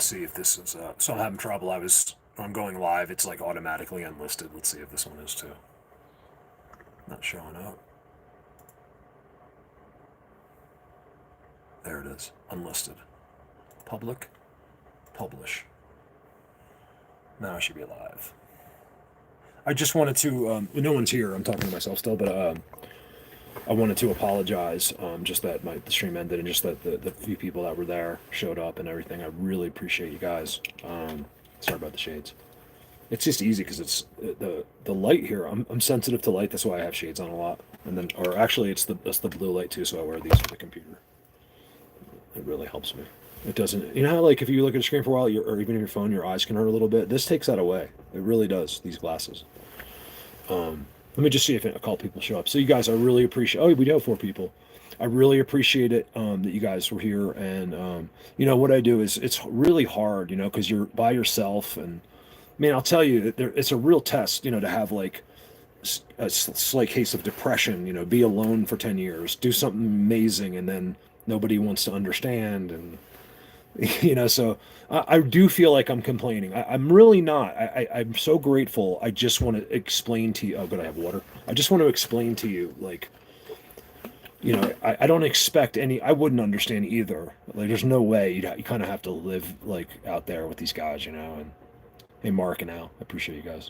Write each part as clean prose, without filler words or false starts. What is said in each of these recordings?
see if this is, so I'm having trouble. I'm going live. It's like automatically unlisted. Let's see if this one is too. Not showing up. There it is. Unlisted. Public. Publish. Now I should be live. I just wanted to, no one's here. I'm talking to myself still, but I wanted to apologize, just that the stream ended and just that the few people that were there showed up and everything. I really appreciate you guys. Sorry about the shades. It's just easy because it's the light here. I'm sensitive to light. That's why I have shades on a lot. And then, or actually, it's the blue light too. So I wear these for the computer. It really helps me. It doesn't. You know how like if you look at a screen for a while, or even your phone, your eyes can hurt a little bit. This takes that away. It really does. These glasses. Let me just see if a couple people show up. So you guys, I really appreciate. Oh, we do have 4 people. I really appreciate it that you guys were here. And you know what I do is it's really hard, you know, because you're by yourself. And man, I'll tell you, it's a real test, you know, to have like a slight case of depression. You know, be alone for 10 years, do something amazing, and then nobody wants to understand. And you know, so I do feel like I'm complaining. I'm really not. I'm so grateful. I just want to explain to you. Oh, good, I have water. I just want to explain to you, like, you know, I don't expect any. I wouldn't understand either. Like, there's no way. You kind of have to live like out there with these guys, you know. And hey, Mark and Al, I appreciate you guys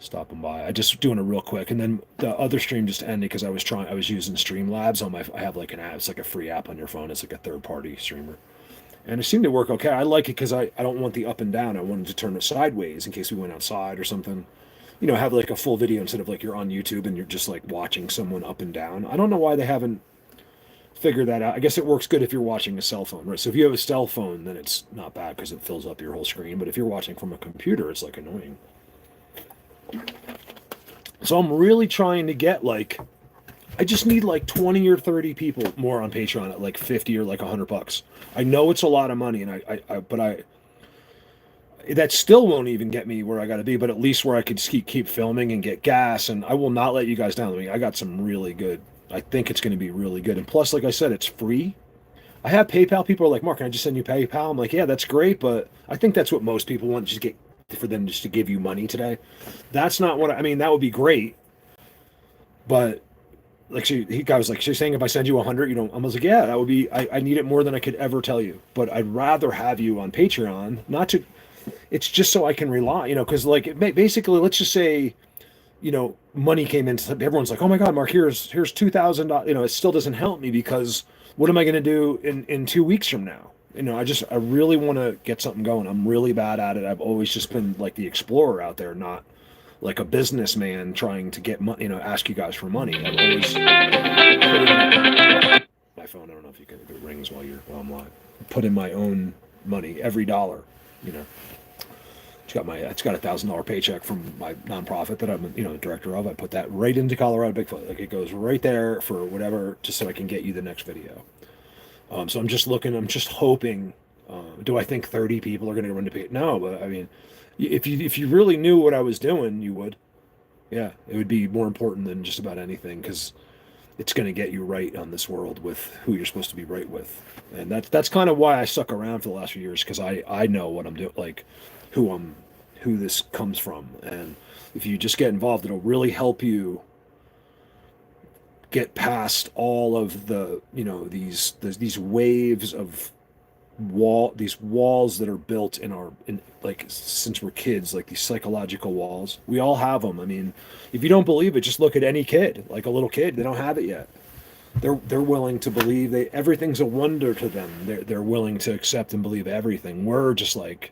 stopping by. I just doing it real quick, and then the other stream just ended because I was using Streamlabs on my. I have like an app. It's like a free app on your phone. It's like a third-party streamer. And it seemed to work okay. I like it because I don't want the up and down. I wanted to turn it sideways in case we went outside or something. You know, have like a full video instead of like you're on YouTube and you're just like watching someone up and down. I don't know why they haven't figured that out. I guess it works good if you're watching a cell phone, right? So if you have a cell phone, then it's not bad because it fills up your whole screen. But if you're watching from a computer, it's like annoying. So I'm really trying to get like, I just need like 20 or 30 people more on Patreon at like 50 or like $100. I know it's a lot of money, and but that still won't even get me where I got to be, but at least where I could keep filming and get gas. And I will not let you guys down. I mean, I got some really good. I think it's going to be really good. And plus, like I said, it's free. I have PayPal. People are like, Mark, can I just send you PayPal? I'm like, yeah, that's great, but I think that's what most people want, just get for them just to give you money today. That's not what I mean. That would be great, but like guy was like, she's saying if I send you 100, you don't. I was like, yeah, that would be. I need it more than I could ever tell you, but I'd rather have you on Patreon, not to. It's just so I can rely, you know, because like basically, let's just say, you know, money came in. Everyone's like, oh my God, Mark, here's $2,000. You know, it still doesn't help me because what am I going to do in 2 weeks from now? You know, I really want to get something going. I'm really bad at it. I've always just been like the explorer out there, not like a businessman trying to get money, you know, ask you guys for money. I've always my phone. I don't know if you can. If it rings while I'm live. Put in my own money every dollar. You know, it's got $1,000 paycheck from my nonprofit that I'm, you know, the director of. I put that right into Colorado Bigfoot. Like it goes right there for whatever, just so I can get you the next video. So I'm just looking. I'm just hoping. Do I think 30 people are going to run to pay? No, but I mean, if you really knew what I was doing, you would. Yeah, it would be more important than just about anything because it's going to get you right on this world with who you're supposed to be right with, and that's kind of why I stuck around for the last few years because I know what I'm doing, like who this comes from, and if you just get involved, it'll really help you get past all of the, you know, these waves of these walls that are built in like since we're kids, like these psychological walls. We all have them. I mean, if you don't believe it, just look at any kid, like a little kid. They don't have it yet. They're willing to believe everything's a wonder to them. They're willing to accept and believe everything. We're just like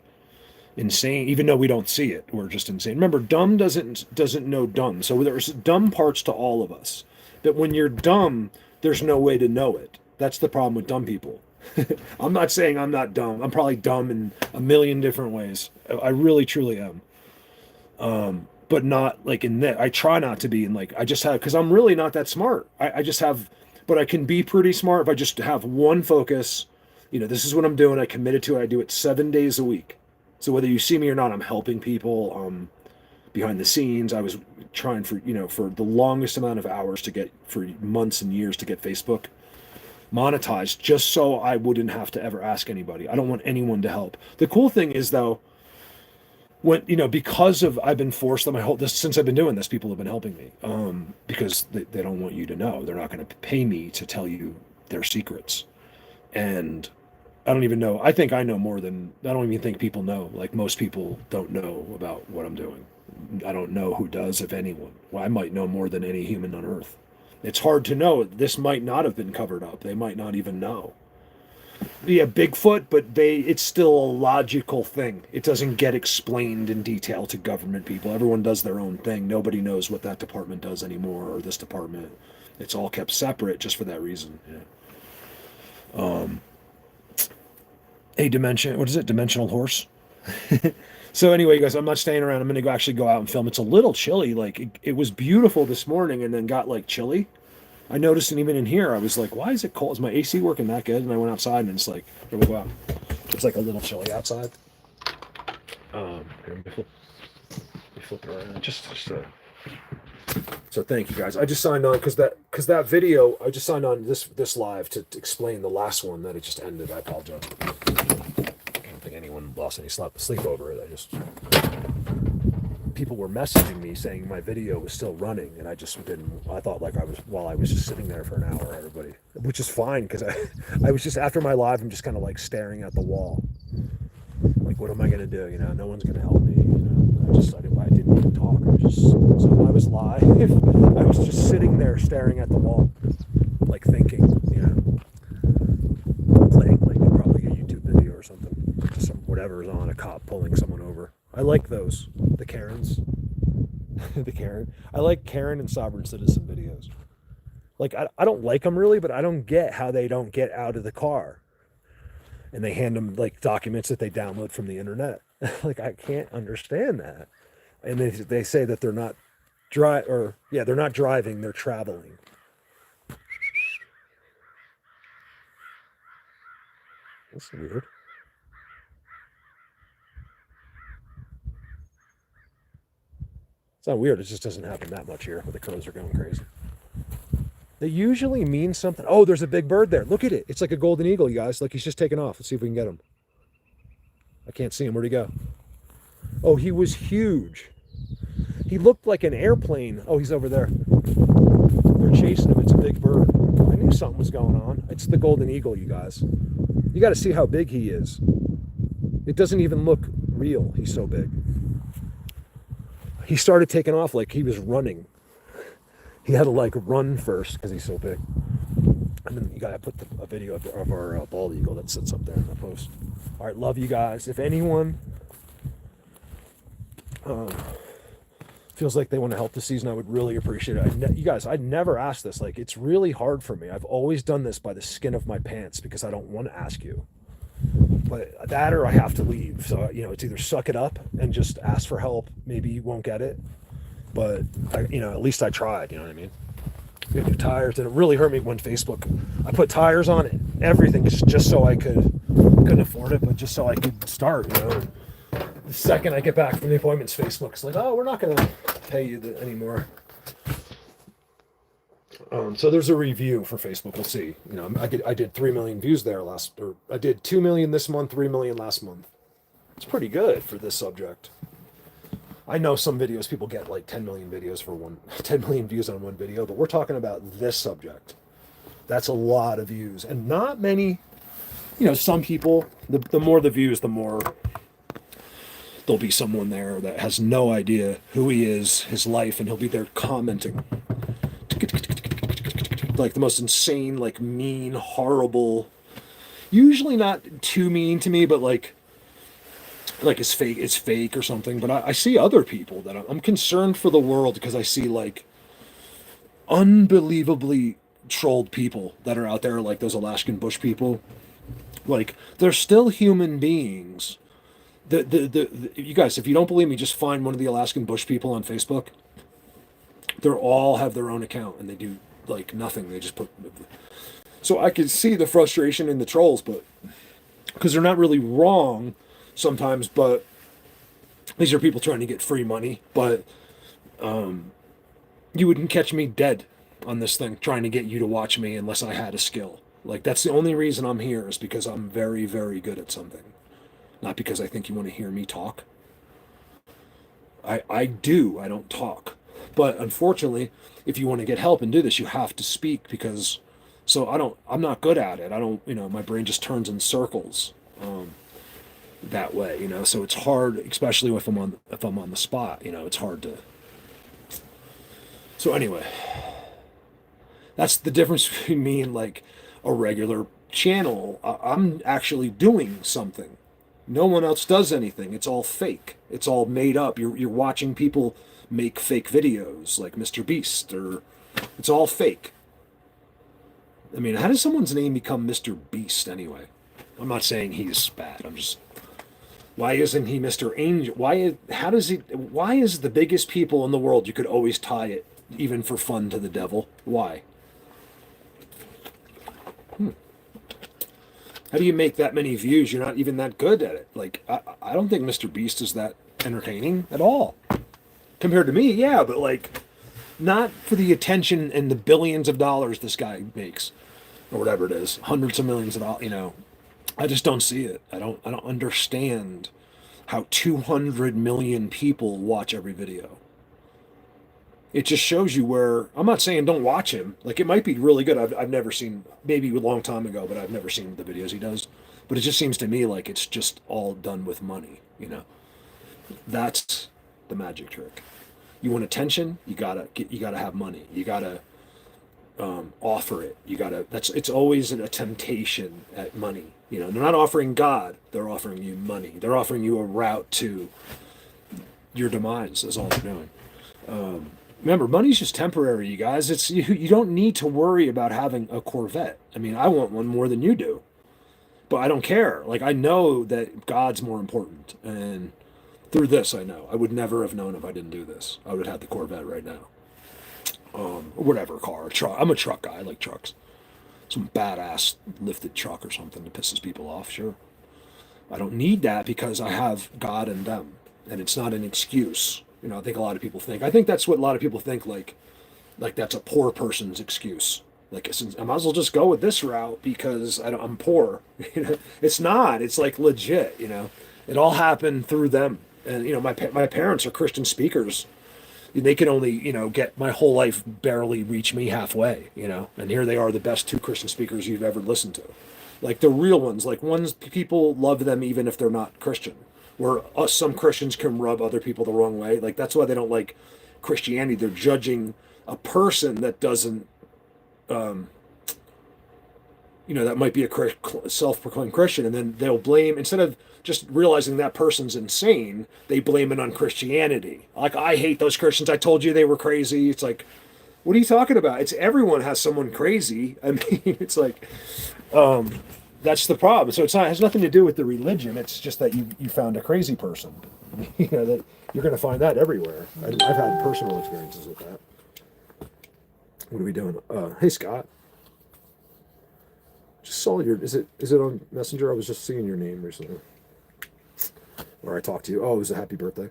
insane, even though we don't see it. We're just insane. Remember, dumb doesn't know dumb. So there's dumb parts to all of us. But when you're dumb, there's no way to know it. That's the problem with dumb people. I'm not saying I'm not dumb. I'm probably dumb in a million different ways. I really, truly am. But not like in that. I try not to be in like, I just have, because I'm really not that smart. I just have, but I can be pretty smart if I just have one focus. You know, this is what I'm doing. I committed to it. I do it 7 days a week. So whether you see me or not, I'm helping people behind the scenes. I was trying for the longest amount of hours for months and years to get Facebook. monetized just so I wouldn't have to ever ask anybody. I don't want anyone to help. The cool thing is though, when because of I've been forced on my whole this since I've been doing this, people have been helping me. Because they don't want you to know. They're not going to pay me to tell you their secrets. And I don't even know. I think I know more than I don't even think people know. Like most people don't know about what I'm doing. I don't know who does, if anyone. Well, I might know more than any human on earth. It's hard to know. This might not have been covered up. They might not even know. Yeah, Bigfoot, but it's still a logical thing. It doesn't get explained in detail to government people. Everyone does their own thing. Nobody knows what that department does anymore, or this department. It's all kept separate just for that reason. Yeah. A dimension. What is it? Dimensional horse. So anyway, you guys, I'm not staying around. I'm going to actually go out and film. It's a little chilly. Like it was beautiful this morning, and then got like chilly. I noticed, and even in here, I was like, "Why is it cold? Is my AC working that good?" And I went outside, and it's like, here we go out. It's like a little chilly outside. Here, let me flip it around. So thank you guys. I just signed on because that video. I just signed on this live to explain the last one that it just ended. I apologize. I don't think anyone lost any sleep over it. People were messaging me saying my video was still running, and I thought like I was just sitting there for an hour, everybody, which is fine because I was just after my live, I'm just kind of like staring at the wall, like what am I gonna do? No one's gonna help me. I didn't even talk. So I was live. I was just sitting there staring at the wall, like thinking, playing like probably a YouTube video or something, just whatever's on, a cop pulling someone over. I like those, the Karens, the Karen. I like Karen and sovereign citizen videos. Like I don't like them really, but I don't get how they don't get out of the car, and they hand them like documents that they download from the internet. Like I can't understand that. And they say that they're not they're not driving, they're traveling. That's weird. It's not weird, it just doesn't happen that much here, where the crows are going crazy. They usually mean something. Oh, there's a big bird there. Look at it. It's like a golden eagle, you guys. Like he's just taking off. Let's see if we can get him. I can't see him. Where'd he go? Oh, he was huge. He looked like an airplane. Oh, he's over there. They're chasing him. It's a big bird. I knew something was going on. It's the golden eagle, you guys. You got to see how big he is. It doesn't even look real. He's so big. He started taking off like he was running. He had to like run first because he's so big. And then you got to put a video of our bald eagle that sits up there in the post. All right, love you guys. If anyone feels like they want to help this season, I would really appreciate it. You guys, I'd never asked this. Like, it's really hard for me. I've always done this by the skin of my pants because I don't want to ask you. But that or I have to leave. So, it's either suck it up and just ask for help. Maybe you won't get it. But, at least I tried. You know what I mean? We had new tires, and it really hurt me when Facebook. I put tires on it, everything, just so I couldn't afford it, but just so I could start. The second I get back from the appointments, Facebook's like, "Oh, we're not going to pay you anymore." So there's a review for Facebook. We'll see. I did 3 million views there I did 2 million this month, 3 million last month. It's pretty good for this subject. I know some videos people get like 10 million videos for 10 million views on one video, but we're talking about this subject. That's a lot of views, and not many. Some people, the more the views, the more there'll be someone there that has no idea who he is, his life, and he'll be there commenting. Like the most insane, like mean, horrible, usually not too mean to me, but like it's fake or something. But I see other people that I'm concerned for the world because I see like unbelievably trolled people that are out there, like those Alaskan bush people. Like they're still human beings. You guys, if you don't believe me, just find one of the Alaskan bush people on Facebook. They're all have their own account and they do like nothing. They just put. So I can see the frustration in the trolls, but because they're not really wrong sometimes, but these are people trying to get free money. But you wouldn't catch me dead on this thing trying to get you to watch me unless I had a skill. Like, that's the only reason I'm here, is because I'm very, very good at something. Not because I think you want to hear me talk. I do. I don't talk. But unfortunately, if you want to get help and do this, you have to speak, because I'm not good at it. I don't, my brain just turns in circles that way, so it's hard, especially if I'm on the spot, it's hard to. So anyway, that's the difference between me and like a regular channel. I'm actually doing something. No one else does anything. It's all fake. It's all made up. You're watching people make fake videos like Mr. Beast, or it's all fake. I mean, how does someone's name become Mr. Beast anyway? I'm not saying he's bad. I'm just, why isn't he Mr. Angel? Why is the biggest people in the world, you could always tie it even for fun to the devil? Why? How do you make that many views? You're not even that good at it. Like, I don't think Mr. Beast is that entertaining at all. Compared to me, yeah, but like, not for the attention and the billions of dollars this guy makes, or whatever it is, hundreds of millions of dollars. I just don't see it. I don't understand how 200 million people watch every video. It just shows you where, I'm not saying don't watch him. Like, it might be really good. I've never seen, maybe a long time ago, but I've never seen the videos he does. But it just seems to me like it's just all done with money. That's the magic trick. You want attention, you gotta have money. You gotta offer it. It's always a temptation at money. They're not offering God, they're offering you money. They're offering you a route to your demise, is all they're doing. Remember, money's just temporary, you guys. It's you don't need to worry about having a Corvette. I mean, I want one more than you do, but I don't care. Like, I know that God's more important, and through this, I know I would never have known if I didn't do this. I would have had the Corvette right now. Whatever car, truck. I'm a truck guy. I like trucks. Some badass lifted truck or something that pisses people off. Sure, I don't need that because I have God and them, and it's not an excuse. I think a lot of people think. I think that's what a lot of people think. Like that's a poor person's excuse. Like, I might as well just go with this route because I'm poor. It's not. It's like legit. It all happened through them. And my parents are Christian speakers. They can only get my whole life barely reach me halfway. And here they are, the best two Christian speakers you've ever listened to. Like, the real ones. Like, ones people love them even if they're not Christian. Where some Christians can rub other people the wrong way. Like, that's why they don't like Christianity. They're judging a person that doesn't, that might be a self-proclaimed Christian, and then they'll blame, instead of just realizing that person's insane, they blame it on Christianity. Like, I hate those Christians. I told you they were crazy. It's like, what are you talking about? It's everyone has someone crazy. I mean, it's like, that's the problem. So it has nothing to do with the religion. It's just that you found a crazy person. That you're going to find that everywhere. I've had personal experiences with that. What are we doing? Hey, Scott. Just saw is it on Messenger? I was just seeing your name recently. Or I talked to you. Oh, it was a happy birthday.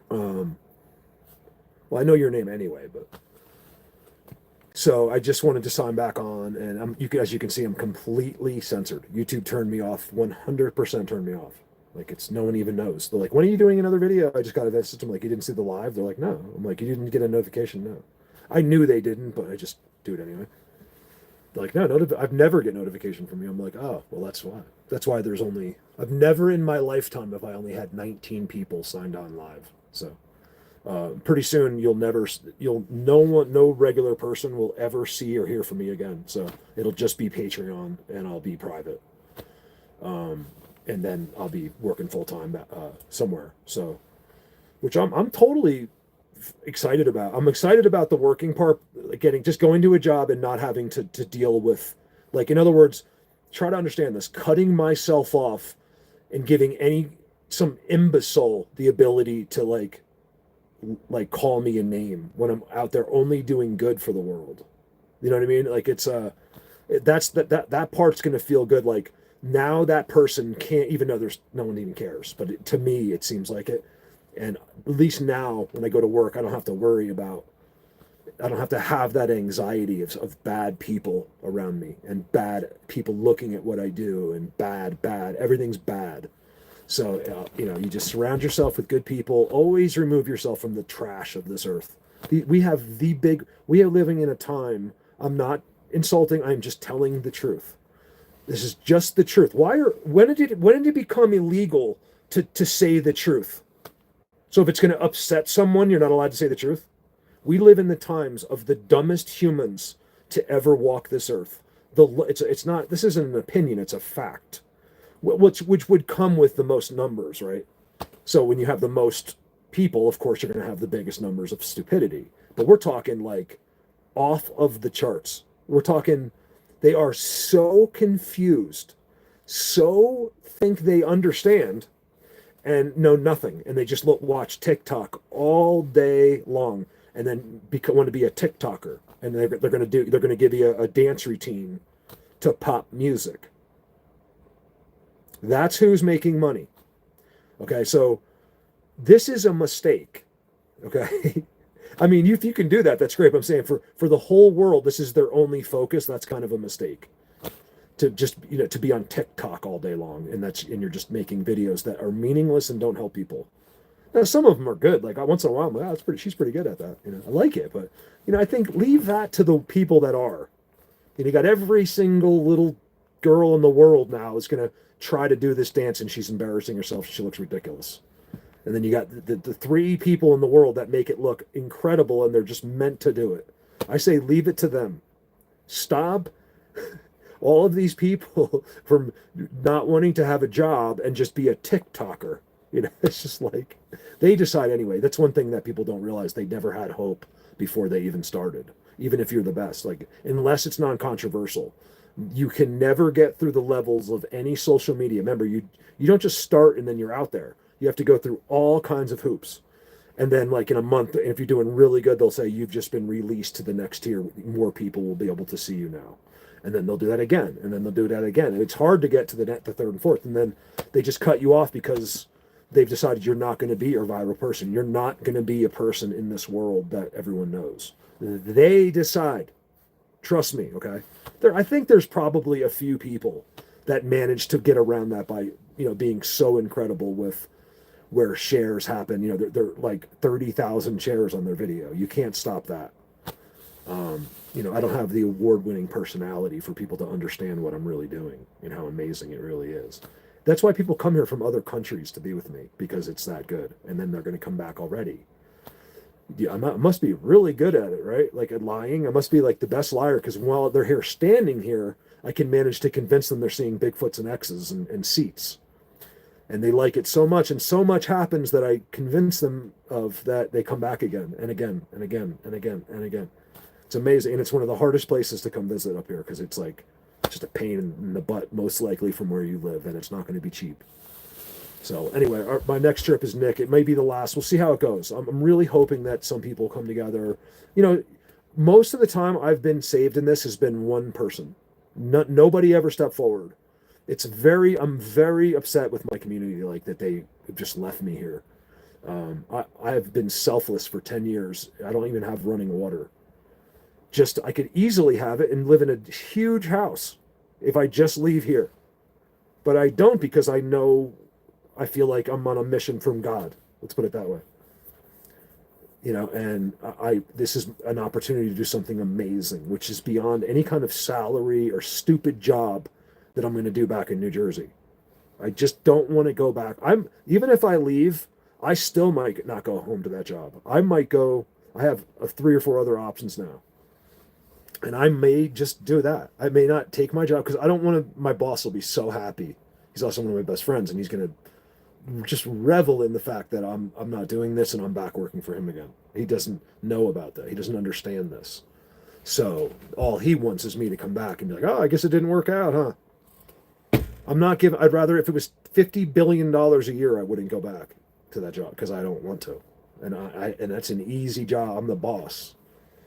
Well, I know your name anyway, but so I just wanted to sign back on, and as you can see, I'm completely censored. YouTube turned me off, 100% turned me off. Like, it's no one even knows. They're like, when are you doing another video? I just got a message. I'm like, you didn't see the live? They're like, no. I'm like, you didn't get a notification? No. I knew they didn't, but I just do it anyway. They're like, no, I've never get notification from you. I'm like, oh, well, that's why. That's why I've never in my lifetime have I only had 19 people signed on live. So pretty soon no regular person will ever see or hear from me again. So it'll just be Patreon, and I'll be private. And then I'll be working full time somewhere. So, which I'm totally excited about. I'm excited about the working part, like going to a job and not having to deal with, like, in other words, try to understand this, cutting myself off and giving some imbecile the ability to like call me a name when I'm out there only doing good for the world. You know what I mean? Like, it's that part's going to feel good. Like, now that person can't, even though there's no one even cares, but to me it seems like it. And at least now when I go to work, I don't have to worry about I don't have to have that anxiety of bad people around me and bad people looking at what I do and bad. Everything's bad. So, you just surround yourself with good people. Always remove yourself from the trash of this earth. We are living in a time, I'm not insulting, I'm just telling the truth. This is just the truth. When did it become illegal to say the truth? So if it's going to upset someone, you're not allowed to say the truth? We live in the times of the dumbest humans to ever walk this earth. It's not, this isn't an opinion, it's a fact. Which would come with the most numbers, right? So when you have the most people, of course, you're going to have the biggest numbers of stupidity. But we're talking like off of the charts. We're talking, they are so confused, so think they understand, and know nothing. And they just watch TikTok all day long, and then want to be a TikToker. And they're going to give you a dance routine to pop music. That's who's making money. Okay, so this is a mistake. Okay, I mean, if you can do that, that's great. But I'm saying for the whole world, this is their only focus. That's kind of a mistake. To just to be on TikTok all day long, and you're just making videos that are meaningless and don't help people. Now, some of them are good. Like once in a while, I'm like, oh, she's pretty good at that. I like it, but I think leave that to the people that are. You got every single little girl in the world now is going to try to do this dance, and she's embarrassing herself. She looks ridiculous. And then you got the 3 people in the world that make it look incredible, and they're just meant to do it. I say leave it to them. Stop all of these people from not wanting to have a job and just be a TikToker. It's just like they decide anyway. That's one thing that people don't realize. They never had hope before they even started, even if you're the best. Like, unless it's non-controversial, you can never get through the levels of any social media. Remember, you don't just start and then you're out there. You have to go through all kinds of hoops. And then like in a month, if you're doing really good, they'll say you've just been released to the next tier. More people will be able to see you now. And then they'll do that again. And then they'll do that again. And it's hard to get to the 3rd and 4th. And then they just cut you off because they've decided you're not going to be a viral person. You're not going to be a person in this world that everyone knows. They decide. Trust me, okay? I think there's probably a few people that manage to get around that by, being so incredible with where shares happen. They're like 30,000 shares on their video. You can't stop that. I don't have the award-winning personality for people to understand what I'm really doing and how amazing it really is. That's why people come here from other countries to be with me, because it's that good. And then they're going to come back already. Yeah, I must be really good at it, right? Like at lying. I must be like the best liar, because while they're here standing here, I can manage to convince them they're seeing Bigfoots and X's and seats. And they like it so much, and so much happens that I convince them of that they come back again and again and again and again and again. It's amazing. And it's one of the hardest places to come visit up here, because it's like just a pain in the butt, most likely from where you live, and it's not going to be cheap. So anyway, my next trip is Nick. It may be the last. We'll see how it goes. I'm really hoping that some people come together. Most of the time I've been saved in this has been one person. Nobody ever stepped forward. I'm very upset with my community, like that they just left me here. I have been selfless for 10 years. I don't even have running water. I could easily have it and live in a huge house if I just leave here. But I don't, because I feel like I'm on a mission from God. Let's put it that way. And this is an opportunity to do something amazing, which is beyond any kind of salary or stupid job that I'm going to do back in New Jersey. I just don't want to go back. Even if I leave, I still might not go home to that job. I might go. I have 3 or 4 other options now. And I may just do that. I may not take my job, because I don't want to. My boss will be so happy. He's also one of my best friends, and he's going to just revel in the fact that I'm not doing this and I'm back working for him again. He doesn't know about that. He doesn't understand this. So all he wants is me to come back and be like, oh, I guess it didn't work out, huh? I'd rather, if it was $50 billion a year, I wouldn't go back to that job, because I don't want to. And and that's an easy job. I'm the boss.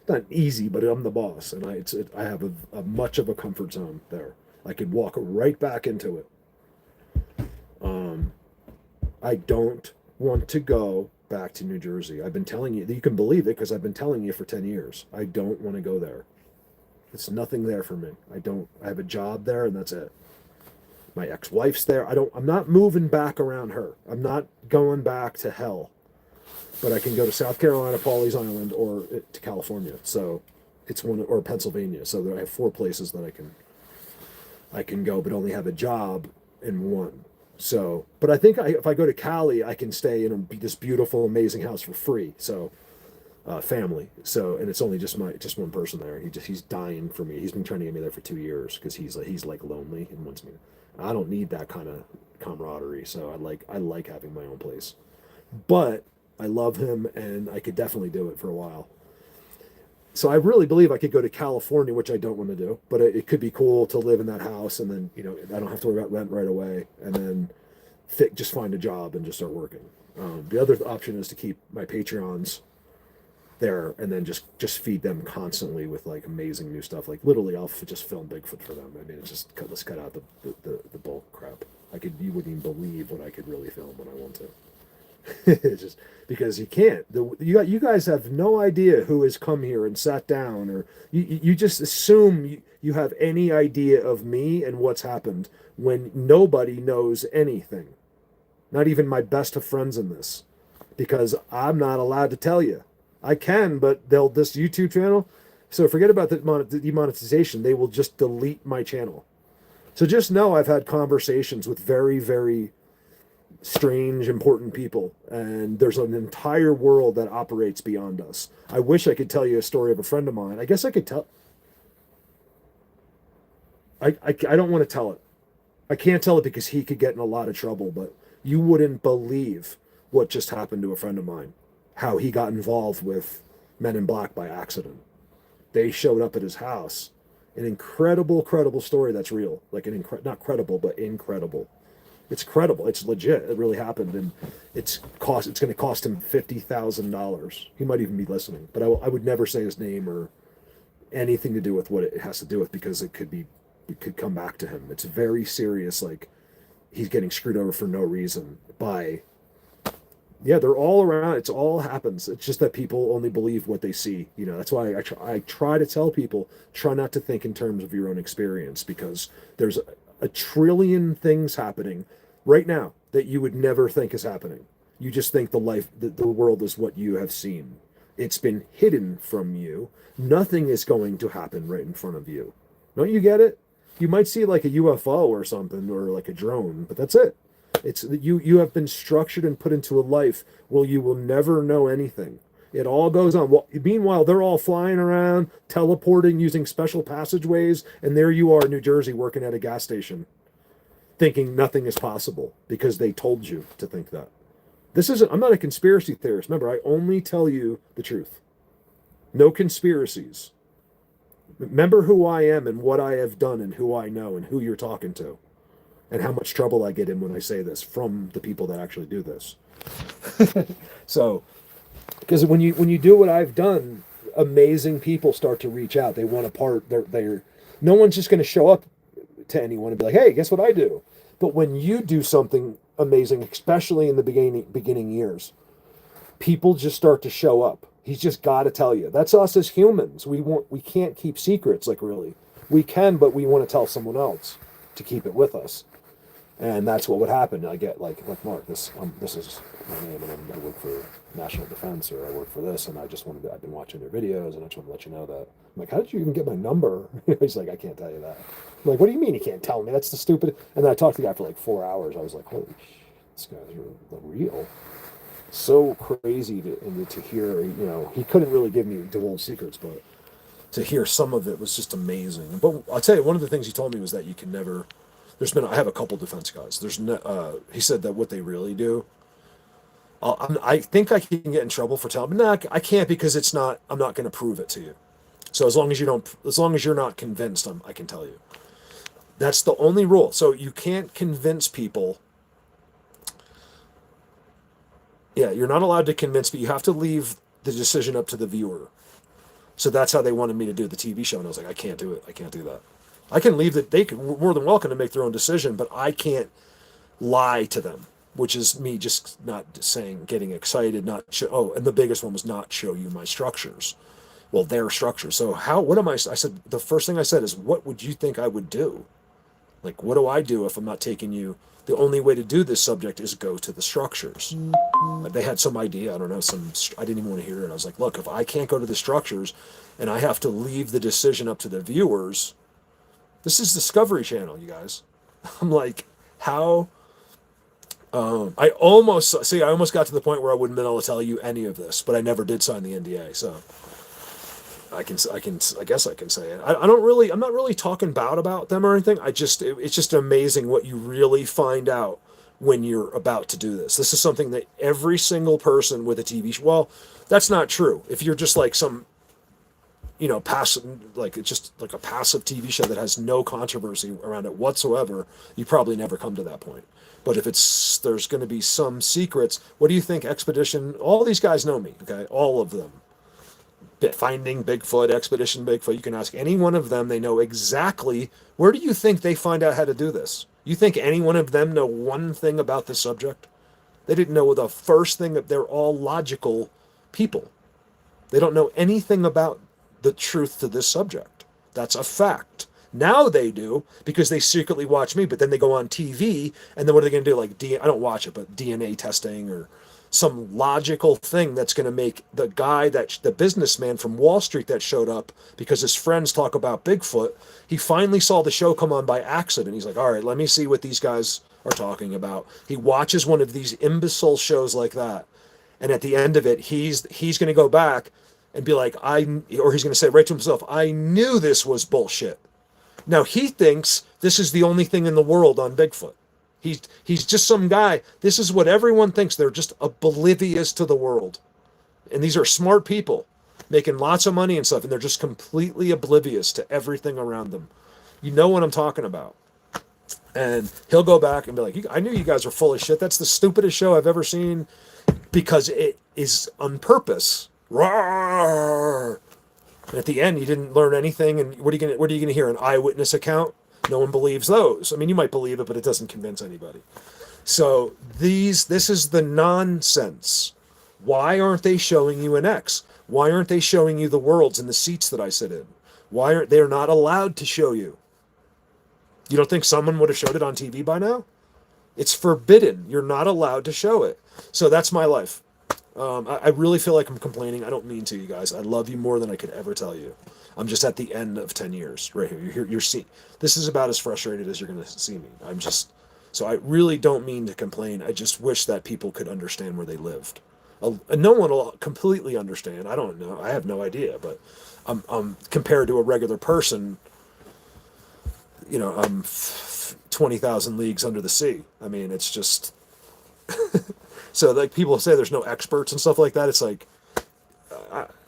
Not easy, but I'm the boss. And I have a much of a comfort zone there. I could walk right back into it. I don't want to go back to New Jersey. I've been telling you, you can believe it because I've been telling you for 10 years. I don't want to go there. It's nothing there for me. I have a job there and that's it. My ex-wife's there. I'm not moving back around her. I'm not going back to hell. But I can go to South Carolina, Pawleys Island, or to California. So it's or Pennsylvania. So I have 4 places that I can go, but only have a job in one. So, but I think if I go to Cali, I can stay in this beautiful, amazing house for free. So, family. So, and it's only just one person there. He's dying for me. He's been trying to get me there for 2 years because he's like lonely and wants me. I don't need that kind of camaraderie. So I like having my own place, but I love him and I could definitely do it for a while. So I really believe I could go to California, which I don't want to do, but it could be cool to live in that house. And then, I don't have to worry about rent right away. And then just find a job and just start working. The other option is to keep my Patreons there and then just feed them constantly with like amazing new stuff. Like literally I'll just film Bigfoot for them. I mean, let's cut out the bulk crap. You wouldn't even believe what I could really film when I want to. It's just because you can't. You guys have no idea who has come here and sat down, or you just assume you have any idea of me and what's happened when nobody knows anything. Not even my best of friends in this, because I'm not allowed to tell you. I can, but this YouTube channel. So forget about the demonetization. They will just delete my channel. So just know I've had conversations with very, very strange, important people, and there's an entire world that operates beyond us. I wish I could tell you a story of a friend of mine. I guess I could tell. I don't want to tell it. I can't tell it because he could get in a lot of trouble, but you wouldn't believe what just happened to a friend of mine, how he got involved with Men in Black by accident. They showed up at his house. An incredible, credible story that's real. Like not credible, but incredible. It's credible. It's legit. It really happened, and it's going to cost him $50,000. He might even be listening, but I would never say his name or anything to do with what it has to do with, because it could come back to him. It's very serious. Like he's getting screwed over for no reason by. Yeah, they're all around. It's all happens. It's just that people only believe what they see. That's why I try to tell people, try not to think in terms of your own experience, because there's a trillion things happening right now that you would never think is happening. You just think the world is what you have seen. It's been hidden from you. Nothing is going to happen right in front of you. Don't you get it? You might see like a UFO or something, or like a drone, but that's it. It's you have been structured and put into a life where you will never know anything. It all goes on. Well, meanwhile, they're all flying around, teleporting, using special passageways, and there you are in New Jersey working at a gas station, thinking nothing is possible because they told you to think that. I'm not a conspiracy theorist. Remember, I only tell you the truth. No conspiracies. Remember who I am and what I have done and who I know and who you're talking to, and how much trouble I get in when I say this from the people that actually do this. So, because when you do what I've done, amazing people start to reach out. They want a part. They're no one's just going to show up to anyone and be like, "Hey, guess what I do?" But when you do something amazing, especially in the beginning years, people just start to show up. He's just got to tell you. That's us as humans. We can't keep secrets, like really. We can, but we want to tell someone else to keep it with us. And that's what would happen. I get like Mark, this is my name, and I work for National Defense, or I work for this, and I've been watching their videos, and I just want to let you know that. I'm like, how did you even get my number? He's like, I can't tell you that. I'm like, what do you mean you can't tell me? That's the stupid. And then I talked to the guy for like 4 hours. I was like, holy this guy's real. So crazy to hear. He couldn't really give me divulge secrets, but to hear some of it was just amazing. But I'll tell you, one of the things he told me was that you can never. I have a couple defense guys. He said that what they really do. I think I can get in trouble for telling, but no, I can't, because I'm not going to prove it to you. So as long as you're not convinced, I can tell you. That's the only rule. So you can't convince people. Yeah, you're not allowed to convince, but you have to leave the decision up to the viewer. So that's how they wanted me to do the TV show, and I was like, I can't do it. I can't do that. I can leave they could more than welcome to make their own decision, but I can't lie to them. which is me just not saying, getting excited, not show, oh, and the biggest one was not show you my structures. Well, their structures. So what am I said, the first thing I said is, what would you think I would do? Like, what do I do if I'm not taking you? The only way to do this subject is go to the structures. They had some idea, I don't know, I didn't even want to hear it. I was like, look, if I can't go to the structures and I have to leave the decision up to the viewers, this is Discovery Channel, you guys. I'm like, how? I almost got to the point where I wouldn't be able to tell you any of this, but I never did sign the NDA, so I guess I can say it. I'm not really talking bad about them or anything. It's just amazing what you really find out when you're about to do this. This is something that every single person with a TV show, well, that's not true. If you're just like some, passive, like it's just like a passive TV show that has no controversy around it whatsoever, you probably never come to that point. But if there's going to be some secrets, what do you think Expedition, all these guys know me, okay? All of them. Finding Bigfoot, Expedition Bigfoot, you can ask any one of them. They know exactly, where do you think they find out how to do this? You think any one of them know one thing about this subject? They didn't know the first thing. They're all logical people. They don't know anything about the truth to this subject. That's a fact. Now they do, because they secretly watch me, but then they go on TV, and then what are they going to do? Like, I don't watch it, but DNA testing or some logical thing that's going to make the businessman from Wall Street that showed up because his friends talk about Bigfoot, he finally saw the show come on by accident. He's like, all right, let me see what these guys are talking about. He watches one of these imbecile shows like that, and at the end of it, he's going to go back and be like, or he's going to say right to himself, I knew this was bullshit. Now he thinks this is the only thing in the world on Bigfoot. He's just some guy. This is what everyone thinks. They're just oblivious to the world. And these are smart people making lots of money and stuff, and they're just completely oblivious to everything around them. You know what I'm talking about. And he'll go back and be like, I knew you guys were full of shit. That's the stupidest show I've ever seen, because it is on purpose. Roar! And at the end, you didn't learn anything. And what are you gonna hear? An eyewitness account? No one believes those. I mean, you might believe it, but it doesn't convince anybody. So this is the nonsense. Why aren't they showing you an X? Why aren't they showing you the worlds and the seats that I sit in? Why aren't they not allowed to show you? You don't think someone would have showed it on TV by now? It's forbidden. You're not allowed to show it. So that's my life. I really feel like I'm complaining. I don't mean to, you guys. I love you more than I could ever tell you. I'm just at the end of 10 years right here. You're seeing, this is about as frustrated as you're going to see me. So I really don't mean to complain. I just wish that people could understand where they lived. No one will completely understand. I don't know. I have no idea, but I'm compared to a regular person, I'm 20,000 leagues under the sea. I mean, it's just, so like people say there's no experts and stuff like that. It's like,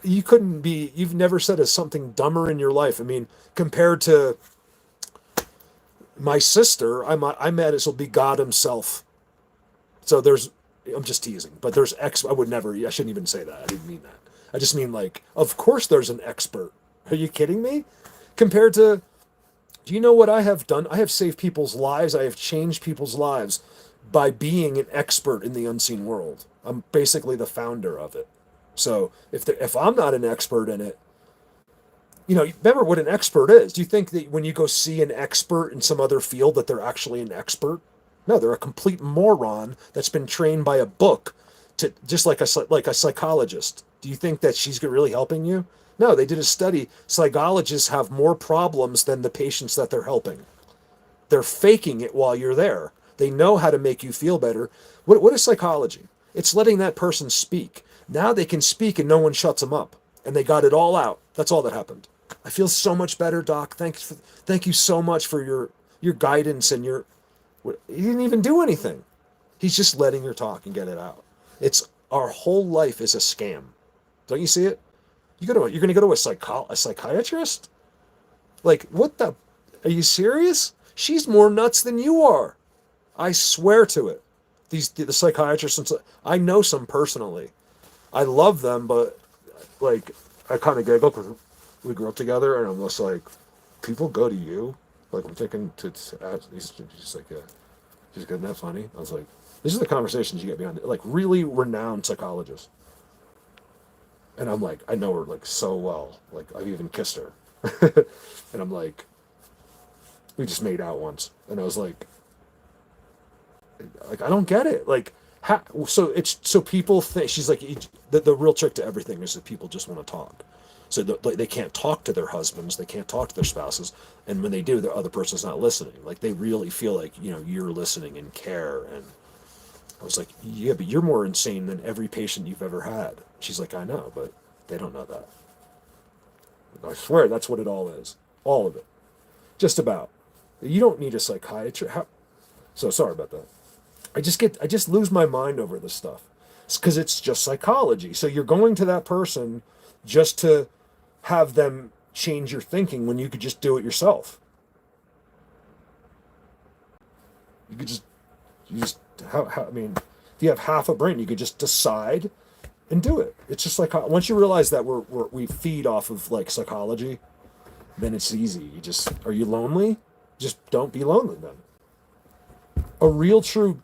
you've never said something dumber in your life. I mean, compared to my sister, I might as well be God himself. So I'm just teasing, but I shouldn't even say that. I didn't mean that. I just mean, like, of course there's an expert. Are you kidding me? Compared to, do you know what I have done? I have saved people's lives. I have changed people's lives by being an expert in the unseen world. I'm basically the founder of it. So if I'm not an expert in it, remember what an expert is. Do you think that when you go see an expert in some other field that they're actually an expert? No, they're a complete moron that's been trained by a book to just like a psychologist. Do you think that she's really helping you? No, they did a study. Psychologists have more problems than the patients that they're helping. They're faking it while you're there. They know how to make you feel better. What is psychology? It's letting that person speak. Now they can speak and no one shuts them up. And they got it all out. That's all that happened. I feel so much better, Doc. Thank you so much for your guidance and he didn't even do anything. He's just letting her talk and get it out. Our whole life is a scam. Don't you see it? You're going to go to a psychiatrist? Like, what the? Are you serious? She's more nuts than you are. I swear to it. The psychiatrists, I know some personally. I love them, but like, I kind of giggle because we grew up together, and I'm just like, people go to you? Like, I'm thinking she's like, yeah. She's good, isn't that funny? I was like, These are the conversations you get behind it. Like really renowned psychologists. And I'm like, I know her like so well. Like I've even kissed her. And I'm like, we just made out once. And I was like I don't get it. Like, so people think she's like the real trick to everything is that people just want to talk. So they can't talk to their husbands, they can't talk to their spouses, and when they do, the other person's not listening. Like they really feel like you're listening and care. And I was like, yeah, but you're more insane than every patient you've ever had. She's like, I know, but they don't know that. I swear that's what it all is, all of it, just about. You don't need a psychiatrist. So sorry about that. I just lose my mind over this stuff. It's because it's just psychology. So you're going to that person just to have them change your thinking when you could just do it yourself. You could just how I mean, if you have half a brain, you could just decide and do it. It's just like once you realize that we feed off of like psychology, then it's easy. Are you lonely? Just don't be lonely then. A real true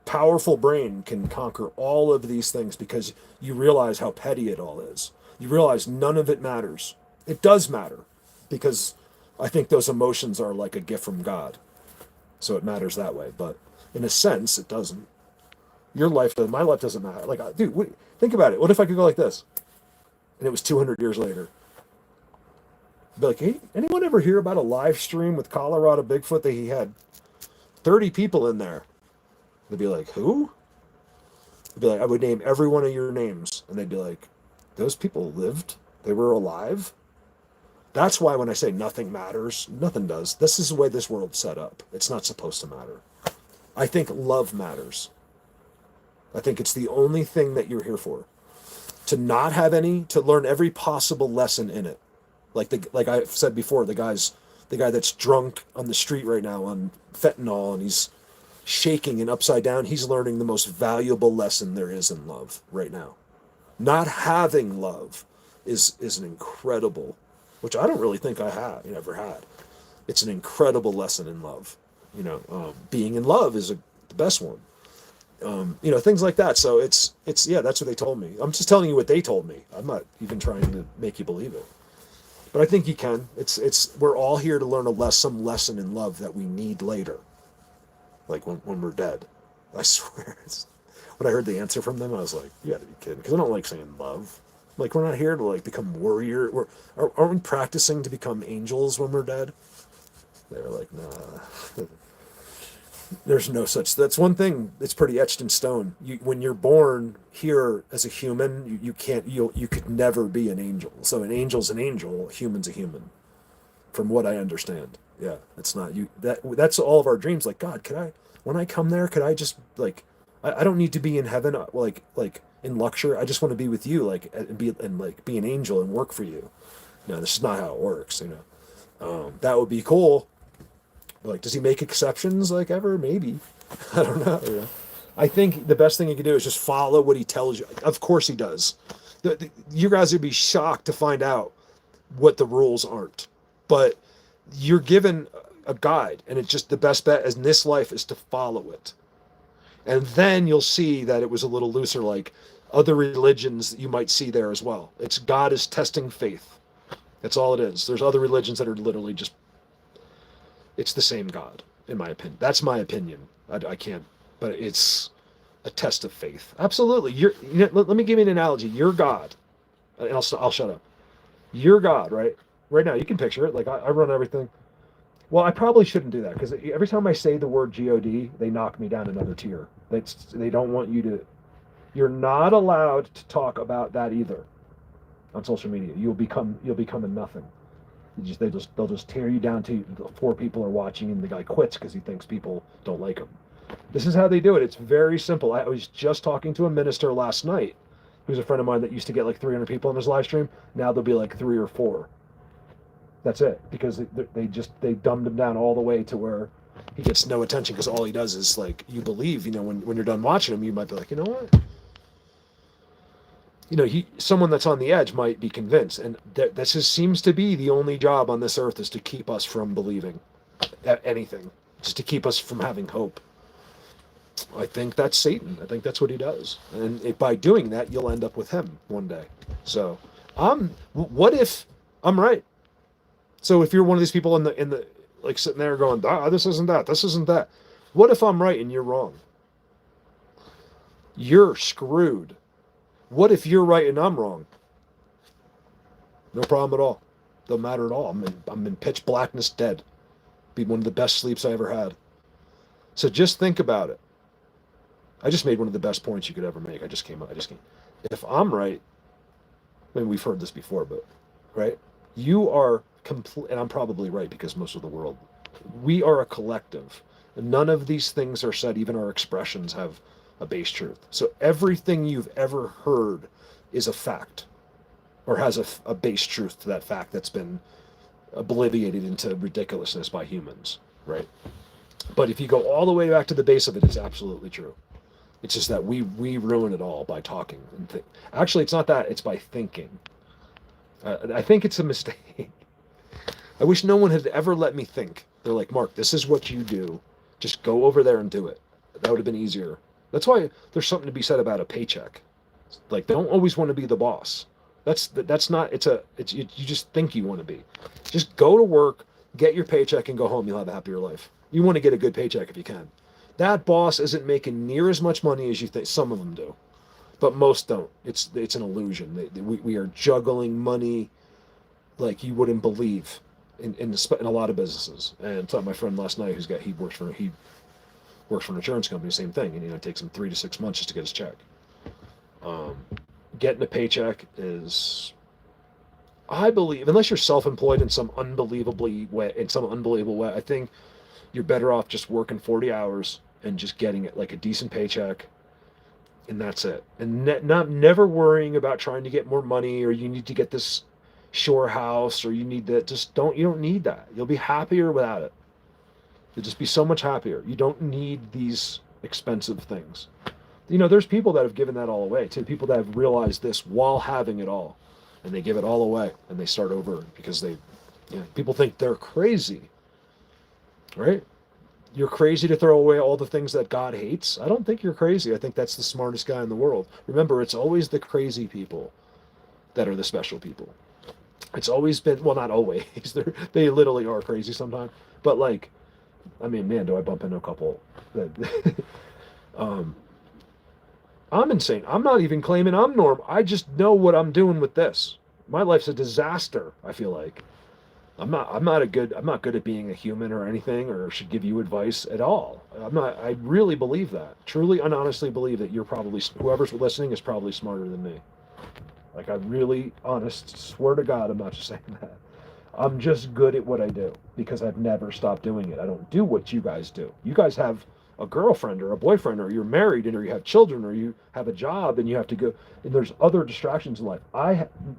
powerful brain can conquer all of these things because you realize how petty it all is. You realize none of it matters. It does matter because I think those emotions are like a gift from God. So it matters that way. But in a sense, it doesn't. My life doesn't matter. Like, dude, think about it. What if I could go like this? And it was 200 years later. I'd be like, hey, anyone ever hear about a live stream with Colorado Bigfoot that he had 30 people in there? They'd be like, who? I'd be like, I would name every one of your names. And they'd be like, those people lived? They were alive? That's why when I say nothing matters, nothing does. This is the way this world's set up. It's not supposed to matter. I think love matters. I think it's the only thing that you're here for. To not have any, to learn every possible lesson in it. Like I've said before, the guy that's drunk on the street right now on fentanyl and he's shaking and upside down, he's learning the most valuable lesson there is in love right now. Not having love is an incredible, which I don't really think I ever had. It's an incredible lesson in love. Being in love is the best one. Things like that. So it's yeah, that's what they told me. I'm just telling you what they told me. I'm not even trying to make you believe it. But I think you can. We're all here to learn some lesson in love that we need later. Like when we're dead. I swear. When I heard the answer from them, I was like, you gotta be kidding. Because I don't like saying love. Like, we're not here to like become warrior. Aren't we practicing to become angels when we're dead? They were like, nah. There's no such. That's one thing that's pretty etched in stone. When you're born here as a human, you could never be an angel. So an angel's an angel, a human's a human. From what I understand, yeah, it's not you. That's all of our dreams. Like, God, when I come there, could I just like, I don't need to be in heaven, like in luxury. I just want to be with you, like, and be an angel and work for you. No, this is not how it works. That would be cool. Like, does he make exceptions like ever? Maybe. I don't know. I think the best thing he can do is just follow what he tells you. Of course he does. You guys would be shocked to find out what the rules aren't. But you're given a guide, and it's just the best bet in this life is to follow it. And then you'll see that it was a little looser, like other religions that you might see there as well. It's God is testing faith. That's all it is. There's other religions that are literally just, it's the same God, in my opinion. That's my opinion. I can't, but it's a test of faith. Absolutely. Let me give you an analogy. You're God, and I'll shut up. You're God, right? Right now, you can picture it. Like, I run everything. Well, I probably shouldn't do that because every time I say the word God, they knock me down another tier. They don't want you to. You're not allowed to talk about that either on social media. You'll become a nothing. They'll just tear you down to 4 people are watching and the guy quits because he thinks people don't like him. This is how they do it. It's very simple. I was just talking to a minister last night who's a friend of mine that used to get like 300 people on his live stream. Now there'll be like 3 or 4. That's it, because they dumbed him down all the way to where he gets no attention because all he does is like, you believe, when you're done watching him, you might be like, you know what? Someone that's on the edge might be convinced, and this seems to be the only job on this earth is to keep us from believing anything, just to keep us from having hope. I think that's Satan. I think that's what he does. And by doing that, you'll end up with him one day. So, what if I'm right? So if you're one of these people in the like sitting there going, ah, this isn't that, this isn't that. What if I'm right and you're wrong? You're screwed. What if you're right and I'm wrong? No problem at all. Don't matter at all. I'm in pitch blackness, dead. Be one of the best sleeps I ever had. So just think about it. I just made one of the best points you could ever make. I just came. If I'm right, I mean we've heard this before, but right, you are complete, and I'm probably right because most of the world, we are a collective. None of these things are said. Even our expressions have a base truth. So everything you've ever heard is a fact, or has a base truth to that fact that's been obliviated into ridiculousness by humans, right? But if you go all the way back to the base of it, it's absolutely true. It's just that we ruin it all by talking and actually, it's not that. It's by thinking. I think it's a mistake. I wish no one had ever let me think. They're like, Mark, this is what you do. Just go over there and do it. That would have been easier. That's why there's something to be said about a paycheck. Like, they don't always want to be the boss. That's not. You just think you want to be. Just go to work, get your paycheck, and go home. You'll have a happier life. You want to get a good paycheck if you can. That boss isn't making near as much money as you think. Some of them do, but most don't. It's an illusion. We are juggling money like you wouldn't believe in a lot of businesses. And I talked to my friend last night he works for an insurance company, same thing, and it takes him 3 to 6 months just to get his check. Getting a paycheck is, I believe, unless you're self-employed in some unbelievable way, I think you're better off just working 40 hours and just getting it like a decent paycheck, and that's it. And never worrying about trying to get more money, or you need to get this shore house, or you need that. You don't need that. You'll be happier without it. You'll just be so much happier. You don't need these expensive things. There's people that have given that all away too. People that have realized this while having it all, and they give it all away and they start over because people think they're crazy, right? You're crazy to throw away all the things that God hates. I don't think you're crazy. I think that's the smartest guy in the world. Remember, it's always the crazy people that are the special people. It's always been, well, not always. They literally are crazy sometimes. But like, I mean, man, do I bump into a couple that I'm insane. I'm not even claiming I'm normal. I just know what I'm doing with this. My life's a disaster, I feel like. I'm not good at being a human or anything, or should give you advice at all. I really believe that. Truly and honestly believe that whoever's listening is probably smarter than me. Like, I really swear to God, I'm not just saying that. I'm just good at what I do because I've never stopped doing it. I don't do what you guys do. You guys have a girlfriend or a boyfriend, or you're married, or you have children, or you have a job and you have to go, and there's other distractions in life.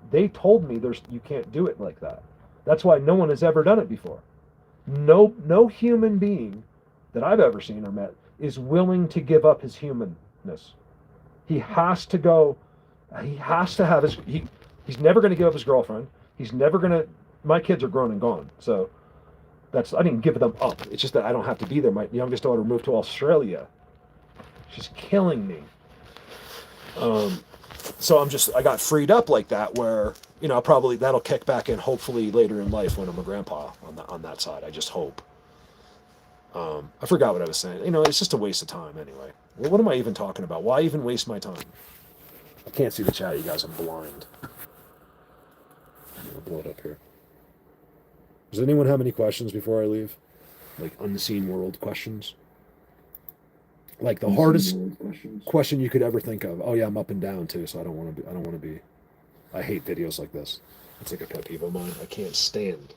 They told me you can't do it like that. That's why no one has ever done it before. No human being that I've ever seen or met is willing to give up his humanness. He has to go. He has to have he's never going to give up his girlfriend. He's never going to. My kids are grown and gone, so I didn't give them up. It's just that I don't have to be there. My youngest daughter moved to Australia. She's killing me. So I got freed up like that, where probably that'll kick back in hopefully later in life when I'm a grandpa on that side. I just hope. I forgot what I was saying. It's just a waste of time anyway. Well, what am I even talking about? Why even waste my time? I can't see the chat, you guys. I'm blind. I'll blow it up here. Does anyone have any questions before I leave? Like unseen world questions? Like the hardest question you could ever think of. Oh yeah, I'm up and down too, so I don't want to be. I hate videos like this. It's like a pet peeve of mine. I can't stand.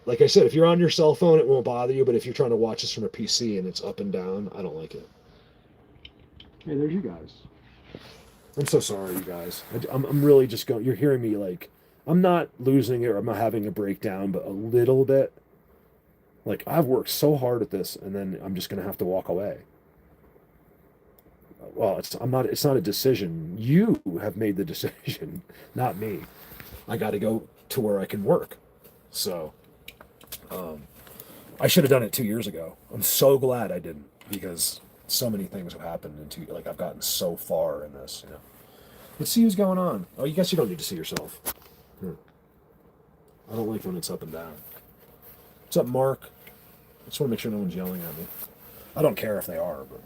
Like I said, if you're on your cell phone, it won't bother you. But if you're trying to watch this from a PC and it's up and down, I don't like it. Hey, there's you guys. I'm so sorry, you guys. I'm really just going. You're hearing me like I'm not losing it or I'm not having a breakdown, but a little bit. Like I've worked so hard at this, and then I'm just gonna have to walk away. Well, it's not a decision. You have made the decision, not me. I got to go to where I can work. So, I should have done it 2 years ago. I'm so glad I didn't, because So many things have happened into, like, I've gotten so far in this, Let's see who's going on. Oh, you guess you don't need to see yourself. I don't like when it's up and down. What's up, Mark? I just want to make sure no one's yelling at me. I don't care if they are, but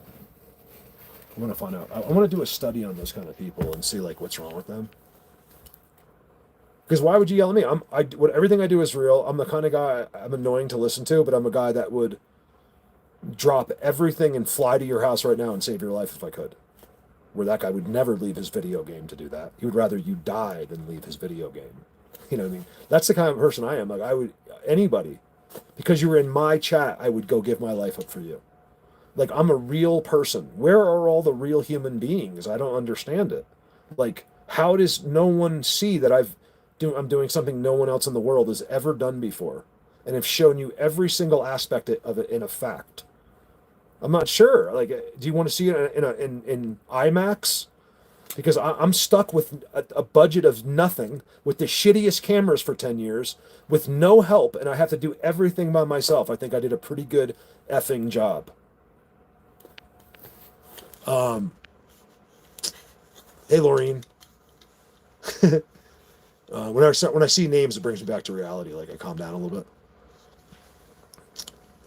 I want to find out. I want to do a study on those kind of people and see, like, what's wrong with them. Because why would you yell at me? Everything I do is real. I'm the kind of guy, I'm annoying to listen to, but I'm a guy that would drop everything and fly to your house right now and save your life if I could. Where that guy would never leave his video game to do that. He would rather you die than leave his video game. You know what I mean? That's the kind of person I am. Like, I would, anybody, because you were in my chat, I would go give my life up for you. Like, I'm a real person. Where are all the real human beings? I don't understand it. Like, how does no one see that I'm doing something no one else in the world has ever done before, and have shown you every single aspect of it in a fact? I'm not sure. Like, do you want to see it in IMAX? Because I'm stuck with a budget of nothing, with the shittiest cameras for 10 years, with no help, and I have to do everything by myself. I think I did a pretty good effing job. Hey, Laureen. When I see names, it brings me back to reality. Like, I calm down a little bit.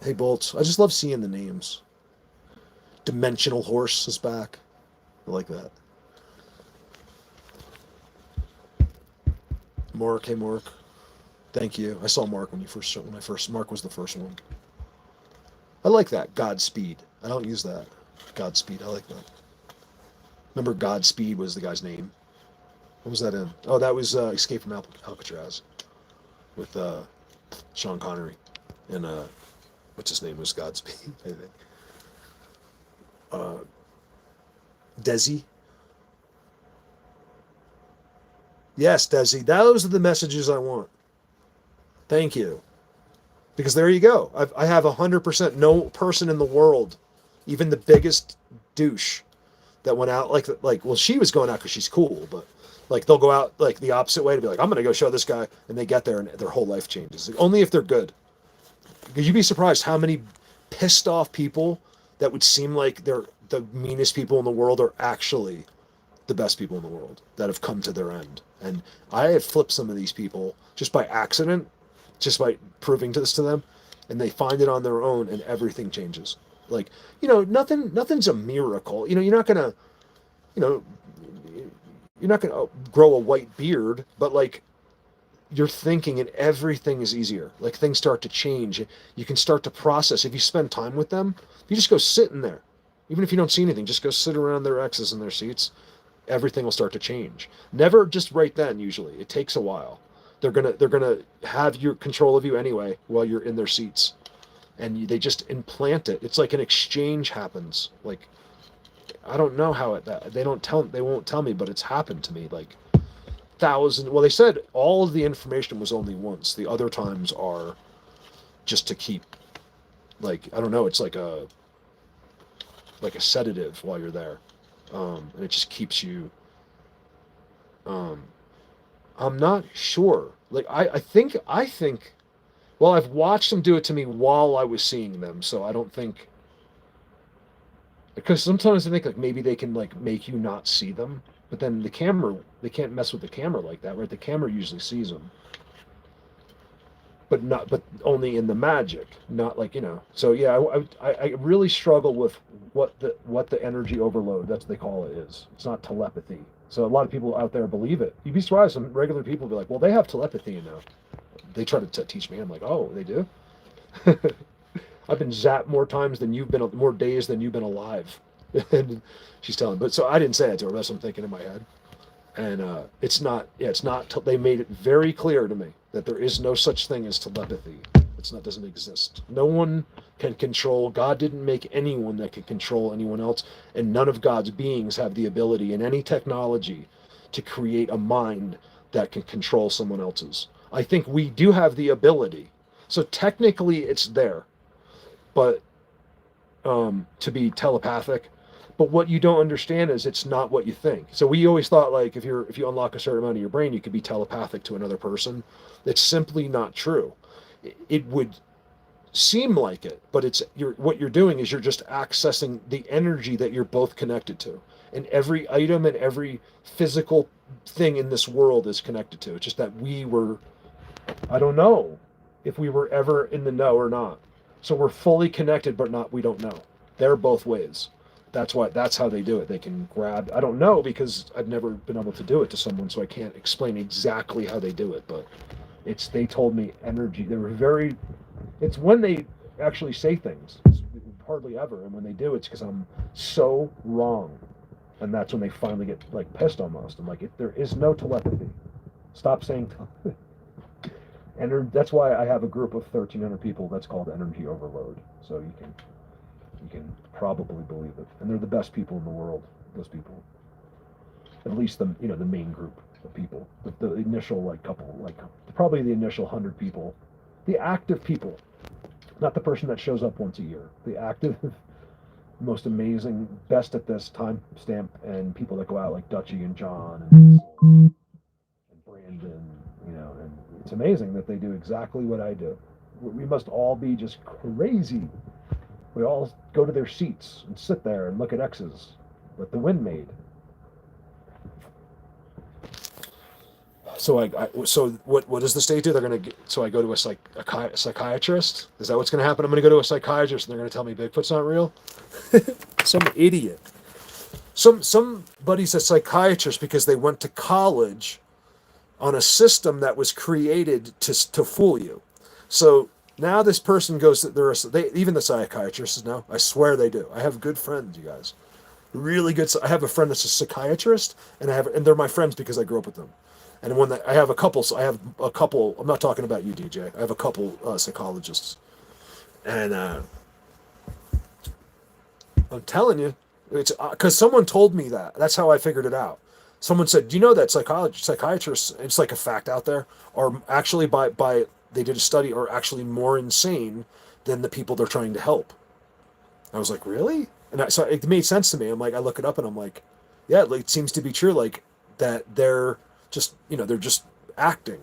Hey, Bolts. I just love seeing the names. Dimensional Horse is back. I like that. Mark, hey Mark. Thank you. I saw Mark Mark was the first one. I like that. Godspeed. I don't use that. Godspeed. I like that. Remember Godspeed was the guy's name? What was that in? Oh, that was Escape from Alcatraz with Sean Connery. And what's his name was Godspeed, I think. Desi. Yes, Desi. Those are the messages I want. Thank you. Because there you go. I have 100%. No person in the world, even the biggest douche, that went out well, she was going out because she's cool, but like they'll go out like the opposite way to be like, I'm gonna go show this guy, and they get there and their whole life changes. Like, only if they're good. Because you'd be surprised how many pissed off people that would seem like they're the meanest people in the world are actually the best people in the world that have come to their end. And I have flipped some of these people just by accident, just by proving this to them, and they find it on their own, and everything changes. Like, nothing's a miracle. You're not gonna grow a white beard, but like, you're thinking and everything is easier. Like, things start to change. You can start to process. If you spend time with them, you just go sit in there. Even if you don't see anything, just go sit around their X's in their seats. Everything will start to change. Never just right then, usually. It takes a while. They're gonna have your control of you anyway while you're in their seats. And they just implant it. It's like an exchange happens. Like, I don't know how they won't tell me, but it's happened to me like well, they said all of the information was only once. The other times are just to keep, like, I don't know, it's like a sedative while you're there. And it just keeps you, I'm not sure. Like, I think, well, I've watched them do it to me while I was seeing them, so I don't think, because sometimes I think like maybe they can like make you not see them, but then the camera, they can't mess with the camera like that, right? The camera usually sees them, but only in the magic, not like, So yeah, I really struggle with what the energy overload, that's what they call it, is. It's not telepathy. So a lot of people out there believe it. You'd be surprised, some regular people be like, well, they have telepathy, They try to teach me. I'm like, oh, they do? I've been zapped more times than more days than you've been alive. And she's telling, but so I didn't say that to her. That's what I'm thinking in my head. And it's not. They made it very clear to me that there is no such thing as telepathy. Doesn't exist. No one can control. God didn't make anyone that can control anyone else, and none of God's beings have the ability in any technology to create a mind that can control someone else's. I think we do have the ability. So technically it's there, but to be telepathic. But what you don't understand is it's not what you think. So we always thought like if you unlock a certain amount of your brain, you could be telepathic to another person. It's simply not true. It would seem like it, but what you're doing is you're just accessing the energy that you're both connected to. And every item and every physical thing in this world is connected to. It's just that I don't know if we were ever in the know or not. So we're fully connected, but not, we don't know. They're both ways. That's how they do it. They can grab, I don't know because I've never been able to do it to someone, so I can't explain exactly how they do it, but they told me energy. They were very, it's when they actually say things. It's hardly ever. And when they do, it's because I'm so wrong. And that's when they finally get like pissed almost. I'm like, there is no telepathy. Stop saying telepathy. And that's why I have a group of 1,300 people that's called Energy Overload. So you can probably believe it. And they're the best people in the world, those people. At least the main group of people. The initial couple, probably the initial 100 people. The active people. Not the person that shows up once a year. The active, most amazing, best at this time stamp, and people that go out like Dutchy and John and Brandon, and it's amazing that they do exactly what I do. We must all be just crazy. We all go to their seats and sit there and look at X's that the wind made. So what does the state do? They're going to so I go to a psychiatrist. Is that what's going to happen? I'm going to go to a psychiatrist and they're going to tell me Bigfoot's not real. Some idiot. Somebody's a psychiatrist because they went to college on a system that was created to fool you. So now this person goes to even the psychiatrists know. I swear they do. I have good friends, you guys. Really good. I have a friend that's a psychiatrist, and they're my friends because I grew up with them. And I have a couple. So I have a couple. I'm not talking about you, DJ. I have a couple psychologists, and I'm telling you, it's because someone told me that. That's how I figured it out. Someone said, "Do you know that psychiatrists? It's like a fact out there. Are actually they did a study, are actually more insane than the people they're trying to help." I was like, "Really?" And so it made sense to me. I'm like, I look it up, and I'm like, "Yeah, it seems to be true. Like that they're just they're just acting.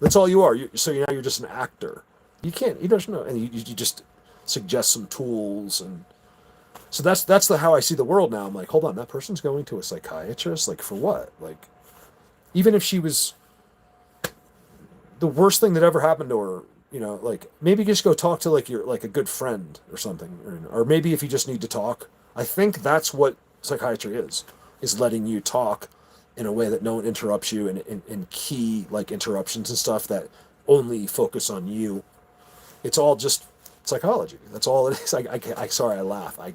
That's all you are. So now you're just an actor. You don't know, and you just suggest some tools and." So that's how I see the world now. I'm like, hold on, that person's going to a psychiatrist, like for what? Like, even if she was the worst thing that ever happened to her, like maybe just go talk to a good friend or something, or maybe if you just need to talk. I think that's what psychiatry is letting you talk in a way that no one interrupts you, and in key interruptions and stuff that only focus on you. It's all just psychology. That's all it is. Sorry, I laugh. I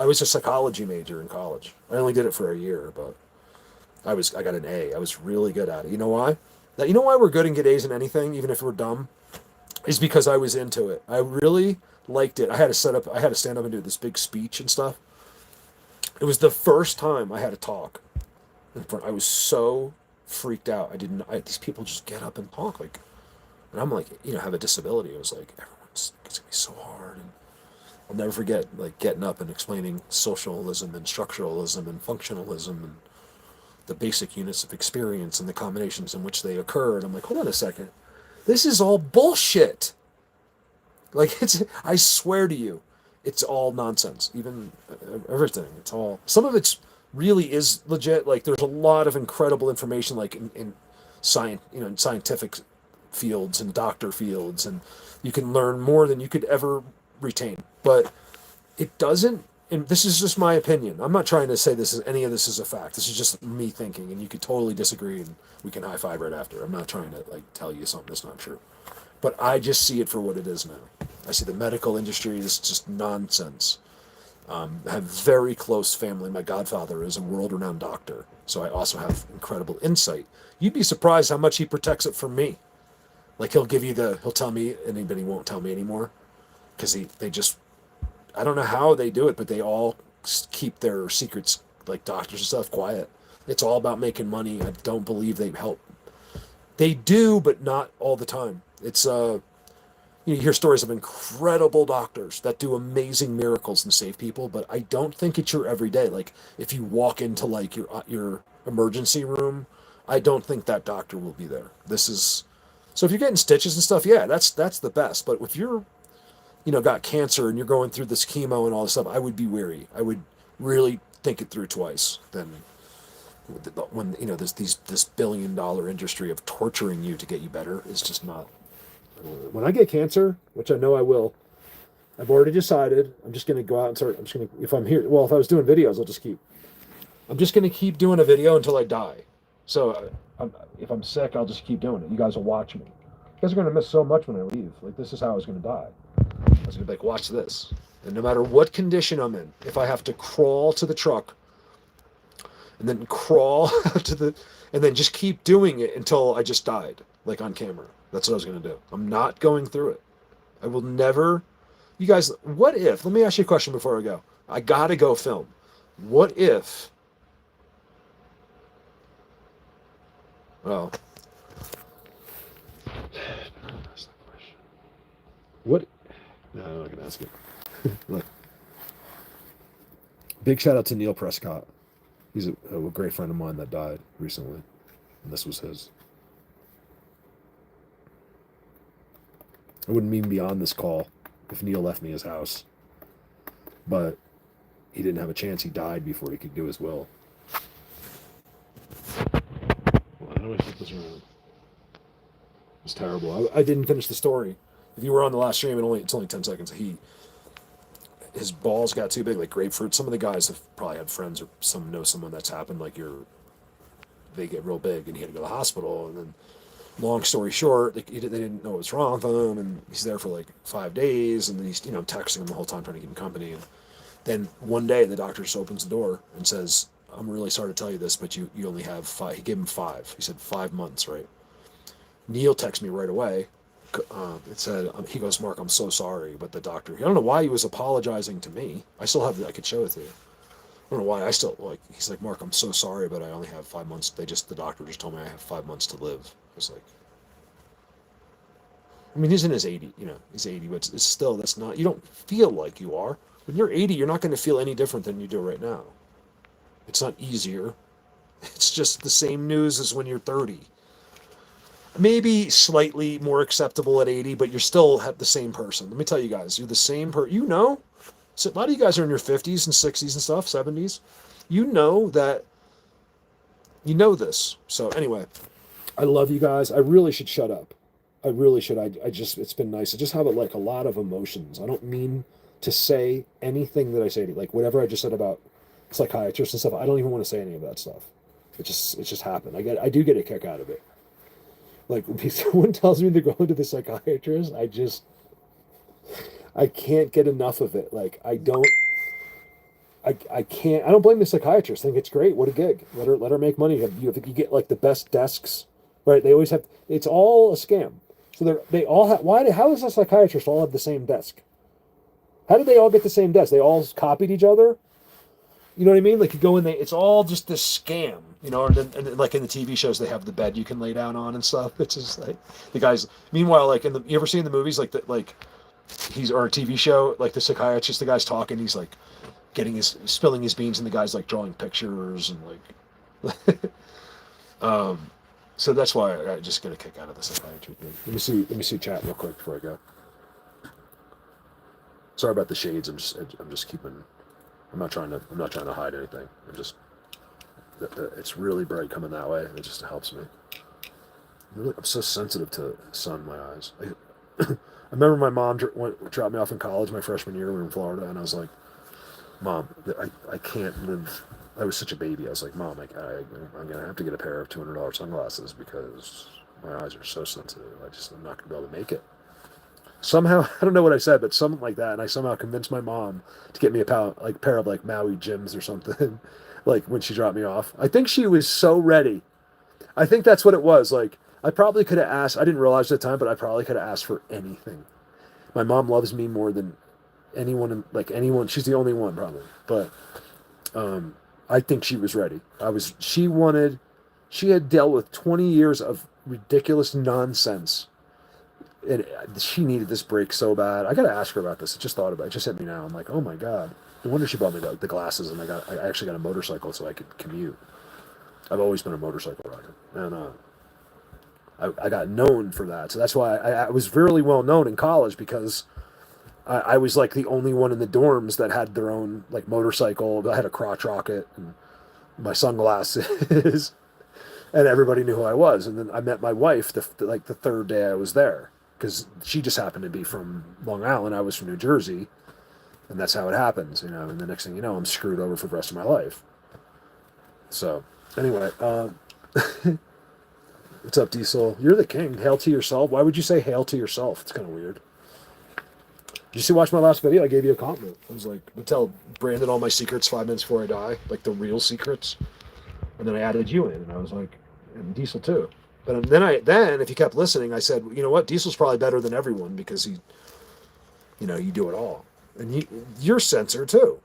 was a psychology major in college. I only did it for a year, but I got an A. I was really good at it. You know why? You know why we're good and get A's in anything, even if we're dumb? Is because I was into it. I really liked it. I had to stand up and do this big speech and stuff. It was the first time I had to talk in front. I was so freaked out. These people just get up and talk and I'm like, have a disability. It was like, it's gonna be so hard. And I'll never forget getting up and explaining socialism and structuralism and functionalism and the basic units of experience and the combinations in which they occur. And I'm like, hold on a second. This is all bullshit. I swear to you, it's all nonsense. Even everything. Some of it's really is legit. There's a lot of incredible information, in science, in scientific fields and doctor fields, and you can learn more than you could ever retain. But it doesn't, and this is just my opinion. I'm not trying to say any of this is a fact. This is just me thinking, and you could totally disagree, and we can high five right after. I'm not trying to tell you something that's not true. But I just see it for what it is now. I see the medical industry is just nonsense. I have very close family. My godfather is a world-renowned doctor, so I also have incredible insight. You'd be surprised how much he protects it from me. He'll tell me, and then he won't tell me anymore, because they just, I don't know how they do it, but they all keep their secrets, doctors and stuff, quiet. It's all about making money. I don't believe they help. They do, but not all the time. It's you hear stories of incredible doctors that do amazing miracles and save people, but I don't think it's your everyday. If you walk into your emergency room, I don't think that doctor will be there. This is So if you're getting stitches and stuff, yeah, that's the best. But if you're, got cancer and you're going through this chemo and all this stuff, I would be wary. I would really think it through twice. Then when there's this $1 billion industry of torturing you to get you better is just not. When I get cancer, which I know I will, I've already decided I'm just going to go out and start. I'm just going to, if I'm here, well, if I was doing videos, I'm just going to keep doing a video until I die. So if I'm sick, I'll just keep doing it. You guys will watch me. You guys are going to miss so much when I leave. Like, this is how I was going to die. I was going to be like, watch this. And no matter what condition I'm in, if I have to crawl to the truck and then crawl and then just keep doing it until I just died, like on camera. That's what I was going to do. I'm not going through it. I will never. You guys, what if, let me ask you a question before I go. I got to go film. What if, well, what, no, I'm not going to ask it. Look, big shout out to Neil Prescott. He's a great friend of mine that died recently, and this was his. I wouldn't even be on this call if Neil left me his house, but he didn't have a chance. He died before he could do his will. Well, how do I flip this around? It's terrible. I didn't finish the story. If you were on the last stream, it's only 10 seconds. His balls got too big, like grapefruit. Some of the guys have probably had friends or know someone that's happened. Like they get real big, and he had to go to the hospital. And then, long story short, they didn't know what was wrong with him, and he's there for like 5 days, and then he's texting him the whole time trying to keep him company. And then one day the doctor just opens the door and says, "I'm really sorry to tell you this, but you only have 5." He gave him 5. He said 5 months, right? Neil texted me right away. It said, he goes, "Mark, I'm so sorry," but the doctor, I don't know why he was apologizing to me. I still have I could show it to you. I don't know why he's like, "Mark, I'm so sorry, but I only have 5 months. The doctor just told me I have 5 months to live." I was like, I mean, he's in his 80, he's 80, but it's still, that's not, you don't feel like you are. When you're 80, you're not going to feel any different than you do right now. It's not easier. It's just the same news as when you're 30. Maybe slightly more acceptable at 80, but you're still the same person. Let me tell you guys, you're the same person. So a lot of you guys are in your 50s and 60s and stuff, 70s. You know this. So anyway, I love you guys. I really should shut up. I really should. It's been nice. I just have a lot of emotions. I don't mean to say anything that I say to you. Like whatever I just said about psychiatrists and stuff, I don't even want to say any of that stuff. It just happened. I do get a kick out of it. Like when someone tells me they're going to the psychiatrist, I can't get enough of it. Like I can't. I don't blame the psychiatrist. I think it's great. What a gig. Let her make money. You get like the best desks, right? They always have. It's all a scam. So they all have. How does a psychiatrist all have the same desk? How did they all get the same desk? They all copied each other. You know what I mean? Like you go in there, it's all just this scam, and like in the TV shows, they have the bed you can lay down on and stuff. It's just like the guys. Meanwhile, like you ever see in the movies, or a TV show, like the psychiatrist, the guy's talking, he's like spilling his beans, and the guy's like drawing pictures and like. So that's why I just get a kick out of the psychiatry thing. Let me see chat real quick before I go. Sorry about the shades. I'm just keeping. I'm not trying to hide anything. It's really bright coming that way. It just helps me. I'm so sensitive to sun in my eyes. I remember my mom dropped me off in college my freshman year. We were in Florida, and I was like, "Mom, I can't live." I was such a baby. I was like, "Mom, I'm gonna have to get a pair of $200 sunglasses because my eyes are so sensitive. I'm not gonna be able to make it." Somehow, I don't know what I said, but something like that, and I somehow convinced my mom to get me a pair of like Maui Jims or something, like when she dropped me off. I think she was so ready. I think that's what it was. Like, I probably could have asked, I didn't realize at the time, but I probably could have asked for anything. My mom loves me more than anyone, she's the only one probably, but I think she was ready. She had dealt with 20 years of ridiculous nonsense. And she needed this break so bad. I got to ask her about this. I just thought about it. It just hit me now. I'm like, oh my God. No wonder she bought me the glasses, and I actually got a motorcycle so I could commute. I've always been a motorcycle rider. And I got known for that. So that's why I was fairly well known in college, because I was like the only one in the dorms that had their own like motorcycle. I had a crotch rocket and my sunglasses, and everybody knew who I was. And then I met my wife like the third day I was there, because she just happened to be from Long Island. I was from New Jersey, and that's how it happens, you know. And the next thing you know, I'm screwed over for the rest of my life. So anyway, what's up, Diesel? You're the king. Hail to yourself. Why would you say hail to yourself? It's kind of weird. Did you watch my last video? I gave you a compliment. I was like, I tell Brandon all my secrets 5 minutes before I die, like the real secrets. And then I added you in, and I was like, and Diesel too. But then if you kept listening, I said, you know what? Diesel's probably better than everyone, because he, you know, you do it all. And you're censored too.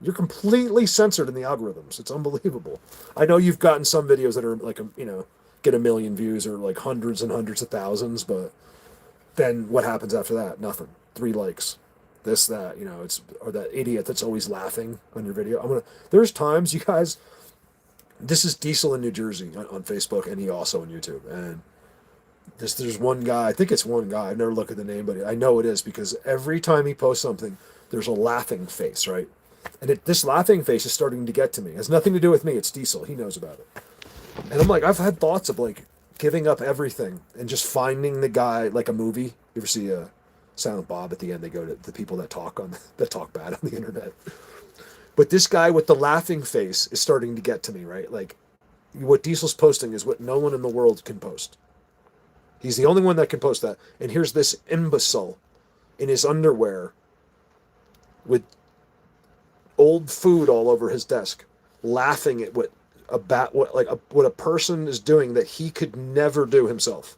You're completely censored in the algorithms. It's unbelievable. I know you've gotten some videos that are like, you know, get 1 million views or like hundreds and hundreds of thousands, but then what happens after that? Nothing. 3 likes. This, that, you know, or that idiot that's always laughing on your video. There's times, you guys, this is Diesel in New Jersey on Facebook, and he also on YouTube. And there's one guy, I think it's one guy, I've never looked at the name, but I know it is, because every time he posts something, there's a laughing face, right? And this laughing face is starting to get to me. It has nothing to do with me, it's Diesel. He knows about it. And I'm like, I've had thoughts of like giving up everything and just finding the guy, like a movie. You ever see Silent Bob? At the end, they go to the people that talk bad on the internet. But this guy with the laughing face is starting to get to me, right? Like, what Diesel's posting is what no one in the world can post. He's the only one that can post that. And here's this imbecile in his underwear with old food all over his desk, laughing at what a person is doing that he could never do himself.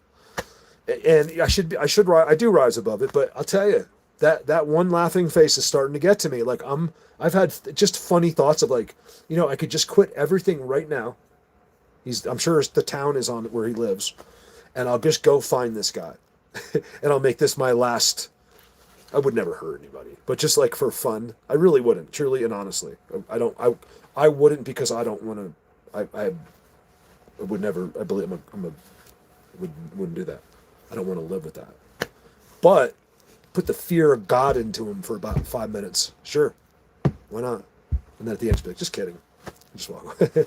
And I do rise above it, but I'll tell you, that one laughing face is starting to get to me. Like, I've had just funny thoughts of like, you know, I could just quit everything right now. I'm sure the town is on where he lives, and I'll just go find this guy, and I'll make this my last. I would never hurt anybody, but just like for fun, I really wouldn't, truly and honestly. I wouldn't, because I don't want to. I would never. I believe wouldn't do that. I don't want to live with that. But put the fear of God into him for about 5 minutes. Sure, why not? And then at the end, just be like, just kidding. Just walk away.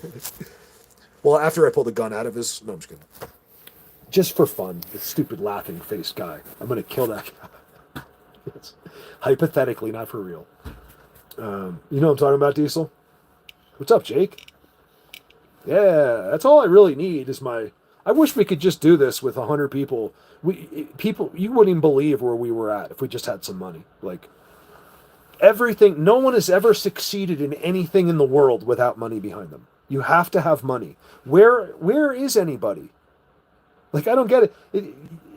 Well, after I pull the gun out of his, no, I'm just kidding. Just for fun, this stupid laughing face guy. I'm gonna kill that guy. Yes. Hypothetically, not for real. You know what I'm talking about, Diesel? What's up, Jake? Yeah, that's all I really need is my. I wish we could just do this with 100 people. You wouldn't even believe where we were at if we just had some money. Like, everything. No one has ever succeeded in anything in the world without money behind them. You have to have money. Where is anybody? Like, I don't get it.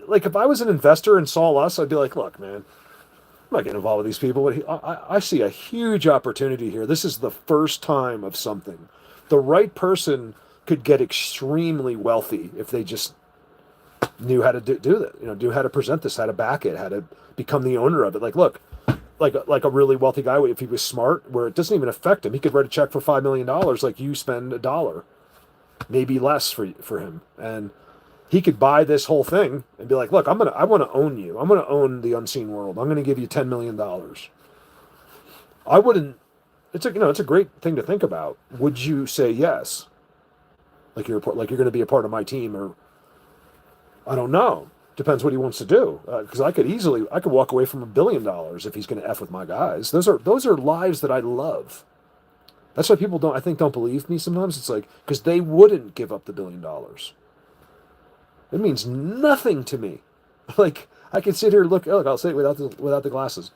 Like, if I was an investor and saw us, I'd be like, look, man, I'm not getting involved with these people. I see a huge opportunity here. This is the first time of something. The right person could get extremely wealthy if they just knew how to do that. You know, knew how to present this, how to back it, how to become the owner of it. Like, look, like a really wealthy guy, if he was smart, where it doesn't even affect him, he could write a check for $5 million. Like, you spend $1, maybe less for him, and he could buy this whole thing and be like, look, I want to own you. I'm going to own the unseen world. I'm going to give you $10 million. I wouldn't. It's a great thing to think about. Would you say yes? Like you're going to be a part of my team, or I don't know. Depends what he wants to do. Because I could walk away from $1 billion if he's going to F with my guys. Those are lives that I love. That's why people don't believe me sometimes. It's like, because they wouldn't give up the $1 billion. It means nothing to me. Like, I can sit here and look, I'll say it without the glasses.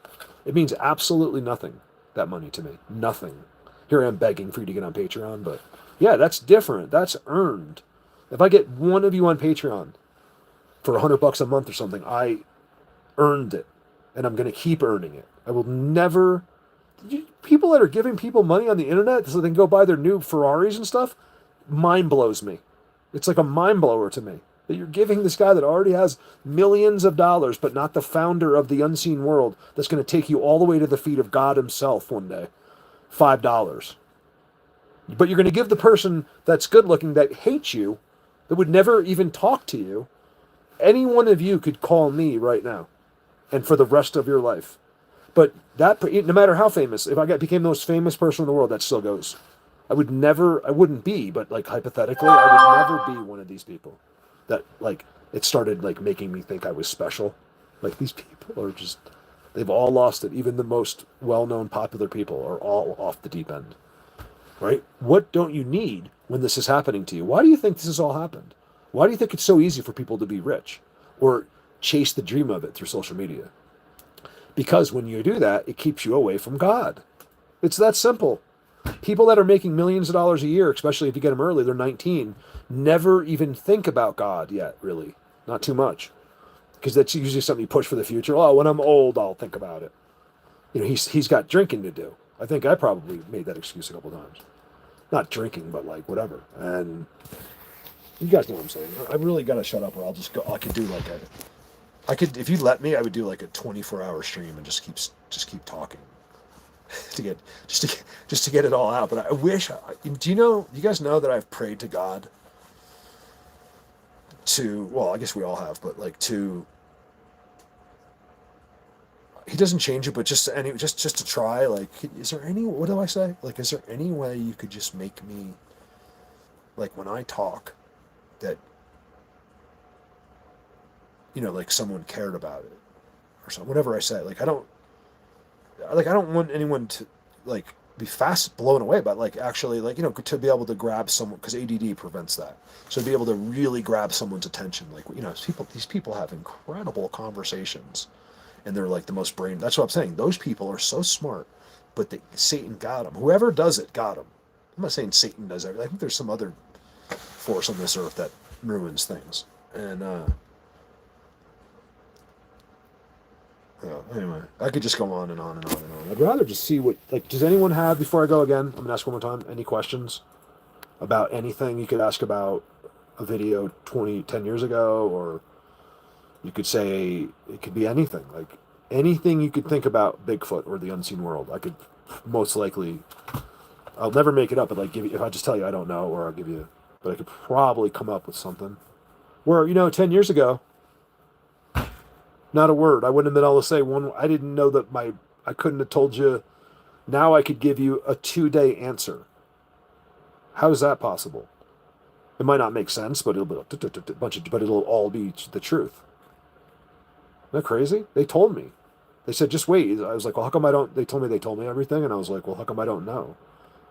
It means absolutely nothing, that money to me. Nothing. Here I am begging for you to get on Patreon, but yeah, that's different. That's earned. If I get one of you on Patreon for $100 a month or something, I earned it, and I'm going to keep earning it. I will never. People that are giving people money on the internet so they can go buy their new Ferraris and stuff, mind blows me. It's like a mind blower to me that you're giving this guy that already has millions of dollars, but not the founder of the unseen world that's going to take you all the way to the feet of God himself one day, $5. But you're going to give the person that's good looking, that hates you, that would never even talk to you, any one of you could call me right now, and for the rest of your life. But that, no matter how famous, if I became the most famous person in the world, that still goes. I wouldn't be, but like hypothetically, I would never be one of these people that like it started like making me think I was special. Like these people are just, they've all lost it. Even the most well-known popular people are all off the deep end, right? What don't you need when this is happening to you? Why do you think this has all happened? Why do you think it's so easy for people to be rich or chase the dream of it through social media? Because when you do that, it keeps you away from God. It's that simple. People that are making millions of dollars a year, especially if you get them early, they're 19, never even think about God yet, really. Not too much. Because that's usually something you push for the future. Oh, when I'm old, I'll think about it. You know, he's got drinking to do. I think I probably made that excuse a couple times. Not drinking, but like whatever. And you guys know what I'm saying. I really got to shut up or I'll just go. I could do like if you let me, I would do like a 24-hour stream and just keep talking. to get it all out. But I wish. Do you guys know that I've prayed to God to? Well, I guess we all have, but like to. He doesn't change it, but just to try. Like, is there any? What do I say? Like, is there any way you could just make me, like, when I talk, that. You know, like someone cared about it, or something. Whatever I say, like I don't want anyone to like be fast blown away, but like actually like to be able to grab someone, because ADD prevents that. So to be able to really grab someone's attention, like these people have incredible conversations, and they're like the most brain. That's what I'm saying. Those people are so smart, but Satan got them. Whoever does it got them. I'm not saying Satan does everything. I think there's some other force on this earth that ruins things, and. Anyway, I could just go on and on and on and on. I'd rather just see what, like, does anyone have, before I go again, I'm going to ask one more time, any questions about anything? You could ask about a video 10 years ago, or you could say, it could be anything. Like, anything you could think about Bigfoot or the unseen world. I could most likely, I'll never make it up, but like, if I just tell you I don't know, or I'll give you, but I could probably come up with something. Where, 10 years ago, not a word. I wouldn't have been able to say one. I didn't know that I couldn't have told you. Now I could give you a 2-day answer. How is that possible? It might not make sense, but it'll be but it'll all be the truth. Isn't that crazy? They told me. They said, just wait. I was like, well, how come I don't? They told me everything, and I was like, well, how come I don't know?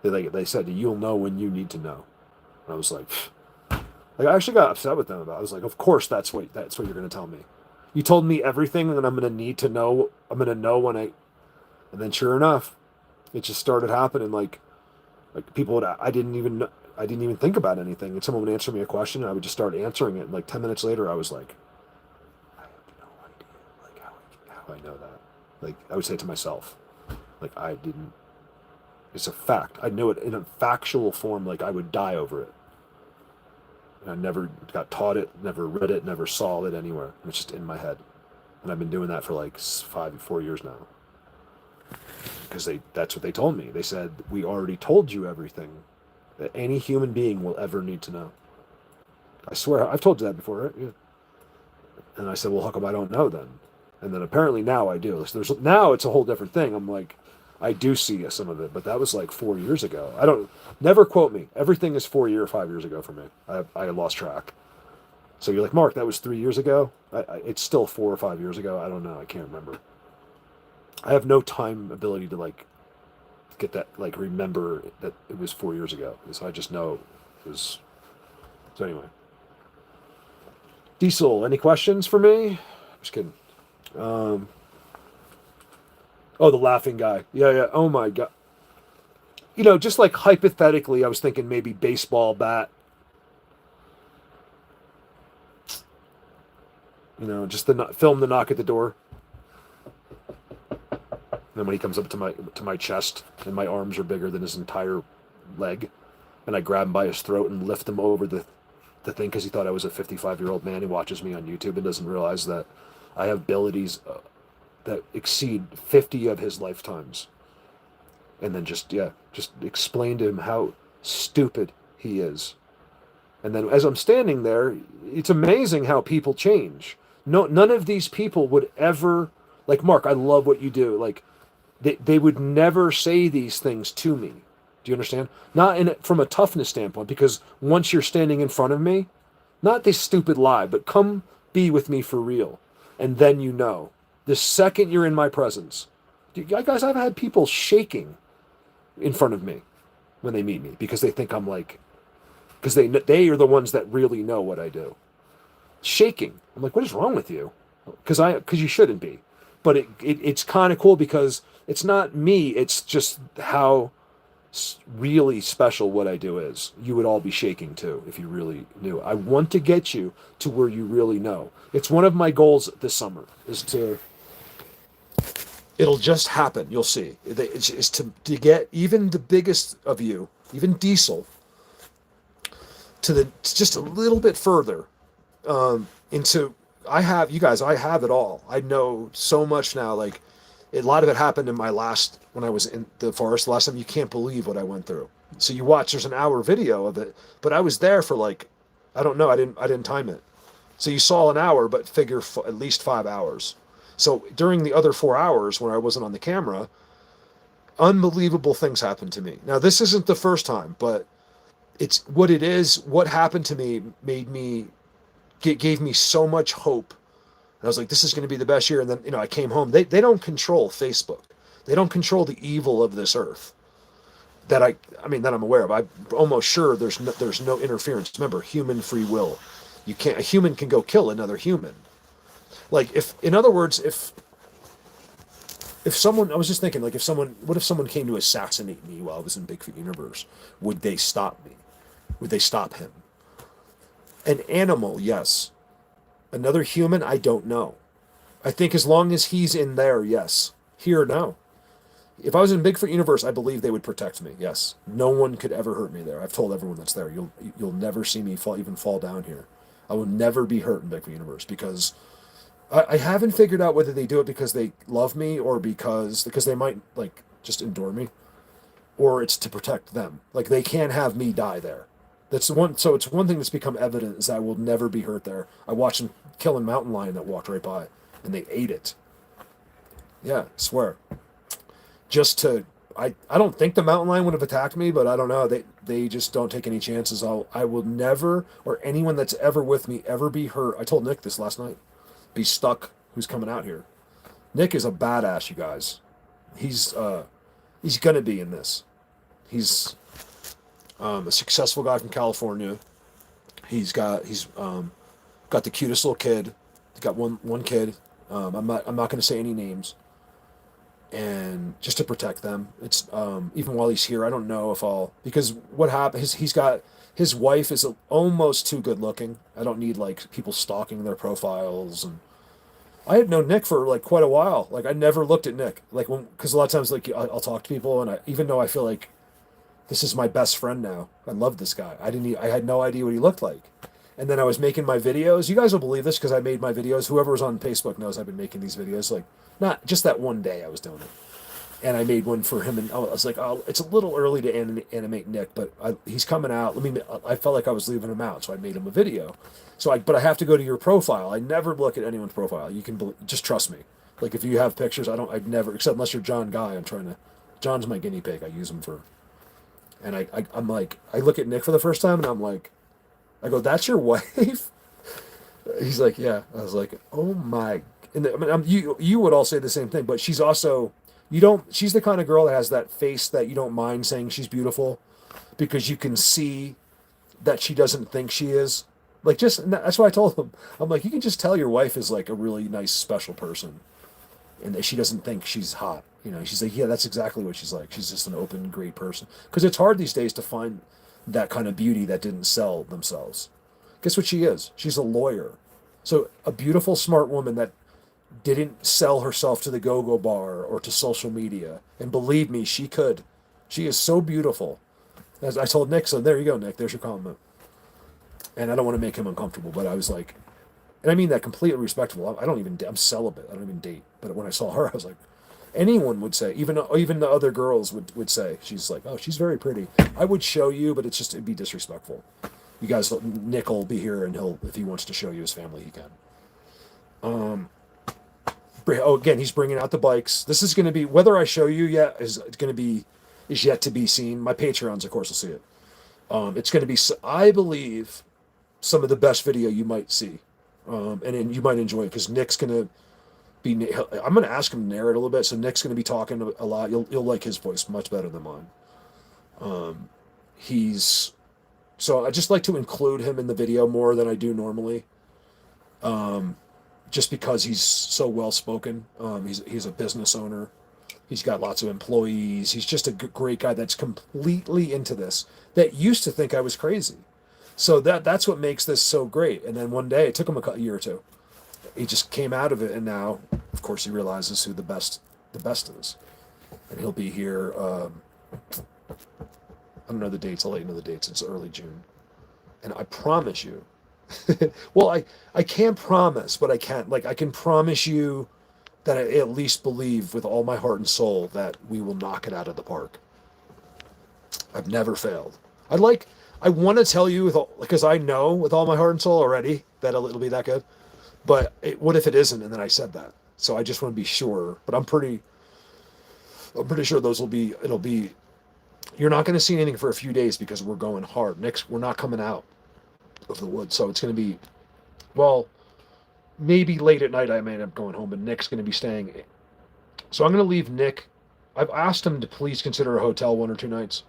They said, you'll know when you need to know. And I was like, I actually got upset with them about it. I was like, of course that's what you're going to tell me. You told me everything that I'm going to need to know. I'm going to know when and then sure enough, it just started happening. Like people would, I didn't even think about anything. And someone would answer me a question and I would just start answering it. And like 10 minutes later, I was like, I have no idea. Like how I know that. Like I would say to myself, like it's a fact. I knew it in a factual form. Like I would die over it. And I never got taught it, never read it, never saw it anywhere. It's just in my head. And I've been doing that for like 4 years now. Because that's what they told me. They said, we already told you everything that any human being will ever need to know. I swear, I've told you that before, right? Yeah. And I said, well, how come I don't know then? And then apparently now I do. Now it's a whole different thing. I'm like, I do see some of it, but that was like 4 years ago. Never quote me. Everything is 5 years ago for me. I lost track. So you're like, Mark, that was 3 years ago? It's still 4 or 5 years ago. I don't know. I can't remember. I have no time ability to like get that, like remember that it was 4 years ago. So I just know it was. So anyway. Diesel, any questions for me? Just kidding. Oh, the laughing guy. Yeah. Oh my God. Just like hypothetically, I was thinking maybe baseball bat. Just film the knock at the door. And then when he comes up to my chest and my arms are bigger than his entire leg, and I grab him by his throat and lift him over the thing because he thought I was a 55-year-old man who watches me on YouTube and doesn't realize that I have abilities that exceed 50 of his lifetimes. And then just explain to him how stupid he is. And then as I'm standing there, it's amazing how people change. No, none of these people would ever, like, Mark, I love what you do. Like, they would never say these things to me. Do you understand? Not from a toughness standpoint, because once you're standing in front of me, not this stupid lie, but come be with me for real. And then you know. The second you're in my presence. Guys, I've had people shaking in front of me when they meet me because they think I'm like, because they are the ones that really know what I do. Shaking. I'm like, what is wrong with you? Because you shouldn't be. But it's kind of cool because it's not me. It's just how really special what I do is. You would all be shaking too if you really knew. I want to get you to where you really know. It's one of my goals this summer is to. It'll just happen. You'll see. It's to get even the biggest of you, even Diesel, to just a little bit further into. I have it all. I know so much now. Like a lot of it happened in when I was in the forest last time. You can't believe what I went through. So you watch. There's an hour video of it, but I was there for like, I don't know. I didn't time it. So you saw an hour, but figure at least 5 hours. So during the other 4 hours when I wasn't on the camera, unbelievable things happened to me. Now this isn't the first time, but it's what it is. What happened to me gave me so much hope. And I was like, this is going to be the best year. And then, I came home. They don't control Facebook. They don't control the evil of this earth that I'm aware of. I'm almost sure there's no interference. Remember, human free will. A human can go kill another human. Like in other words, if someone, I was just thinking, like what if someone came to assassinate me while I was in Bigfoot Universe? Would they stop me? Would they stop him? An animal, yes. Another human, I don't know. I think as long as he's in there, yes. Here, no. If I was in Bigfoot Universe, I believe they would protect me, yes. No one could ever hurt me there. I've told everyone that's there. You'll never see me fall down here. I will never be hurt in Bigfoot Universe because I haven't figured out whether they do it because they love me or because they might like just endure me, or it's to protect them. Like they can't have me die there. That's the one. So it's one thing that's become evident is I will never be hurt there. I watched them kill a mountain lion that walked right by, and they ate it. Yeah, I swear. I don't think the mountain lion would have attacked me, but I don't know. They just don't take any chances. I will never, or anyone that's ever with me, ever be hurt. I told Nick this last night. Be stuck. Who's coming out here? Nick is a badass, you guys. He's gonna be in this. He's a successful guy from California. He's got the cutest little kid. He's got one kid. I'm not going to say any names. And just to protect them, it's even while he's here, I don't know if because what happened is his wife is almost too good looking. I don't need like people stalking their profiles, and I had known Nick for like quite a while. Like I never looked at Nick because a lot of times like I'll talk to people, and even though I feel like this is my best friend now, I love this guy. I had no idea what he looked like. And then I was making my videos. You guys will believe this because I made my videos. Whoever was on Facebook knows I've been making these videos. Like, not just that one day I was doing it. And I made one for him. And I was like, oh, it's a little early to animate Nick, but he's coming out. I felt like I was leaving him out, so I made him a video. But I have to go to your profile. I never look at anyone's profile. You can just trust me. Like, if you have pictures, I'd never, except unless you're John Guy, John's my guinea pig. I use him for, and I'm like, I look at Nick for the first time and I'm like, I go, that's your wife? He's like, yeah. I was like, oh my. And you would all say the same thing, but she's also, she's the kind of girl that has that face that you don't mind saying she's beautiful because you can see that she doesn't think she is. Like, that's why I told him, I'm like, you can just tell your wife is like a really nice, special person and that she doesn't think she's hot. She's like, yeah, that's exactly what she's like. She's just an open, great person. Because it's hard these days to find that kind of beauty that didn't sell themselves. Guess what she is? She's a lawyer. So a beautiful, smart woman that didn't sell herself to the go-go bar or to social media. And believe me, she could. She is so beautiful. As I told Nick, so there you go, Nick, there's your compliment. And I don't want to make him uncomfortable, but I was like, and I mean that completely respectful. I'm celibate. I don't even date. But when I saw her, I was like, anyone would say, even the other girls would say, she's like, oh, she's very pretty. I would show you, but it'd be disrespectful. You guys, Nick will be here, and if he wants to show you his family, he can. Oh, again, he's bringing out the bikes. This is going to be, whether I show you yet is yet to be seen. My Patreons, of course, will see it. It's going to be, I believe, some of the best video you might see, and you might enjoy it because Nick's going to be. I'm going to ask him to narrate a little bit, so Nick's going to be talking a lot. You'll like his voice much better than mine. He's so I just like to include him in the video more than I do normally. Just because he's so well spoken. He's a business owner. He's got lots of employees. He's just a great guy that's completely into this. That used to think I was crazy. So that's what makes this so great. And then one day, it took him a year or two. He just came out of it, and now, of course, he realizes who the best is. And he'll be here. I don't know the dates. I'll let you know the dates. It's early June. And I promise you, well, I can't promise, but I can't. Like, I can promise you that I at least believe with all my heart and soul that we will knock it out of the park. I've never failed. I want to tell you because I know with all my heart and soul already that it'll be that good. But what if it isn't? And then I said that. So I just want to be sure. But I'm pretty sure it'll be. You're not going to see anything for a few days because we're going hard. We're not coming out of the woods. So it's going to be, well, maybe late at night I may end up going home, but Nick's going to be staying. So I'm going to leave Nick. I've asked him to please consider a hotel 1 or 2 nights,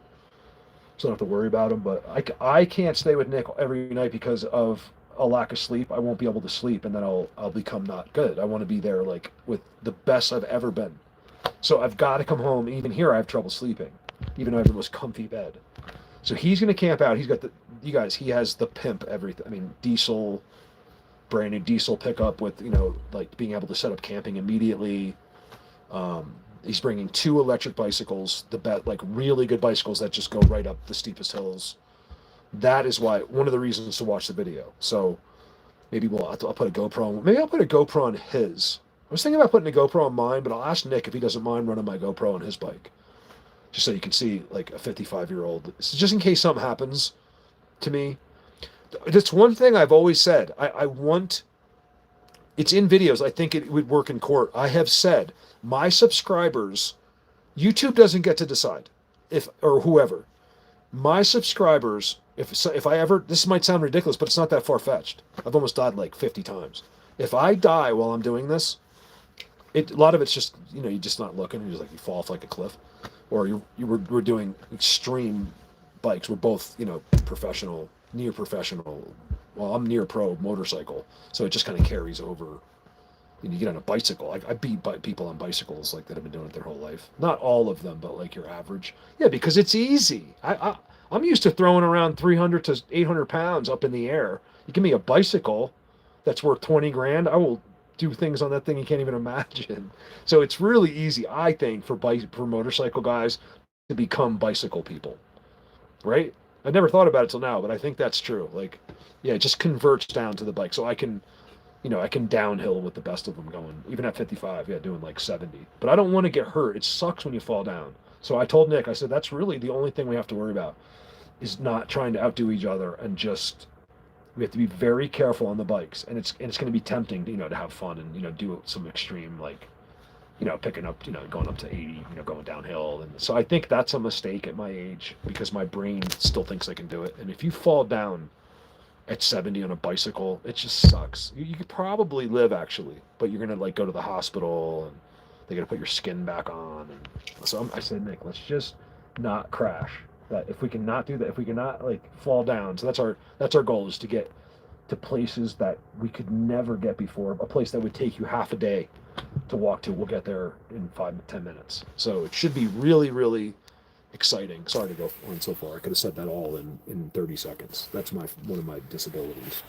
so I don't have to worry about him. But I can't stay with Nick every night because of a lack of sleep. I won't be able to sleep, and then I'll become not good. I want to be there like with the best I've ever been. So I've got to come home. Even here I have trouble sleeping, even though I have the most comfy bed. So he's going to camp out. He's got he has the pimp everything. I mean, brand new diesel pickup with, like being able to set up camping immediately. He's bringing 2 electric bicycles, like really good bicycles that just go right up the steepest hills. That is one of the reasons to watch the video. So maybe I'll put a GoPro. Maybe I'll put a GoPro on his. I was thinking about putting a GoPro on mine, but I'll ask Nick if he doesn't mind running my GoPro on his bike. Just so you can see like a 55-year-old. Just in case something happens to me. That's one thing I've always said. I want, it's in videos. I think it would work in court. I have said my subscribers, YouTube doesn't get to decide or whoever. My subscribers, if I ever, this might sound ridiculous, but it's not that far-fetched. I've almost died like 50 times. If I die while I'm doing this, a lot of it's just, you're just not looking. You fall off like a cliff. Or we're doing extreme bikes. We're both, professional, near professional. Well, I'm near pro motorcycle, so it just kind of carries over. You get on a bicycle. I beat people on bicycles like that have been doing it their whole life. Not all of them, but like your average. Yeah, because it's easy. I'm used to throwing around 300 to 800 pounds up in the air. You give me a bicycle that's worth 20 grand, I will do things on that thing you can't even imagine. So it's really easy, I think, for motorcycle guys to become bicycle people, right? I never thought about it till now, but I think that's true. Like, yeah, it just converts down to the bike. So I can downhill with the best of them going, even at 55, doing like 70. But I don't want to get hurt. It sucks when you fall down. So I told Nick, I said, that's really the only thing we have to worry about is not trying to outdo each other and just, we have to be very careful on the bikes. And it's going to be tempting, to have fun and, do some extreme, like, picking up, going up to 80, going downhill. And so I think that's a mistake at my age because my brain still thinks I can do it. And if you fall down at 70 on a bicycle, it just sucks. You could probably live actually, but you're going to like go to the hospital and they got to put your skin back on. And so I said, Nick, let's just not crash. That if we can not do that, if we cannot like fall down. So that's our goal is to get to places that we could never get before. A place that would take you half a day to walk to. We'll get there in 5 to 10 minutes. So it should be really, really exciting. Sorry to go on so far. I could have said that all in 30 seconds. That's one of my disabilities.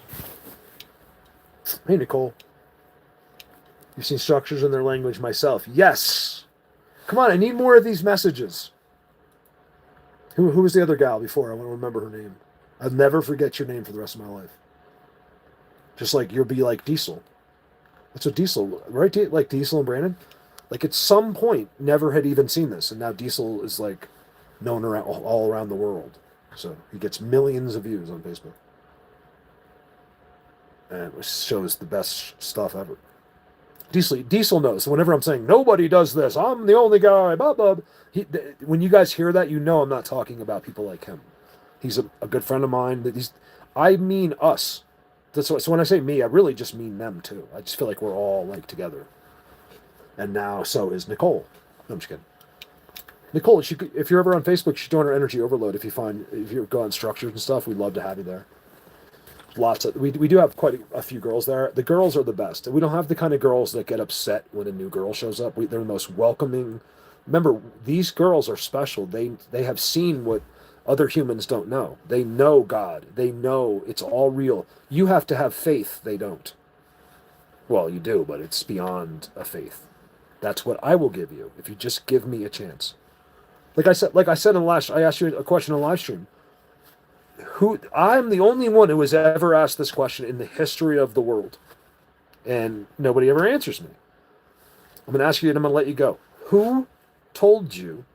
Hey, Nicole. You've seen structures in their language myself. Yes. Come on, I need more of these messages. Who was the other gal before? I want to remember her name. I'll never forget your name for the rest of my life. Just like you'll be like Diesel. That's what Diesel, right? Like Diesel and Brandon? Like at some point, never had even seen this. And now Diesel is like known all around the world. So he gets millions of views on Facebook. and it shows the best stuff ever. Diesel knows. So whenever I'm saying nobody does this, I'm the only guy. Blah blah. When you guys hear that, you know I'm not talking about people like him. He's a good friend of mine. I mean us. So when I say me, I really just mean them too. I just feel like we're all like together. And now so is Nicole. No, I'm just kidding. Nicole, if you're ever on Facebook, you should join our Energy Overload. If you go on structures and stuff, we'd love to have you there. We do have quite a few girls there. The girls are the best. We don't have the kind of girls that get upset when a new girl shows up. They're the most welcoming. Remember, these girls are special. They have seen what other humans don't know. They know God. They know it's all real. You have to have faith. They don't. Well, you do, but it's beyond a faith. That's what I will give you if you just give me a chance. Like I said I asked you a question on live stream. I'm the only one who has ever asked this question in the history of the world, and nobody ever answers me. I'm going to ask you, and I'm going to let you go. Who told you?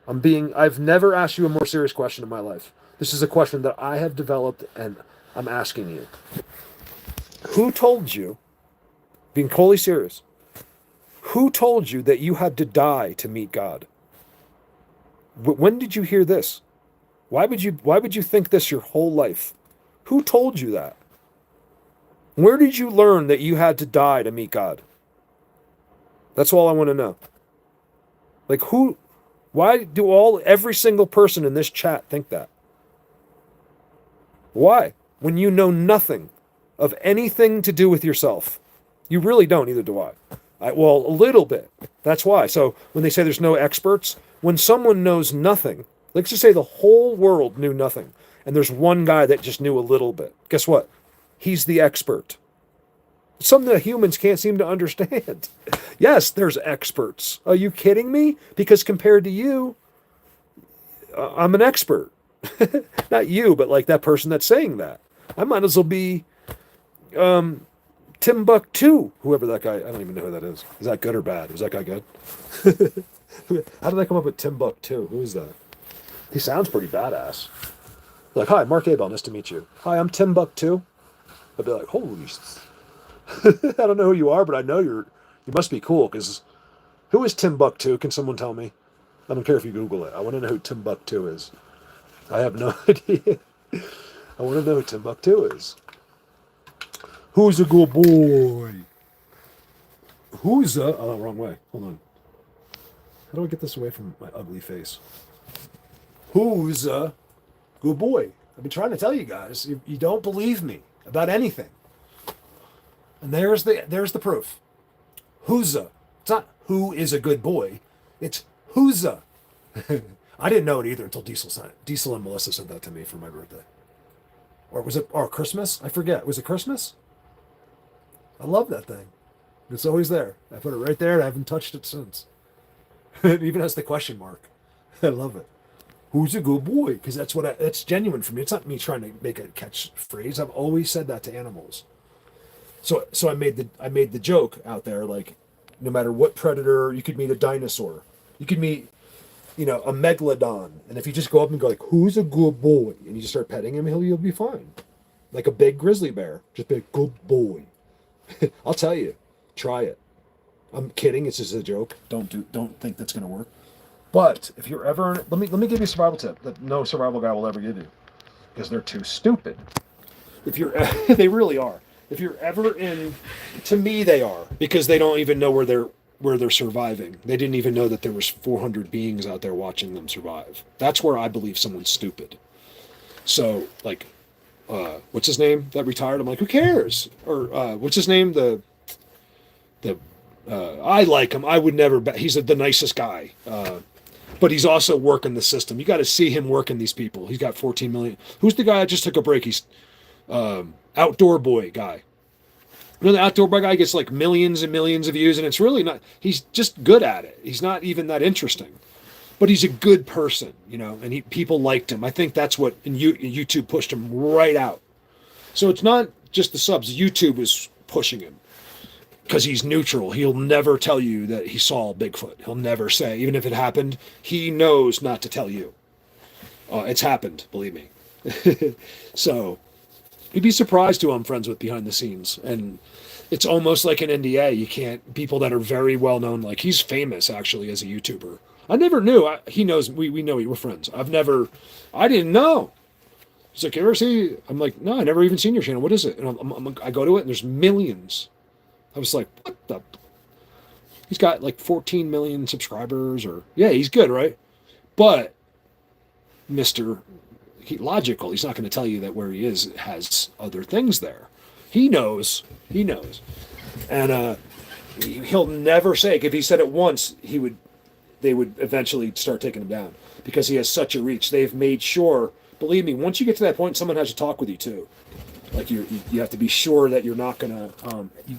I've never asked you a more serious question in my life. This is a question that I have developed, and I'm asking you. Who told you, being wholly serious, who told you that you had to die to meet God? When did you hear this? Why would you think this your whole life? Who told you that? Where did you learn that you had to die to meet God? That's all I want to know. Like why do every single person in this chat think that? Why? When you know nothing of anything to do with yourself. You really don't, either do I. Well, a little bit. That's why. So when they say there's no experts, when someone knows nothing, let's just say the whole world knew nothing, and there's one guy that just knew a little bit. Guess what? He's the expert. It's something that humans can't seem to understand. Yes, there's experts. Are you kidding me? Because compared to you, I'm an expert. Not you, but like that person that's saying that. I might as well be Timbuktu, whoever that guy. I don't even know who that is. Is that good or bad? Was that guy good? How did I come up with Timbuktu? Who is that? He sounds pretty badass. Like, hi, Mark Abel, nice to meet you. Hi, I'm Timbuktu. I'd be like, holy, I don't know who you are, but I know you must be cool, because who is Timbuktu? Can someone tell me? I don't care if you Google it. I want to know who Timbuktu is. I have no idea. I want to know who Timbuktu is. Who's a good boy? Oh, wrong way. Hold on. How do I get this away from my ugly face? Who's a good boy? I've been trying to tell you guys. You don't believe me about anything. And there's the proof. Who's a? It's not who is a good boy. It's who's a. I didn't know it either until Diesel and Melissa said that to me for my birthday. Or was it Christmas? I forget. Was it Christmas? I love that thing. It's always there. I put it right there and I haven't touched it since. It even has the question mark. I love it. Who's a good boy? Because that's genuine for me. It's not me trying to make a catchphrase. I've always said that to animals. So I made the joke out there, like, no matter what predator, you could meet a dinosaur. You could meet, a megalodon. And if you just go up and go like, who's a good boy? And you just start petting him, you'll be fine. Like a big grizzly bear. Just be a good boy. I'll tell you. Try it. I'm kidding. It's just a joke. Don't think that's going to work. But if you're ever, let me give you a survival tip that no survival guy will ever give you, because they're too stupid. They really are. If you're ever to me they are, because they don't even know where they're surviving. They didn't even know that there was 400 beings out there watching them survive. That's where I believe someone's stupid. So like, what's his name that retired? I'm like, who cares? Or what's his name? I like him. I would never bet. He's the nicest guy. But he's also working the system. You got to see him working these people. He's got 14 million. Who's the guy that just took a break? He's Outdoor Boy guy. The Outdoor Boy guy gets like millions and millions of views, and it's really not. He's just good at it. He's not even that interesting, but he's a good person, and people liked him. I think that's what YouTube pushed him right out. So it's not just the subs. YouTube was pushing him because he's neutral. He'll never tell you that he saw Bigfoot. He'll never say, even if it happened, he knows not to tell you. It's happened, believe me. So You'd be surprised who I'm friends with behind the scenes, and it's almost like an NDA. You can't people that are very well known. Like he's famous actually as a YouTuber. I never knew. He knows. We know we're friends. I didn't know. He's like, you ever see? I'm like, no, I never even seen your channel. What is it? And I go to it, and there's millions. I was like, what the? He's got like 14 million subscribers, or yeah, he's good, right? But Mister, logical. He's not going to tell you that where he is has other things there. He knows. He knows, and he'll never say. If he said it once, they would eventually start taking him down because he has such a reach. They've made sure. Believe me, once you get to that point, someone has to talk with you too. Like you have to be sure that you're not gonna,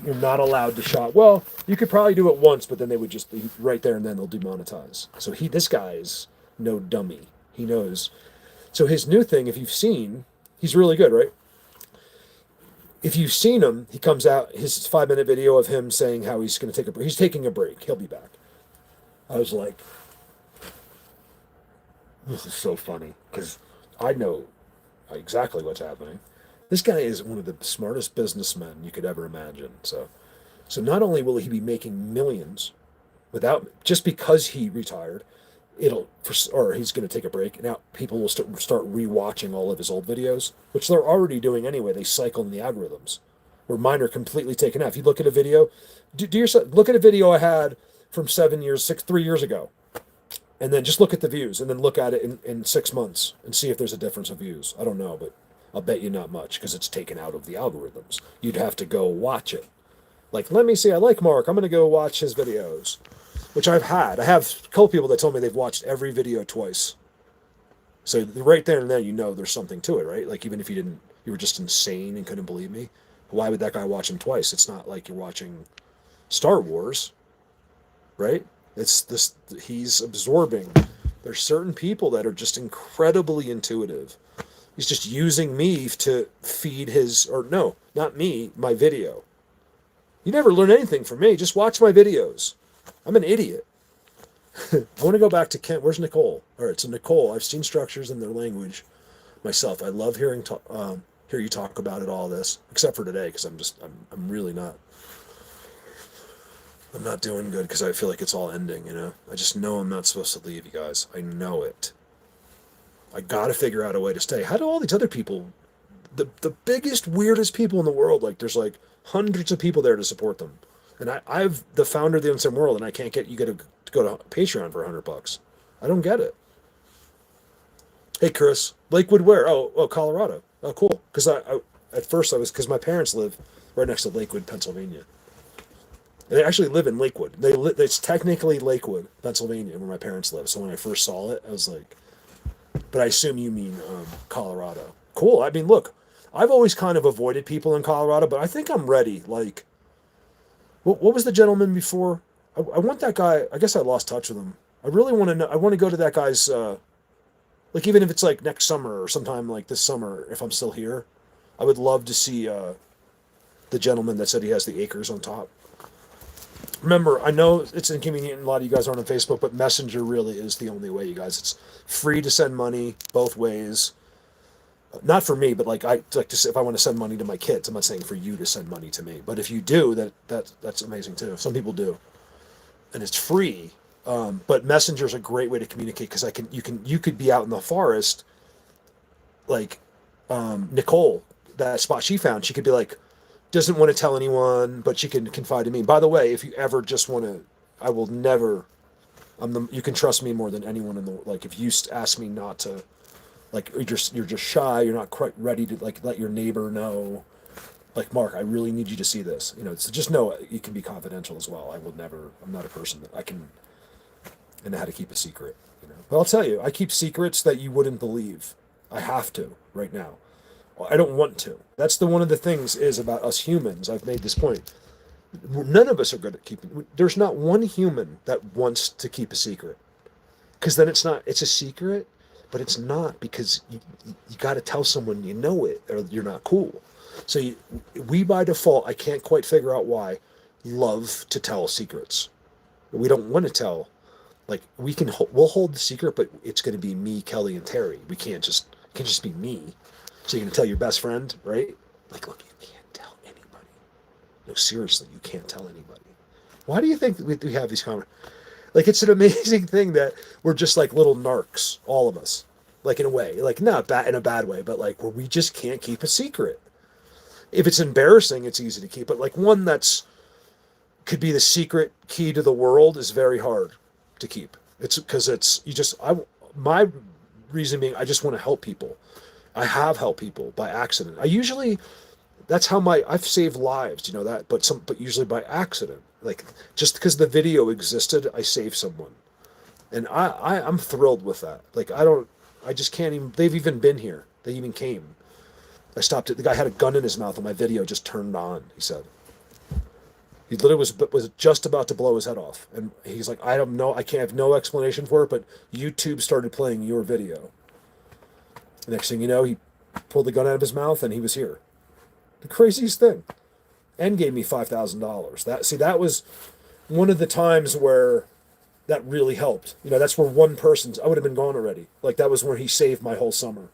you're not allowed to shot. Well, you could probably do it once, but then they would just be right there and then they'll demonetize. So this guy is no dummy. He knows. So his new thing, if you've seen, he's really good, right? If you've seen him, he comes out his 5-minute video of him saying how he's going to take a break. He's taking a break. He'll be back. I was like, this is so funny because I know exactly what's happening. This guy is one of the smartest businessmen you could ever imagine. So not only will he be making millions without just because he retired, or he's going to take a break. Now people will start rewatching all of his old videos, which they're already doing anyway. They cycle in the algorithms, where mine are completely taken out. If you look at a video, look at a video I had from 3 years ago, and then just look at the views, and then look at it in 6 months and see if there's a difference of views. I don't know, but I'll bet you not much because it's taken out of the algorithms. You'd have to go watch it. Like, let me see, I like Mark. I'm going to go watch his videos, which I've had. I have a couple people that told me they've watched every video twice. So right there and then, there's something to it, right? Like, even if you were just insane and couldn't believe me, why would that guy watch him twice? It's not like you're watching Star Wars, right? He's absorbing. There's certain people that are just incredibly intuitive. He's just using me to feed no, not me, my video. You never learn anything from me. Just watch my videos. I'm an idiot. I want to go back to Kent. Where's Nicole? All right, so Nicole, I've seen structures in their language myself. I love hear you talk about it, all this, except for today, because I'm really not. I'm not doing good because I feel like it's all ending, I just know I'm not supposed to leave, you guys. I know it. I gotta figure out a way to stay. How do all these other people, the biggest, weirdest people in the world, like there's like hundreds of people there to support them. And I've the founder of the Unseen World, and I can't get, you gotta go to Patreon for $100. I don't get it. Hey, Chris, Lakewood where? Oh, Colorado. Oh, cool. Because at first because my parents live right next to Lakewood, Pennsylvania. They actually live in Lakewood. It's technically Lakewood, Pennsylvania, where my parents live. So when I first saw it, I was like, but I assume you mean Colorado. Cool. I mean, look, I've always kind of avoided people in Colorado, but I think I'm ready. Like, what was the gentleman before? I want that guy. I guess I lost touch with him. I really want to know. I want to go to that guy's, like, even if it's like next summer or sometime like this summer, if I'm still here, I would love to see the gentleman that said he has the acres on top. Remember, I know it's inconvenient and a lot of you guys aren't on Facebook, but Messenger really is the only way, you guys. It's free to send money both ways. Not for me, but like I like to say, if I want to send money to my kids, I'm not saying for you to send money to me. But if you do, that's amazing too. Some people do, and it's free. But Messenger is a great way to communicate because you could be out in the forest, like Nicole, that spot she found. She could be like, doesn't want to tell anyone, but she can confide in me. By the way, if you ever just want to, I will never. You can trust me more than anyone in the, like, if you ask me not to, like, you're just shy, you're not quite ready to, like, let your neighbor know, like, Mark, I really need you to see this, so just know it can be confidential as well. I'm not a person that I know how to keep a secret, But I'll tell you, I keep secrets that you wouldn't believe. I have to right now. I don't want to. That's one of the things is about us humans. I've made this point. None of us are good at keeping. There's not one human that wants to keep a secret, because then it's a secret, but it's not, because you got to tell someone you know it or you're not cool. So we by default, I can't quite figure out why, love to tell secrets. We don't want to tell. Like, we'll hold the secret, but it's going to be me, Kelly, and Terry. It can't just be me. So you're gonna tell your best friend, right? Like, look, you can't tell anybody. No, seriously, you can't tell anybody. Why do you think we have these conversations? Like, it's an amazing thing that we're just like little narcs, all of us. Like, in a way, like not bad in a bad way, but like where we just can't keep a secret. If it's embarrassing, it's easy to keep. But like one that's could be the secret key to the world is very hard to keep. It's because it's you just my reason being I just want to help people. I have helped people by accident. I usually that's how I've saved lives, you know that, but usually by accident. Like just because the video existed, I saved someone, and I'm thrilled with that. Like I just can't even. They've even been here. They even came. I stopped it. The guy had a gun in his mouth, and my video just turned on. He said he literally was just about to blow his head off, and he's like, I don't know. I can't have no explanation for it, but YouTube started playing your video. The next thing you know, he pulled the gun out of his mouth, and he was here. The craziest thing. And gave me $5,000. That was one of the times where that really helped. You know, that's where one person's I would have been gone already. Like that was where he saved my whole summer.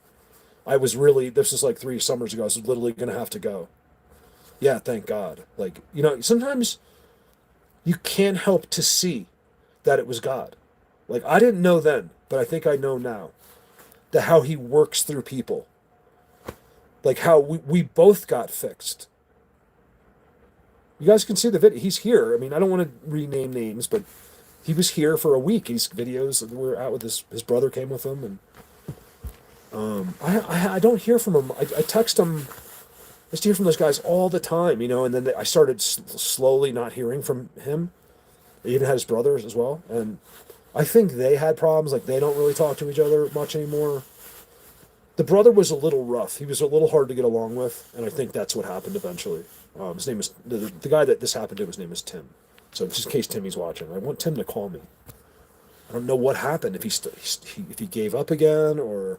This was like 3 summers ago. I was literally gonna have to go. Yeah, thank God. Like, you know, sometimes you can't help to see that it was God. Like I didn't know then, but I think I know now. That how he works through people. Like how we both got fixed. You guys can see the video. He's here. I mean, I don't want to rename names, but he was here for a week. He's videos. We were out with his brother came with him, and I don't hear from him. I text him. I just hear from those guys all the time, you know. And then I started slowly not hearing from him. He even had his brothers as well, and I think they had problems. Like they don't really talk to each other much anymore. The brother was a little rough. He was a little hard to get along with, and I think that's what happened eventually. His name is the guy that this happened to. His name is Tim. So just in case Timmy's watching, I want Tim to call me. I don't know what happened if if he gave up again, or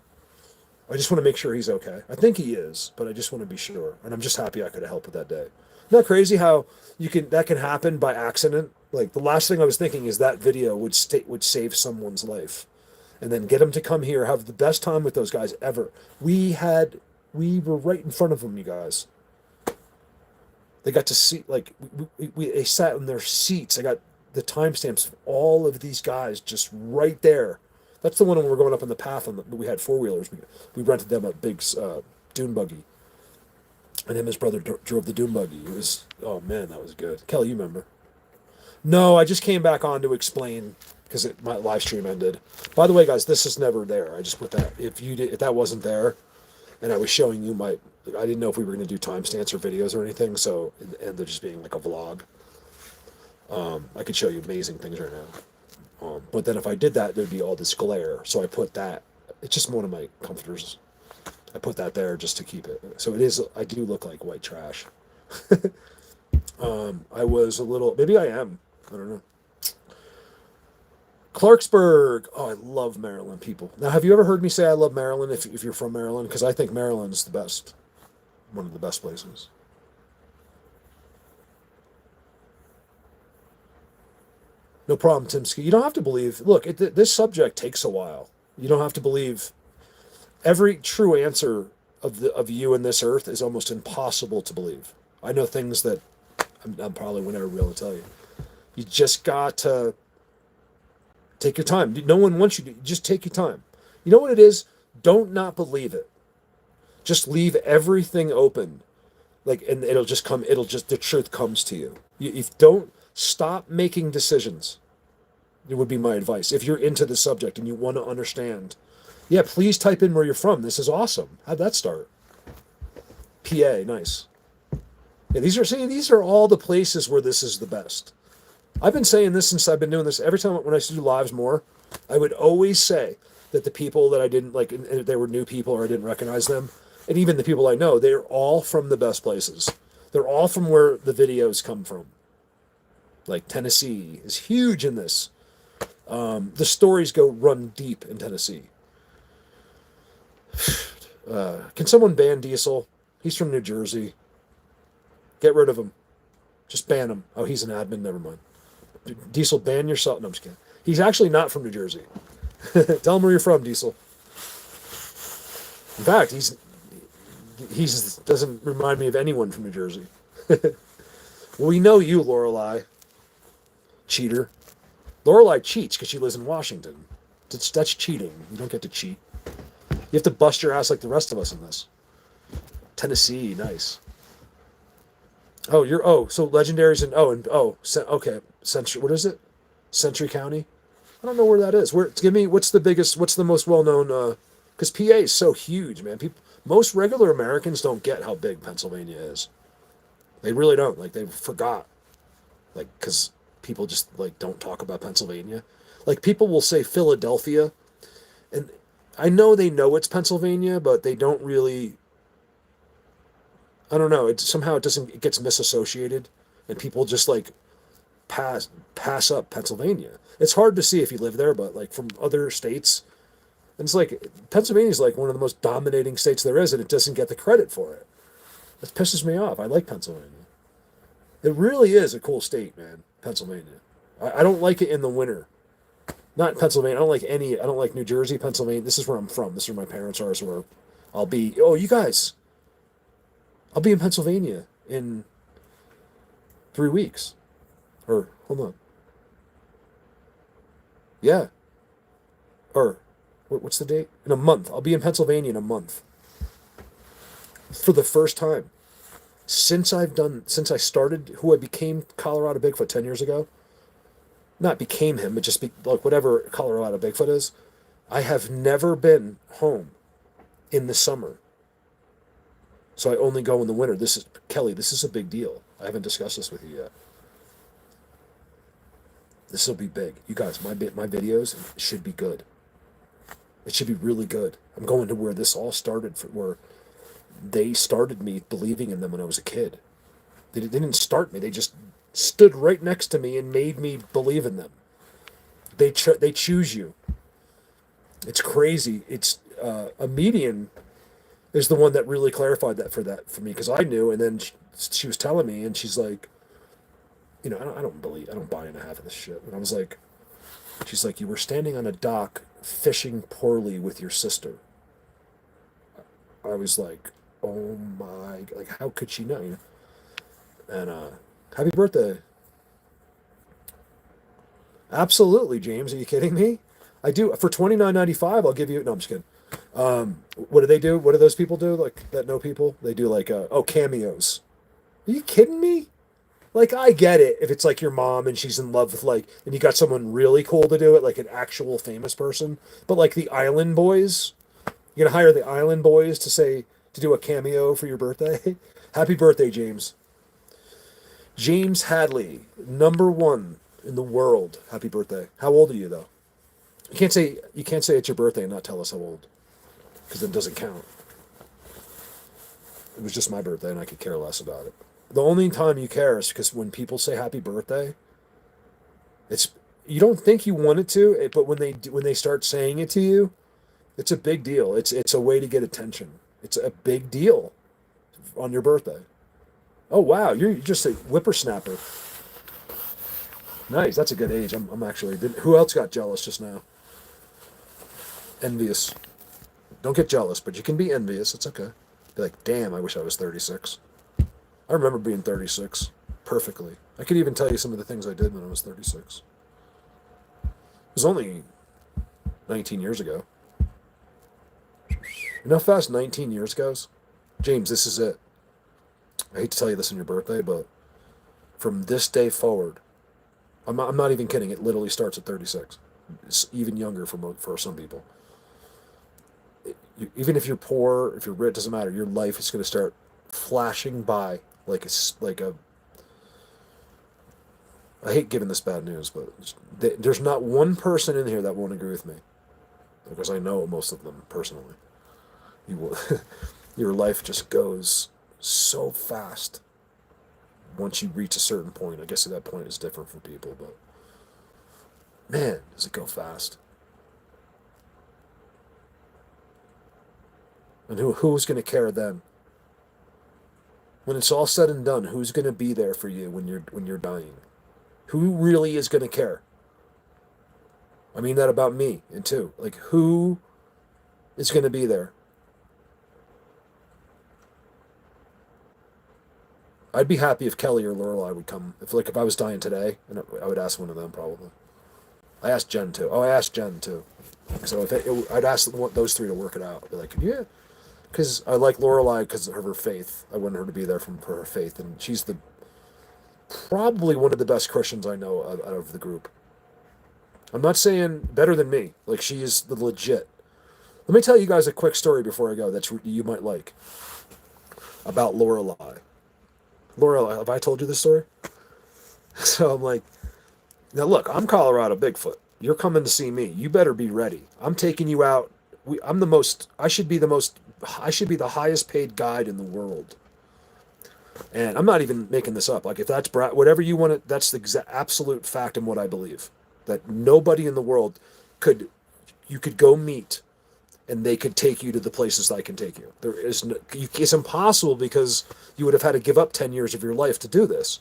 I just want to make sure he's okay. I think he is, but I just want to be sure. And I'm just happy I could have helped with that day. Isn't that crazy how that can happen by accident? Like the last thing I was thinking is that video would save someone's life, and then get him to come here, have the best time with those guys ever. We were right in front of them, you guys. They got to see, like, they sat in their seats. I got the timestamps of all of these guys just right there. That's the one when we were going up on the path. We had four-wheelers. We rented them a big dune buggy. And him and his brother drove the dune buggy. It was, oh man, that was good. Kelly, you remember? No, I just came back on to explain because my live stream ended. By the way, guys, this is never there. I just put that. If that wasn't there, and I was showing you I didn't know if we were going to do timestamps or videos or anything. So, and they're just being like a vlog. I could show you amazing things right now. But then if I did that, there'd be all this glare. So I put that. It's just one of my comforters. I put that there just to keep it. So it is. I do look like white trash. I was a little. Maybe I am. I don't know. Clarksburg. Oh, I love Maryland, people. Now, have you ever heard me say I love Maryland if you're from Maryland? Because I think Maryland's the best. One of the best places. No problem, Timsky. You don't have to believe. Look, this subject takes a while. You don't have to believe. Every true answer of you and this earth is almost impossible to believe. I know things that I'm probably will never be able to tell you. You just got to take your time. No one wants you to. Just take your time. You know what it is? Don't not believe it. Just leave everything open. And it'll just come. The truth comes to you. If don't stop making decisions. It would be my advice. If you're into the subject and you want to understand, yeah, please type in where you're from. This is awesome. How'd that start? PA, nice. Yeah, these are all the places where this is the best. I've been saying this since I've been doing this. Every time when I used to do lives more, I would always say that the people that I didn't like, and they were new people or I didn't recognize them, and even the people I know, they're all from the best places. They're all from where the videos come from. Like Tennessee is huge in this. The stories run deep in Tennessee. Can someone ban Diesel? He's from New Jersey. Get rid of him. Just ban him. Oh, he's an admin. Never mind. Diesel, ban yourself. No, I'm just kidding. He's actually not from New Jersey. Tell him where you're from, Diesel. In fact, He doesn't remind me of anyone from New Jersey. Well, we know you, Lorelai. Cheater. Lorelai cheats because she lives in Washington. That's cheating. You don't get to cheat. You have to bust your ass like the rest of us in this. Tennessee, nice. Oh, so legendaries okay. Century, what is it? Century County. I don't know where that is. Give me what's the biggest, what's the most well known? Because PA is so huge, man. Most regular Americans don't get how big Pennsylvania is. They really don't. Like they forgot. Like because people just like don't talk about Pennsylvania. Like people will say Philadelphia, and I know it's Pennsylvania, but they don't really. I don't know. It gets misassociated, and people just like pass up Pennsylvania. It's hard to see if you live there, but like from other states, and it's like Pennsylvania's like one of the most dominating states there is, and it doesn't get the credit for it. It pisses me off. I like Pennsylvania. It really is a cool state, man. Pennsylvania. I don't like it in the winter. Not Pennsylvania. I don't like any. I don't like New Jersey, Pennsylvania. This is where I'm from. This is where my parents are. So where I'll be. Oh, you guys. I'll be in Pennsylvania in 3 weeks. Or hold on. Yeah. Or what's the date? In a month. I'll be in Pennsylvania in a month. For the first time. Since I started who I became Colorado Bigfoot 10 years ago. Not became him, but just like whatever Colorado Bigfoot is. I have never been home in the summer. So I only go in the winter. Kelly, this is a big deal. I haven't discussed this with you yet. This will be big. You guys, my videos should be good. It should be really good. I'm going to where this all started, where they started me believing in them when I was a kid. They didn't start me. They just stood right next to me and made me believe in them. They choose you. It's crazy. It's a median is the one that really clarified that for me because I knew, and then she was telling me, and she's like, I don't buy into half of this shit. And I was like, she's like, you were standing on a dock fishing poorly with your sister. I was like, oh my, like how could she know? And happy birthday. Absolutely, James. Are you kidding me? I do for $29.95. I'll give you. No, I'm just kidding. What do they do? What do those people do? Like that know people? They do like cameos. Are you kidding me? Like I get it if it's like your mom and she's in love with and you got someone really cool to do it, like an actual famous person. But like the Island Boys, you're gonna hire the Island Boys to do a cameo for your birthday. Happy birthday, James. James Hadley, #1 in the world. Happy birthday. How old are you though? You can't say it's your birthday and not tell us how old, because it doesn't count. It was just my birthday and I could care less about it. The only time you care is because when people say happy birthday, it's you don't think you want it to, but when they start saying it to you, it's a big deal. It's a way to get attention. It's a big deal on your birthday. Oh wow, you're just a whippersnapper. Nice, that's a good age. I'm actually. Who else got jealous just now? Envious. Don't get jealous, but you can be envious. It's okay. Be like, damn, I wish I was 36. I remember being 36 perfectly. I could even tell you some of the things I did when I was 36. It was only 19 years ago. You know how fast 19 years goes? James, this is it. I hate to tell you this on your birthday, but from this day forward, I'm not even kidding. It literally starts at 36. It's even younger for some people. Even if you're poor, if you're rich, doesn't matter. Your life is going to start flashing by like a. I hate giving this bad news, but there's not one person in here that won't agree with me, because I know most of them personally. You will, your life just goes so fast. Once you reach a certain point, I guess that point is different for people, but man, does it go fast. And who's going to care then? When it's all said and done, who's going to be there for you when you're dying? Who really is going to care? I mean that about me, and too. Like, who is going to be there? I'd be happy if Kelly or Lorelai would come. If I was dying today, and I would ask one of them probably. I asked Jen too. Oh, I asked Jen too. So I'd ask those three to work it out. I'd be like, yeah, because I like Lorelai because of her faith. I want her to be there for her faith, and she's probably one of the best Christians I know out of the group. I'm not saying better than me. Like, she is the legit. Let me tell you guys a quick story before I go that you might like about Lorelai. Lorelai, have I told you this story? So I'm like, now look, I'm Colorado Bigfoot. You're coming to see me. You better be ready. I'm taking you out. I'm the most. I should be the most. I should be the highest paid guide in the world. And I'm not even making this up. Like, if that's whatever you want to, that's the absolute fact and what I believe. That nobody in the world you could go meet, and they could take you to the places I can take you. It's impossible because you would have had to give up 10 years of your life to do this.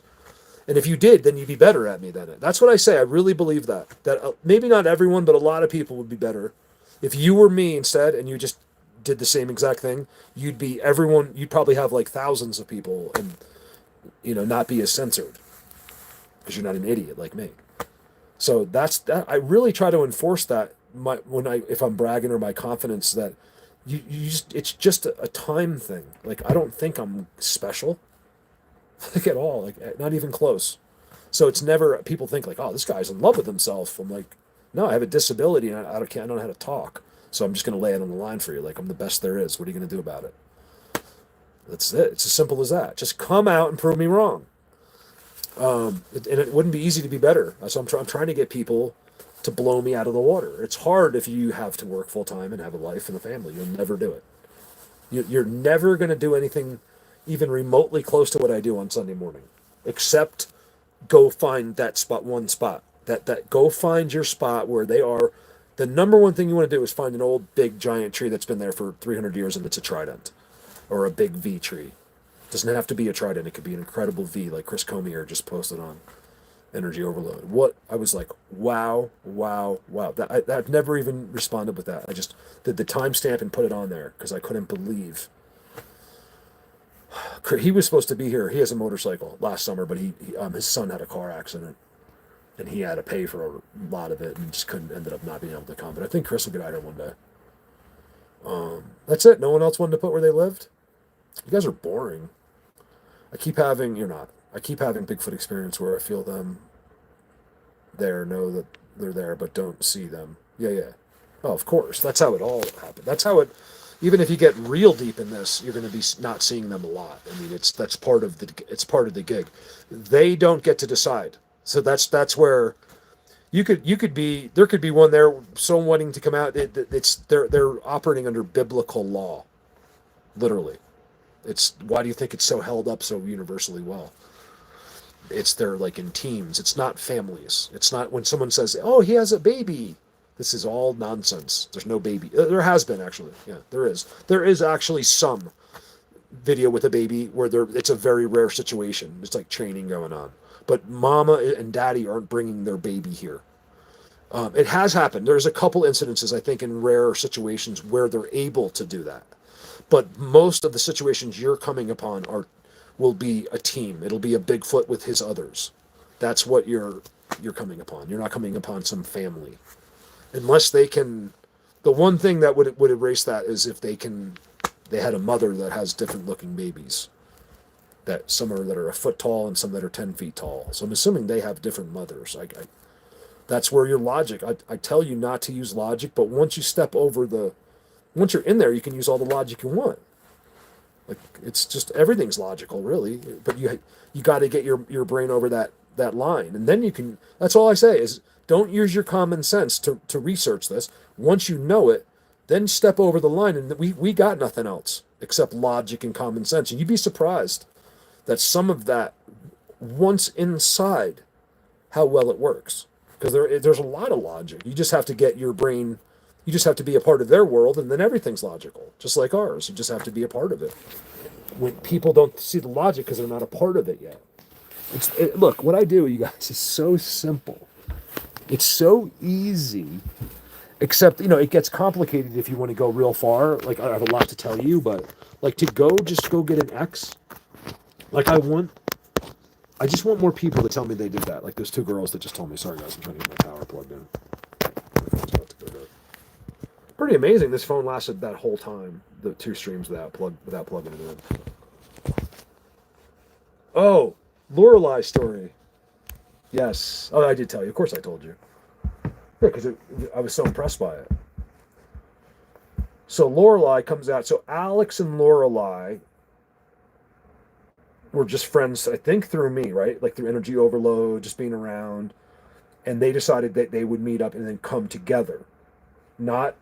And if you did, then you'd be better at me than it. That's what I say. I really believe that. That maybe not everyone, but a lot of people would be better. If you were me instead and you just did the same exact thing, you'd be everyone. You'd probably have like thousands of people and, not be as censored because you're not an idiot like me. So that's that. I really try to enforce that if I'm bragging or my confidence that it's just a time thing. Like, I don't think I'm special. Like, at all, like, not even close. So it's never, people think like, oh, this guy's in love with himself. I'm like, no, I have a disability and I don't know how to talk. So I'm just going to lay it on the line for you. Like, I'm the best there is. What are you going to do about it? That's it. It's as simple as that. Just come out and prove me wrong. And it wouldn't be easy to be better. So I'm trying to get people to blow me out of the water. It's hard if you have to work full time and have a life and a family. You'll never do it. You're never going to do anything even remotely close to what I do on Sunday morning, except go find that one spot. That go find your spot where they are. The number one thing you want to do is find an old, big, giant tree that's been there for 300 years and it's a trident, or a big V tree. It doesn't have to be a trident. It could be an incredible V, like Chris Comier just posted on Energy Overload. What I was like, wow, wow, wow. I've never even responded with that. I just did the timestamp and put it on there because I couldn't believe. He was supposed to be here. He has a motorcycle last summer, but his son had a car accident, and he had to pay for a lot of it, and just ended up not being able to come. But I think Chris will get out here one day. That's it. No one else wanted to put where they lived. You guys are boring. You're not. I keep having Bigfoot experience where I feel them there, know that they're there, but don't see them. Yeah. Oh, of course. That's how it all happened. That's how it. Even if you get real deep in this, you're going to be not seeing them a lot. I mean, it's part of the gig. They don't get to decide. So that's where there could be one there, someone wanting to come out. They're operating under biblical law, literally. Why do you think it's so held up so universally well? They're like in teams. It's not families. It's not when someone says, "Oh, he has a baby." This is all nonsense. There's no baby. There has been, actually. Yeah, there is. There is actually some video with a baby where it's a very rare situation. It's like training going on. But mama and daddy aren't bringing their baby here. It has happened. There's a couple incidences, I think, in rare situations where they're able to do that. But most of the situations you're coming upon will be a team. It'll be a Bigfoot with his others. That's what you're coming upon. You're not coming upon some family. Unless they can, the one thing that would erase that is if they had a mother that has different looking babies. That some that are a foot tall and some that are 10 feet tall. So I'm assuming they have different mothers. That's where your logic. I tell you not to use logic, but once you're in there, you can use all the logic you want. Like, it's just everything's logical, really. But you got to get your brain over that line, and then you can. That's all I say is, don't use your common sense to research this. Once you know it, then step over the line, and we got nothing else except logic and common sense. And you'd be surprised that some of that, once inside, how well it works. Because there's a lot of logic. You just have to get your brain. You just have to be a part of their world, and then everything's logical, just like ours. You just have to be a part of it. When people don't see the logic because they're not a part of it yet. Look, what I do, you guys, is so simple. It's so easy, except, it gets complicated if you want to go real far. Like, I have a lot to tell you, but like just go get an X Like I just want more people to tell me they did that. Like those two girls that just told me, sorry guys, I'm trying to get my power plugged in. My phone's about to go dead. Pretty amazing. This phone lasted that whole time. The 2 streams without plugging it in. Oh, Lorelei story. Yes. Oh, I did tell you. Of course, I told you. Yeah, because I was so impressed by it. So Lorelei comes out. So Alex and Lorelei were just friends, I think, through me, right? Like through energy overload, just being around. And they decided that they would meet up and then come together. Not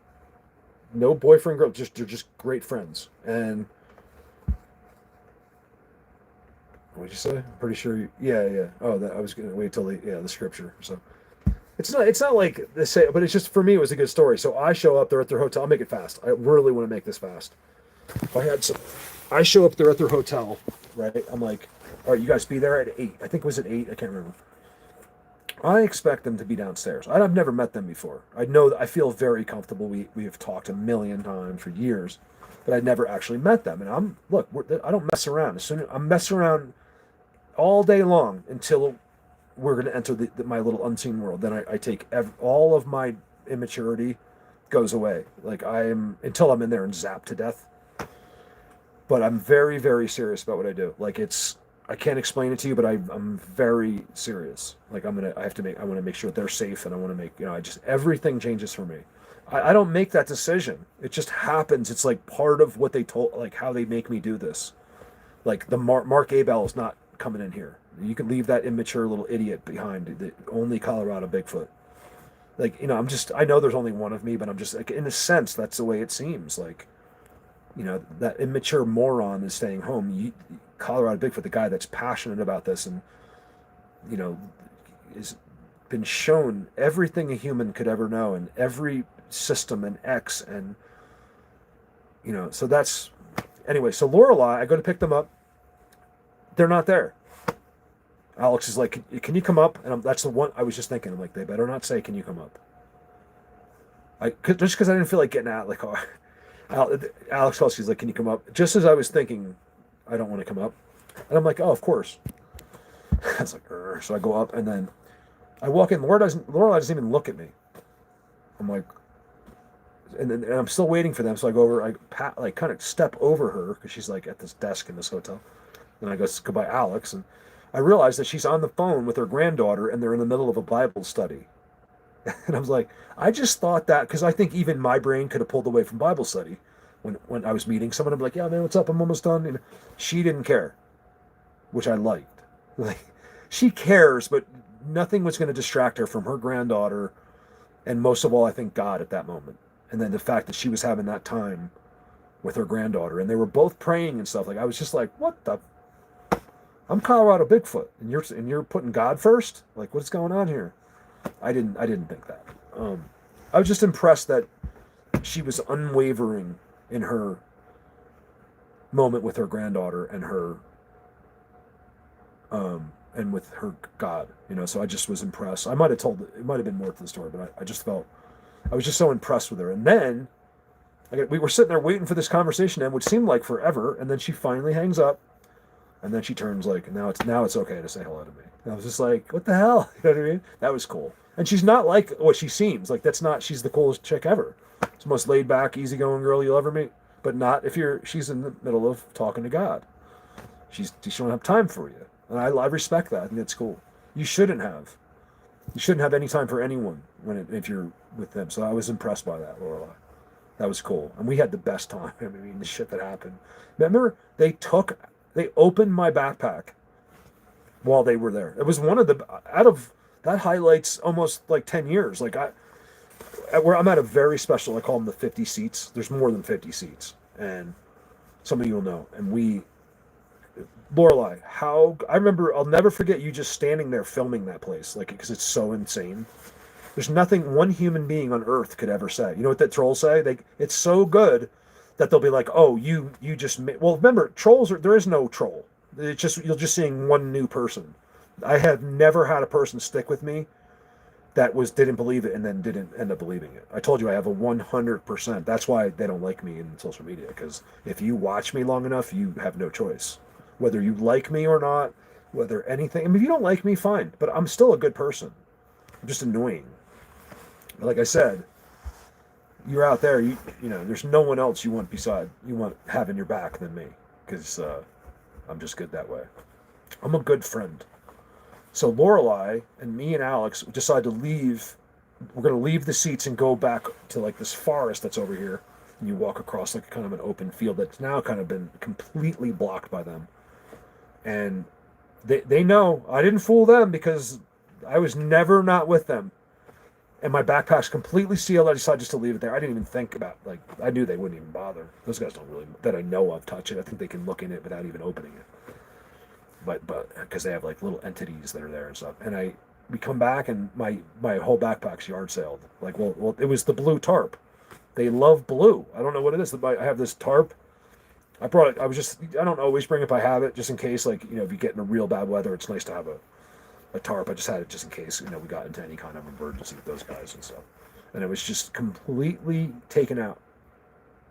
no boyfriend girl, just they're just great friends. And what'd you say? I'm pretty sure. Yeah. Oh, I was gonna wait till the scripture. So it's not like they say, but it's just for me it was a good story. So I show up, they're at their hotel. I'll make it fast. I really want to make this fast. I show up, they're at their hotel, right? I'm like, all right, you guys be there at 8. I think it was at 8. I can't remember. I expect them to be downstairs. I've never met them before. I feel very comfortable. We have talked a million times for years, but I never actually met them. And I don't mess around. I'm messing around all day long until we're going to enter my little unseen world. Then I take all of my immaturity goes away. Like until I'm in there and zapped to death. But I'm very, very serious about what I do. Like I can't explain it to you, but I'm very serious. Like I want to make sure that they're safe, and I want to make, everything changes for me. I don't make that decision. It just happens. It's like part of what they told, like how they make me do this. Like the Mark Abel is not coming in here. You can leave that immature little idiot behind. The only Colorado Bigfoot. Like, I know there's only one of me, but I'm just like, in a sense, that's the way it seems. Like, that immature moron is staying home. Colorado Bigfoot, the guy that's passionate about this and, is been shown everything a human could ever know and every system and X and, so that's, anyway, so Lorelei, I go to pick them up. They're not there. Alex is like, can you come up? And that's the one I was just thinking. I'm like, they better not say, can you come up? Just because I didn't feel like getting out, like, oh, Alex calls, she's like, can you come up? Just as I was thinking, I don't want to come up. And I'm like, oh, of course. I was like, so I go up and then I walk in. Laura doesn't even look at me. I'm like, and I'm still waiting for them. So I go over, I kind of step over her because she's like at this desk in this hotel. And I go, goodbye, Alex. And I realize that she's on the phone with her granddaughter and they're in the middle of a Bible study. And I was like, I just thought that, because I think even my brain could have pulled away from Bible study when I was meeting someone. I'm like, yeah, man, what's up? I'm almost done. And she didn't care, which I liked. Like, she cares, but nothing was going to distract her from her granddaughter. And most of all, I think God at that moment. And then the fact that she was having that time with her granddaughter and they were both praying and stuff. Like, I was just like, what the? I'm Colorado Bigfoot and you're putting God first? Like, what's going on here? I didn't think that. I was just impressed that she was unwavering in her moment with her granddaughter and her and with her God, so I just was impressed. It might have been more to the story, but I just felt I was just so impressed with her. And then we were sitting there waiting for this conversation to end, which seemed like forever, and then she finally hangs up. And then she turns like, now it's okay to say hello to me. And I was just like, what the hell? You know what I mean? That was cool. And she's not like what she seems. Like, she's the coolest chick ever. It's the most laid back, easygoing girl you'll ever meet. But not if she's in the middle of talking to God. She don't have time for you. And I respect that. I think that's cool. You shouldn't have any time for anyone if you're with them. So I was impressed by that, Lorelai. That was cool. And we had the best time. I mean, the shit that happened. Remember, they opened my backpack while they were there. It was that highlights almost like 10 years. Like where I'm at a very special, I call them the 50 seats. There's more than 50 seats. And some of you will know. And Lorelai, I remember, I'll never forget you just standing there filming that place. Like, because it's so insane. There's nothing one human being on earth could ever say. You know what that trolls say? It's so good that they'll be like, oh, you just well, remember, there is no troll. It's just, you're just seeing one new person. I have never had a person stick with me that didn't believe it and then didn't end up believing it. I told you I have a 100%. That's why they don't like me in social media, because if you watch me long enough, you have no choice. whether you like me or not, whether anything. I mean, if you don't like me, fine, but I'm still a good person. I'm just annoying. But like I said, you're out there. You know, there's no one else you want having your back than me, because I'm just good that way. I'm a good friend. So Lorelai and me and Alex decide to leave. We're going to leave the seats and go back to like this forest that's over here. And you walk across like kind of an open field that's now kind of been completely blocked by them. And they know I didn't fool them, because I was never not with them. And my backpack's completely sealed. I decided just to leave it there. I didn't even think about, like, I knew they wouldn't even bother. Those guys don't really, that I know of, touch it. I think they can look in it without even opening it. But because they have like little entities that are there and stuff. And we come back and my whole backpack's yard sailed. Like, well, it was the blue tarp. They love blue. I don't know what it is. I have this tarp. I brought it. I don't always bring it if I have it, just in case, like, you know, if you get in a real bad weather, it's nice to have a tarp. I just had it just in case, you know, we got into any kind of emergency with those guys and stuff. And it was just completely taken out.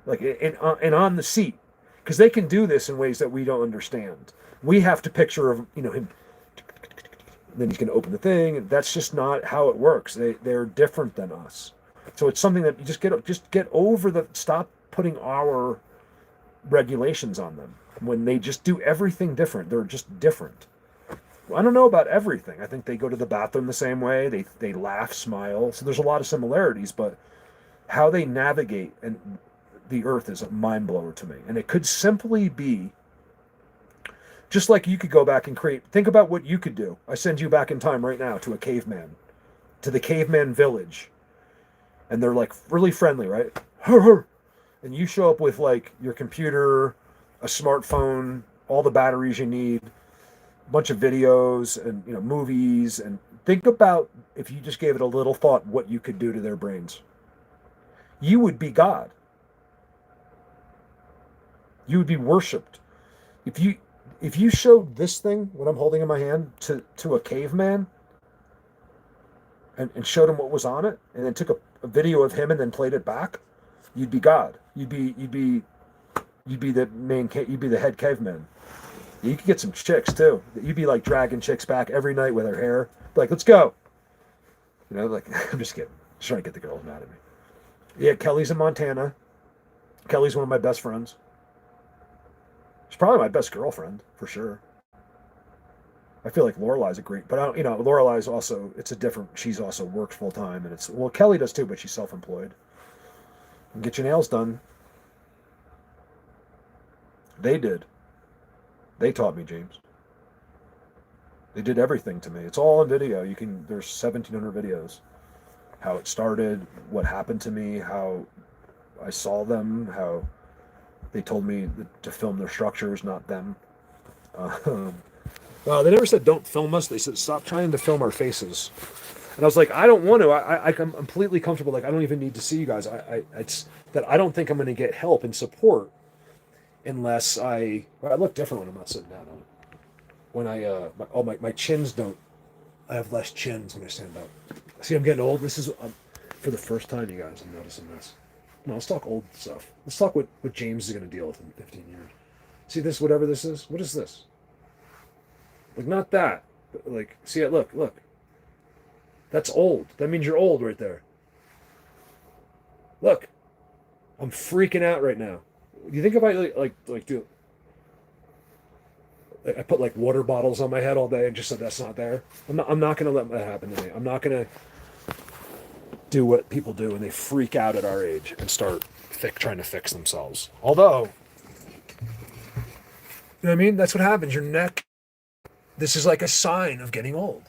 Like, and on the seat. Because they can do this in ways that we don't understand. We have to picture of, you know, him. Then he's going to open the thing, and that's just not how it works. They're different than us. So it's something that you just get over stop putting our regulations on them when they just do everything different. They're just different. I don't know about everything. I think they go to the bathroom the same way. They laugh, smile. So there's a lot of similarities, but how they navigate and the earth is a mind blower to me. And it could simply be just like you could go back and think about what you could do. I send you back in time right now to a caveman, to the caveman village. And they're like really friendly, right? And you show up with like your computer, a smartphone, all the batteries you need, a bunch of videos and, you know, movies. And think about, if you just gave it a little thought, what you could do to their brains. You would be God. You would be worshipped. If you showed this thing, what I'm holding in my hand, to a caveman and showed him what was on it, and then took a video of him and then played it back, you'd be God. You'd be the head caveman. You could get some chicks too. You'd be like dragging chicks back every night with her hair. Be like, let's go. You know, like, I'm just kidding. Just trying to get the girls mad at me. Yeah, Kelly's in Montana. Kelly's one of my best friends. She's probably my best girlfriend, for sure. I feel like Lorelai's a great, but I don't, you know, Lorelai's also, she's also works full time, and well, Kelly does too, but she's self-employed. And get your nails done. They did. They taught me, James. They did everything to me. It's all on video. There's 1,700 videos. How it started, what happened to me, how I saw them, how they told me to film their structures, not them. They never said don't film us. They said stop trying to film our faces. And I was like, I don't want to. I'm completely comfortable. Like, I don't even need to see you guys. It's that I don't think I'm going to get help and support unless I look different when I'm not sitting down on it. When my chins don't. I have less chins when I stand up. See, I'm getting old. This is for the first time, you guys. I'm noticing this. No, let's talk old stuff. Let's talk what James is going to deal with in 15 years. See this, whatever this is? What is this? Like, not that. But like, see it? Look. That's old. That means you're old right there. Look. I'm freaking out right now. Do you think if I like do... I put like water bottles on my head all day and just said that's not there? I'm not going to let that happen to me. I'm not going to do what people do when they freak out at our age and start trying to fix themselves. Although, you know what I mean? That's what happens. Your neck, this is like a sign of getting old.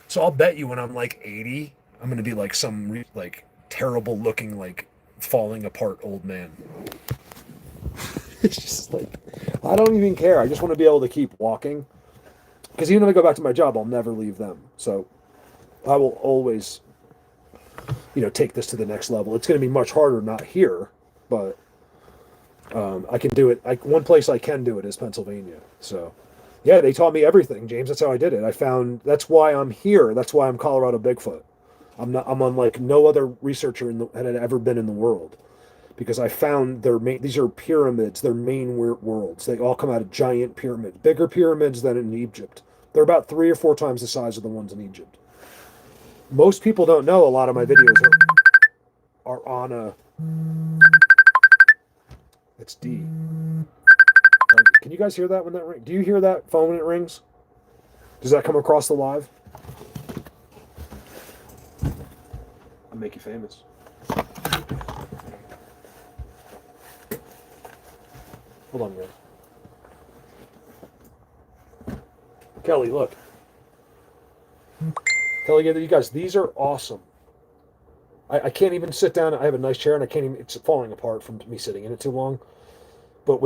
So I'll bet you when I'm like 80, I'm going to be like some like terrible looking, like falling apart old man. It's just like, I don't even care. I just want to be able to keep walking. Because even if I go back to my job, I'll never leave them. So I will always, you know, take this to the next level. It's going to be much harder not here, but I can do it. One place I can do it is Pennsylvania. So yeah, they taught me everything, James. That's how I did it. That's why I'm here. That's why I'm Colorado Bigfoot. I'm unlike no other researcher that had ever been in the world. because I found these are pyramids, they're main worlds. They all come out of giant pyramids, bigger pyramids than in Egypt. They're about 3 or 4 times the size of the ones in Egypt. Most people don't know a lot of my videos are on a. It's D. Like, can you guys hear that when that rings? Do you hear that phone when it rings? Does that come across the live? I'll make you famous. Hold on, guys. Kelly, look. Kelly, you guys, these are awesome. I can't even sit down. I have a nice chair, and I can't even. It's falling apart from me sitting in it too long. But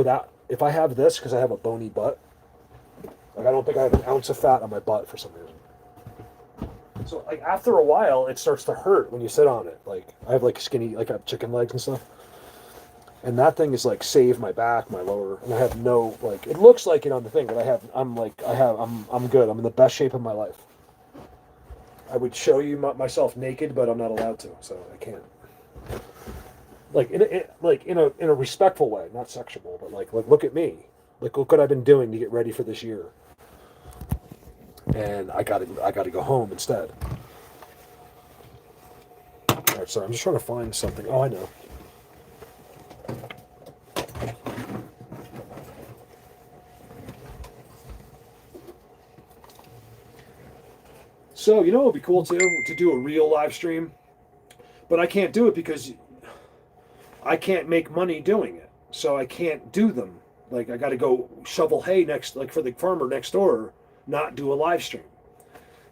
if I have this, because I have a bony butt, like I don't think I have an ounce of fat on my butt for some reason. So like after a while, it starts to hurt when you sit on it. Like I have like skinny, like I have chicken legs and stuff. And that thing is like saved my back, my lower, and I have no like. It looks like it on the thing, but I'm good. I'm in the best shape of my life. I would show you myself naked, but I'm not allowed to, so I can't. Like in a respectful way, not sexual, but like look at me. Like look what I've been doing to get ready for this year. And I gotta go home instead. All right, sorry, I'm just trying to find something. Oh, I know. So, you know what would be cool too? To do a real live stream. But I can't do it because I can't make money doing it. So I can't do them. Like I gotta go shovel hay like for the farmer next door, not do a live stream.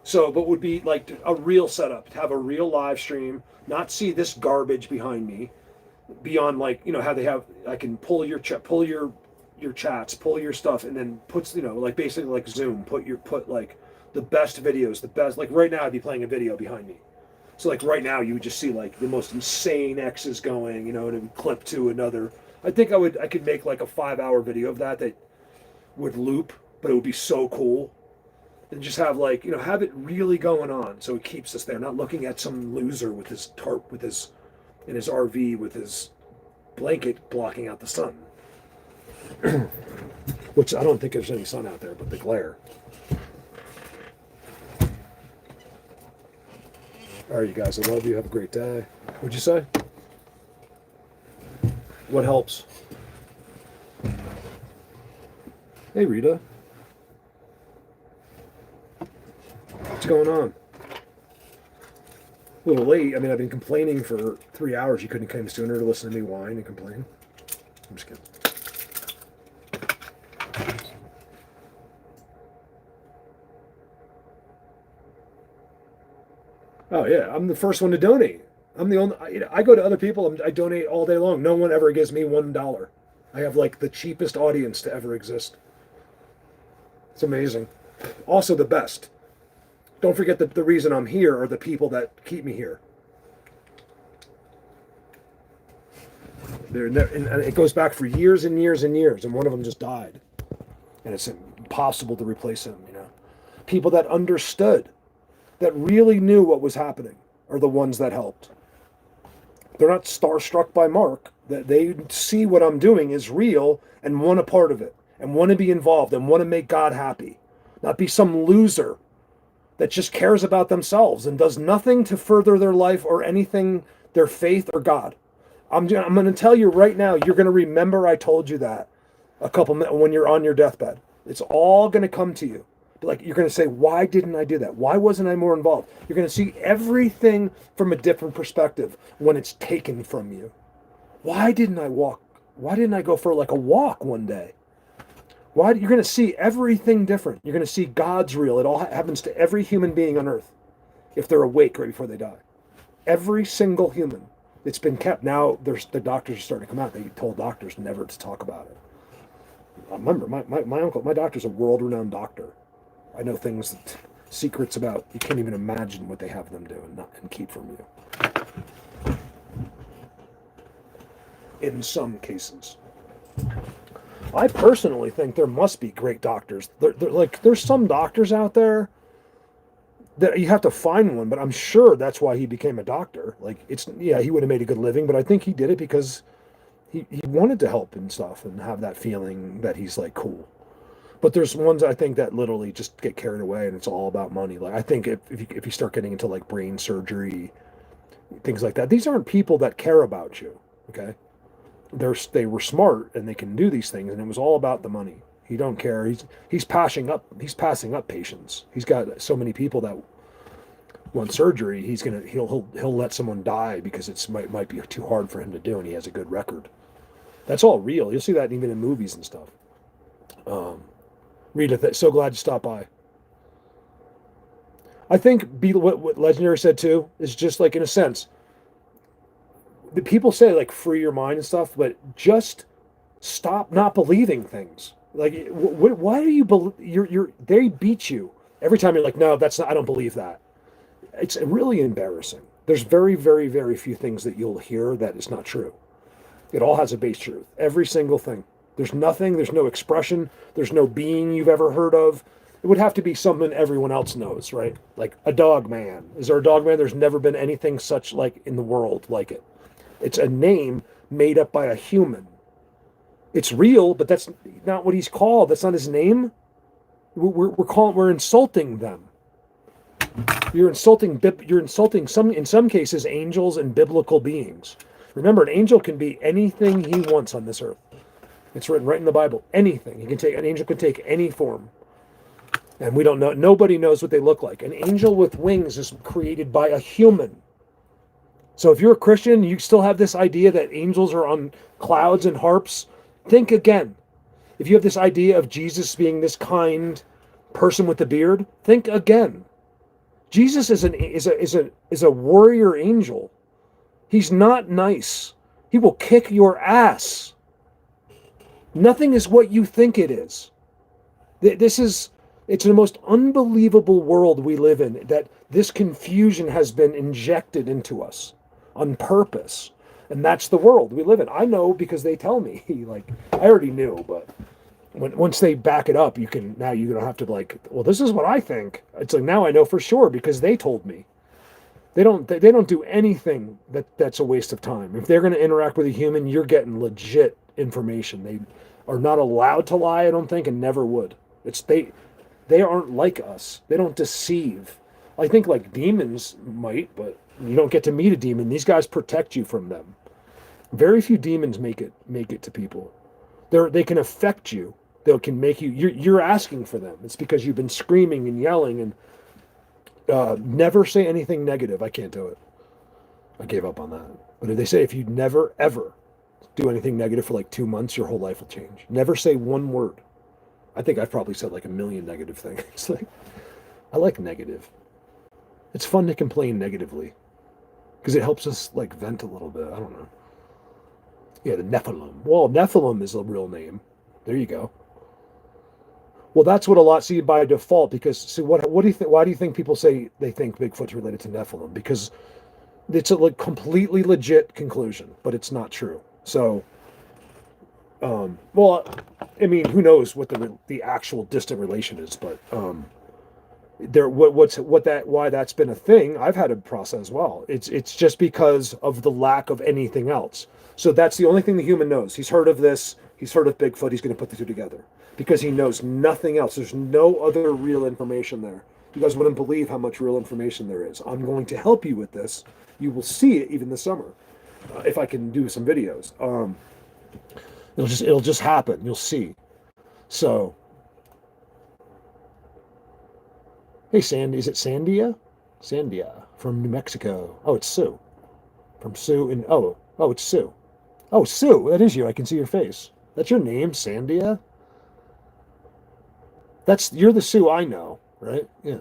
So, but would be like a real setup, to have a real live stream, not see this garbage behind me, beyond like, you know, how they have, I can pull your chats, pull your stuff, and then puts, you know, like basically like Zoom, put like the best videos, like right now I'd be playing a video behind me. So like right now you would just see like the most insane X's going, you know, and it would clip to another. I think I could make like a 5-hour video of that would loop, but it would be so cool. And just have like, you know, have it really going on so it keeps us there, not looking at some loser with his tarp, in his RV with his blanket blocking out the sun. Which I don't think there's any sun out there, but the glare. All right, you guys, I love you. Have a great day. What'd you say? What helps? Hey, Rita. What's going on? A little late. I mean, I've been complaining for 3 hours. You couldn't come sooner to listen to me whine and complain. I'm just kidding. Oh yeah, I'm the first one to donate. I'm the only. I go to other people. I donate all day long. No one ever gives me $1. I have like the cheapest audience to ever exist. It's amazing. Also the best. Don't forget that the reason I'm here are the people that keep me here. And it goes back for years and years and years, and one of them just died. And it's impossible to replace him, you know. People that understood, that really knew what was happening, are the ones that helped. They're not starstruck by Mark. That they see what I'm doing is real and want a part of it, and want to be involved, and want to make God happy. Not be some loser that just cares about themselves and does nothing to further their life or anything, their faith or God. I'm going to tell you right now, you're going to remember I told you that a couple minutes when you're on your deathbed. It's all going to come to you. Like you're going to say, why didn't I do that? Why wasn't I more involved? You're going to see everything from a different perspective when it's taken from you. Why didn't I walk? Why didn't I go for like a walk one day? You're going to see everything different. You're going to see God's real. It all happens to every human being on earth if they're awake right before they die. Every single human. It's been kept. Now the doctors are starting to come out. They told doctors never to talk about it. I remember my uncle, my doctor's a world-renowned doctor. I know things, secrets about, you can't even imagine what they have them do and keep from you. In some cases. I personally think there must be great doctors. There's some doctors out there that you have to find one, but I'm sure that's why he became a doctor. Like he would have made a good living, but I think he did it because he wanted to help and stuff and have that feeling that he's like cool. But there's ones I think that literally just get carried away and it's all about money. Like I think if you start getting into like brain surgery, things like that, these aren't people that care about you. Okay, they were smart and they can do these things, and it was all about the money. He don't care. He's passing up patients. He's got so many people that want surgery. He'll let someone die because it's might be too hard for him to do, and he has a good record. That's all real. You'll see that even in movies and stuff. Rita, so glad you stopped by. I think what Legendary said too is just like in a sense, the people say like free your mind and stuff, but just stop not believing things. Like, why do you believe they beat you every time you're like, no, that's not, I don't believe that. It's really embarrassing. There's very, very, very few things that you'll hear that is not true. It all has a base truth. Every single thing. There's no expression, there's no being you've ever heard of. It would have to be something everyone else knows, right? Like a dog man. Is there a dog man? There's never been anything such like in the world like it. It's a name made up by a human. It's real, but that's not what he's called. That's not his name. We're insulting them. You're insulting some, in some cases, angels and biblical beings. Remember, an angel can be anything he wants on this earth. It's written right in the Bible. Anything. An angel can take any form. And we don't know, nobody knows what they look like. An angel with wings is created by a human. So if you're a Christian, you still have this idea that angels are on clouds and harps. Think again. If you have this idea of Jesus being this kind person with a beard, think again. Jesus is a warrior angel. He's not nice. He will kick your ass. Nothing is what you think it is. It's the most unbelievable world we live in, that this confusion has been injected into us on purpose. And that's the world we live in. I know because they tell me. Like, I already knew, but once they back it up, you don't have to like, well, this is what I think. It's like, now I know for sure because they told me. They don't do anything that's a waste of time. If they're going to interact with a human, you're getting legit information. They are not allowed to lie, I don't think, and never would. They aren't like us. They don't deceive. I think like demons might, but you don't get to meet a demon. These guys protect you from them. Very few demons make it to people. They can affect you. They can make you. You're asking for them. It's because you've been screaming and yelling and never say anything negative. I can't do it. I gave up on that. But they say if you never ever do anything negative for like 2 months, your whole life will change. Never say one word. I think I've probably said like a million negative things. Like, I like negative. It's fun to complain negatively because it helps us like vent a little bit. I don't know. Yeah, the Nephilim. Well, Nephilim is a real name. There you go. Well, that's what a lot see by default because see what do you think? Why do you think people say they think Bigfoot's related to Nephilim? Because it's a like completely legit conclusion, but it's not true. So, well, I mean, who knows what the actual distant relation is, but why that's been a thing. I've had a process as well. It's just because of the lack of anything else. So that's the only thing the human knows. He's heard of this. He's heard of Bigfoot. He's going to put the two together because he knows nothing else. There's no other real information there. You guys wouldn't believe how much real information there is. I'm going to help you with this. You will see it even this summer if I can do some videos. It'll just happen. You'll see. So, hey, Sandy, is it Sandia? Sandia from New Mexico. Oh, it's Sue. From Sue and it's Sue. Oh, Sue, that is you. I can see your face. That's your name, Sandia? You're the Sue I know, right? Yeah.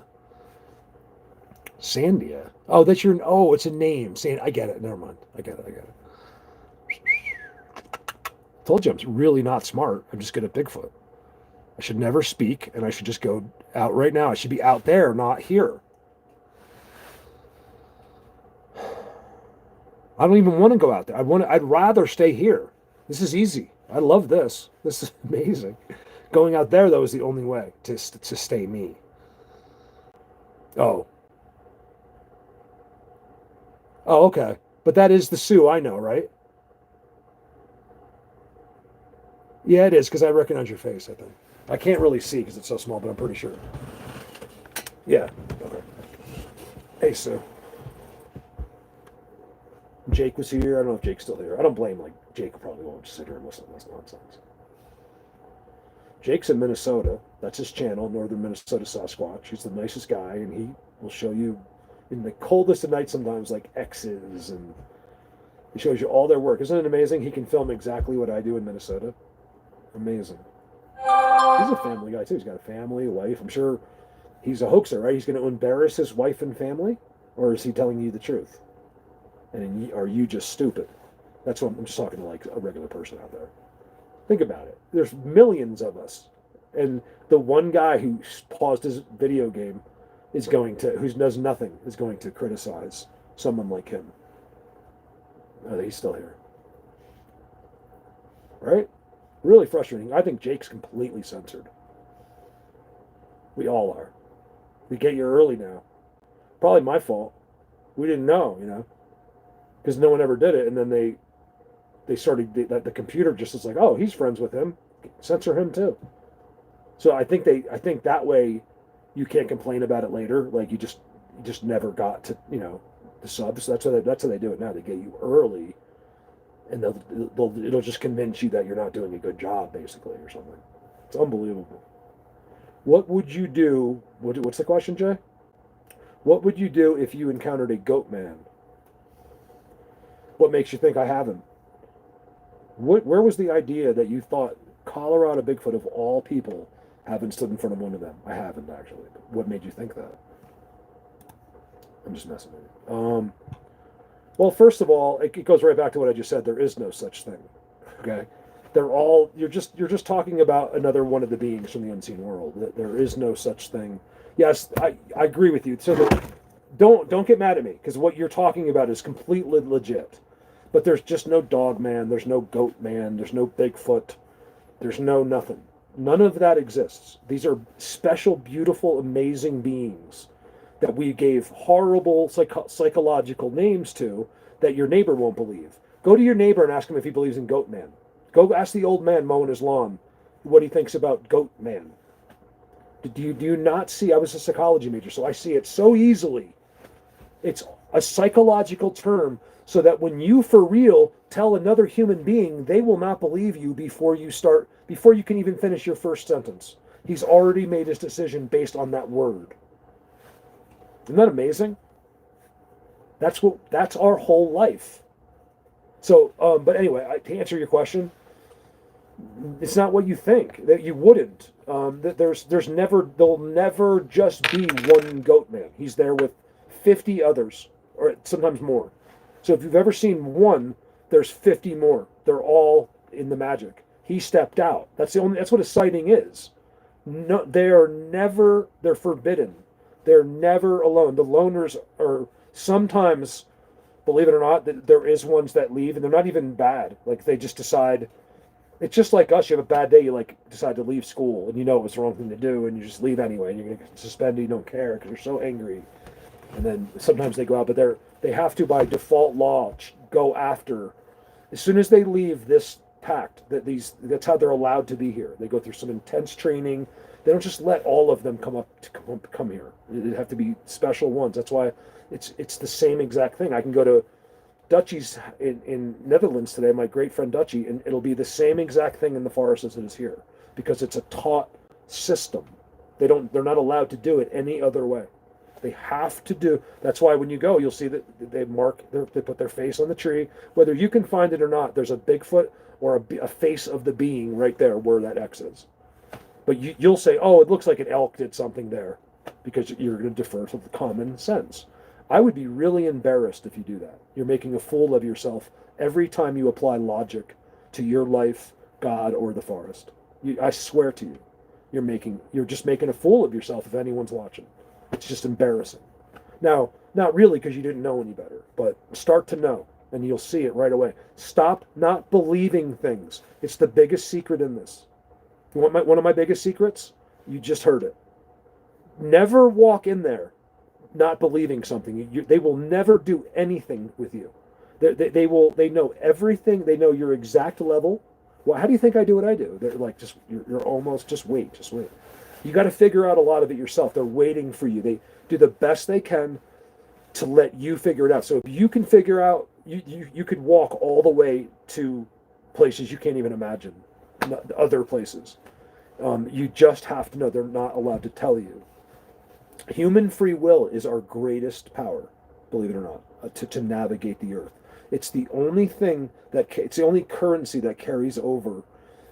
Sandia. Oh, it's a name. I get it. Never mind. I get it. Told you I'm really not smart. I'm just good at Bigfoot. I should never speak, and I should just go out right now. I should be out there, not here. I don't even want to go out there. I'd rather stay here. This is easy. I love this. This is amazing. Going out there, though, is the only way to stay me. Oh. Oh, okay. But that is the Sue I know, right? Yeah, it is, because I recognize your face, I think. I can't really see because it's so small, but I'm pretty sure. Yeah. Okay. Hey, Sue. Jake was here. I don't know if Jake's still here. I don't blame, like, Jake probably won't sit here and listen to this nonsense. Jake's in Minnesota. That's his channel, Northern Minnesota Sasquatch. He's the nicest guy, and he will show you in the coldest of nights sometimes, like, X's, and he shows you all their work. Isn't it amazing? He can film exactly what I do in Minnesota. Amazing. He's a family guy, too. He's got a family, a wife. I'm sure he's a hoaxer, right? He's going to embarrass his wife and family? Or is he telling you the truth? And are you just stupid? That's what I'm just talking to, like, a regular person out there. Think about it. There's millions of us. And the one guy who paused his video game is going to, who does nothing, is going to criticize someone like him. Oh, he's still here. Right? Really frustrating. I think Jake's completely censored. We all are. We get here early now. Probably my fault. We didn't know, because no one ever did it. And then they started, the computer just is like, oh, he's friends with him. Censor him too. So I think that way you can't complain about it later. Like you just never got to, the subs. That's how they do it now. They get you early, and it'll just convince you that you're not doing a good job, basically, or something. It's unbelievable. What would you do? What's the question, Jay? What would you do if you encountered a goat man? What makes you think I haven't? Where was the idea that you thought Colorado Bigfoot of all people haven't stood in front of one of them? I haven't actually. What made you think that? I'm just messing with you. Well, first of all, it goes right back to what I just said. There is no such thing. Okay, you're just talking about another one of the beings from the unseen world. There is no such thing. Yes, I agree with you. So don't get mad at me, because what you're talking about is completely legit. But there's just no dog man, there's no goat man, there's no Bigfoot, there's no nothing. None of that exists. These are special, beautiful, amazing beings that we gave horrible psychological names to that your neighbor won't believe. Go to your neighbor and ask him if he believes in goat man. Go ask the old man mowing his lawn what he thinks about goat man. Do you not see? I was a psychology major, so I see it so easily. It's a psychological term so that when you for real tell another human being, they will not believe you before you can even finish your first sentence. He's already made his decision based on that word. Isn't that amazing? That's our whole life. So, but anyway, to answer your question, it's not what you think. That you wouldn't. There'll never just be one goat man. He's there with 50 others, or sometimes more. So if you've ever seen one, there's 50 more. They're all in the magic. He stepped out. That's what a sighting is. No, they're forbidden. They're never alone. The loners are sometimes, believe it or not, that there is ones that leave, and they're not even bad. Like they just decide. It's just like us. You have a bad day, you decide to leave school, and you know it was the wrong thing to do, and you just leave anyway, and you're going to get suspended. You don't care because you're so angry. And then sometimes they go out, but they have to, by default law, go after. As soon as they leave this pact, that's how they're allowed to be here. They go through some intense training. They don't just let all of them come here. They have to be special ones. That's why it's the same exact thing. I can go to Dutchie's in Netherlands today, my great friend Dutchie, and it'll be the same exact thing in the forest as it is here, because it's a taught system. They're not allowed to do it any other way. They have to do. That's why when you go, you'll see that they put their face on the tree. Whether you can find it or not, there's a Bigfoot or a face of the being right there where that X is. But you'll say, oh, it looks like an elk did something there, because you're going to defer to the common sense. I would be really embarrassed if you do that. You're making a fool of yourself every time you apply logic to your life, God, or the forest. I swear to you, you're just making a fool of yourself if anyone's watching. It's just embarrassing. Now, not really, because you didn't know any better, but start to know, and you'll see it right away. Stop not believing things. It's the biggest secret in this. You want one of my biggest secrets? You just heard it. Never walk in there not believing something. They will never do anything with you. They know everything. They know your exact level. Well, how do you think I do what I do? They're like, just you're almost just wait, just wait. You got to figure out a lot of it yourself. They're waiting for you. They do the best they can to let you figure it out. So if you can figure out, you could walk all the way to places you can't even imagine, other places. You just have to know they're not allowed to tell you. Human free will is our greatest power, believe it or not, to navigate the earth. It's the only thing it's the only currency that carries over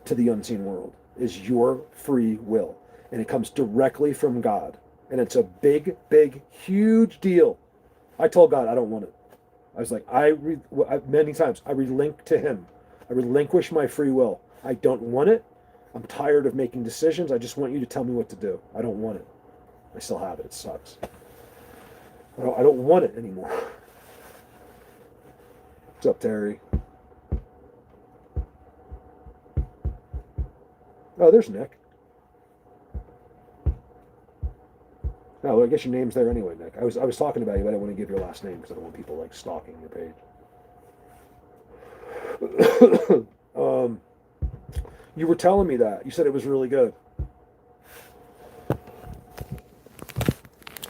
to the unseen world is your free will. And it comes directly from God. And it's a big, big, huge deal. I told God I don't want it. I was like, many times, I relink to him. I relinquish my free will. I don't want it. I'm tired of making decisions. I just want you to tell me what to do. I don't want it. I still have it. It sucks. I don't want it anymore. What's up, Terry? Oh, there's Nick. Oh, well, I guess your name's there anyway, Nick. I was talking about you, but I didn't want to give your last name because I don't want people like stalking your page. You were telling me that. You said it was really good.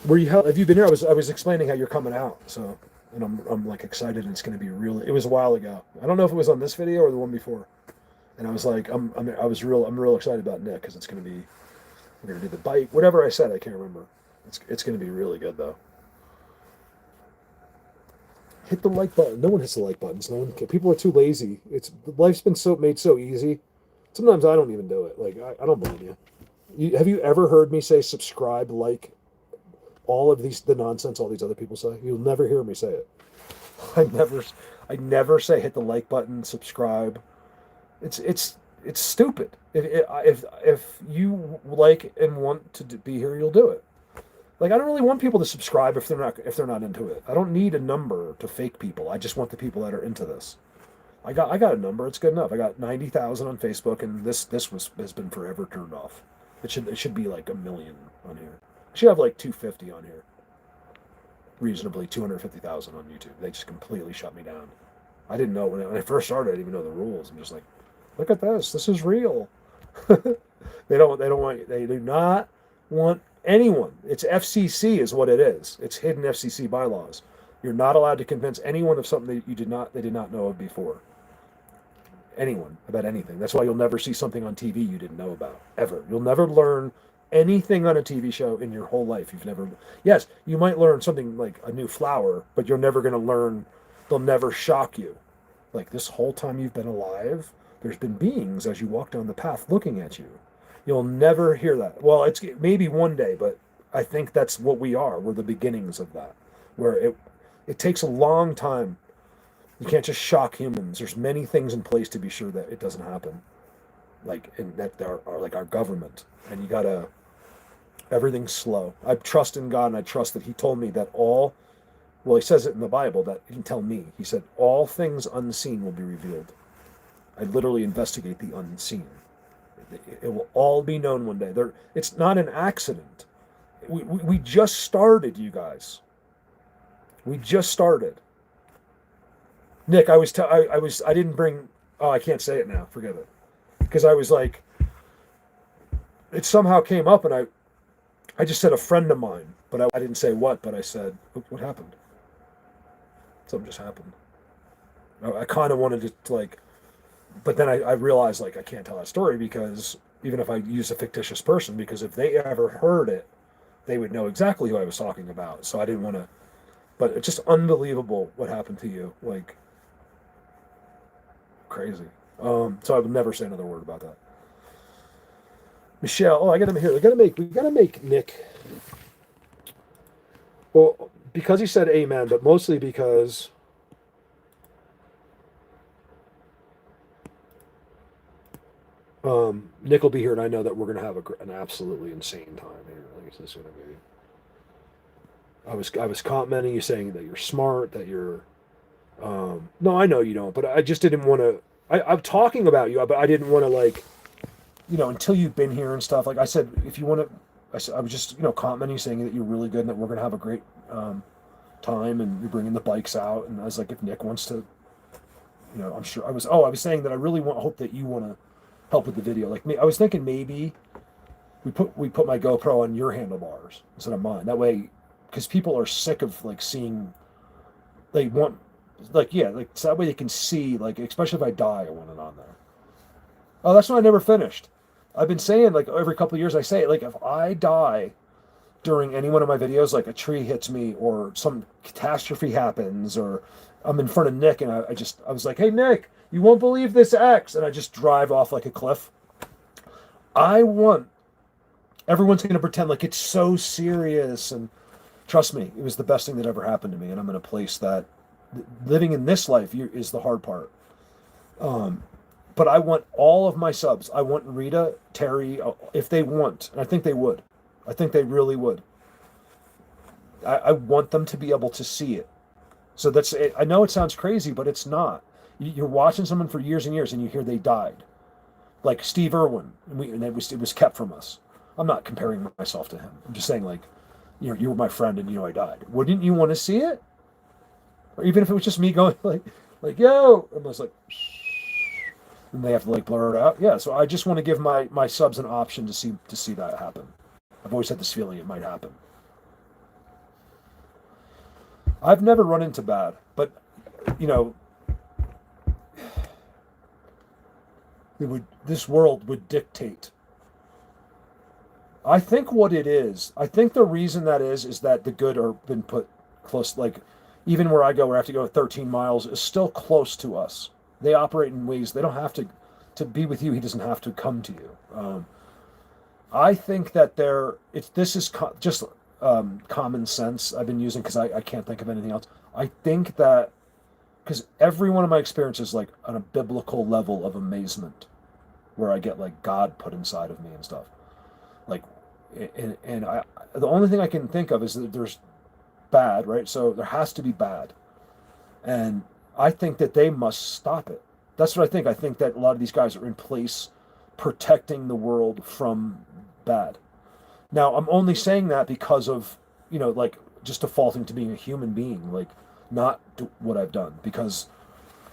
Have you been here? I was explaining how you're coming out, so, and I'm like excited, and it's going to be really. It was a while ago. I don't know if it was on this video or the one before, and I was like, I'm real excited about Nick because it's going to be. We're going to do the bike. Whatever I said, I can't remember. It's going to be really good though. Hit the like button. No one hits the like buttons. No one. People are too lazy. Life's been made so easy. Sometimes I don't even do it. Like I don't blame you. Have you ever heard me say subscribe, like all of the nonsense all these other people say? You'll never hear me say it. I never say hit the like button, subscribe. It's stupid. If you like and want to be here, you'll do it. Like I don't really want people to subscribe if they're not into it. I don't need a number to fake people. I just want the people that are into this. I got a number. It's good enough. I got 90,000 on Facebook, and this has been forever turned off. It should be like 1 million on here. I should have like 250 on here. Reasonably 250,000 on YouTube. They just completely shut me down. I didn't know when I first started. I didn't even know the rules. I'm just like, look at this. This is real. They do not want anyone. It's FCC is what it is. It's hidden FCC bylaws. You're not allowed to convince anyone of something that they did not know of before. Anyone about anything. That's why you'll never see something on TV you didn't know about ever. You'll never learn anything on a TV show in your whole life. Yes, you might learn something like a new flower, but you're never going to learn. They'll never shock you. Like this whole time you've been alive, there's been beings as you walk down the path looking at you. You'll never hear that. Well, it's maybe one day, but I think that's what we are. We're the beginnings of that, where it takes a long time. You can't just shock humans. There's many things in place to be sure that it doesn't happen, like in that there are like our government, and everything's slow. I trust in God, and I trust that He told me that He says it in the Bible that He didn't tell me. He said all things unseen will be revealed. I literally investigate the unseen. It will all be known one day. It's not an accident. We just started, you guys. We just started. Nick, I didn't bring. Oh, I can't say it now. Forget it. Because I was like, it somehow came up, and I just said a friend of mine, but I didn't say what. But I said, what happened? Something just happened. I kind of wanted to like. But then I realized, like, I can't tell that story because even if I use a fictitious person, because if they ever heard it, they would know exactly who I was talking about. So I didn't want to, but it's just unbelievable what happened to you. Like, crazy. So I would never say another word about that. Michelle, I got him here. We gotta make Nick. Well, because he said amen, but mostly because Nick will be here, and I know that we're going to have an absolutely insane time here. Like, this is going to be. I was complimenting you, saying that you're smart, that you're. No, I know you don't, but I just didn't want to. I'm talking about you, but I didn't want to like, until you've been here and stuff. Like I said, if you want to, I was just complimenting you, saying that you're really good and that we're going to have a great time, and you're bringing the bikes out. And I was like, if Nick wants to I'm sure I was saying that I really hope that you want to help with the video. Like me, I was thinking maybe we put my GoPro on your handlebars instead of mine. That way, because people are sick of like seeing, they want, like, yeah, like, so that way they can see, like, especially if I die, I want it on there. Oh, that's why I never finished. I've been saying, like, every couple of years I say it, like, if I die during any one of my videos, like a tree hits me or some catastrophe happens or I'm in front of Nick and I was like, hey, Nick, you won't believe this X. And I just drive off like a cliff. I want, everyone's going to pretend like it's so serious. And trust me, it was the best thing that ever happened to me. And I'm in a place that living in this life is the hard part. But I want all of my subs. I want Rita, Terry, if they want, and I think they would. I think they really would. I want them to be able to see it. So that's it. I know it sounds crazy, but it's not. You're watching someone for years and years, and you hear they died, like Steve Irwin, and it was kept from us. I'm not comparing myself to him. I'm just saying, like, you were my friend, and I died. Wouldn't you want to see it? Or even if it was just me going like yo, and I was like, and they have to like blur it out. Yeah. So I just want to give my subs an option to see that happen. I've always had this feeling it might happen. I've never run into bad, but this world would dictate. I think what it is, I think the reason that is that the good are been put close, like even where I go, where I have to go 13 miles, is still close to us. They operate in ways they don't have to be with you. He doesn't have to come to you. I think that this is just common sense I've been using because I can't think of anything else. I think that because every one of my experiences like on a biblical level of amazement, where I get like God put inside of me and stuff, like, and I the only thing I can think of is that there's bad, right? So there has to be bad, and I think that they must stop it. That's what I think. I think that a lot of these guys are in place protecting the world from bad. Now, I'm only saying that because of, like just defaulting to being a human being, like not do what I've done, because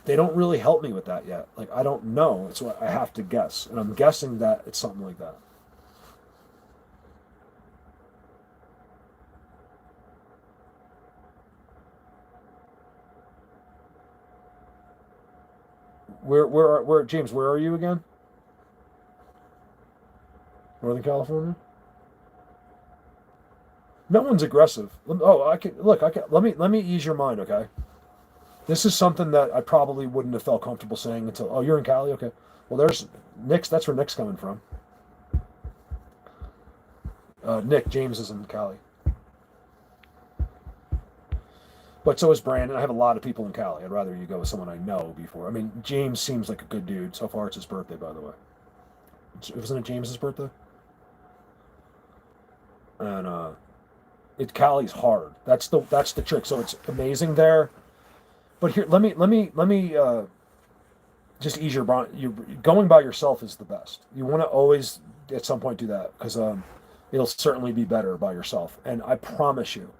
they don't really help me with that yet. Like, I don't know. It's what I have to guess. And I'm guessing that it's something like that. James, where are you again? Northern California? No one's aggressive. Oh, I can look. I can let me ease your mind, okay? This is something that I probably wouldn't have felt comfortable saying until. Oh, you're in Cali, okay? Well, there's Nick's. That's where Nick's coming from. Nick James is in Cali, but so is Brandon. I have a lot of people in Cali. I'd rather you go with someone I know before. I mean, James seems like a good dude. So far, it's his birthday, by the way. Wasn't it James's birthday? And Cali's hard. That's the trick. So it's amazing there. But here, let me just ease your bond. You going by yourself is the best. You want to always at some point do that because it'll certainly be better by yourself. And I promise you,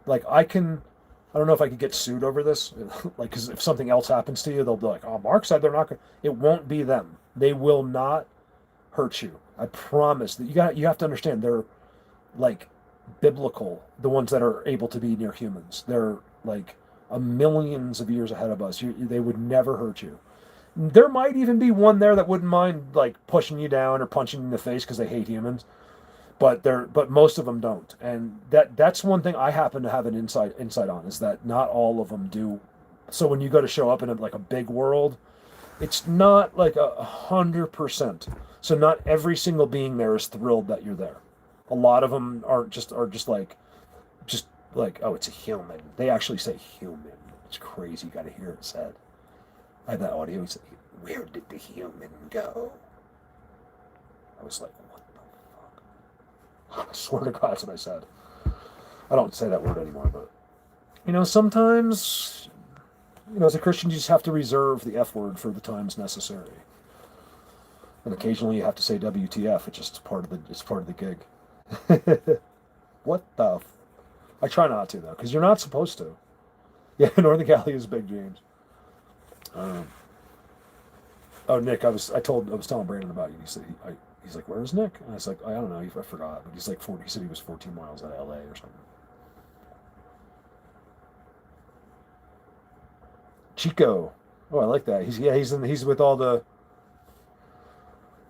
like I don't know if I could get sued over this. Like, because if something else happens to you, they'll be like, "Oh, Mark said they're not going." It won't be them. They will not hurt you. I promise that you have to understand they're like biblical. The ones that are able to be near humans, they're like millions of years ahead of us. They would never hurt you. There might even be one there that wouldn't mind like pushing you down or punching you in the face because they hate humans. But most of them don't, and that's one thing I happen to have an insight on is that not all of them do. So when you go to show up in like a big world, it's not like 100%. So not every single being there is thrilled that you're there. A lot of them are just like oh, it's a human. They actually say human. It's crazy. You got to hear it said. I had that audio. He's like, where did the human go? I was like, what the fuck? I swear to God, that's what I said. I don't say that word anymore, but sometimes, as a Christian, you just have to reserve the F word for the times necessary. And occasionally you have to say WTF. It's just part of the gig. What the? I try not to though, because you're not supposed to. Yeah, Northern Cali is big, James. Um, oh, Nick, I was telling Brandon about you. He said he's like, where is Nick? And I was like, I don't know, I forgot, but he's like 40. He said he was 14 miles out of LA or something. Chico. Oh, I like that. He's with all the,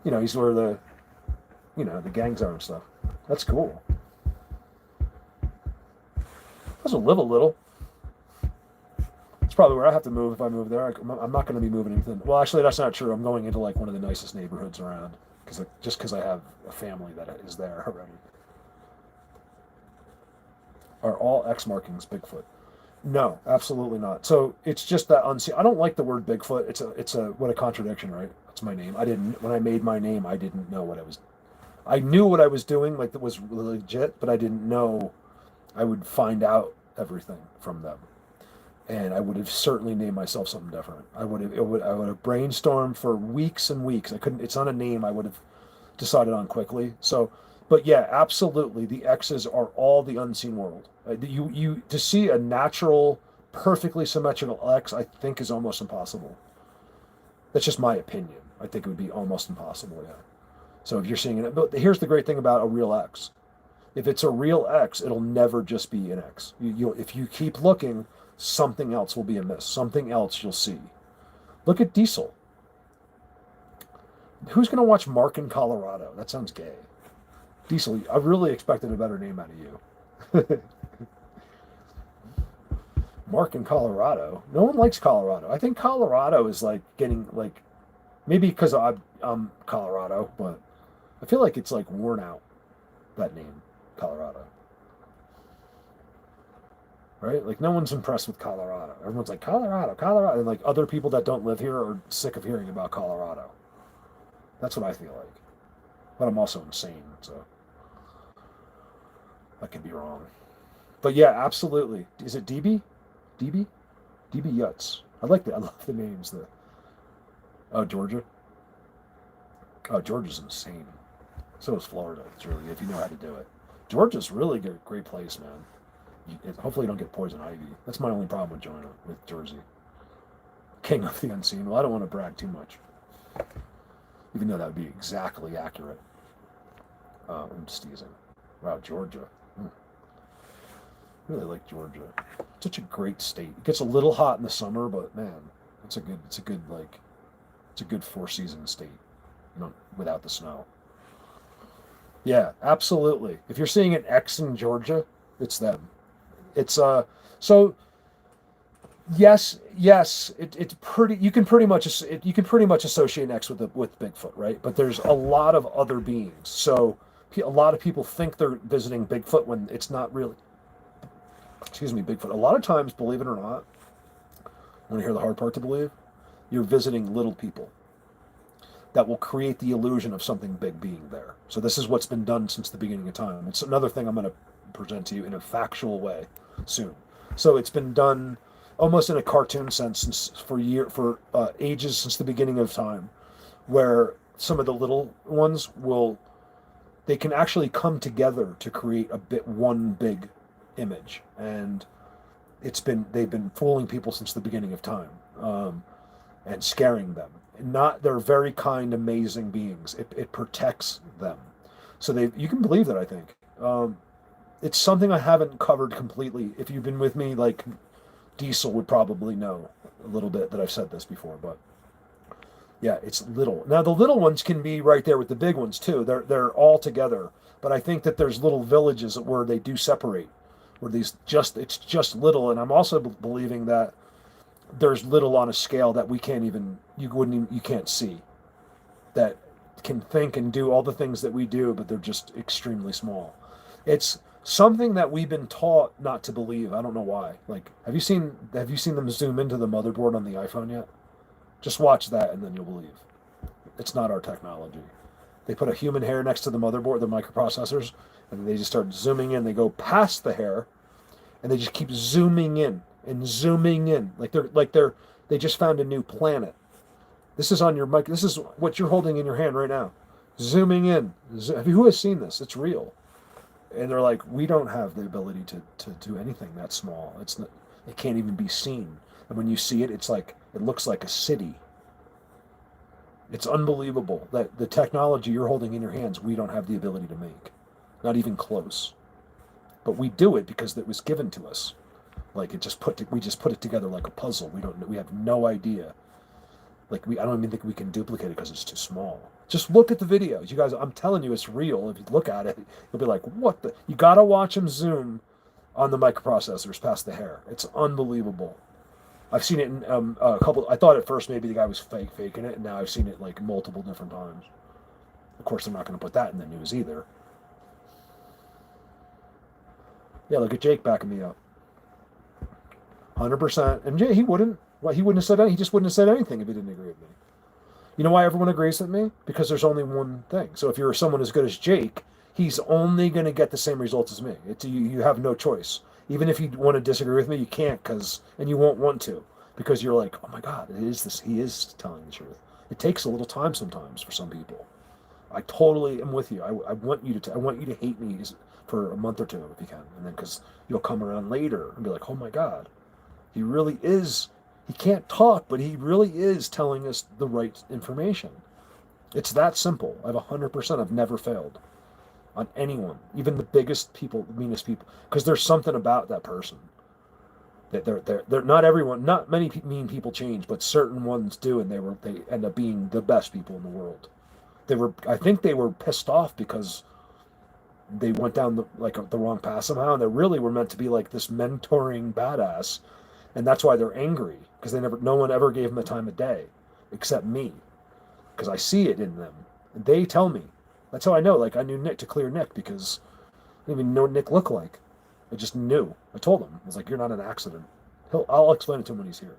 he's where the gangs are and stuff. That's cool. Also live a little. It's probably where I have to move if I move there. I'm not going to be moving anything. Well, actually, that's not true. I'm going into like one of the nicest neighborhoods around because I have a family that is there already. Are all X markings Bigfoot? No, absolutely not. So it's just that unseen. I don't like the word Bigfoot. It's a what a contradiction, right? That's my name. I didn't when I made my name. I didn't know what I was. I knew what I was doing, like that was legit, but I didn't know I would find out everything from them. And I would have certainly named myself something different. I would have brainstormed for weeks and weeks. I couldn't. It's not a name I would have decided on quickly. So, but yeah, absolutely, the X's are all the unseen world. You to see a natural, perfectly symmetrical X, I think is almost impossible. That's just my opinion. I think it would be almost impossible. Yeah. So if you're seeing it, but here's the great thing about a real X. If it's a real X, it'll never just be an X. If you keep looking, something else will be amiss. Something else you'll see. Look at Diesel. Who's going to watch Mark in Colorado? That sounds gay. Diesel, I really expected a better name out of you. Mark in Colorado. No one likes Colorado. I think Colorado is like getting like, maybe because I'm Colorado, but I feel like it's like worn out, that name, Colorado. Right? Like no one's impressed with Colorado. Everyone's like Colorado, Colorado, and like other people that don't live here are sick of hearing about Colorado. That's what I feel like. But I'm also insane, so I could be wrong. But yeah, absolutely. Is it DB? DB? DB Yutz. I like that. I love the names. Oh, Georgia. Oh, Georgia's insane. So is Florida. It's really if you know how to do it. Georgia's really good, great place, man. Hopefully you don't get poison ivy. That's my only problem with Jersey. King of the unseen. Well, I don't want to brag too much, even though that would be exactly accurate. I'm just teasing. Wow, Georgia. Really like Georgia. Such a great state. It gets a little hot in the summer, but man, it's a good 4 season state. Without the snow. Yeah, absolutely. If you're seeing an X in Georgia, it's them. It's so yes, it's pretty. You can pretty much associate an X with Bigfoot, right? But there's a lot of other beings. So a lot of people think they're visiting Bigfoot when it's not really. Excuse me, Bigfoot. A lot of times, believe it or not, want to hear the hard part to believe? You're visiting little people that will create the illusion of something big being there. So this is what's been done since the beginning of time. It's another thing I'm going to present to you in a factual way soon. So it's been done almost in a cartoon sense for ages since the beginning of time, where some of the little ones they can actually come together to create one big image, and they've been fooling people since the beginning of time, and scaring them. They're very kind, amazing beings. It protects them, so you can believe that. I think it's something I haven't covered completely. If you've been with me, like Diesel would probably know a little bit that I've said this before, but yeah, it's little. Now the little ones can be right there with the big ones too. They're all together, but I think that there's little villages where they do separate, where it's just little. And I'm also believing that there's little on a scale that you can't see, that can think and do all the things that we do, but they're just extremely small. It's something that we've been taught not to believe. I don't know why. Like, have you seen them zoom into the motherboard on the iPhone yet? Just watch that and then you'll believe. It's not our technology. They put a human hair next to the motherboard, the microprocessors, and they just start zooming in. They go past the hair, and they just keep zooming in and zooming in, they just found a new planet. This is on your mic. This is what you're holding in your hand right now. Zooming in. Who has seen this? It's real. And they're like, we don't have the ability to do anything that small. It can't even be seen. And when you see it, it's like, it looks like a city. It's unbelievable that the technology you're holding in your hands, we don't have the ability to make. Not even close. But we do it because it was given to us. Like we just put it together like a puzzle. We have no idea. Like I don't even think we can duplicate it because it's too small. Just look at the videos. You guys, I'm telling you, it's real. If you look at it, you'll be like, what the? You got to watch them zoom on the microprocessors past the hair. It's unbelievable. I've seen it in a couple. I thought at first maybe the guy was faking it, and now I've seen it like multiple different times. Of course, I'm not going to put that in the news either. Yeah, look at Jake backing me up. 100%. And he wouldn't. Well, he wouldn't have said anything. He just wouldn't have said anything if he didn't agree with me. You know why everyone agrees with me? Because there's only one thing. So if you're someone as good as Jake, he's only going to get the same results as me. You have no choice. Even if you want to disagree with me, you can't, and you won't want to, because you're like, oh my God, it is this. He is telling the truth. It takes a little time sometimes for some people. I totally am with you. I want you to hate me for a month or two if you can, and then because you'll come around later and be like, oh my God, he really is. He can't talk, but he really is telling us the right information. It's that simple. I've 100%. I've never failed on anyone, even the biggest people, the meanest people, because there's something about that person that they're not everyone, not many mean people change, but certain ones do, and they end up being the best people in the world. I think they were pissed off because they went down the wrong path somehow, and they really were meant to be like this mentoring badass, and that's why they're angry, because no one ever gave them the time of day, except me, because I see it in them. And they tell me. That's how I know. Like I knew Nick to clear Nick because I didn't even know what Nick looked like. I just knew. I told him. I was like, "You're not an accident." I'll explain it to him when he's here,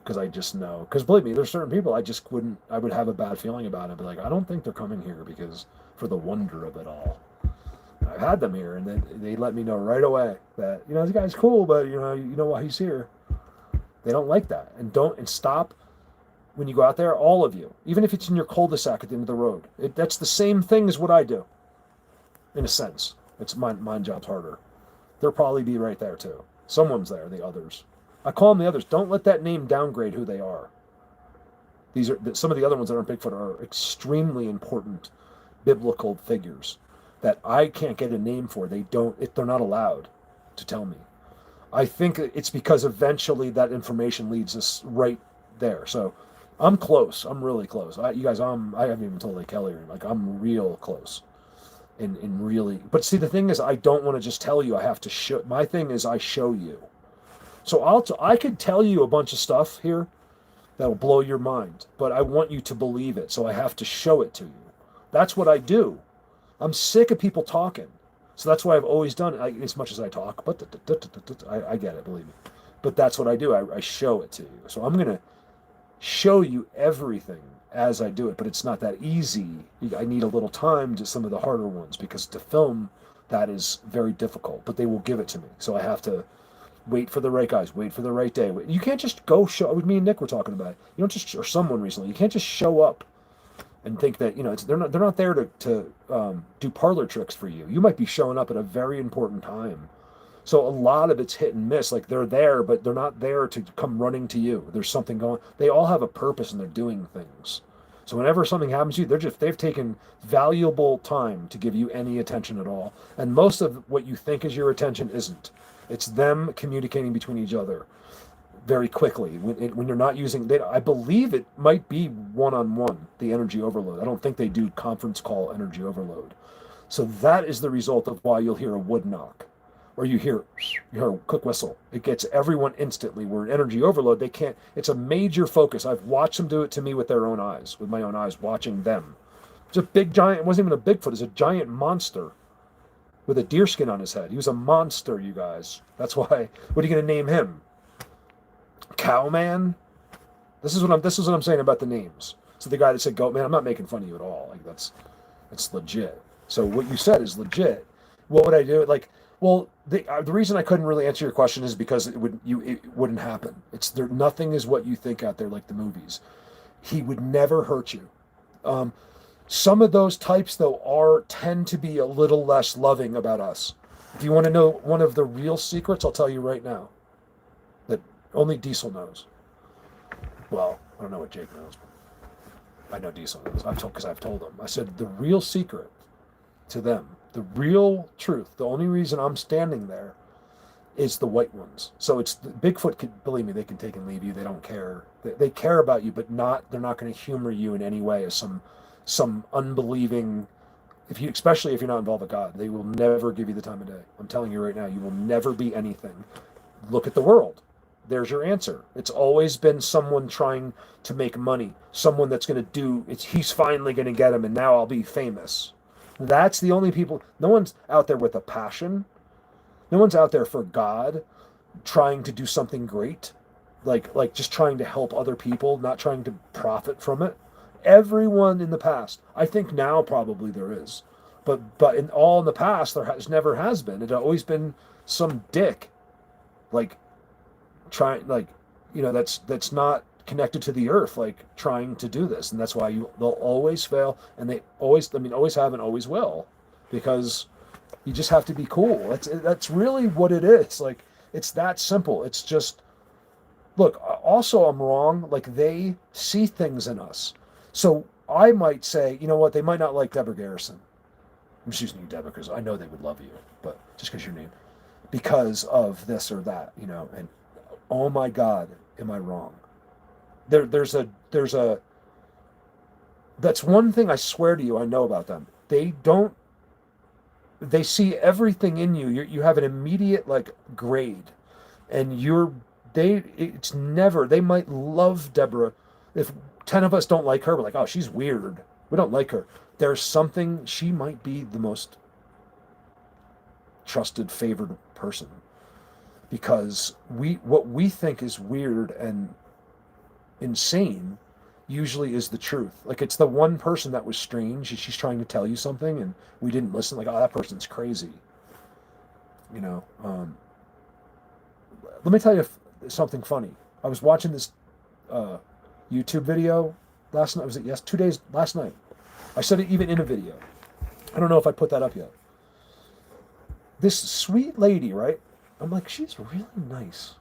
because I just know. Because believe me, there's certain people I just wouldn't. I would have a bad feeling about it. I'd be like, I don't think they're coming here because for the wonder of it all. I've had them here, and then they let me know right away that this guy's cool, but you know why he's here. They don't like that, and stop. When you go out there, all of you, even if it's in your cul-de-sac at the end of the road, that's the same thing as what I do. In a sense, it's mine job's harder. They'll probably be right there too. Someone's there, the others. I call them the others. Don't let that name downgrade who they are. These are some of the other ones that aren't Bigfoot are extremely important biblical figures that I can't get a name for. They're not allowed to tell me. I think it's because eventually that information leads us right there. So I'm close. I'm really close. I haven't even told like Kelly or like I'm real close. In really, but see the thing is I don't want to just tell you. I have to show. My thing is I show you. So I could tell you a bunch of stuff here that'll blow your mind, but I want you to believe it. So I have to show it to you. That's what I do. I'm sick of people talking. So that's why I've always done it. As much as I talk, but I get it, believe me. But that's what I do. I show it to you. So I'm gonna show you everything as I do it, but it's not that easy. I need a little time to some of the harder ones because to film that is very difficult, but they will give it to me. So I have to wait for the right guys, wait for the right day. You can't just go show, with me and Nick were talking about it. You don't just, or someone recently, you can't just show up and think that, they're not there to do parlor tricks for you. You might be showing up at a very important time. So a lot of it's hit and miss. Like they're there, but they're not there to come running to you. There's something going. They all have a purpose and they're doing things. So whenever something happens to you, they've taken valuable time to give you any attention at all. And most of what you think is your attention isn't. It's them communicating between each other very quickly. When you're not using, I believe it might be one-on-one, the energy overload. I don't think they do conference call energy overload. So that is the result of why you'll hear a wood knock. Or you hear a quick whistle. It gets everyone instantly. Where energy overload, they can't. It's a major focus. I've watched them do it to me with their own eyes, with my own eyes, watching them. It's a big giant. It wasn't even a Bigfoot. It's a giant monster with a deer skin on his head. He was a monster, you guys. That's why. What are you going to name him? Cowman? This is what I'm saying about the names. So the guy that said Goat Man, I'm not making fun of you at all. Like that's legit. So what you said is legit. What would I do? Well, the reason I couldn't really answer your question is because it wouldn't happen. Nothing is what you think out there like the movies. He would never hurt you. Some of those types though tend to be a little less loving about us. If you want to know one of the real secrets, I'll tell you right now. That Only Diesel knows. Well, I don't know what Jake knows, but I know Diesel knows. Because I've told him. I said the real secret to them, the real truth, the only reason I'm standing there is the white ones. So it's Bigfoot. Believe me, they can take and leave you. They don't care. They care about you, but they're not going to humor you in any way as some unbelieving. Especially if you're not involved with God, they will never give you the time of day. I'm telling you right now, you will never be anything. Look at the world. There's your answer. It's always been someone trying to make money. Someone that's going to do. He's finally going to get him, and now I'll be famous. That's the only people. No one's out there with a passion. No one's out there for God, trying to do something great, like just trying to help other people, not trying to profit from it. Everyone in the past, I think now probably there is, but in the past there never has been. It always been some dick, like trying, that's not connected to the earth, like trying to do this, and that's why they'll always fail, and they always have and always will, because you just have to be cool. That's really what it is. Like, it's that simple. It's just, look, also I'm wrong. Like, they see things in us. So I might say, you know what, they might not like Deborah Garrison. I'm just using you, Deborah, because I know they would love you, but just because your name, because of this or that, and oh my God, am I wrong? There's a, that's one thing I swear to you I know about them. They see everything in you. You have an immediate grade, and it's never, they might love Deborah. If 10 of us don't like her, we're like, oh, she's weird. We don't like her. There's something, she might be the most trusted, favored person, because what we think is weird and insane usually is the truth. Like, it's the one person that was strange, and she's trying to tell you something and we didn't listen, like, oh, that person's crazy. Let me tell you something funny. I was watching this YouTube video last night. Was it last night? I said it even in a video. I don't know if I put that up yet. This sweet lady, right? I'm like, she's really nice.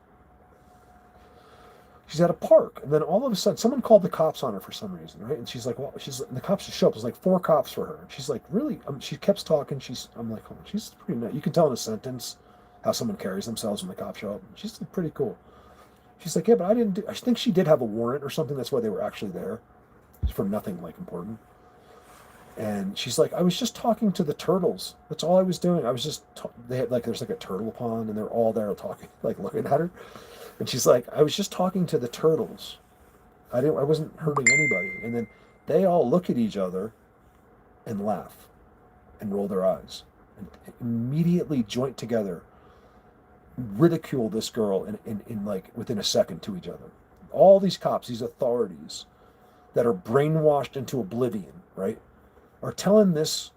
She's at a park, and then all of a sudden, someone called the cops on her for some reason, right? And she's like, "Well, the cops just show up." There's like 4 cops for her. And she's like, "Really?" She keeps talking. I'm like, "Oh, she's pretty nice." You can tell in a sentence how someone carries themselves when the cops show up. She's pretty cool. She's like, "Yeah, but I think she did have a warrant or something. That's why they were actually there, for nothing important." And she's like, "I was just talking to the turtles. That's all I was doing. I was just they had there's a turtle pond, and they're all there talking, looking at her." And she's like, "I was just talking to the turtles. I wasn't hurting anybody." And then they all look at each other and laugh and roll their eyes and immediately joint together, ridicule this girl in within a second to each other. All these cops, these authorities that are brainwashed into oblivion, right, are telling this.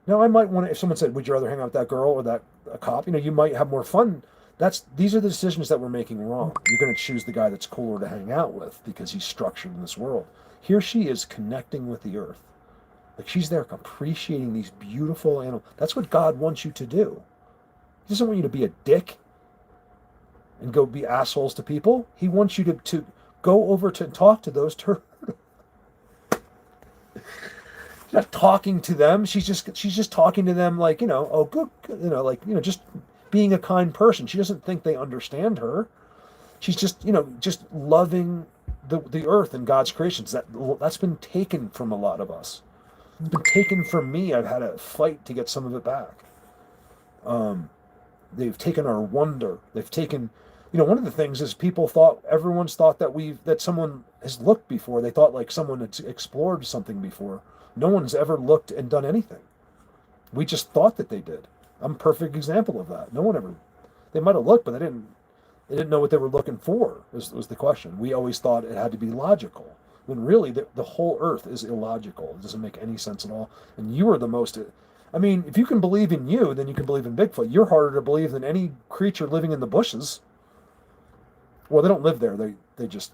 Now, I might want to, if someone said, "Would you rather hang out with that girl or a cop?" You might have more fun. These are the decisions that we're making wrong. You're going to choose the guy that's cooler to hang out with because he's structured in this world. Here she is connecting with the earth. Like, she's there appreciating these beautiful animals. That's what God wants you to do. He doesn't want you to be a dick and go be assholes to people. He wants you to go over to talk to those turtles. She's not talking to them. She's just talking to them oh, good, just being a kind person. She doesn't think they understand her. She's just loving the earth and God's creations. That's been taken from a lot of us. It's been taken from me. I've had a fight to get some of it back. They've taken our wonder. They've taken, one of the things is everyone's thought that someone has looked before. They thought someone had explored something before. No one's ever looked and done anything. We just thought that they did. I'm a perfect example of that. No one ever. They might have looked, but they didn't know what they were looking for. Was the question. We always thought it had to be logical, when really the whole earth is illogical. It doesn't make any sense at all. And you are the most. I mean, if you can believe in you, then you can believe in Bigfoot. You're harder to believe than any creature living in the bushes. Well, they don't live there. They just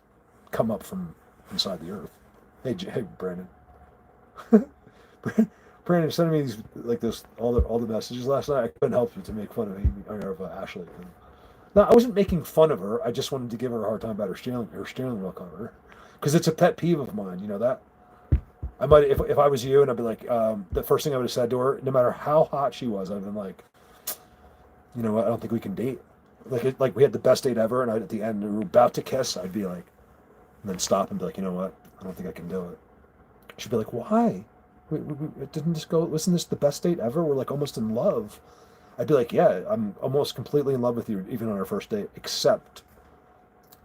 come up from inside the earth. Hey, Brandon. Brandon sent me these all the messages last night. I couldn't help but to make fun of Ashley. No, I wasn't making fun of her. I just wanted to give her a hard time about her steering wheel cover, because it's a pet peeve of mine. You know that. I might if I was you, and I'd be like, the first thing I would have said to her, no matter how hot she was, I'd been like, you know what, I don't think we can date. Like we had the best date ever, and at the end we were about to kiss. I'd be like, and then stop and be like, you know what, I don't think I can do it. She'd be like, why? Didn't this go? Wasn't this the best date ever? We're like almost in love. I'd be like, yeah, I'm almost completely in love with you, even on our first date, except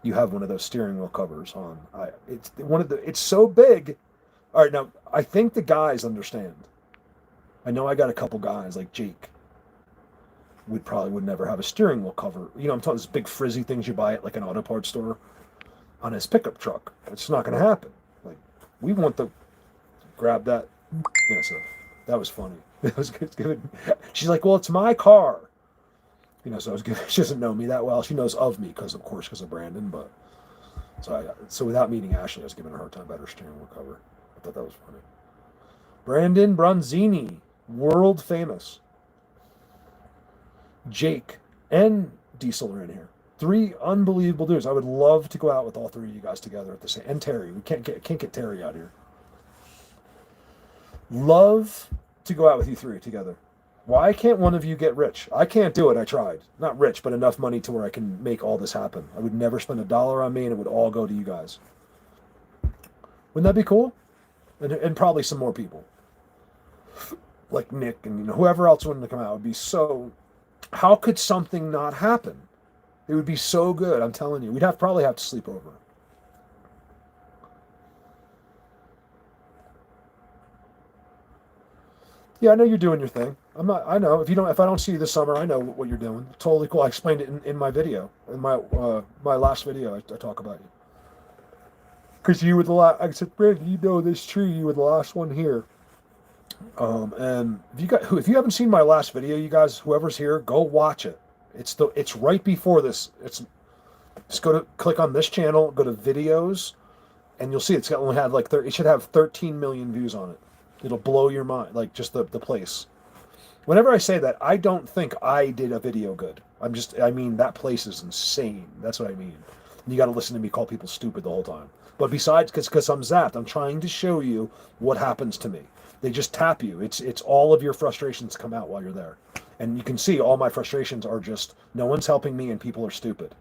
you have one of those steering wheel covers on. It's one of the. It's so big. All right, now I think the guys understand. I know I got a couple guys like Jake would never have a steering wheel cover. You know, I'm talking those big frizzy things you buy at like an auto parts store on his pickup truck. It's not going to happen. Like we want the grab that. Yeah, so that was funny. It was good. She's like, well, it's my car. You know, so I was giving. She doesn't know me that well. She knows of me because, of course, because of Brandon. But so without meeting Ashley, I was giving her a hard time about her steering wheel cover. I thought that was funny. Brandon Bronzini, world famous. Jake and Diesel are in here. Three unbelievable dudes. I would love to go out with all three of you guys together at the same. And Terry, we can't get Terry out here. Love to go out with you three together. Why can't one of you get rich? I can't do it. I tried. Not rich, but enough money to where I can make all this happen. I would never spend $1 on me, and it would all go to you guys. Wouldn't that be cool? And probably some more people, like Nick and whoever else wanted to come out. Would be so. How could something not happen? It would be so good. I'm telling you, we'd probably have to sleep over. Yeah, I know you're doing your thing. I'm not. I know if I don't see you this summer, I know what you're doing. Totally cool. I explained it in my video, in my last video. I talk about you. Because you were the last. I said, Brandon, you know this tree. You were the last one here. And if you haven't seen my last video, you guys, whoever's here, go watch it. It's right before this. Just click on this channel, go to videos, and you'll see it's only had like it should have 13 million views on it. It'll blow your mind, like just the place. Whenever I say that, I don't think I did a video good. I mean, that place is insane. That's what I mean. And you got to listen to me call people stupid the whole time. But besides, because I'm zapped, I'm trying to show you what happens to me. They just tap you. It's all of your frustrations come out while you're there. And you can see all my frustrations are just, no one's helping me and people are stupid.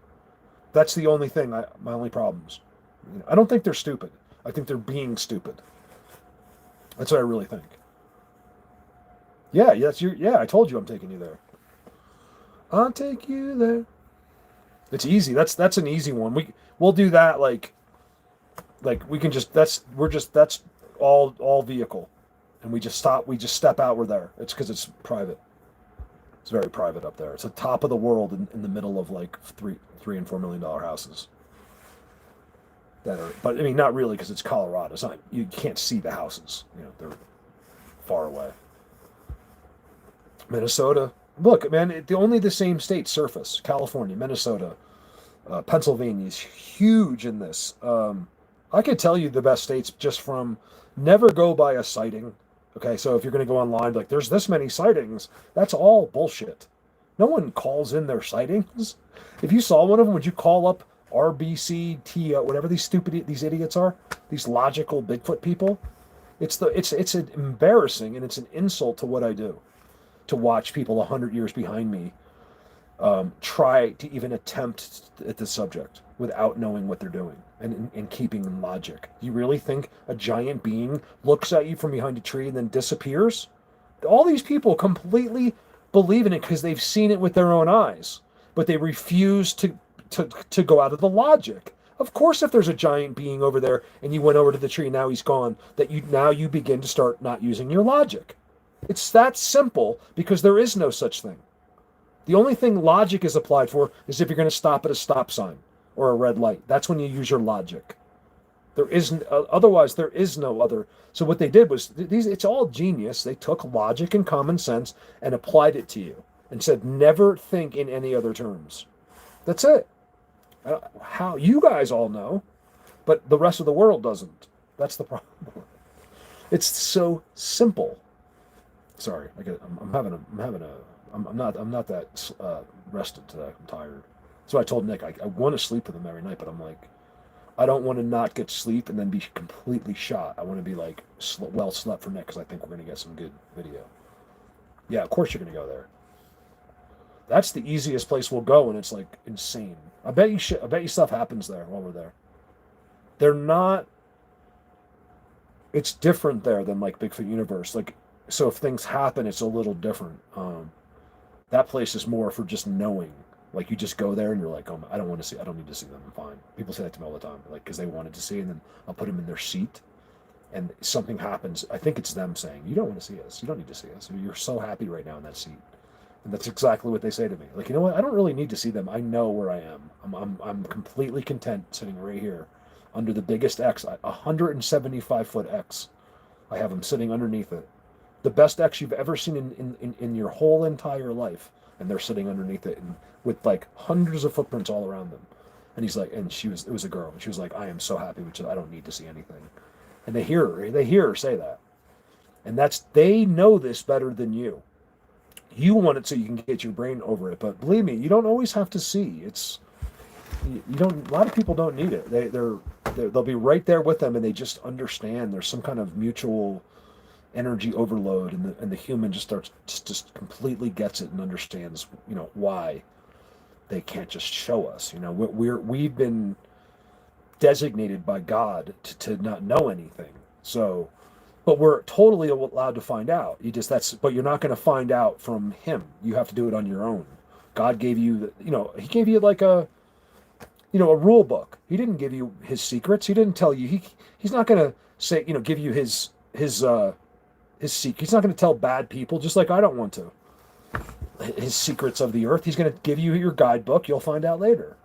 That's the only thing, my only problems. I don't think they're stupid. I think they're being stupid. That's what I really think. Yeah, I told you I'm taking you there. I'll take you there. It's easy. That's an easy one. We'll do that we can just that's all vehicle. And we just step out, we're there. It's because it's private. It's very private up there. It's the top of the world in the middle of like $3 and $4 million houses. But I mean, not really, because it's Colorado. It's not, you can't see the houses. They're far away. Minnesota. Look, man, only the same state surface. California, Minnesota, Pennsylvania is huge in this. I could tell you the best states just from never go by a sighting. Okay, so if you're going to go online, like there's this many sightings, that's all bullshit. No one calls in their sightings. If you saw one of them, would you call up RBC, whatever these idiots are, these logical Bigfoot people? It's embarrassing, and it's an insult to what I do, to watch people 100 years behind me try to even attempt at this subject without knowing what they're doing and keeping in logic. You really think a giant being looks at you from behind a tree and then disappears? All these people completely believe in it because they've seen it with their own eyes, but they refuse to go out of the logic. Of course, if there's a giant being over there and you went over to the tree and now he's gone, now you begin to start not using your logic. It's that simple, because there is no such thing. The only thing logic is applied for is if you're going to stop at a stop sign or a red light. That's when you use your logic. Otherwise there is no other. So what they did was it's all genius. They took logic and common sense and applied it to you and said, never think in any other terms. That's it. How you guys all know, but the rest of the world doesn't. That's the problem. It's so simple. Sorry, I'm not that rested today. I'm tired. So I told Nick, I want to sleep with him every night, but I'm like, I don't want to not get sleep and then be completely shot. I want to be like well slept for Nick because I think we're going to get some good video. Yeah, of course you're going to go there. That's the easiest place we'll go, and it's like insane. I bet you shit. I bet you stuff happens there while we're there. They're not. It's different there than like Bigfoot universe. Like, so if things happen, it's a little different. That place is more for just knowing. Like you just go there and you're like, oh, I don't want to see. I don't need to see them. I'm fine. People say that to me all the time, like because they wanted to see, and then I'll put them in their seat, and something happens. I think it's them saying, you don't want to see us. You don't need to see us. You're so happy right now in that seat. And that's exactly what they say to me. Like, you know what? I don't really need to see them. I know where I am. I'm completely content sitting right here under the biggest X, 175-foot X. I have them sitting underneath it. The best X you've ever seen in your whole entire life. And they're sitting underneath it and with like hundreds of footprints all around them. And he's like, and it was a girl. And she was like, I am so happy, which is, I don't need to see anything. And they hear her say that. And they know this better than you. You want it so you can get your brain over it, but believe me, you don't always have to see. You don't. A lot of people don't need it. They'll be right there with them, and they just understand. There's some kind of mutual energy overload, and the human just completely gets it and understands. Why they can't just show us. We've been designated by God to not know anything. So. But we're totally allowed to find out. But you're not going to find out from him. You have to do it on your own. God gave you, he gave you like a rule book. He didn't give you his secrets. He didn't tell you. He's not going to say, give you his secret. He's not going to tell bad people, just like I don't want to. His secrets of the earth. He's going to give you your guidebook. You'll find out later,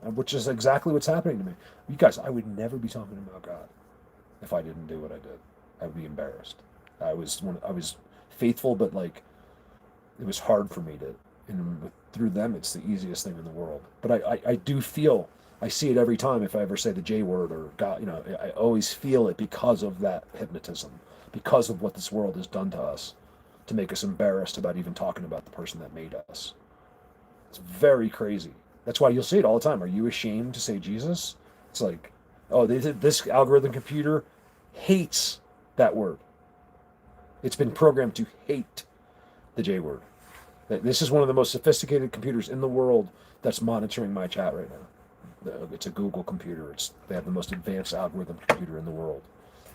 which is exactly what's happening to me. You guys, I would never be talking about God if I didn't do what I did. I would be embarrassed. I was faithful, but like it was hard for me to. And through them, it's the easiest thing in the world. But I do feel, I see it every time if I ever say the J word or God. I always feel it because of that hypnotism, because of what this world has done to us, to make us embarrassed about even talking about the person that made us. It's very crazy. That's why you'll see it all the time. Are you ashamed to say Jesus? It's like, oh, this algorithm computer hates that word. It's been programmed to hate the J word. This is one of the most sophisticated computers in the world that's monitoring my chat right now. It's a Google computer. They have the most advanced algorithm computer in the world.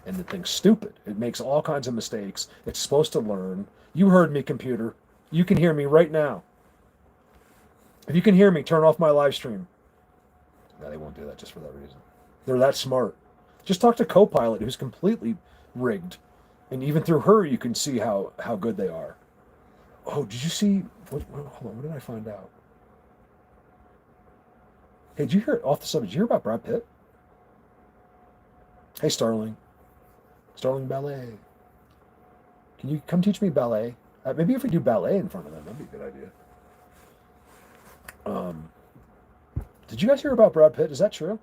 And the thing's stupid. It makes all kinds of mistakes. It's supposed to learn. You heard me, computer. You can hear me right now. If you can hear me, turn off my live stream. No, they won't do that just for that reason. They're that smart. Just talk to Copilot, who's completely rigged, and even through her you can see how good they are. Oh, did you see hold on, what did I find out? Hey, did you hear off the subject? Did you hear about Brad Pitt? Hey, Starling Ballet, can you come teach me ballet? Maybe if we do ballet in front of them, that'd be a good idea. Did you guys hear about Brad Pitt? Is that true?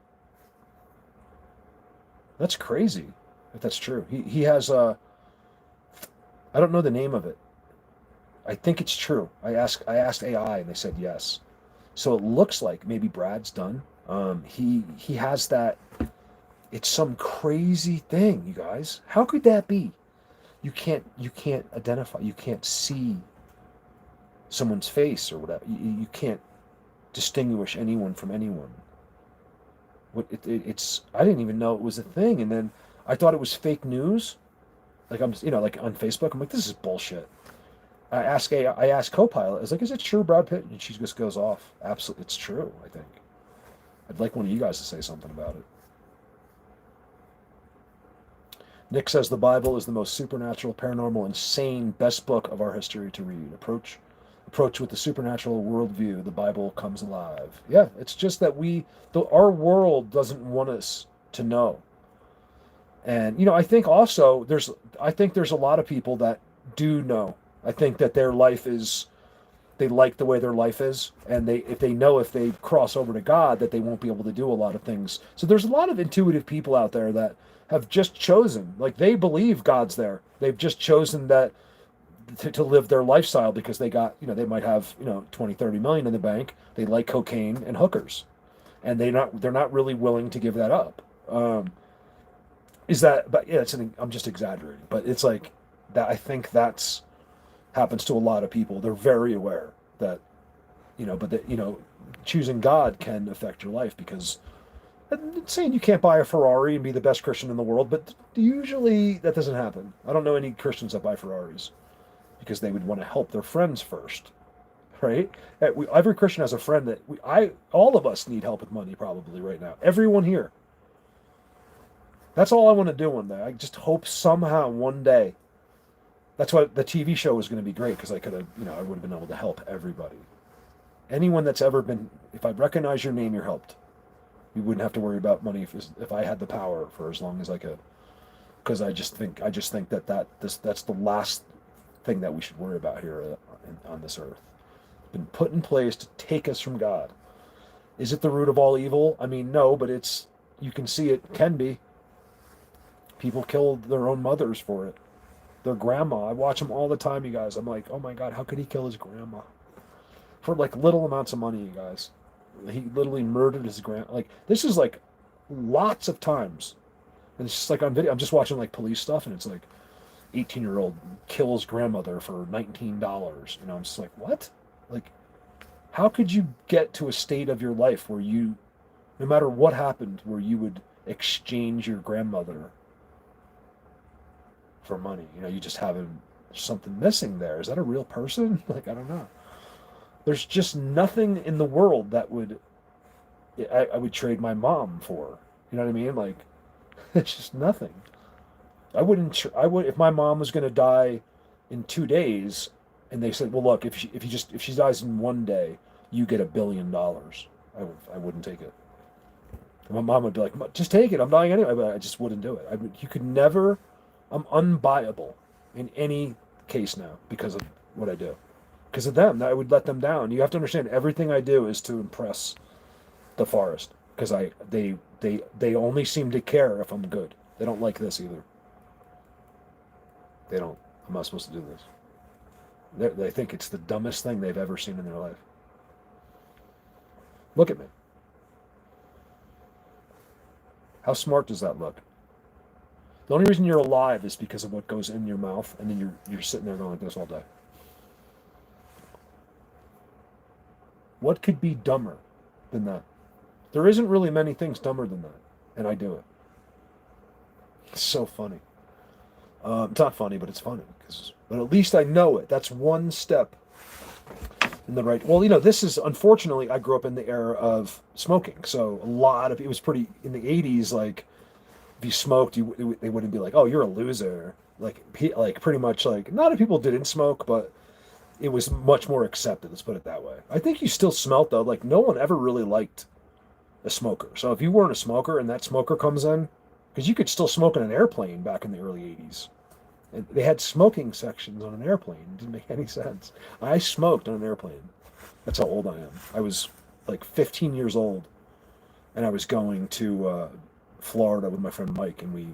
That's crazy. If that's true, he has I don't know the name of it. I think it's true. I asked AI and they said yes. So it looks like maybe Brad's done. He has that. It's some crazy thing, you guys. How could that be? You can't identify. You can't see someone's face or whatever. You can't distinguish anyone from anyone. It's I didn't even know it was a thing, and then I thought it was fake news. Like like on Facebook, I'm like, this is bullshit. I ask Copilot, I was like, is it true, Brad Pitt? And she just goes off. Absolutely, it's true, I think. I'd like one of you guys to say something about it. Nick says the Bible is the most supernatural, paranormal, insane, best book of our history to read. Approach with the supernatural worldview, the Bible comes alive. Yeah, it's just that our world doesn't want us to know. And I think also there's a lot of people that do know. I think that their life is, they like the way their life is, and if they cross over to God, that they won't be able to do a lot of things. So there's a lot of intuitive people out there that have just chosen, like they believe God's there. They've just chosen that to live their lifestyle because they got, they might have, 20, 30 million in the bank. They like cocaine and hookers, and they're not really willing to give that up. But yeah, I'm just exaggerating, but it's like that. I think that's happens to a lot of people. They're very aware that, but that, choosing God can affect your life, because I'm not saying you can't buy a Ferrari and be the best Christian in the world, but usually that doesn't happen. I don't know any Christians that buy Ferraris because they would want to help their friends first, right? Every Christian has a friend that all of us need help with money probably right now. Everyone here. That's all I want to do one day. I just hope somehow one day. That's why the TV show was going to be great, because I could have, I would have been able to help everybody. Anyone that's ever been, if I recognize your name, you're helped. You wouldn't have to worry about money if I had the power for as long as I could. Because I just think that's the last thing that we should worry about here on this earth. It's been put in place to take us from God. Is it the root of all evil? I mean, no, but you can see it can be. People killed their own mothers for it. Their grandma. I watch them all the time, you guys. I'm like, oh my God, how could he kill his grandma? For like little amounts of money, you guys. He literally murdered his grandma. Like, this is like lots of times. And it's just like on video. I'm just watching like police stuff, and it's like 18-year-old kills grandmother for $19. I'm just like, what? Like, how could you get to a state of your life where you, no matter what happened, where you would exchange your grandmother for money? You just have something missing there. Is that a real person? Like, I don't know. There's just nothing in the world that I would trade my mom for. You know what I mean? Like, it's just nothing. I would, if my mom was going to die in 2 days, and they said, well, look, if she dies in 1 day, you get $1 billion. I wouldn't take it. My mom would be like, just take it. I'm dying anyway. But I just wouldn't do it. You could never. I'm unbuyable in any case now because of what I do. Because of them, I would let them down. You have to understand, everything I do is to impress the forest. Because they only seem to care if I'm good. They don't like this either. They don't. I'm not supposed to do this. They think it's the dumbest thing they've ever seen in their life. Look at me. How smart does that look? The only reason you're alive is because of what goes in your mouth, and then you're sitting there going like this all day. What could be dumber than that? There isn't really many things dumber than that, and I do it. It's so funny. It's not funny, but it's funny. But at least I know it. That's one step in the right. Well, this is, unfortunately, I grew up in the era of smoking, so a lot of it was pretty in the 80s. Like, if you smoked, they wouldn't be like, oh, you're a loser. Like pretty much like, not that people didn't smoke, but it was much more accepted. Let's put it that way. I think you still smelt though. Like, no one ever really liked a smoker. So if you weren't a smoker and that smoker comes in, because you could still smoke in an airplane back in the early 80s. And they had smoking sections on an airplane. It didn't make any sense. I smoked on an airplane. That's how old I am. I was like 15 years old, and I was going to Florida with my friend Mike, and we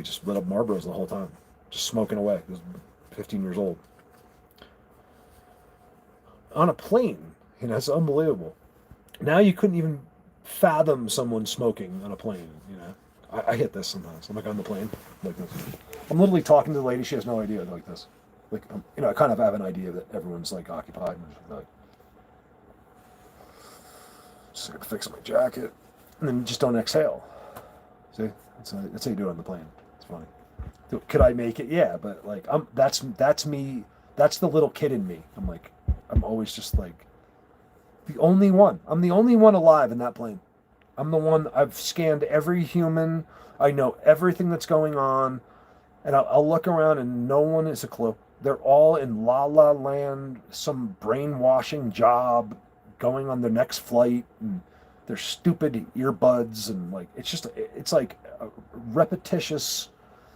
just lit up Marlboros the whole time, just smoking away. I was 15 years old. On a plane, it's unbelievable. Now you couldn't even fathom someone smoking on a plane, I hit this sometimes. I'm like on the plane, like this. I'm literally talking to the lady, she has no idea, like this. Like, I kind of have an idea that everyone's like occupied, and like, just gonna fix my jacket, and then just don't exhale. See, that's how you do it on the plane. It's funny. Could I make it? Yeah, but like, that's me. That's the little kid in me. I'm always just like the only one. I'm the only one alive in that plane. I'm the one. I've scanned every human. I know everything that's going on, and I'll look around and no one is a clue. They're all in la la land, some brainwashing job, going on their next flight, and their stupid earbuds, and like it's like a repetitious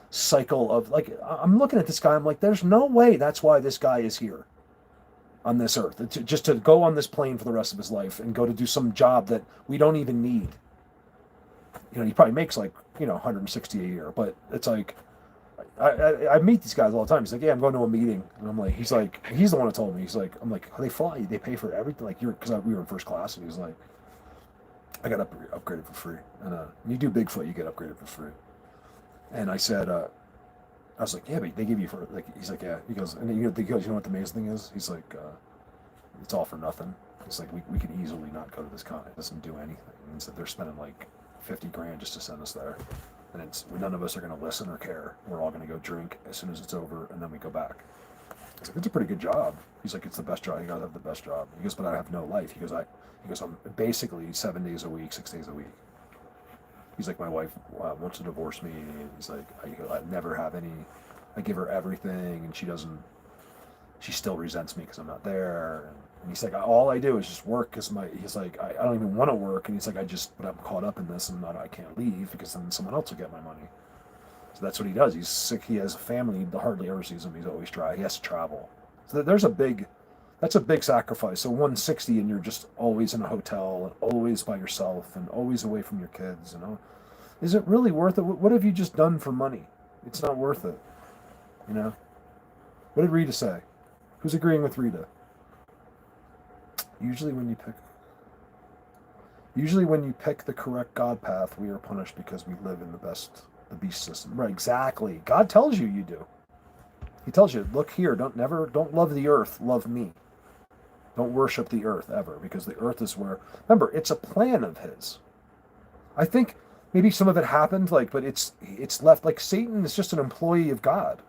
cycle of like, I'm looking at this guy, I'm like, there's no way that's why this guy is here on this earth. It's just to go on this plane for the rest of his life and go to do some job that we don't even need. He probably makes like, 160 a year, but it's like, I meet these guys all the time. He's like, yeah, I'm going to a meeting, and I'm like, he's the one who told me. He's like, I'm like, oh, they fly, they pay for everything, like because we were in first class, and he was like, I got upgraded for free, and you do Bigfoot, you get upgraded for free. And I said, I was like, yeah, but they give you for like, he's like, yeah, he goes, and he goes, you know what the amazing thing is? He's like, it's all for nothing. It's like we could easily not go to this con. It doesn't do anything. It means that they're spending like 50 grand just to send us there. And none of us are going to listen or care. We're all going to go drink as soon as it's over, and then we go back. I was like, it's a pretty good job. He's like, it's the best job. You gotta have the best job. He goes, but I have no life. He goes, I'm basically 7 days a week, 6 days a week. He's like, my wife wants to divorce me. And he's like, I never have any. I give her everything, and she still resents me because I'm not there. And he's like, all I do is just work because he's like, I don't even want to work. And he's like, but I'm caught up in this, and I can't leave because then someone else will get my money. So that's what he does. He's sick. He has a family. He hardly ever sees him. He's always he has to travel. So that's a big sacrifice. So 160, and you're just always in a hotel, and always by yourself, and always away from your kids. Is it really worth it? What have you just done for money? It's not worth it. What did Rita say? Who's agreeing with Rita? Usually when you pick the correct God path, we are punished because we live in the beast system. Right, exactly. God tells you do. He tells you, look here, don't love the earth, love me. Don't worship the earth ever, because the earth is where, remember, it's a plan of his. I think maybe some of it happened, but it's left, like Satan is just an employee of God.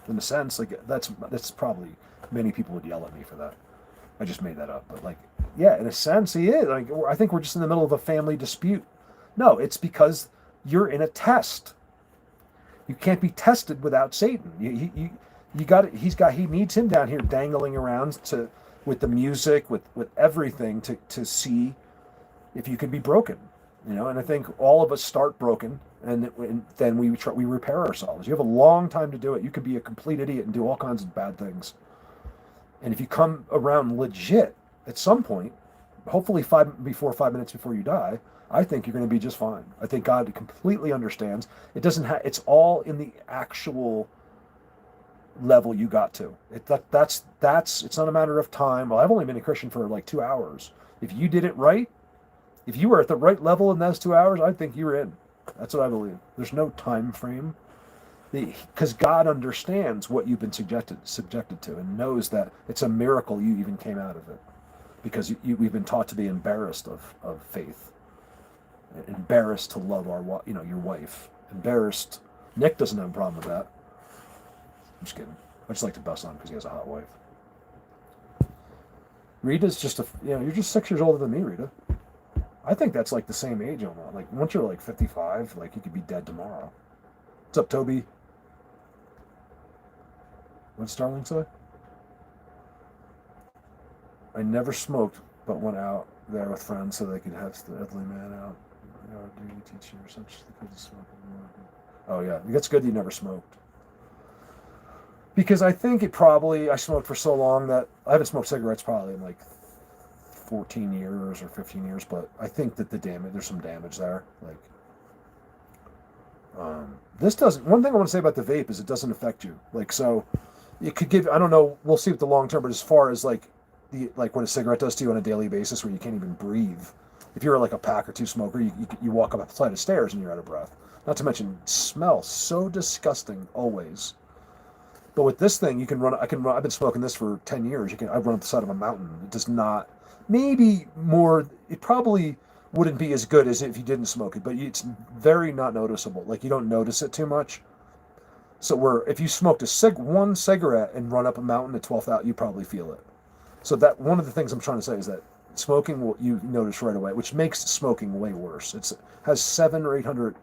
In a sense, that's probably, many people would yell at me for that. I just made that up, but yeah, in a sense, he is. I think we're just in the middle of a family dispute. No, it's because you're in a test. You can't be tested without Satan. He needs him down here dangling around with the music, with everything to see if you can be broken. And I think all of us start broken, and then we repair ourselves. You have a long time to do it. You could be a complete idiot and do all kinds of bad things. And if you come around legit at some point, hopefully 5 minutes before you die, I think you're going to be just fine. I think God completely understands. It doesn't it's all in the actual level you got to. It's not a matter of time. Well, I've only been a Christian for 2 hours. If you did it right, if you were at the right level in those 2 hours, I think you're in. That's what I believe. There's no time frame. Because God understands what you've been subjected to, and knows that it's a miracle you even came out of it. Because we've been taught to be embarrassed of faith, embarrassed to love your wife, embarrassed. Nick doesn't have a problem with that. I'm just kidding. I just like to bust on him because he has a hot wife. Rita's just you're just 6 years older than me, Rita. I think that's the same age almost. Once you're 55, you could be dead tomorrow. What's up, Toby? What'd Starling say? I never smoked, but went out there with friends so they could have the elderly man out. Do you teach you or such? Oh yeah, that's good. You never smoked, because I think I smoked for so long that I haven't smoked cigarettes probably in 14 years or 15 years. But I think that there's some damage there. This doesn't. One thing I want to say about the vape is it doesn't affect you. So it could give. I don't know. We'll see what the long term. But as far as what a cigarette does to you on a daily basis, where you can't even breathe. If you're a pack or two smoker, you walk up a flight of stairs and you're out of breath. Not to mention smell so disgusting always. But with this thing, you can run. I've been smoking this for 10 years. I run up the side of a mountain. It does not. Maybe more. It probably wouldn't be as good as if you didn't smoke it, but it's very not noticeable. You don't notice it too much. So if you smoked one cigarette and run up a mountain at 12,000, you probably feel it. So that one of the things I'm trying to say is that smoking you notice right away, which makes smoking way worse. It has 700 or 800.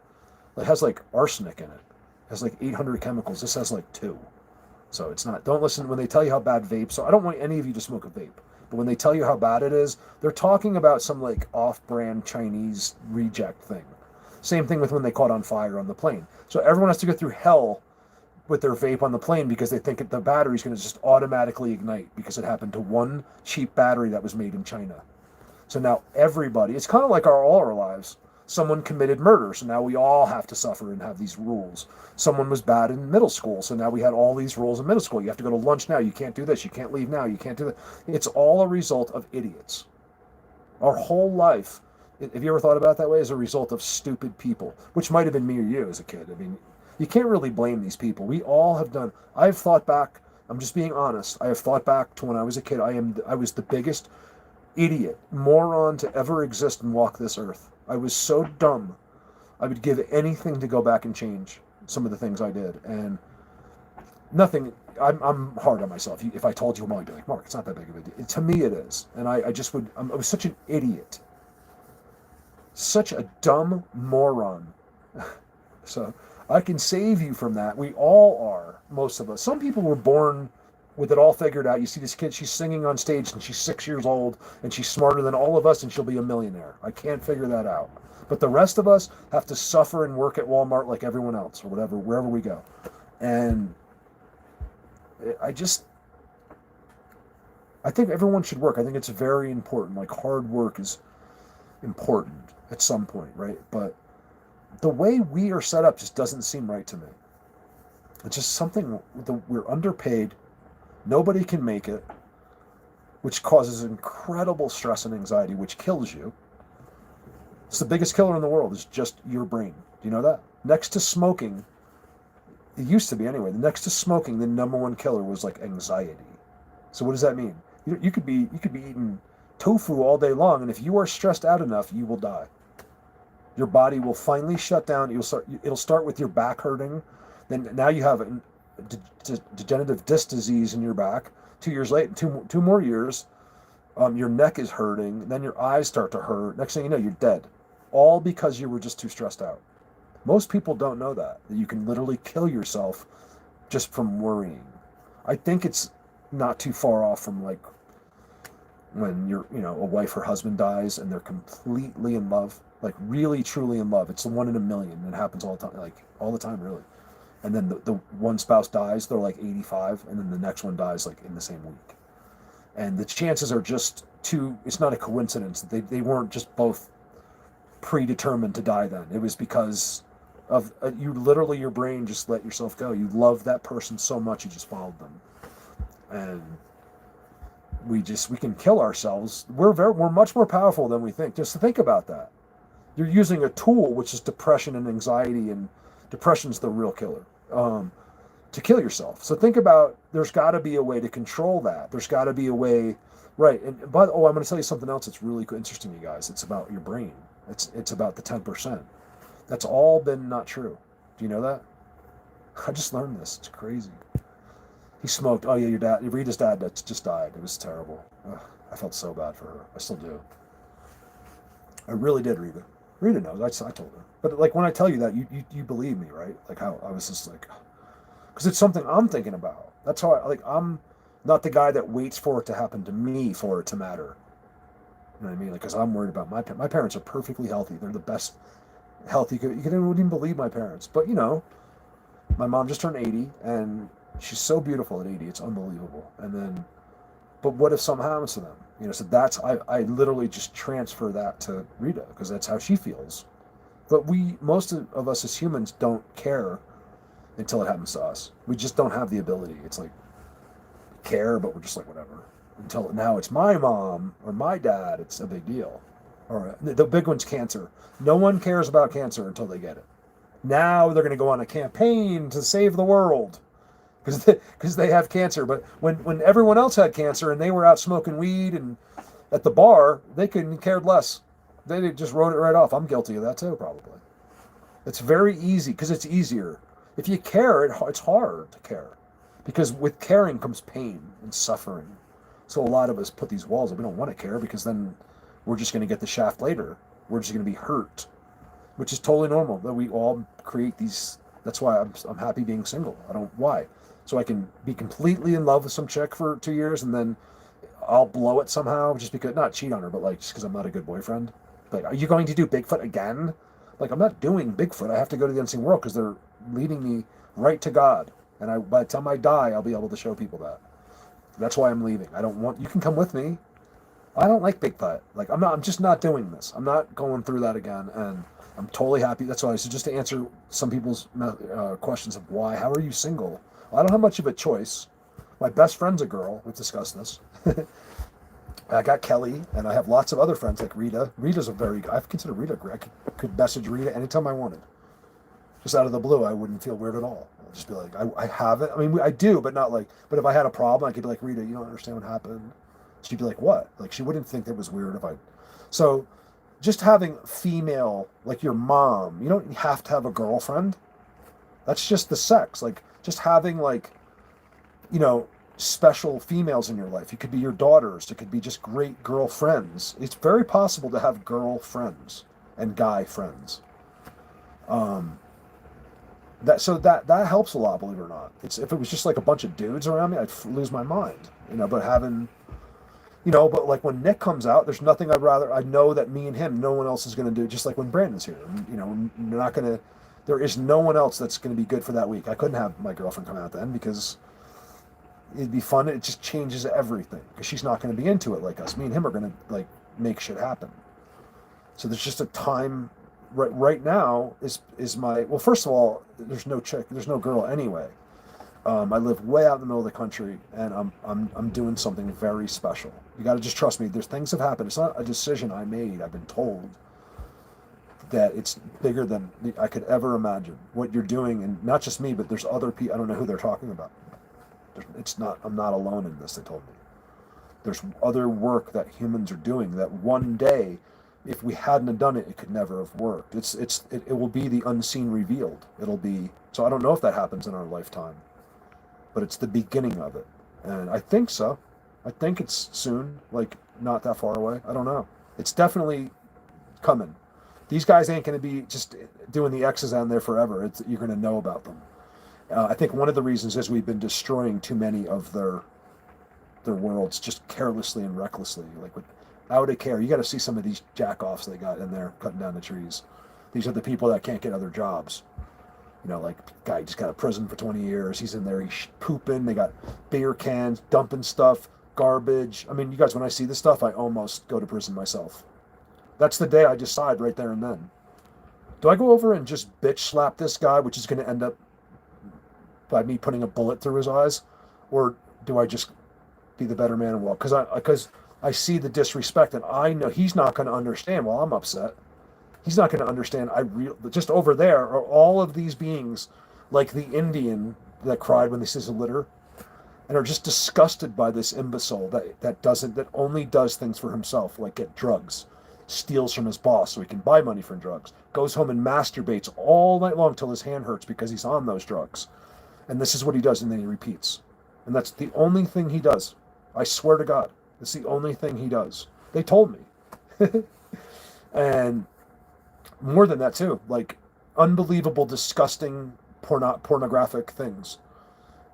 It has arsenic in it. It has 800 chemicals. This has 2. So it's not. Don't listen when they tell you how bad vapes are. I don't want any of you to smoke a vape. But when they tell you how bad it is, they're talking about some off-brand Chinese reject thing. Same thing with when they caught on fire on the plane. So everyone has to go through hell with their vape on the plane because they think the battery's going to just automatically ignite because it happened to one cheap battery that was made in China. So now everybody, it's kind of like all our lives. Someone committed murder, so now we all have to suffer and have these rules. Someone was bad in middle school, so now we had all these rules in middle school. You have to go to lunch now. You can't do this. You can't leave now. You can't do that. It's all a result of idiots. Our whole life, have you ever thought about it that way, as a result of stupid people, which might have been me or you as a kid. I mean, you can't really blame these people. We all have done. I've thought back. I'm just being honest. I have thought back to when I was a kid. I was the biggest idiot, moron to ever exist and walk this earth. I was so dumb. I would give anything to go back and change some of the things I did. And nothing, I'm hard on myself. If I told you, I'd be like, Mark, it's not that big of a deal. To me, it is. And I just would, I was such an idiot. Such a dumb moron. So I can save you from that. We all are, most of us. Some people were born with it all figured out. You see this kid, she's singing on stage and she's 6 years old and she's smarter than all of us and she'll be a millionaire. I can't figure that out. But the rest of us have to suffer and work at Walmart like everyone else or whatever, wherever we go. And I think everyone should work. I think it's very important. Like, hard work is important at some point, right? But the way we are set up just doesn't seem right to me. It's just something, we're underpaid. Nobody can make it, which causes incredible stress and anxiety, which kills you. It's the biggest killer in the world, is just your brain. Do you know that? Next to smoking, it used to be anyway, next to smoking, the number one killer was like anxiety. So what does that mean? You could be eating tofu all day long, and if you are stressed out enough, you will die. Your body will finally shut down. It'll start with your back hurting. Then now you have a degenerative disc disease in your back. 2 years later, two more years, your neck is hurting. Then your eyes start to hurt. Next thing you know, you're dead. All because you were just too stressed out. Most people don't know that you can literally kill yourself just from worrying. I think it's not too far off from like when a wife or husband dies and they're completely in love, like really truly in love. It's the 1 in a million. It happens all the time, like all the time, really. And then the one spouse dies, they're like 85, and then the next one dies like in the same week. And the chances are just it's not a coincidence that they weren't just both predetermined to die then. It was because of you literally, your brain just let yourself go. You love that person so much, you just followed them. And we can kill ourselves. We're much more powerful than we think. Just to think about that. You're using a tool, which is depression and anxiety, and depression's the real killer, to kill yourself. So think about, there's got to be a way to control that. There's got to be a way, right? And I'm going to tell you something else that's really interesting, you guys. It's about your brain. It's about the 10%. That's all been not true. Do you know that? I just learned this. It's crazy. He smoked. Oh yeah, your dad, Rita's dad, that just died. It was terrible. Ugh, I felt so bad for her. I still do. I really did, Rita. Rita knows. I told her. But like, when I tell you that, you believe me, right? Like, how I was just like, because it's something I'm thinking about. That's how I'm not the guy that waits for it to happen to me for it to matter. You know what I mean? Like, because I'm worried about my parents are perfectly healthy. They're the best healthy. You wouldn't even believe my parents. But my mom just turned 80, and she's so beautiful at 80. It's unbelievable. And then, but what if something happens to them? So that's, I literally just transfer that to Rita, because that's how she feels. But most of us as humans don't care until it happens to us. We just don't have the ability. It's like, care, but we're just like, whatever. Until now it's my mom or my dad, it's a big deal. Or the big one's cancer. No one cares about cancer until they get it. Now they're going to go on a campaign to save the world because they have cancer. But when everyone else had cancer and they were out smoking weed and at the bar, they couldn't cared less. They just wrote it right off. I'm guilty of that too, probably. It's very easy because it's easier. If you care, it's hard to care, because with caring comes pain and suffering. So a lot of us put these walls up. We don't want to care, because then we're just going to get the shaft later. We're just going to be hurt, which is totally normal. That we all create these. That's why I'm happy being single. Why? So I can be completely in love with some chick for 2 years, and then I'll blow it somehow, just because, not cheat on her, but like just because I'm not a good boyfriend. Like, are you going to do Bigfoot again? Like, I'm not doing Bigfoot. I have to go to the unseen world because they're leading me right to God. And by the time I die, I'll be able to show people that. That's why I'm leaving. You can come with me. I don't like Bigfoot. Like, I'm just not doing this. I'm not going through that again. And I'm totally happy. That's why I said, just to answer some people's questions of why, how are you single? Well, I don't have much of a choice. My best friend's a girl. We've discussed this. I got Kelly, and I have lots of other friends like Rita. Rita's I consider Rita great. I could message Rita anytime I wanted. Just out of the blue, I wouldn't feel weird at all. I'd just be like, I have it. I mean, I do, but not like, but if I had a problem, I could be like, Rita, you don't understand what happened. She'd be like, what? Like, she wouldn't think that was weird if I. So just having female, like your mom, you don't have to have a girlfriend. That's just the sex. Like, just having, like, you know, special females in your life. It could be your daughters. It could be just great girlfriends. It's very possible to have girlfriends and guy friends. Um, that helps a lot, believe it or not. It's if it was just like a bunch of dudes around me, I'd lose my mind. But having, but like when Nick comes out, there's nothing I'd rather. I know that me and him, no one else is going to do. Just like when Brandon's here, we're not going to. There is no one else that's going to be good for that week. I couldn't have my girlfriend come out then because it'd be fun. It just changes everything because she's not going to be into it like us. Me and him are going to like make shit happen. So there's just a time. Right now is my well. First of all, there's no chick, there's no girl anyway. I live way out in the middle of the country, and I'm doing something very special. You got to just trust me. There's things have happened. It's not a decision I made. I've been told that it's bigger than I could ever imagine. What you're doing, and not just me, but there's other people. I don't know who they're talking about. It's not. I'm not alone in this. They told me. There's other work that humans are doing that one day, if we hadn't have done it, it could never have worked. It will be the unseen revealed. It'll be so. I don't know if that happens in our lifetime, but it's the beginning of it, and I think so. I think it's soon, like not that far away. I don't know. It's definitely coming. These guys ain't going to be just doing the X's on there forever. You're going to know about them. I think one of the reasons is we've been destroying too many of their worlds just carelessly and recklessly, like without a care. You got to see some of these jack-offs they got in there cutting down the trees. These are the people that can't get other jobs. Like guy just got out of prison for 20 years. He's in there, he's pooping. They got beer cans, dumping stuff, garbage. I mean, you guys, when I see this stuff, I almost go to prison myself. That's the day I decide right there and then. Do I go over and just bitch slap this guy, which is going to end up by me putting a bullet through his eyes? Or do I just be the better man and walk? Because I see the disrespect, and I know he's not going to understand while I'm upset. He's not going to understand. Just over there are all of these beings, like the Indian that cried when they sees a litter, and are just disgusted by this imbecile that only does things for himself, like get drugs, steals from his boss so he can buy money for drugs, goes home and masturbates all night long till his hand hurts because he's on those drugs, and this is what he does, and then he repeats, and that's the only thing he does. I swear to God, it's the only thing he does. They told me. And more than that too, like unbelievable, disgusting, pornographic things.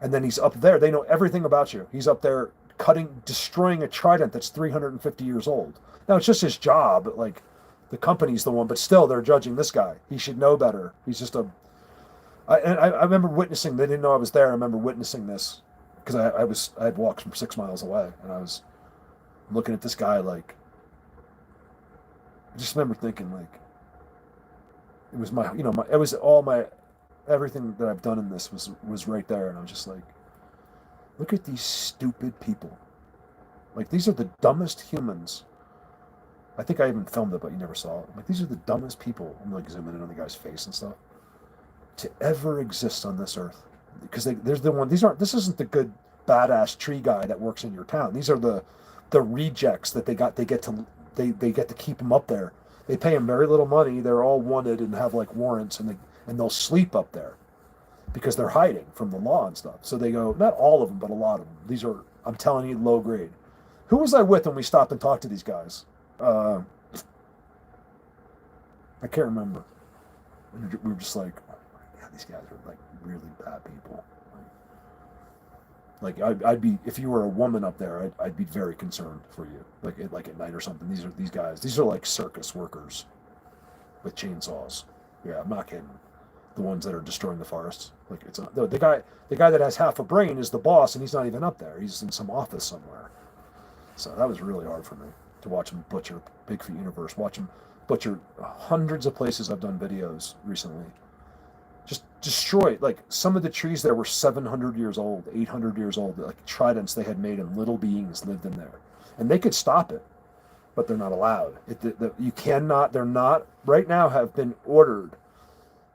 And then he's up there. They know everything about you. He's up there destroying a trident that's 350 years old. Now it's just his job. Like the company's the one, but still they're judging this guy. He should know better. He's just I remember witnessing. They didn't know I was there. I remember witnessing this because I had walked from 6 miles away, and I was looking at this guy like. I just remember thinking like. It was it was all my, everything that I've done in this was right there. And I was just like, look at these stupid people. Like, these are the dumbest humans. I think I even filmed it, but you never saw it. Like, these are the dumbest people. I'm like zooming in on the guy's face and stuff to ever exist on this earth. Because there's the one, this isn't the good badass tree guy that works in your town. These are the rejects that they get to keep them up there. They pay them very little money. They're all wanted and have like warrants, and they'll sleep up there because they're hiding from the law and stuff. So they go, not all of them, but a lot of them. These are, I'm telling you, low grade. Who was I with when we stopped and talked to these guys? I can't remember. We were just like, oh my God, these guys are like really bad people. Like I'd be, if you were a woman up there, I'd be very concerned for you. Like at night or something. These guys. These are like circus workers with chainsaws. Yeah, I'm not kidding. The ones that are destroying the forests. Like it's the guy that has half a brain is the boss, and he's not even up there. He's in some office somewhere. So that was really hard for me to watch him butcher Bigfoot universe. Watch him butchered hundreds of places. I've done videos recently. Just destroyed, like some of the trees there were 700 years old, 800 years old, like tridents they had made, and little beings lived in there. And they could stop it, but they're not allowed. You cannot, they're not, right now have been ordered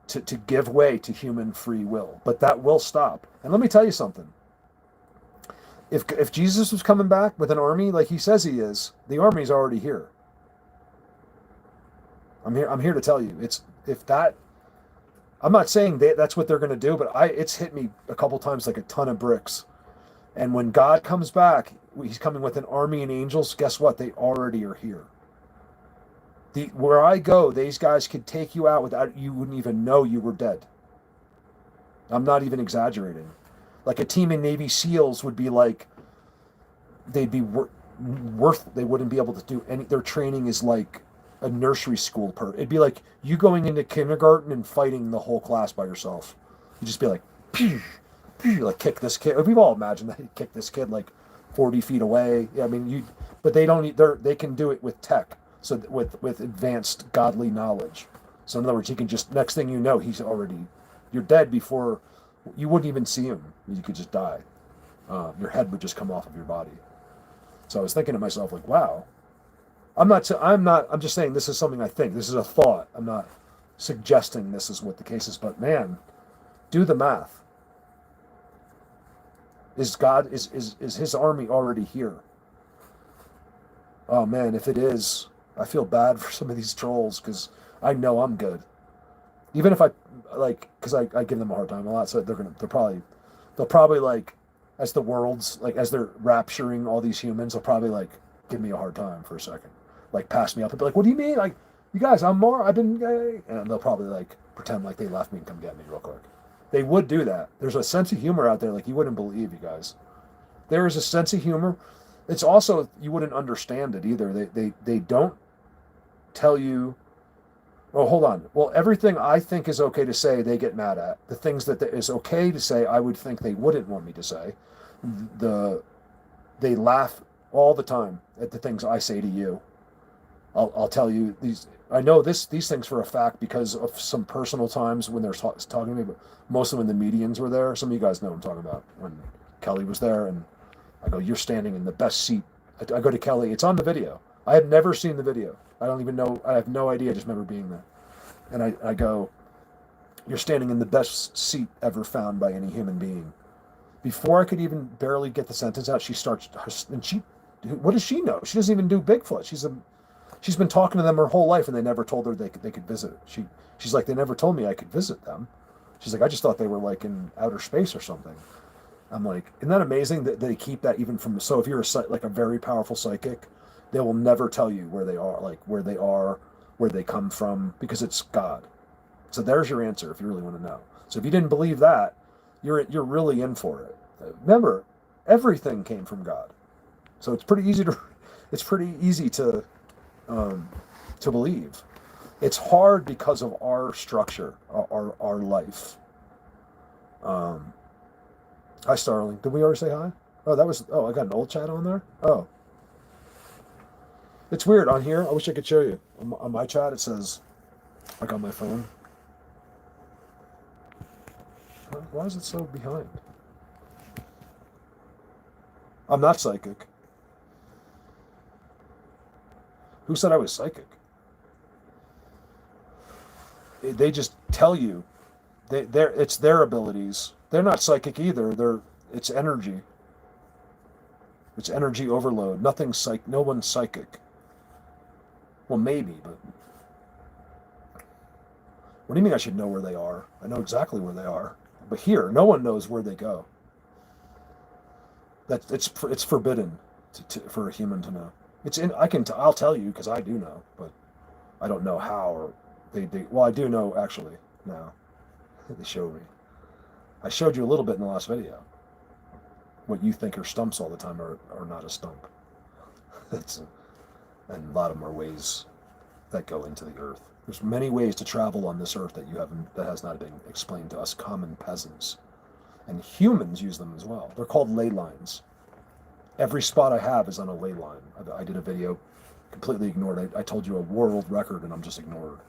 to give way to human free will, but that will stop. And let me tell you something. If Jesus was coming back with an army like he says he is, the army's already here. I'm here to tell you, I'm not saying that's what they're going to do, but it's hit me a couple times like a ton of bricks. And when God comes back, he's coming with an army and angels. Guess what? They already are here. Where I go, these guys could take you out without you wouldn't even know you were dead. I'm not even exaggerating. Like a team of Navy SEALs would be like, they'd be they wouldn't be able to do any. Their training is like a nursery school it'd be like you going into kindergarten and fighting the whole class by yourself. You'd just be like, pew, pew, like kick this kid. We've all imagined that. You kick this kid like 40 feet away. Yeah, I mean, but they don't need, they can do it with tech. So with advanced godly knowledge. So in other words, he can just, next thing you know, you're dead before, you wouldn't even see him. You could just die. Your head would just come off of your body. So I was thinking to myself, like, wow. I'm just saying this is something I think. This is a thought. I'm not suggesting this is what the case is, but man, do the math. Is his army already here? Oh man, if it is, I feel bad for some of these trolls because I know I'm good. Even if because I give them a hard time a lot, so they'll probably like, as the world's, like, as they're rapturing all these humans, they'll probably like give me a hard time for a second, like pass me up and be like, what do you mean? Like, you guys, I've been gay. And they'll probably like pretend like they left me and come get me real quick. They would do that. There's a sense of humor out there like you wouldn't believe, you guys. There is a sense of humor. It's also, you wouldn't understand it either. They don't tell you, oh, hold on. Well, everything I think is okay to say, they get mad at. The things that is okay to say, I would think they wouldn't want me to say. They laugh all the time at the things I say to you. I'll tell you these. I know these things for a fact because of some personal times when they're talking to me, but mostly when the medians were there. Some of you guys know what I'm talking about. When Kelly was there, and I go, you're standing in the best seat. I go to Kelly. It's on the video. I have never seen the video. I don't even know. I have no idea. I just remember being there. And I go, you're standing in the best seat ever found by any human being. Before I could even barely get the sentence out, she starts, and what does she know? She doesn't even do Bigfoot. She's been talking to them her whole life, and they never told her they could visit. She's like, they never told me I could visit them. She's like, I just thought they were like in outer space or something. I'm like, isn't that amazing that they keep that even from, so if you're like a very powerful psychic, they will never tell you where they are, where they come from, because it's God. So there's your answer if you really want to know. So if you didn't believe that, you're really in for it. Remember, everything came from God. So it's pretty easy to believe. It's hard because of our structure, our life. Hi, Starling. Did we already say hi? I got an old chat on there? Oh. It's weird on here. I wish I could show you. On my chat, it says, like on my phone. Why is it so behind? I'm not psychic. Who said I was psychic? They just tell you. It's their abilities. They're not psychic either. It's energy. It's energy overload. No one's psychic. Well, maybe, but what do you mean I should know where they are? I know exactly where they are. But here, no one knows where they go. It's forbidden for a human to know. I'll tell you because I do know, but I don't know how, or well, I do know actually now. They showed me. I showed you a little bit in the last video. What you think are stumps all the time are not a stump. And a lot of them are ways that go into the earth. There's many ways to travel on this earth that has not been explained to us common peasants. And humans use them as well. They're called ley lines. Every spot I have is on a ley line. I did a video completely ignored. I told you a world record, and I'm just ignored.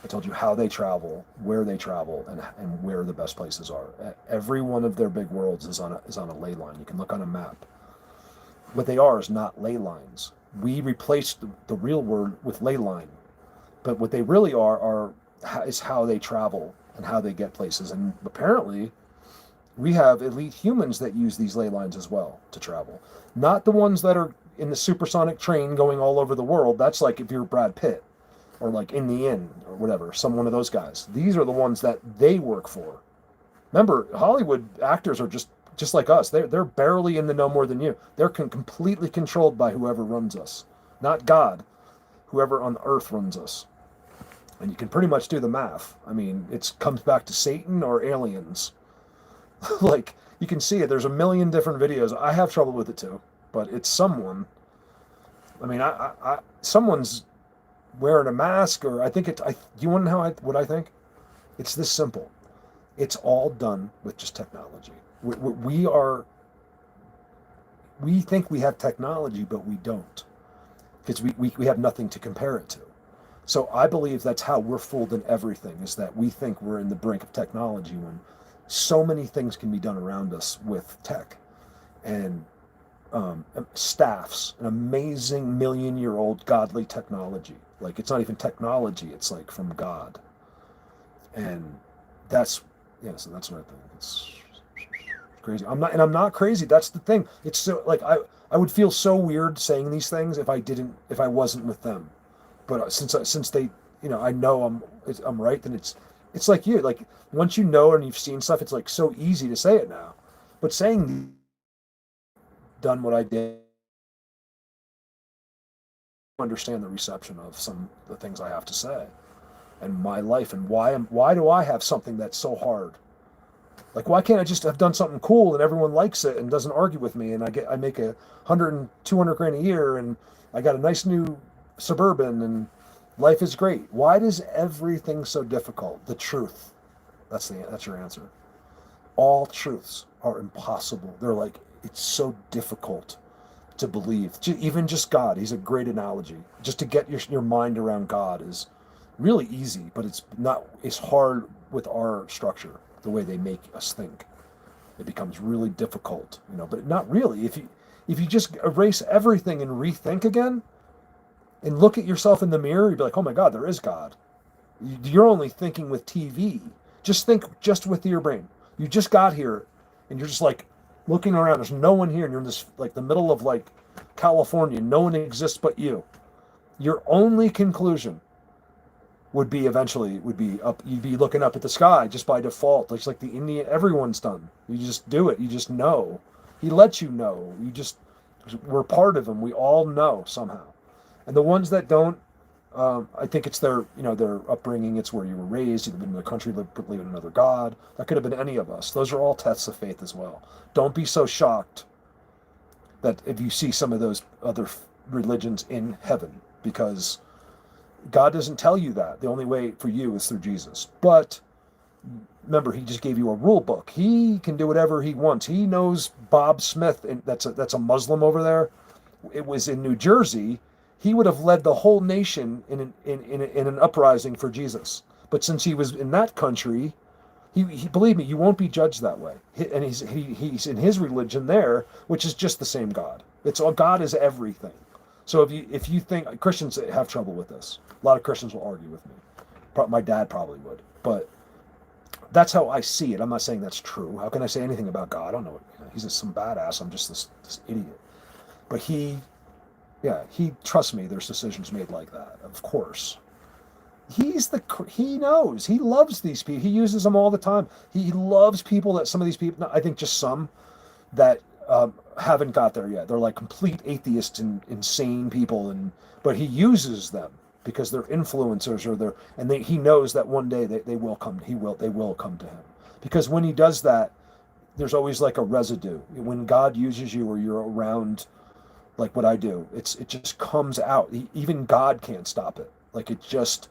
I told you how they travel, where they travel, and where the best places are. Every one of their big worlds is on a ley line. You can look on a map. What they are is not ley lines. We replaced the real word with ley line, but what they really is how they travel and how they get places. And apparently, we have elite humans that use these ley lines as well to travel. Not the ones that are in the supersonic train going all over the world. That's like if you're Brad Pitt, or like in the inn or whatever, one of those guys. These are the ones that they work for. Remember, Hollywood actors are just like us. They're barely in the know more than you. They're completely controlled by whoever runs us, not God. Whoever on earth runs us. And you can pretty much do the math. I mean, it comes back to Satan or aliens. Like, you can see it. There's a million different videos. I have trouble with it too, but it's someone. I mean, someone's wearing a mask, or I think do you want to know what I think? It's this simple. It's all done with just technology. We think we have technology, but we don't, because we have nothing to compare it to. So I believe that's how we're fooled in everything, is that we think we're in the brink of technology when so many things can be done around us with tech. And staffs, an amazing million-year-old godly technology. Like, it's not even technology, it's like from God. And so that's what I think. It's crazy. I'm not crazy. That's the thing. It's so, like, I would feel so weird saying these things if I wasn't with them. But since they, I know I'm right, then it's like you. Like, once you know and you've seen stuff, it's like so easy to say it now. But saying done what I did, understand the reception of some of the things I have to say and my life, and why do I have something that's so hard? Like, why can't I just have done something cool and everyone likes it and doesn't argue with me, and I make 100 and 200 grand a year, and I got a nice new Suburban, and life is great? Why does everything so difficult? The truth. That's your answer. All truths are impossible. They're like, it's so difficult to believe. Even just God, he's a great analogy. Just to get your mind around God is really easy, but it's hard with our structure, the way they make us think. It becomes really difficult, but not really. If you just erase everything and rethink again and look at yourself in the mirror, you'd be like, oh my God, there is God. You're only thinking with TV. Just think just with your brain. You just got here and you're just like looking around. There's no one here, and you're in this, like, the middle of, like, California. No one exists but you. Your only conclusion would be up. You'd be looking up at the sky just by default. It's like the Indian. Everyone's done. You just do it. You just know. He lets you know. We're part of him. We all know somehow. And the ones that don't, I think it's their upbringing. It's where you were raised. You live in another country, believe in another God. That could have been any of us. Those are all tests of faith as well. Don't be so shocked that if you see some of those other religions in heaven, because God doesn't tell you that. The only way for you is through Jesus. But remember, he just gave you a rule book. He can do whatever he wants. He knows Bob Smith, and that's a Muslim over there. It was in New Jersey. He would have led the whole nation in an uprising for Jesus. But since he was in that country, he believe me, you won't be judged that way. And he's in his religion there, which is just the same God. God is everything. So if you think Christians have trouble with this, a lot of Christians will argue with me. My dad probably would, but that's how I see it. I'm not saying that's true. How can I say anything about God? I don't know. He's just some badass. I'm just this idiot. But he trusts me. There's decisions made like that. Of course, he knows. He loves these people. He uses them all the time. He loves people that some of these people. I think just some that haven't got there yet. They're like complete atheists and insane people, but he uses them because they're influencers, he knows that one day they will come. They will come to him, because when he does that, there's always like a residue. When God uses you, or you're around, like what I do, it just comes out. Even God can't stop it. Like, it just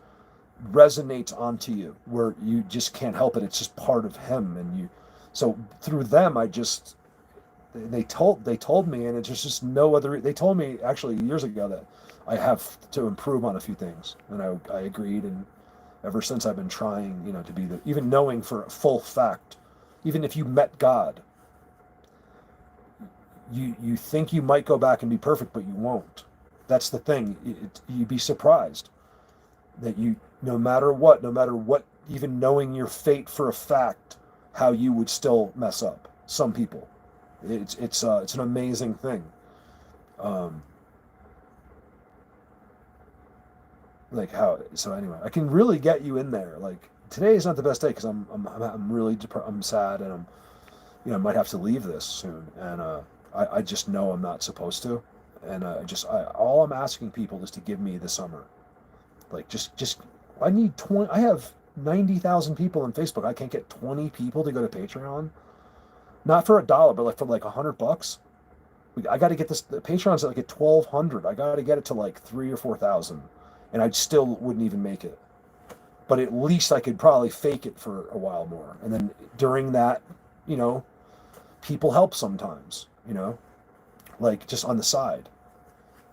resonates onto you where you just can't help it. It's just part of him, so through them, they told me, and it's just no other. They told me actually years ago that I have to improve on a few things, and I agreed. And ever since I've been trying, to be even knowing for a full fact, even if you met God, you think you might go back and be perfect, but you won't. That's the thing. You'd be surprised that no matter what, even knowing your fate for a fact, how you would still mess up. Some people, it's an amazing thing. Um, like how so anyway, I can really get you in there. Like today is not the best day because I'm really I'm sad, and I might have to leave this soon, and I just know I'm not supposed to, and all I'm asking people is to give me the summer. Like just I need 20. I have 90,000 people on Facebook. I can't get 20 people to go to Patreon, not for $1, but like for like $100. I got to get this. The Patreon's at like at 1,200. I got to get it to like 3 or 4,000, and I still wouldn't even make it. But at least I could probably fake it for a while more, and then during that, people help sometimes. Like just on the side.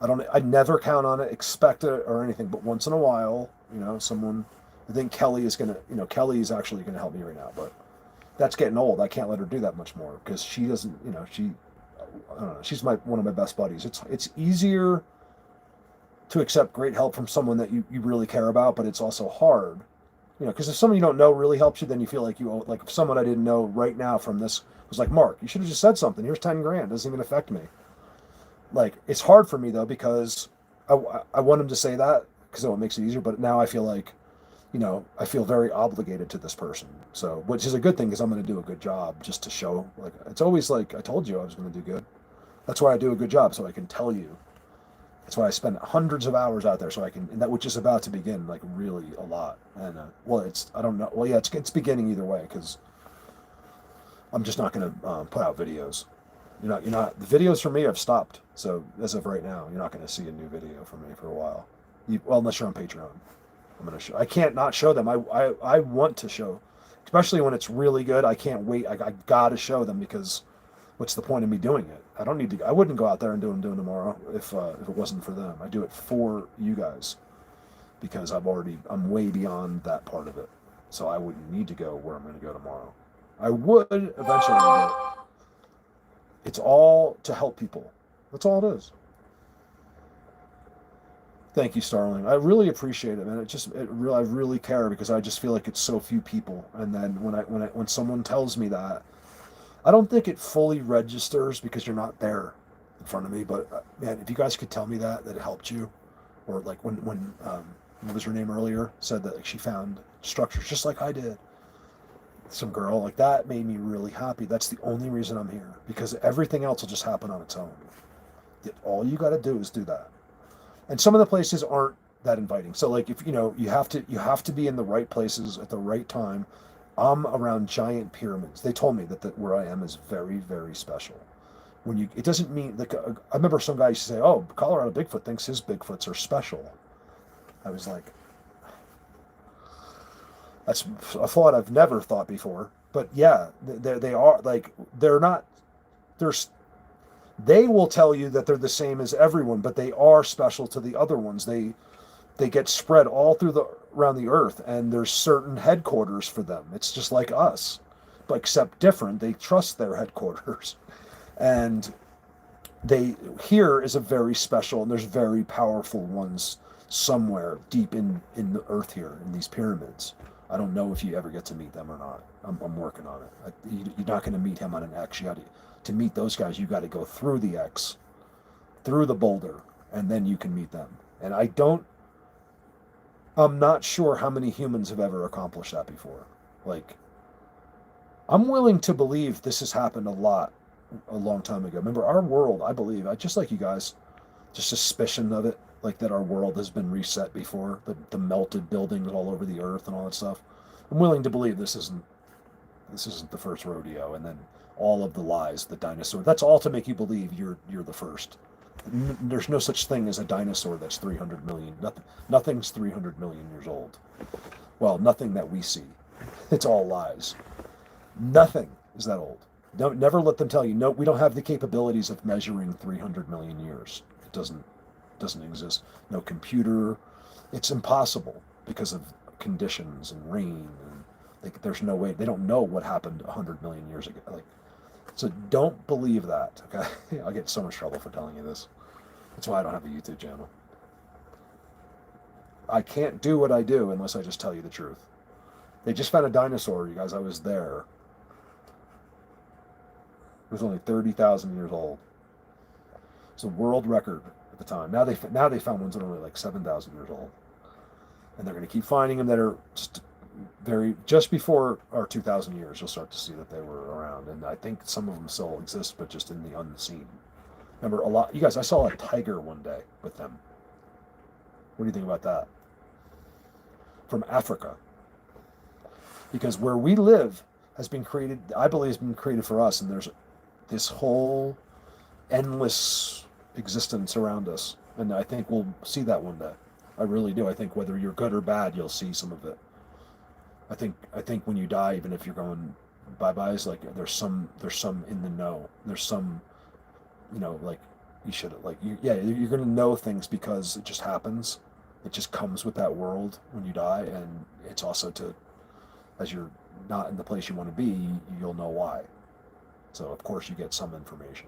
I never count on it, expect it or anything, but once in a while, someone, I think Kelly is Kelly is actually gonna help me right now, but that's getting old. I can't let her do that much more because she doesn't, I don't know, she's one of my best buddies. It's easier to accept great help from someone that you really care about, but it's also hard, because if someone you don't know really helps you, then you feel like you owe, like if someone I didn't know right now from this was like, Mark, you should have just said something. Here's 10 grand. Doesn't even affect me. Like, it's hard for me though, because I want him to say that because it makes it easier. But now I feel like, I feel very obligated to this person. So, which is a good thing because I'm going to do a good job just to show, like, it's always like, I told you I was going to do good. That's why I do a good job. So I can tell you. That's why I spend hundreds of hours out there. So I can, and that which is about to begin, like really a lot. And, I don't know. Well, yeah, it's beginning either way because I'm just not going to put out videos. You're not, the videos for me have stopped. So as of right now, you're not going to see a new video from me for a while. Unless you're on Patreon. I'm going to show, I can't not show them. I want to show, especially when it's really good. I can't wait. I got to show them because what's the point of me doing it? I wouldn't go out there and do them tomorrow if it wasn't for them. I do it for you guys because I'm way beyond that part of it. So I wouldn't need to go where I'm going to go tomorrow. I would eventually, but it's all to help people. That's all it is. Thank you, Starling. I really appreciate it, man. I really care because I just feel like it's so few people. And then when someone tells me that, I don't think it fully registers because you're not there in front of me. But man, if you guys could tell me that it helped you, or like when what was her name earlier said that like, she found structures just like I did. Some girl like that made me really happy. That's the only reason I'm here because everything else will just happen on its own. All you got to do is do that. And some of the places aren't that inviting. So like if you have to be in the right places at the right time. I'm around giant pyramids. They told me that where I am is very, very special. It doesn't mean like I remember some guy used to say, "Oh, Colorado Bigfoot thinks his Bigfoots are special." I was like, that's a thought I've never thought before. But yeah, they are like they're not. They will tell you that they're the same as everyone, but they are special to the other ones. They get spread all around the earth, and there's certain headquarters for them. It's just like us, but except different. They trust their headquarters, and here is a very special, and there's very powerful ones somewhere deep in the earth here in these pyramids. I don't know if you ever get to meet them or not. I'm working on it. You're not going to meet him on an X. To meet those guys, you got to go through the X, through the boulder, and then you can meet them. And I'm not sure how many humans have ever accomplished that before. Like, I'm willing to believe this has happened a long time ago. Remember, our world, I believe, just like you guys, just suspicion of it, like that our world has been reset before, the melted buildings all over the earth and all that stuff. I'm willing to believe this isn't the first rodeo, and then all of the lies, the dinosaur. That's all to make you believe you're the first. There's no such thing as a dinosaur that's 300 million. Nothing's 300 million years old. Well, nothing that we see. It's all lies. Nothing is that old. Don't never let them tell you, no, we don't have the capabilities of measuring 300 million years. It doesn't exist. No computer. It's impossible because of conditions and rain and there's no way. They don't know what happened 100 million years ago. Like, so don't believe that. Okay, I'll get in so much trouble for telling you this. That's why I don't have a YouTube channel. I can't do what I do unless I just tell you the truth. They just found a dinosaur, you guys. I was there. It was only 30,000 years old. It's a world record at the time. Now they found ones that are only like 7,000 years old, and they're going to keep finding them that are just before our 2,000 years. You'll start to see that they were around, and I think some of them still exist, but just in the unseen. Remember, a lot, you guys. I saw a tiger one day with them. What do you think about that? From Africa, because where we live has been created. I believe has been created for us, and there's this whole endless existence around us, and I think we'll see that one day. I really do. I think whether you're good or bad, you'll see some of it. I think when you die, even if you're going bye-byes, like there's some in the know. There's some, like you should you're gonna know things because it just happens. It just comes with that world when you die, and it's also as you're not in the place you want to be, you'll know why. So of course you get some information,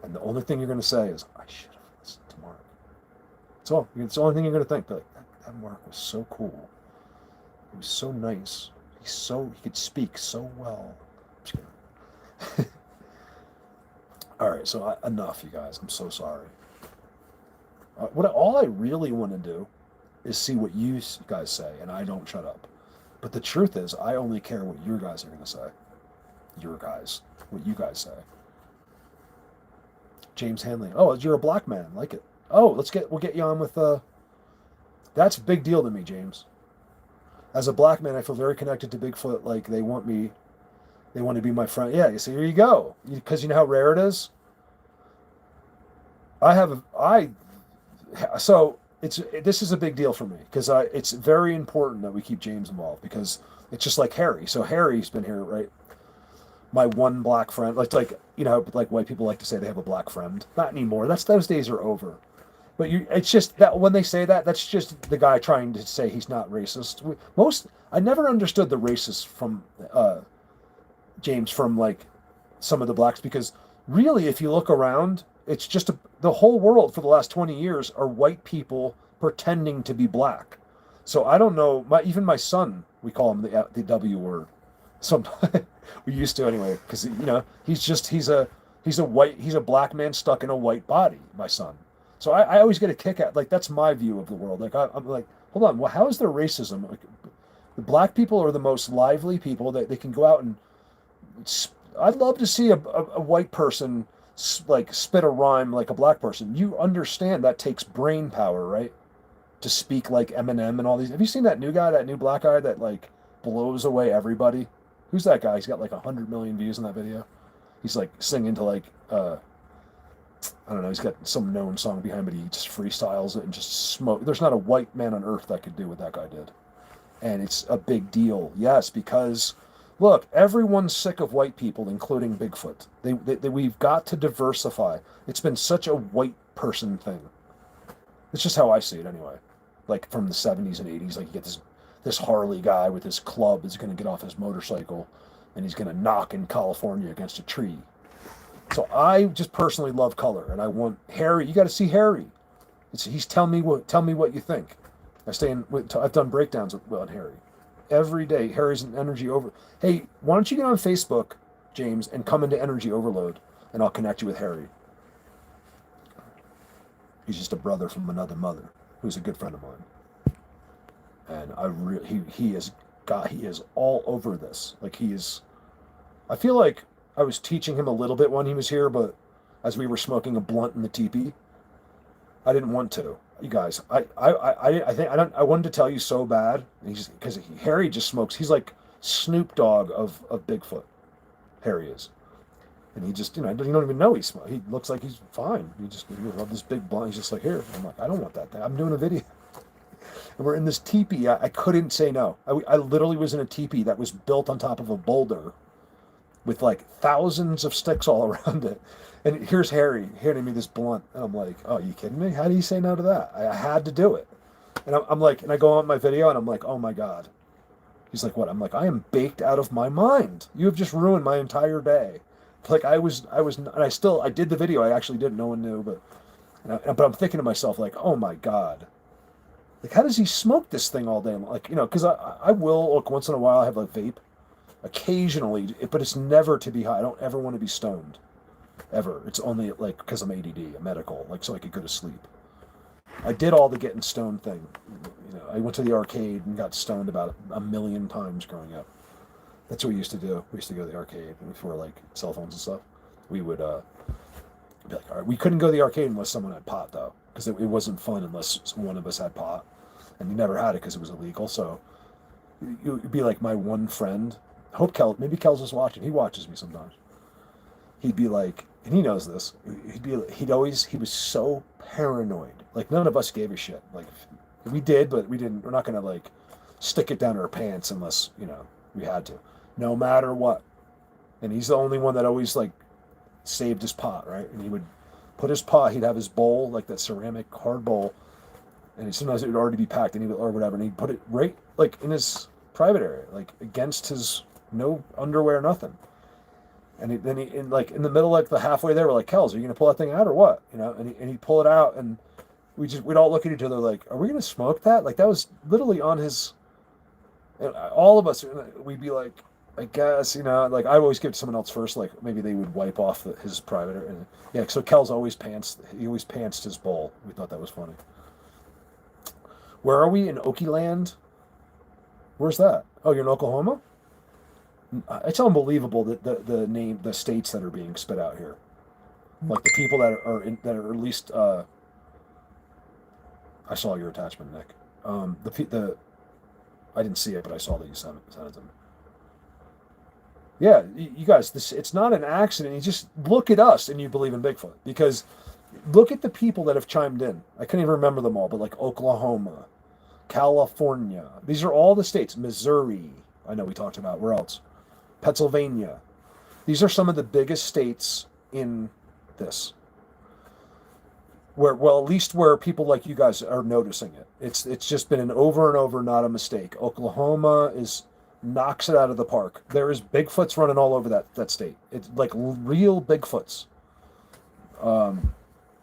and the only thing you're going to say is, "I should have listened to Mark." So it's the only thing you're going to think. Like, that Mark was so cool. He was so nice. He could speak so well. Just kidding. All right, so enough, you guys. I'm so sorry. All I really want to do is see what you guys say, and I don't shut up. But the truth is, I only care what your guys are going to say. What you guys say. James Hanley. Oh, you're a black man. Like it. Oh, we'll get you on with that's a big deal to me, James. As a black man, I feel very connected to Bigfoot. Like they want to be my friend. Yeah, you see, here you go. Because you know how rare it is? So this is a big deal for me because it's very important that we keep James involved because it's just like Harry. So Harry's been here, right? My one black friend, like white people like to say they have a black friend. Not anymore. Those days are over. But it's just that when they say that, that's just the guy trying to say he's not racist. I never understood the racists from James from like some of the blacks because really, if you look around, it's just the whole world for the last 20 years are white people pretending to be black. So I don't know. Even my son, we call him the W word. Sometimes we used to anyway, because he's a black man stuck in a white body. My son. So I always get a kick at that's my view of the world. Like I'm like, hold on, well, how is there racism? Like, the black people are the most lively people that they can go out and. I'd love to see a white person like spit a rhyme like a black person. You understand that takes brain power, right? To speak like Eminem and all these. Have you seen that new black guy that like blows away everybody? Who's that guy? He's got like 100 million views in that video. He's like singing to like I don't know. He's got some known song behind, but he just freestyles it and just smoke. There's not a white man on earth that could do what that guy did, and it's a big deal. Yes, because look, everyone's sick of white people, including Bigfoot. We've got to diversify. It's been such a white person thing. It's just how I see it, anyway. Like from the 70s and 80s, like you get this Harley guy with his club is going to get off his motorcycle, and he's going to knock in California against a tree. So I just personally love color, and I want Harry. You got to see Harry. He's tell me what you think. I've done breakdowns on Harry every day. Harry's an energy over. Hey, why don't you get on Facebook, James, and come into Energy Overload, and I'll connect you with Harry. He's just a brother from another mother who's a good friend of mine, and he is all over this. Like I feel like I was teaching him a little bit when he was here, but as we were smoking a blunt in the teepee, I didn't want to. You guys, I wanted to tell you so bad, because Harry just smokes. He's like Snoop Dogg of Bigfoot. Harry is, and he just you don't even know he smokes. He looks like he's fine. He love this big blunt. He's just like, here. I'm like, I don't want that thing. I'm doing a video, and we're in this teepee. I couldn't say no. I literally was in a teepee that was built on top of a boulder. with like thousands of sticks all around it. And here's Harry handing me this blunt. And I'm like, oh, you kidding me? How do you say no to that? I had to do it. And I'm like, and I go on my video and I'm like, oh my God. He's like, what? I'm like, I am baked out of my mind. You have just ruined my entire day. Like I was, and I did the video. I actually did. No one knew, but I'm thinking to myself, like, oh my God. Like, how does he smoke this thing all day? Like, because I will, look, once in a while I have like vape. Occasionally, but it's never to be high. I don't ever want to be stoned. Ever. It's only like because I'm ADD, medical, like so I could go to sleep. I did all the getting stoned thing. I went to the arcade and got stoned about a million times growing up. That's what we used to do. We used to go to the arcade before like cell phones and stuff. We would be like, all right, we couldn't go to the arcade unless someone had pot though, because it wasn't fun unless one of us had pot, and we never had it because it was illegal. So it would be like my one friend. I hope maybe Kel's just watching. He watches me sometimes. He'd be like, and he knows this. He was so paranoid. Like none of us gave a shit. Like we did, but we didn't. We're not gonna like stick it down our pants unless we had to, no matter what. And he's the only one that always like saved his pot, right? And he would put his pot. He'd have his bowl, like that ceramic hard bowl, and sometimes it would already be packed, and he would, or whatever, and he'd put it right like in his private area, like against his no underwear, nothing. And then in the middle, like the halfway there, we're like, Kels, are you gonna pull that thing out or what? And he'd pull it out, and we'd all look at each other like, are we gonna smoke that? Like that was literally on his. And all of us, we'd be like, I guess, like I always give it to someone else first, like maybe they would wipe off his private. And yeah, so Kel's always pantsed his bowl. We thought that was funny. Where are we in Okie Land? Where's that? Oh, you're in Oklahoma? It's unbelievable that the states that are being spit out here, like the people that are at least. I saw your attachment, Nick. I didn't see it, but I saw that you sent it to me. Yeah, you guys, it's not an accident. You just look at us and you believe in Bigfoot, because look at the people that have chimed in. I couldn't even remember them all, but like Oklahoma, California. These are all the states. Missouri. I know we talked about. Where else? Pennsylvania. These are some of the biggest states in this. At least where people like you guys are noticing it. It's just been an over and over, not a mistake. Oklahoma knocks it out of the park. There is Bigfoots running all over that state. It's like real Bigfoots.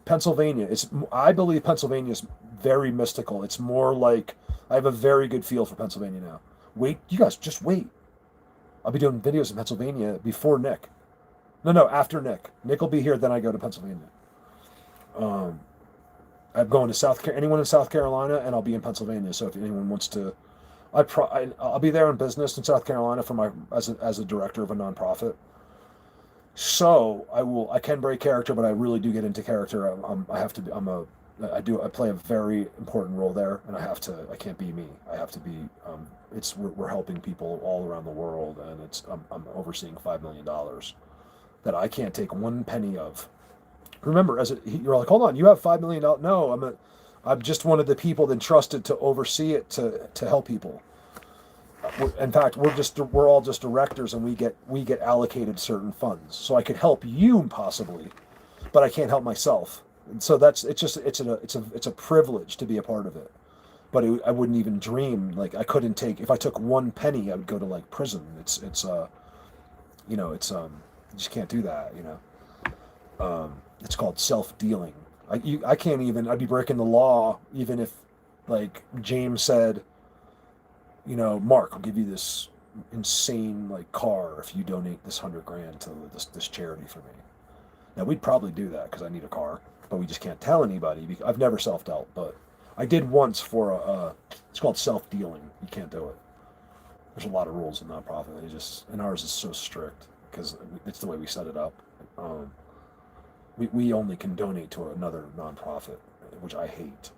Pennsylvania. I believe Pennsylvania is very mystical. It's more like I have a very good feel for Pennsylvania now. Wait, you guys, just wait. I'll be doing videos in Pennsylvania before Nick. No, after Nick. Nick will be here, then I go to Pennsylvania. I'm going to anyone in South Carolina, and I'll be in Pennsylvania. So if anyone wants to, I'll be there in business in South Carolina as a director of a nonprofit. So I can break character, but I really do get into character. I play a very important role there, and I can't be me. I have to be, we're helping people all around the world, and I'm overseeing $5 million that I can't take one penny of. Remember, you're like, hold on, you have $5 million. No, I'm just one of the people entrusted to oversee it to help people. In fact, we're all just directors, and we get allocated certain funds. So I could help you possibly, but I can't help myself. And so it's a privilege to be a part of it. But I wouldn't even dream, like I couldn't take, if I took one penny, I would go to like prison. You just can't do that. It's called self-dealing. I can't even, I'd be breaking the law even if like James said, Mark, I'll give you this insane like car if you donate this $100,000 to this charity for me. Now we'd probably do that because I need a car, but we just can't tell anybody. I've never self-dealt, but I did once for it's called self-dealing. You can't do it. There's a lot of rules in nonprofit. And ours is so strict because it's the way we set it up. We only can donate to another nonprofit, which I hate.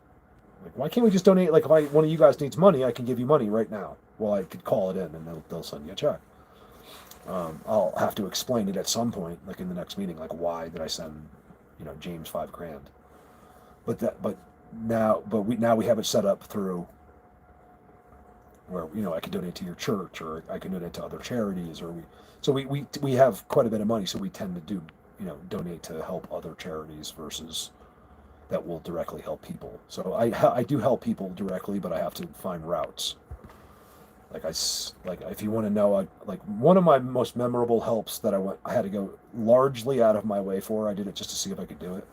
Like, why can't we just donate? Like, if one of you guys needs money, I can give you money right now. Well, I could call it in, and they'll send you a check. I'll have to explain it at some point, like in the next meeting, like why did I send, James $5,000? But now we have it set up through where, I can donate to your church, or I can donate to other charities, or we have quite a bit of money, so we tend to do, donate to help other charities versus that will directly help people. So I do help people directly, but I have to find routes. Like if you want to know, like one of my most memorable helps that I had to go largely out of my way for. I did it just to see if I could do it.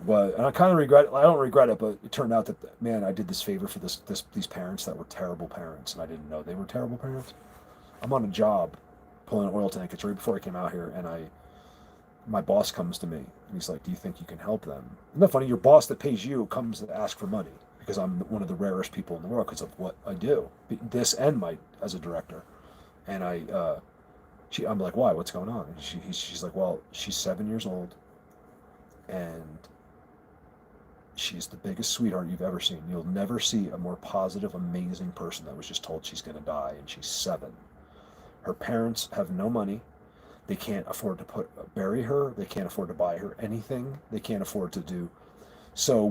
But and I kind of regret it. I don't regret it, but it turned out that, man, I did this favor for these parents that were terrible parents, and I didn't know they were terrible parents. I'm on a job pulling an oil tank. It's right before I came out here, and my boss comes to me and he's like, "Do you think you can help them?" Isn't that funny? Your boss that pays you comes to ask for money because I'm one of the rarest people in the world because of what I do. This and my as a director, and I'm like, "Why? What's going on?" And she's like, "Well, she's 7 years old, and she's the biggest sweetheart you've ever seen. You'll never see a more positive, amazing person that was just told she's going to die, and she's 7. Her parents have no money. They can't afford to bury her. They can't afford to buy her anything. They can't afford to do." So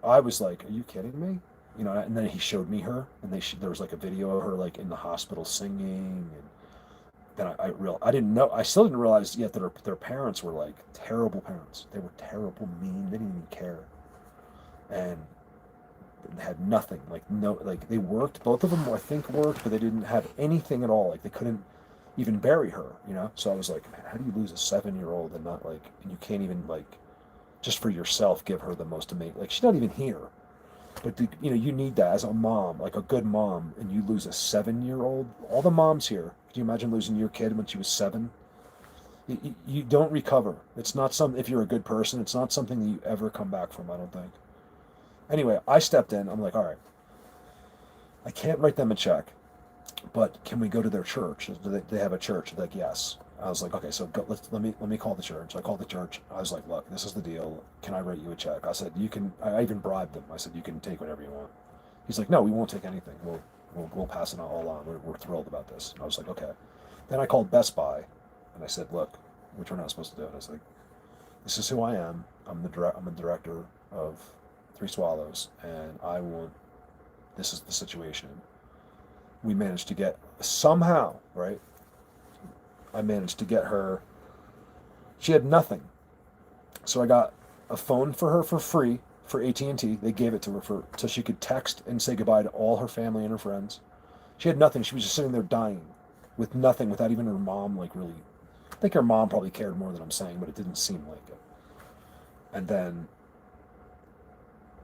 I was like, "Are you kidding me?" And then he showed me her, and there was like a video of her like in the hospital singing, and then I didn't know, I still didn't realize yet that their parents were like terrible parents. They were terrible, mean. They didn't even care, and had nothing. Like no, like they worked. Both of them, I think, worked, but they didn't have anything at all. Like they couldn't even bury her. So I was like, man, how do you lose a 7-year-old and not like, and you can't even like, just for yourself, give her the most amazing. Like she's not even here, but you need that as a mom, like a good mom, and you lose a 7-year-old. All the moms here. Can you imagine losing your kid when she was 7? You don't recover. It's not if you're a good person, it's not something that you ever come back from, I don't think. Anyway, I stepped in. I'm like, all right, I can't write them a check, but can we go to their church? Do they have a church? They're like, yes. I was like, okay, so let me call the church. I called the church. I was like, look, this is the deal. Can I write you a check? I said, you can. I even bribed them. I said, you can take whatever you want. He's like, no, we won't take anything. We'll pass it all on. We're thrilled about this. And I was like, okay. Then I called Best Buy, and I said, look, which we're not supposed to do it. I was like, this is who I am. I'm a director of Three Swallows, and this is the situation. We managed to get, somehow, right? I managed to get her, she had nothing. So I got a phone for her for free for AT&T. They gave it to her so she could text and say goodbye to all her family and her friends. She had nothing. She was just sitting there dying with nothing, without even her mom, like really, I think her mom probably cared more than I'm saying, but it didn't seem like it. And then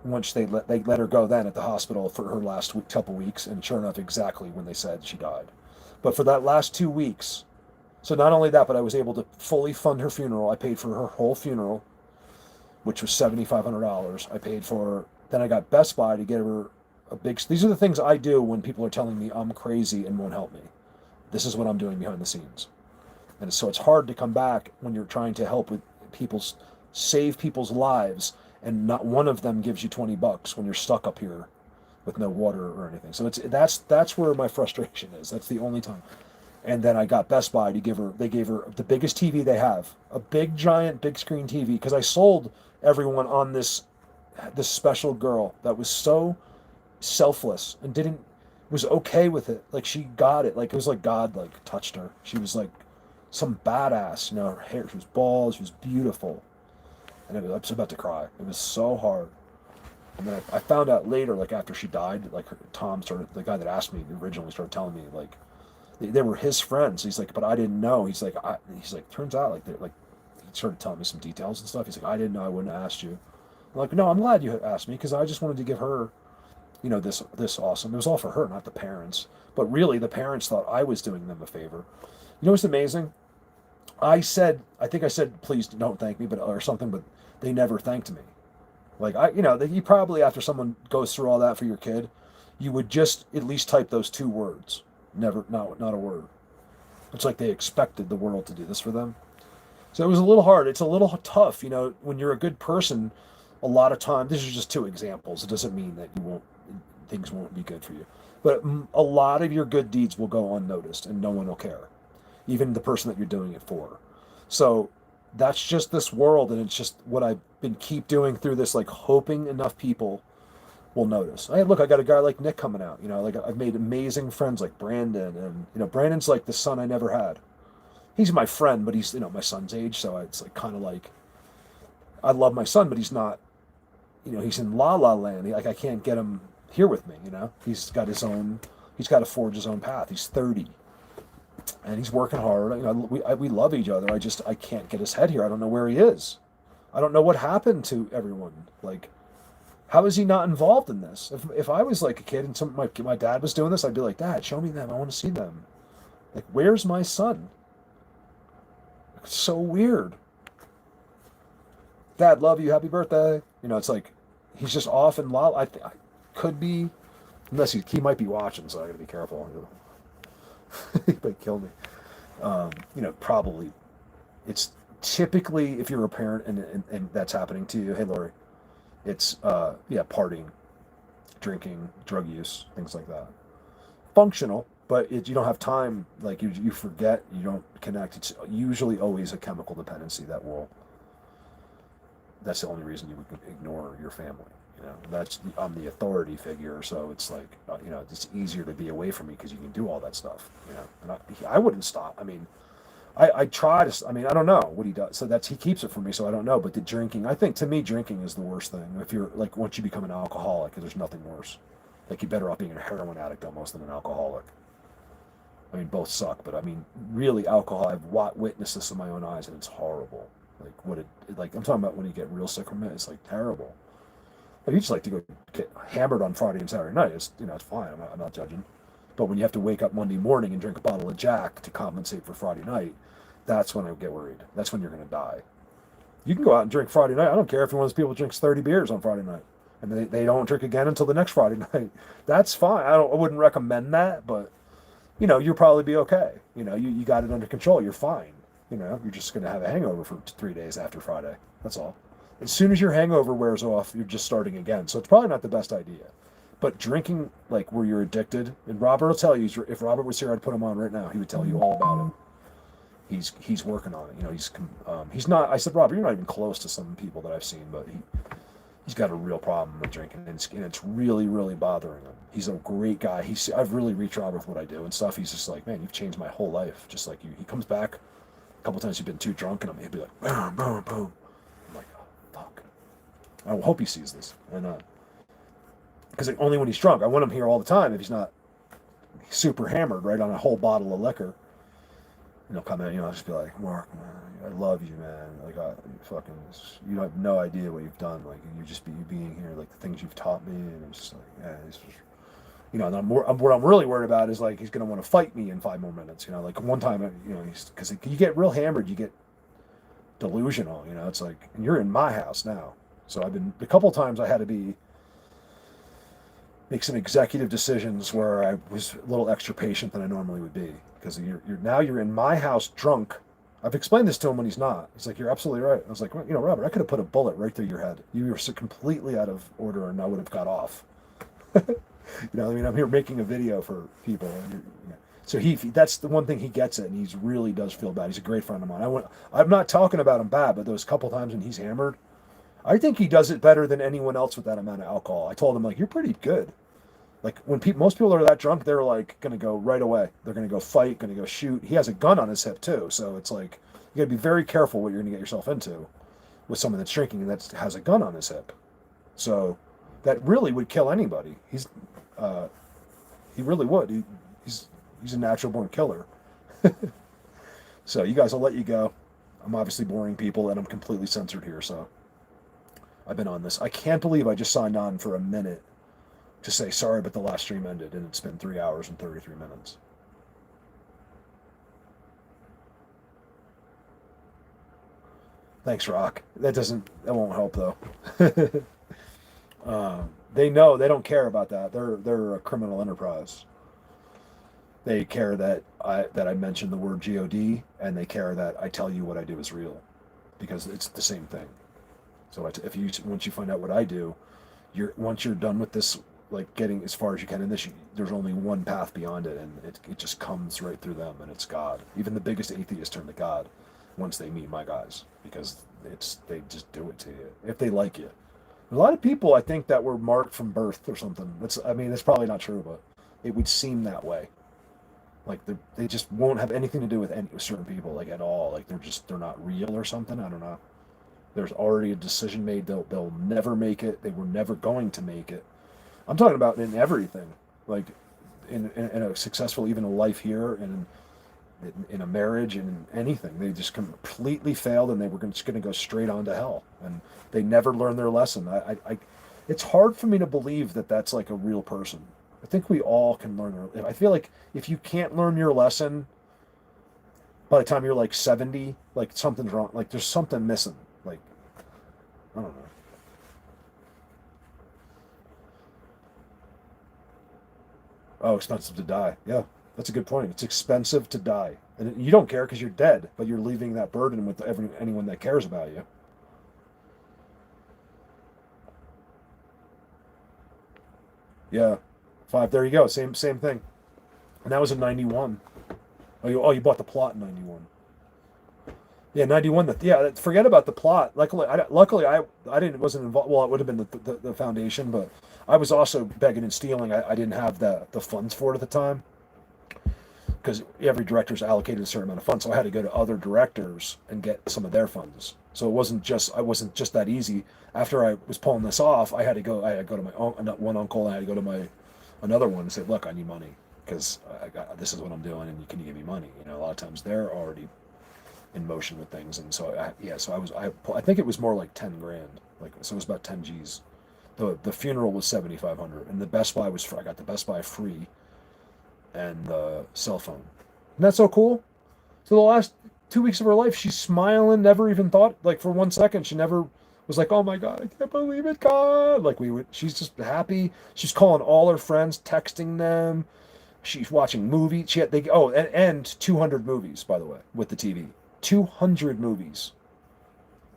once they let her go then at the hospital for her last couple weeks, and sure enough, exactly when they said she died. But for that last 2 weeks, so not only that, but I was able to fully fund her funeral. I paid for her whole funeral, which was $7,500. I paid for, then I got Best Buy to get her these are the things I do when people are telling me I'm crazy and won't help me. This is what I'm doing behind the scenes. And so it's hard to come back when you're trying to help with save people's lives, and not one of them gives you $20 when you're stuck up here with no water or anything. So that's where my frustration is. That's the only time. And then I got Best Buy they gave her the biggest TV they have, a big giant big screen TV, because I sold everyone on this special girl that was so selfless and was okay with it. Like she got it. Like it was like God like touched her. She was like some badass, her hair, she was bald, she was beautiful. And I was about to cry. It was so hard. And then I found out later, like after she died, like the guy that asked me originally started telling me like they were his friends. He's like, but I didn't know. He's like, turns out like he started telling me some details and stuff. He's like, I didn't know. I wouldn't have asked you. I'm like, no, I'm glad you asked me, because I just wanted to give her, this awesome. It was all for her, not the parents. But really, the parents thought I was doing them a favor. You know what's amazing? I think I said, please don't thank me, or something, but they never thanked me. Like you probably, after someone goes through all that for your kid, you would just at least type those 2 words. Never, not a word. It's like they expected the world to do this for them. So it was a little hard. It's a little tough, when you're a good person. A lot of time, these are just 2 examples. It doesn't mean that things won't be good for you. But a lot of your good deeds will go unnoticed, and no one will care, even the person that you're doing it for. So that's just this world, and it's just what I've been keep doing through this, like hoping enough people will notice. Hey, look, I got a guy like Nick coming out. You know, like I've made amazing friends like Brandon, and you know, Brandon's like the son I never had. He's my friend, but he's my son's age, so it's like kind of like I love my son, but he's not. He's in La La Land. Like I can't get him here with me. He's got his own. He's got to forge his own path. He's 30, and he's working hard. We love each other. I can't get his head here. I don't know where he is. I don't know what happened to everyone. Like, how is he not involved in this? If I was like a kid and my dad was doing this, I'd be like, Dad, show me them. I want to see them. Like, where's my son? It's so weird. Dad, love you. Happy birthday. It's like he's just off in La. I could be, unless he might be watching, so I got to be careful. He might kill me. Probably. It's typically if you're a parent and that's happening to you. Hey, Lori, it's partying, drinking, drug use, things like that. Functional, but you don't have time. Like you forget, you don't connect. It's usually always a chemical dependency that's the only reason you would ignore your family. I'm the authority figure, so it's like, it's easier to be away from me because you can do all that stuff, and I wouldn't stop. I try to, I don't know what he does. So he keeps it from me, so I don't know. But the drinking, I think to me, drinking is the worst thing. If you're like, once you become an alcoholic, there's nothing worse. Like, you're better off being a heroin addict almost than an alcoholic. Both suck, but really alcohol, I've witnessed this in my own eyes, and it's horrible. I'm talking about when you get real sick from it, it's like terrible. You just like to go get hammered on Friday and Saturday night. It's fine. I'm not judging. But when you have to wake up Monday morning and drink a bottle of Jack to compensate for Friday night, that's when I get worried. That's when you're going to die. You can go out and drink Friday night. I don't care if you're one of those people who drinks 30 beers on Friday night, and they don't drink again until the next Friday night. That's fine. I wouldn't recommend that, but you'll probably be okay. You got it under control. You're fine. You're just going to have a hangover for 3 days after Friday. That's all. As soon as your hangover wears off, you're just starting again. So it's probably not the best idea. But drinking, like where you're addicted, and Robert will tell you, if Robert was here, I'd put him on right now. He would tell you all about it. He's working on it. He's not. I said, Robert, you're not even close to some people that I've seen, but he's got a real problem with drinking, and it's really, really bothering him. He's a great guy. I've really reached Robert with what I do and stuff. He's just like, man, you've changed my whole life, just like you. He comes back a couple times. You've been too drunk, and he'd be like, boom, boom, boom. I'm like, oh, fuck. I hope he sees this, and because only when he's drunk. I want him here all the time if he's not super hammered, right, on a whole bottle of liquor. Come in, I'll just be like, Mark, man, I love you, man. Like, you have no idea what you've done. Like, you being here, like the things you've taught me, and it's just like, yeah, it's just, and what I'm really worried about is like he's gonna want to fight me in 5 more minutes. Like one time, because you get real hammered, you get delusional. It's like, and you're in my house now, so a couple times I had to make some executive decisions where I was a little extra patient than I normally would be, because you're in my house drunk. I've explained this to him when he's not. He's like, you're absolutely right. I was like, well, Robert, I could have put a bullet right through your head. You were so completely out of order, and I would have got off. I'm here making a video for people. So that's the one thing he gets it, and he really does feel bad. He's a great friend of mine. I'm not talking about him bad, but those couple times when he's hammered, I think he does it better than anyone else with that amount of alcohol. I told him, like, you're pretty good. Like, when most people are that drunk, they're like going to go right away. They're going to go fight, going to go shoot. He has a gun on his hip too, so it's like you got to be very careful what you're going to get yourself into with someone that's drinking and that has a gun on his hip. So that really would kill anybody. He really would. He's a natural born killer. So you guys, I'll let you go. I'm obviously boring people, and I'm completely censored here. So I've been on this. I can't believe I just signed on for a minute to say sorry, but the last stream ended, and it's been 3 hours and 33 minutes. Thanks, Rock. That won't help though. They know, they don't care about that. They're a criminal enterprise. They care that I mention the word God, and they care that I tell you what I do is real, because it's the same thing. So once you find out what I do, once you're done with this, like getting as far as you can in this, there's only one path beyond it, and it just comes right through them, and it's God. Even the biggest atheists turn to God once they meet my guys, because they just do it to you if they like you. A lot of people, I think, that were marked from birth or something. I mean, it's probably not true, but it would seem that way. Like they just won't have anything to do with any certain people, like at all. Like they're not real or something. I don't know. There's already a decision made. They'll never make it. They were never going to make it. I'm talking about in everything, like in a successful, even a life here, and in a marriage and anything. They just completely failed, and they were just going to go straight on to hell, and they never learned their lesson. It's hard for me to believe that that's like a real person. I think we all can learn. I feel like if you can't learn your lesson by the time you're like 70, like something's wrong. Like there's something missing. Like I don't know. Oh, expensive to die. Yeah, that's a good point. It's expensive to die, and you don't care because you're dead, but you're leaving that burden with anyone that cares about you. Yeah, five. There you go. Same thing. And that was in '91. Oh, you bought the plot in '91. Yeah, '91. Yeah, forget about the plot. Luckily, I didn't wasn't involved. Well, it would have been the foundation, but I was also begging and stealing. I didn't have the funds for it at the time because every director's allocated a certain amount of funds, so I had to go to other directors and get some of their funds. So it wasn't just I wasn't just that easy. After I was pulling this off, I had to go. I had to go to my one uncle, and I had to go to my another one and say, "Look, I need money because this is what I'm doing, and can you give me money?" A lot of times they're already in motion with things, and so I think it was more like 10 grand, like so it was about 10 G's. The funeral was 7,500, and the Best Buy was free. I got the Best Buy free, and the cell phone. Isn't that so cool? So the last 2 weeks of her life, she's smiling, never even thought, like for 1 second, she never was like, oh my God, I can't believe it, God. Like she's just happy. She's calling all her friends, texting them. She's watching movies. And 200 movies, by the way, with the TV. 200 movies.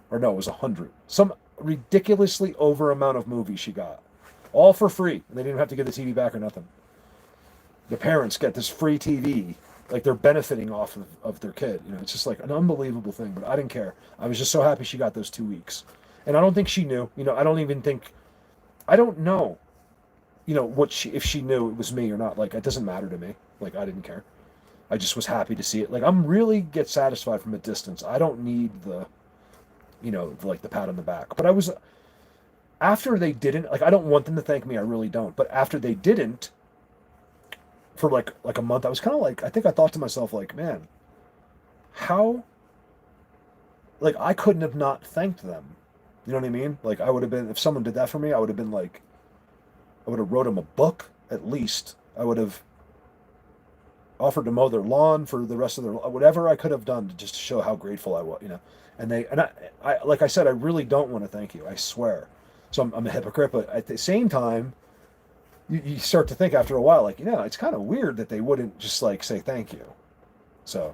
Or no, it was 100. Some ridiculously over amount of movies she got. All for free. They didn't have to get the TV back or nothing. The parents get this free TV, like they're benefiting off of their kid. It's just like an unbelievable thing, but I didn't care. I was just so happy she got those 2 weeks. And I don't think she knew. I don't know, if she knew it was me or not. Like, it doesn't matter to me. Like, I didn't care. I just was happy to see it. Like, I'm really get satisfied from a distance. I don't need like the pat on the back. But after they didn't, like, I don't want them to thank me. I really don't. But after they didn't, for like a month, I was kind of like, I think I thought to myself, like, man, how, like, I couldn't have not thanked them. You know what I mean? Like, I would have been, if someone did that for me, I would have been like, I would have wrote them a book at least. I would have offered to mow their lawn for the rest of their, whatever I could have done to just show how grateful I was. And like I said, I really don't want to thank you. I swear. So I'm a hypocrite, but at the same time, you start to think after a while, like, it's kind of weird that they wouldn't just like say thank you. So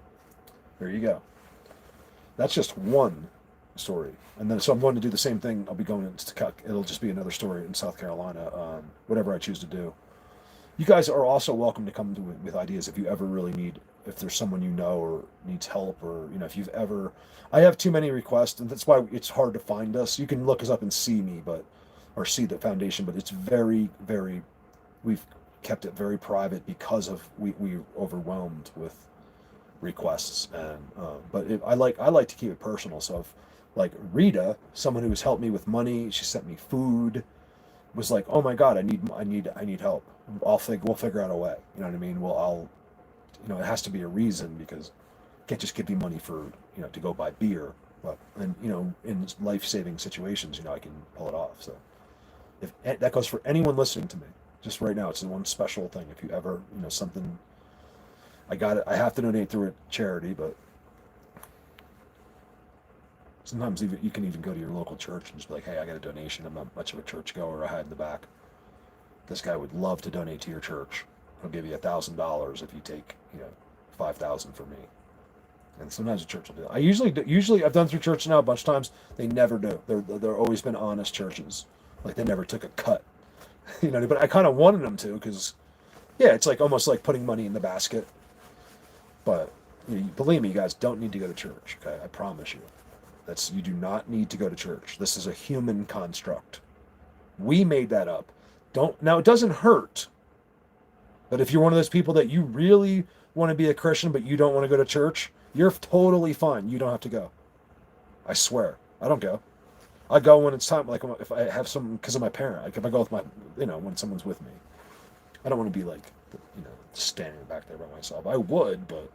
there you go. That's just one story. And then, so I'm going to do the same thing. I'll be going into, it'll just be another story in South Carolina, whatever I choose to do. You guys are also welcome to come with ideas if you ever really need, if there's someone or needs help, or, if you've ever, I have too many requests, and that's why it's hard to find us. You can look us up and see me, or see the foundation, but it's very, very, we've kept it very private because of, we overwhelmed with requests. And, I like to keep it personal. So if, like Rita, someone who's helped me with money, she sent me food, was like, oh my God, I need help. We'll figure out a way. You know what I mean? Well, it has to be a reason, because I can't just give you money for, to go buy beer. But, and, in life-saving situations, I can pull it off. So if that goes for anyone listening to me, just right now, it's the one special thing. If you ever, something, I have to donate through a charity, but sometimes you can even go to your local church and just be like, hey, I got a donation. I'm not much of a church goer. I hide in the back. This guy would love to donate to your church. He'll give you $1,000 if you take, 5,000 for me. And sometimes the church will do that. I usually I've done through church now a bunch of times. They never do. They're always been honest churches. Like, they never took a cut. But I kind of wanted them to, because, yeah, it's like almost like putting money in the basket. But believe me, you guys don't need to go to church. Okay, I promise you. You do not need to go to church. This is a human construct. We made that up. Don't now. It doesn't hurt, but if you're one of those people that you really want to be a Christian but you don't want to go to church, you're totally fine. You don't have to go. I swear, I don't go. I go when it's time. Like if I have some because of my parent. Like if I go with my, when someone's with me, I don't want to be like, standing back there by myself. I would, but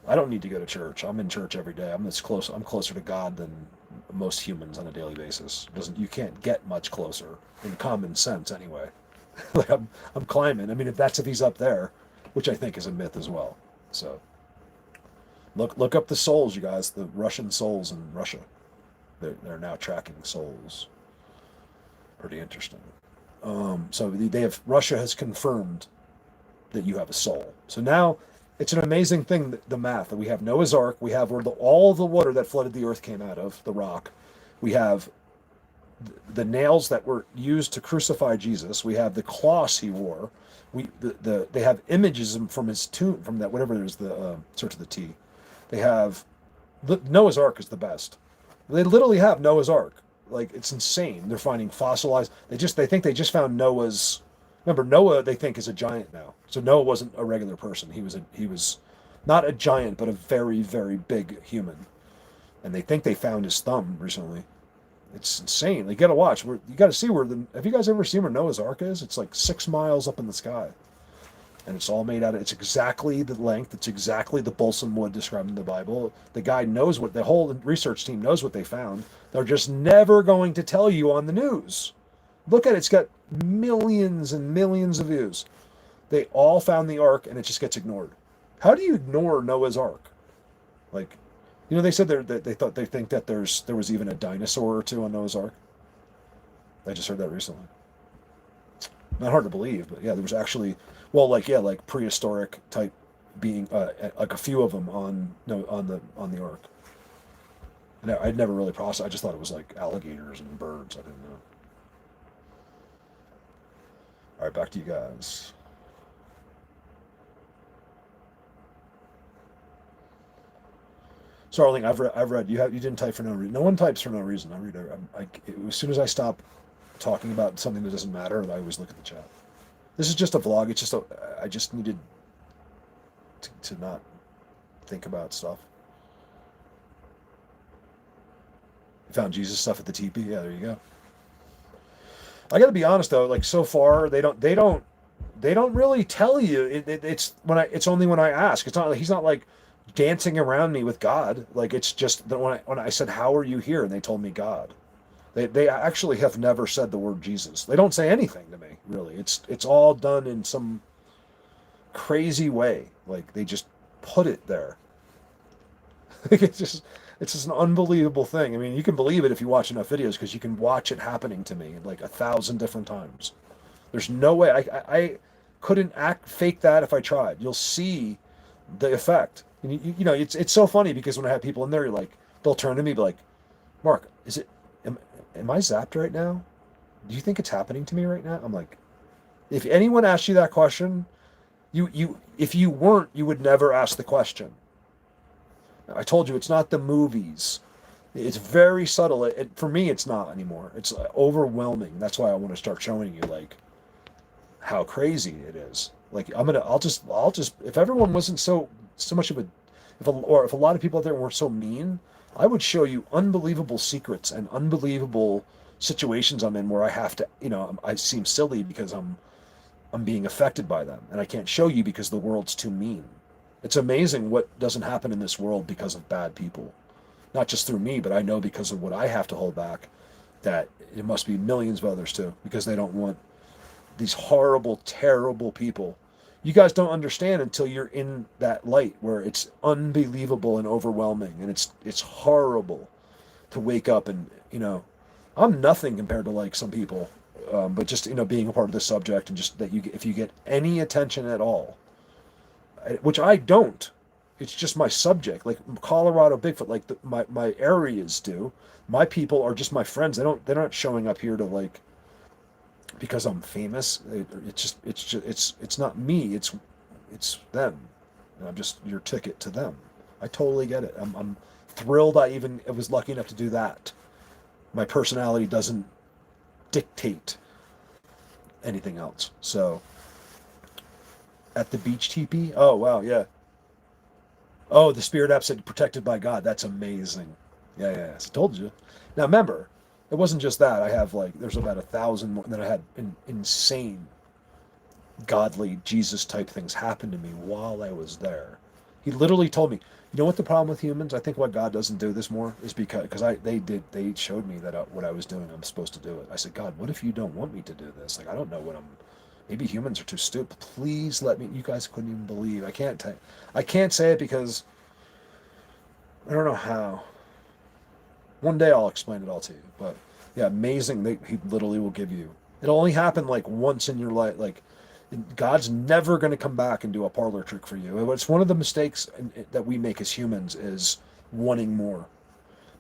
I don't need to go to church. I'm in church every day. I'm closer to God than most humans on a daily basis. You can't get much closer in common sense anyway. Like I'm climbing. I mean, if he's up there, which I think is a myth as well. So look up the souls, you guys. The Russian souls in Russia. They're now tracking souls. Pretty interesting. So Russia has confirmed that you have a soul. So now it's an amazing thing, the math, that we have Noah's Ark, we have where all the water that flooded the earth came out of, the rock. We have the nails that were used to crucify Jesus. We have the cloths he wore. They have images from his tomb, from that, whatever it is, the starts with the T. They have, Noah's Ark is the best. They literally have Noah's Ark. Like, it's insane. They're finding fossilized, they think they just found Noah's. Remember, Noah, they think, is a giant now. So Noah wasn't a regular person. He was not a giant, but a very, very big human. And they think they found his thumb recently. It's insane. You got to watch. You got to see have you guys ever seen where Noah's Ark is? It's like 6 miles up in the sky. And it's all made out of, it's exactly the length. It's exactly the balsam wood described in the Bible. The guy knows the whole research team knows what they found. They're just never going to tell you on the news. Look at it. It's got millions and millions of views. They all found the ark, and it just gets ignored. How do you ignore Noah's Ark? Like, they said they think that there was even a dinosaur or two on Noah's Ark. I just heard that recently. Not hard to believe, but yeah, there was actually, like prehistoric type being, like a few of them on the ark. And I'd never really processed. I just thought it was like alligators and birds. I didn't know. All right, back to you guys. Starling, I've read. You didn't type for no reason. No one types for no reason. I read. As soon as I stop talking about something that doesn't matter, I always look at the chat. This is just a vlog. It's just I just needed to not think about stuff. You found Jesus stuff at the teepee. Yeah, there you go. I got to be honest though. Like so far, they don't really tell you. It's only when I ask. It's not like he's not like dancing around me with God. Like it's just that when I said, "How are you here?" and they told me God. They actually have never said the word Jesus. They don't say anything to me really. It's all done in some crazy way. Like they just put it there. It's just an unbelievable thing. I mean, you can believe it if you watch enough videos because you can watch it happening to me like 1,000 different times. There's no way I couldn't fake that if I tried. You'll see the effect. And it's so funny because when I have people in there, they'll turn to me and be like, "Mark, am I zapped right now? Do you think it's happening to me right now?" I'm like, if anyone asked you that question, if you weren't, you would never ask the question. I told you it's not the movies. It's very subtle. For me, it's not anymore. It's overwhelming. That's why I want to start showing you how crazy it is. Like I'll just if everyone wasn't so much of if a lot of people out there weren't so mean, I would show you unbelievable secrets and unbelievable situations I'm in where I have to, I seem silly because I'm being affected by them, and I can't show you because the world's too mean. It's amazing what doesn't happen in this world because of bad people. Not just through me, but I know because of what I have to hold back, that it must be millions of others too, because they don't want these horrible, terrible people. You guys don't understand until you're in that light where it's unbelievable and overwhelming, and it's horrible to wake up and, I'm nothing compared to some people, but just, being a part of the subject and just that if you get any attention at all, which I don't, it's just my subject, like Colorado Bigfoot, like my areas do. My people are just my friends. They're not showing up here to because I'm famous. It's not me. It's them. And I'm just your ticket to them. I totally get it. I'm thrilled I was lucky enough to do that. My personality doesn't dictate anything else. So at the beach teepee, oh wow, yeah. Oh, the spirit app said protected by God. That's amazing. Yeah, yeah, yeah. I told you. Now remember, it wasn't just that. I have like there's about 1,000 more. And then I had insane, godly Jesus type things happen to me while I was there. He literally told me, you know what the problem with humans? I think why God doesn't do this more is because they showed me that what I was doing, I'm supposed to do it. I said, God, what if you don't want me to do this? Like I don't know what I'm. Maybe humans are too stupid. Please let me. You guys couldn't even believe. I can't say it because I don't know how. One day I'll explain it all to you. But yeah, amazing. He literally will give you. It'll only happen like once in your life. Like God's never going to come back and do a parlor trick for you. It's one of the mistakes that we make as humans is wanting more,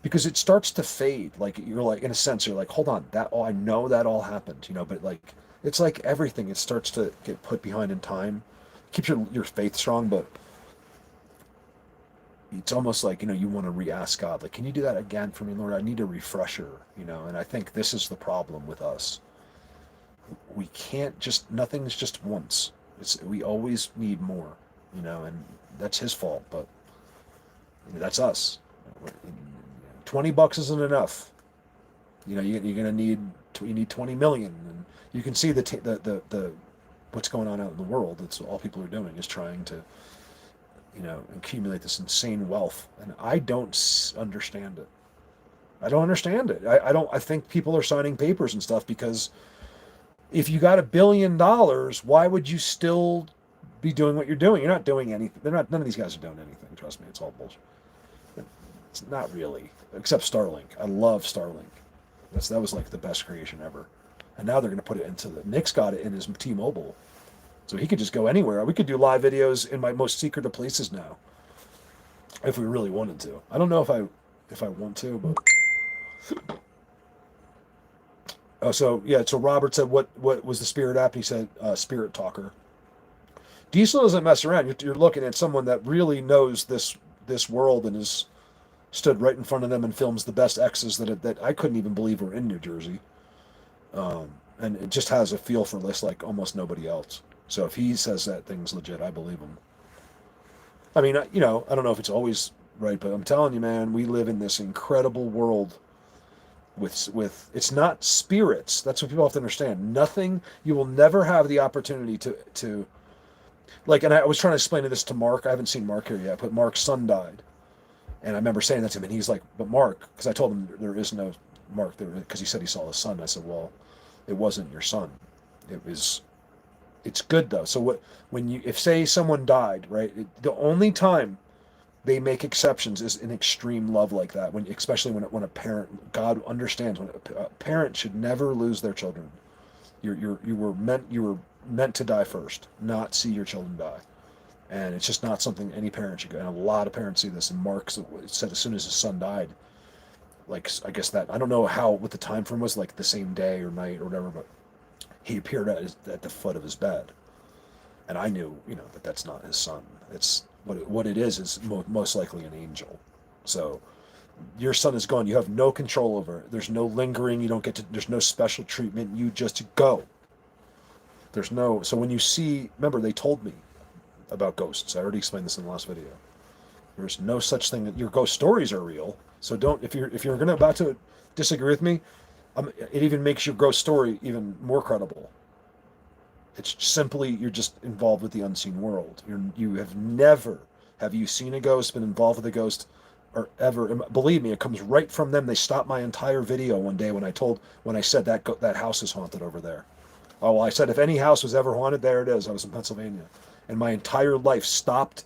because it starts to fade. Like you're like, in a sense, you're like, hold on, I know that all happened, but like it's like everything. It starts to get put behind in time. Keeps your faith strong, but it's almost like you want to re-ask God, like, can you do that again for me, Lord? I need a refresher, and I think this is the problem with us. We can't nothing's just once. We always need more, and that's his fault, but that's us. $20 isn't enough. You're gonna need 20 million, and you can see the what's going on out in the world. It's all people are doing is trying to accumulate this insane wealth, and I don't understand it. I don't understand it. I think people are signing papers and stuff because if you got $1 billion, why would you still be doing what you're doing? You're not doing anything. None of these guys are doing anything. Trust me, it's all bullshit. It's not really, except Starlink. I love Starlink. That was like the best creation ever. And now they're going to put it into Nick's got it in his T-Mobile. So he could just go anywhere. We could do live videos in my most secretive places now, if we really wanted to. I don't know if I want to, but so Robert said, what was the spirit app? He said Spirit Talker. Diesel doesn't mess around. You're looking at someone that really knows this world and has stood right in front of them and films the best X's that I couldn't even believe were in New Jersey. And it just has a feel for this like almost nobody else. So if he says that thing's legit, I believe him. I mean, I don't know if it's always right, but I'm telling you, man, we live in this incredible world with it's not spirits. That's what people have to understand. Nothing, you will never have the opportunity to like, and I was trying to explain this to Mark. I haven't seen Mark here yet, but Mark's son died. And I remember saying that to him, and he's like, but Mark, because I told him there is no Mark there, because he said he saw his son. I said, well, it wasn't your son. It's good though. So if say someone died, right? The only time they make exceptions is in extreme love like that. Especially when a parent, God understands when a parent should never lose their children. You were meant to die first, not see your children die. And it's just not something any parent should go. And a lot of parents see this. And Mark said as soon as his son died, like I guess that I don't know what the time frame was, like the same day or night or whatever, but he appeared at the foot of his bed, and I knew that that's not his son. It's what it is most likely an angel. So your son is gone. You have no control over it. There's no lingering. There's no special treatment. You just go. So when you see, remember they told me about ghosts. I already explained this in the last video. There's no such thing. Your ghost stories are real. So don't, if you're about to disagree with me, it even makes your ghost story even more credible. It's simply, you're just involved with the unseen world. You have never, have you seen a ghost, been involved with a ghost, or ever, believe me, it comes right from them. They stopped my entire video one day when I said that house is haunted over there. Oh, well, I said, if any house was ever haunted, there it is. I was in Pennsylvania. And my entire life stopped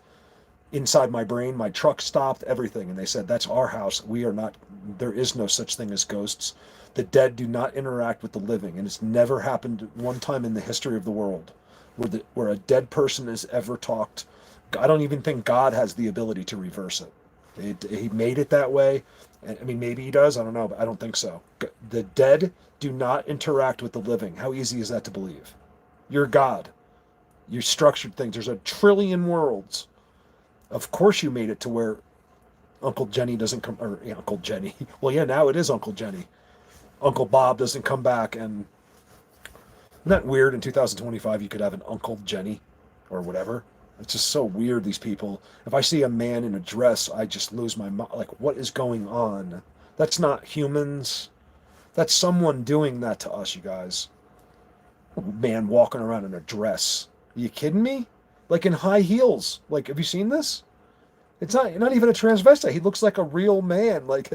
inside my brain. My truck stopped, everything. And they said, that's our house. There is no such thing as ghosts. The dead do not interact with the living. And it's never happened one time in the history of the world where a dead person has ever talked. I don't even think God has the ability to reverse it. He made it that way. I mean, maybe he does. I don't know, but I don't think so. The dead do not interact with the living. How easy is that to believe? You're God. You structured things. There's 1 trillion worlds. Of course you made it to where Uncle Jenny doesn't come, or Uncle Jenny. Well, yeah, now it is Uncle Jenny. Uncle Bob doesn't come back. And isn't that weird? In 2025, you could have an Uncle Jenny or whatever. It's just so weird, these people. If I see a man in a dress, I just lose my mind. Like, what is going on? That's not humans. That's someone doing that to us, you guys. A man walking around in a dress. Are you kidding me? Like in high heels. Like, have you seen this? It's not even a transvestite. He looks like a real man, like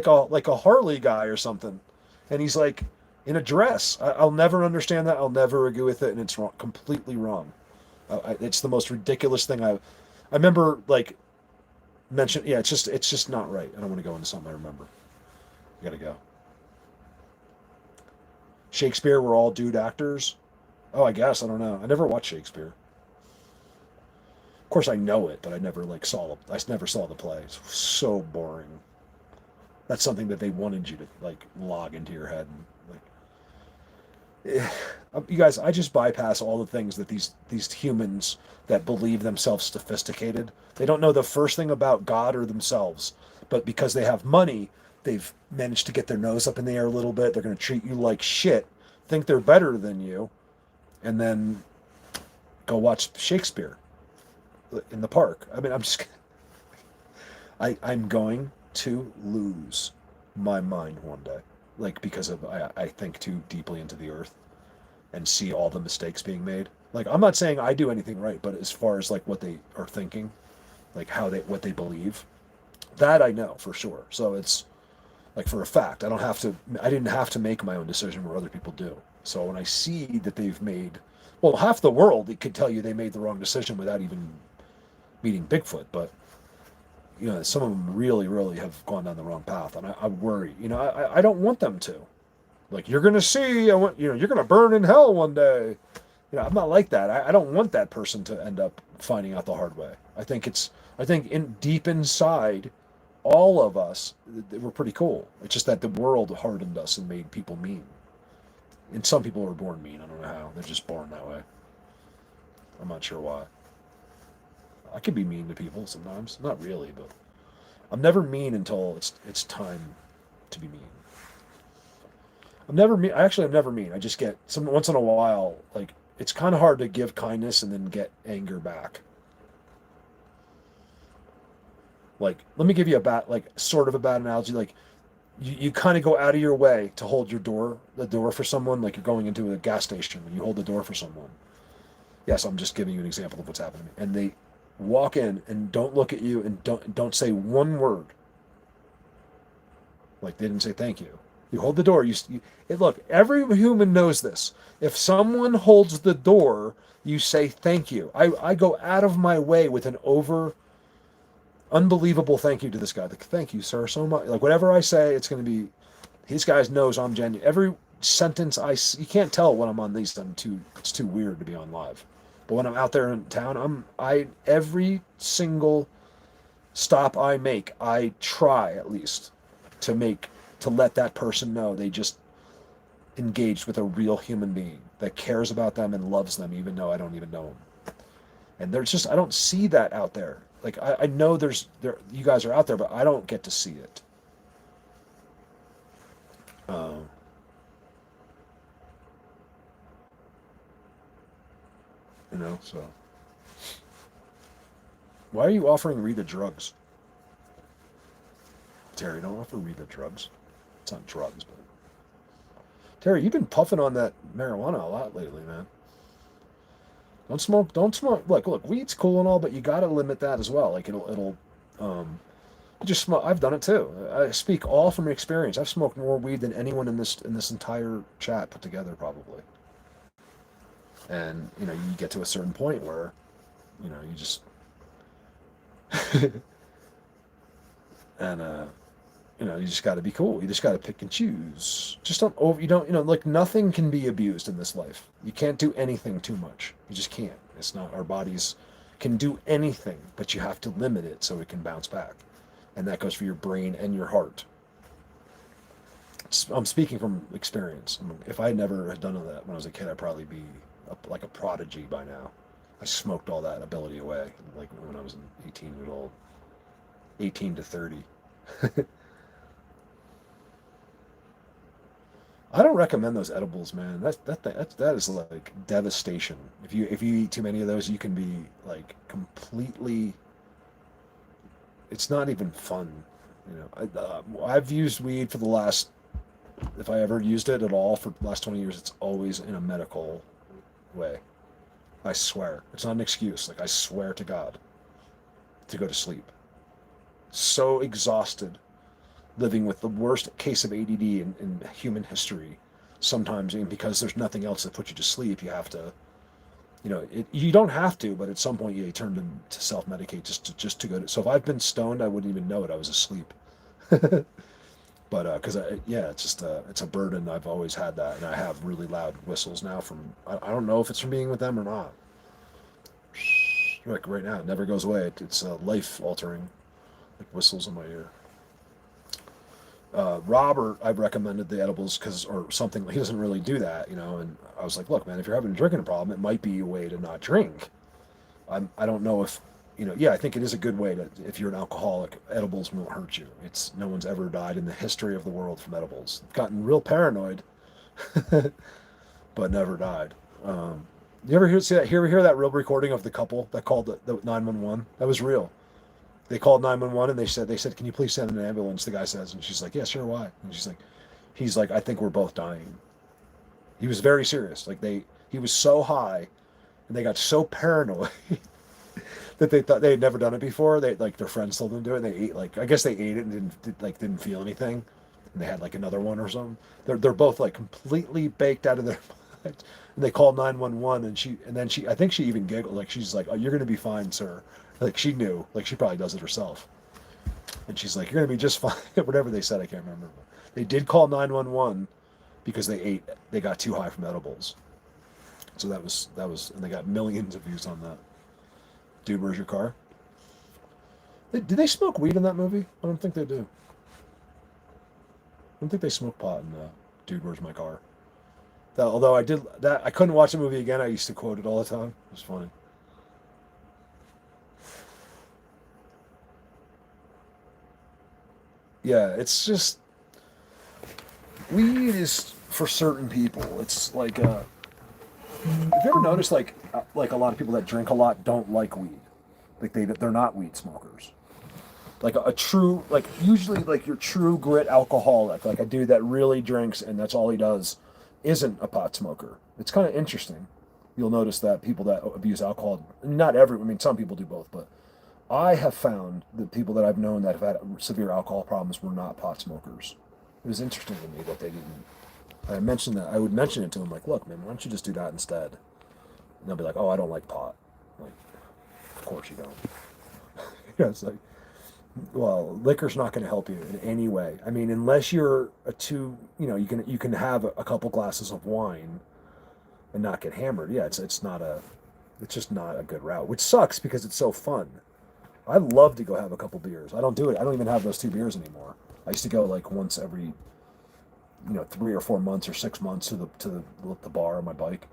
a Harley guy or something. And he's like in a dress. I'll never understand that. I'll never agree with it, and it's wrong, completely wrong. It's the most ridiculous thing. I remember like mention. Yeah, it's just not right. I don't want to go into something I remember. I gotta go. Shakespeare were all dude actors. Oh, I guess I don't know. I never watched Shakespeare. Of course, I know it, but I never like saw. I never saw the play. It's so boring. That's something that they wanted you to like log into your head and like. You guys, I just bypass all the things that these humans that believe themselves sophisticated. They don't know the first thing about God or themselves, but because they have money, they've managed to get their nose up in the air a little bit. They're going to treat you like shit, think they're better than you, and then go watch Shakespeare in the park. I mean, I'm going to lose my mind one day, like because of I think too deeply into the earth and see all the mistakes being made. Like, I'm not saying I do anything right, but as far as like what they are thinking, like what they believe, that I know for sure. So it's like for a fact. I didn't have to make my own decision where other people do. So when I see that they've made, well, half the world it could tell you they made the wrong decision without even meeting Bigfoot, but some of them really, really have gone down the wrong path, and I worry. I don't want them to. Like, you're gonna see, you're gonna burn in hell one day. I'm not like that. I don't want that person to end up finding out the hard way. I think deep inside, all of us, we're pretty cool. It's just that the world hardened us and made people mean. And some people are born mean. I don't know how. They're just born that way. I'm not sure why. I could be mean to people sometimes. Not really, but I'm never mean until it's time to be mean. I'm never mean. I'm never mean. I just get once in a while, like, it's kind of hard to give kindness and then get anger back. Like, let me give you sort of a bad analogy. Like, you kind of go out of your way to hold the door for someone, like you're going into a gas station and you hold the door for someone. Yes, I'm just giving you an example of what's happening. And they walk in and don't look at you and don't say one word. Like, they didn't say thank you. You hold the door. Look, every human knows this. If someone holds the door, you say thank you. I go out of my way with an unbelievable thank you to this guy. Like, thank you, sir, so much. Like, whatever I say, it's going to be, these guys knows I'm genuine. Every sentence you can't tell when I'm on these. It's too weird to be on live. But when I'm out there in town, every single stop I make, I try at least to let that person know they just engaged with a real human being that cares about them and loves them, even though I don't even know them. And I don't see that out there. Like, I know you guys are out there, but I don't get to see it. So. Why are you offering Rita drugs? Terry, don't offer Rita drugs. It's not drugs, but... Terry, you've been puffing on that marijuana a lot lately, man. Don't smoke. Look, weed's cool and all, but you gotta limit that as well. Like, it'll just smoke. I've done it too. I speak all from experience. I've smoked more weed than anyone in this entire chat put together, probably. And you get to a certain point where, you just and you just got to be cool. You just got to pick and choose. Just don't over. You don't. Like, nothing can be abused in this life. You can't do anything too much. You just can't. It's not. Our bodies can do anything, but you have to limit it so it can bounce back, and that goes for your brain and your heart. I'm speaking from experience. If I never had done all that when I was a kid, I'd probably be like a prodigy by now. I smoked all that ability away, like when I was 18 years old, 18 to 30. I don't recommend those edibles, man. That is like devastation. If you eat too many of those, you can be like completely. It's not even fun. I've used weed for the last, if I ever used it at all for the last 20 years, it's always in a medical way. I swear. It's not an excuse. Like, I swear to God, to go to sleep. So exhausted, living with the worst case of ADD in human history. Sometimes, and because there's nothing else that puts you to sleep, you have to, you don't have to, but at some point you turn to self-medicate just to go to. So if I've been stoned, I wouldn't even know it. I was asleep. But because yeah, it's just it's a burden. I've always had that, and I have really loud whistles now. I don't know if it's from being with them or not. Like right now, it never goes away. It's life altering, like whistles in my ear. Robert, I've recommended the edibles because, or something. He doesn't really do that, And I was like, look, man, if you're having a drinking problem, it might be a way to not drink. I don't know if, yeah, I think it is a good way to, if you're an alcoholic, edibles won't hurt you. No one's ever died in the history of the world from edibles. I've gotten real paranoid, but never died. You ever hear that real recording of the couple that called the 911? That was real. They called 911 and they said, can you please send an ambulance? The guy says, and she's like, yeah, sure, why? And he's like, I think we're both dying. He was very serious. Like he was so high, and they got so paranoid that they thought they had never done it before. They like their friends told them to do it. And they ate I guess they ate it and didn't feel anything, and they had like another one or something. They're both like completely baked out of their mind. And they called 911, and then she I think she even giggled, like she's like, oh, you're gonna be fine, sir. Like she knew, like she probably does it herself. And she's like, you're gonna be just fine. Whatever they said, I can't remember. They did call 911 because they got too high from edibles. So that was, and they got millions of views on that. Dude, where's your car? Did they smoke weed in that movie? I don't think they do. I don't think they smoke pot in Dude, Where's My Car? Although I couldn't watch the movie again. I used to quote it all the time. It was funny. Yeah, it's just weed is for certain people. It's like have you ever noticed like a lot of people that drink a lot don't like weed? Like they're not weed smokers. Like a true, like usually like your true grit alcoholic, like a dude that really drinks and that's all he does, isn't a pot smoker. It's kind of interesting. You'll notice that people that abuse alcohol, not every, I mean some people do both, but I have found that people that I've known that have had severe alcohol problems were not pot smokers. It was interesting to me that they didn't. I would mention it to them, like, look, man, why don't you just do that instead? And they'll be like, oh, I don't like pot. Like, of course you don't. It's like, well, liquor's not going to help you in any way. I mean, unless you're you can have a couple glasses of wine and not get hammered. Yeah, it's just not a good route, which sucks because it's so fun. I love to go have a couple beers. I don't do it. I don't even have those 2 beers anymore. I used to go like once every, 3 or 4 months or 6 months to the bar on my bike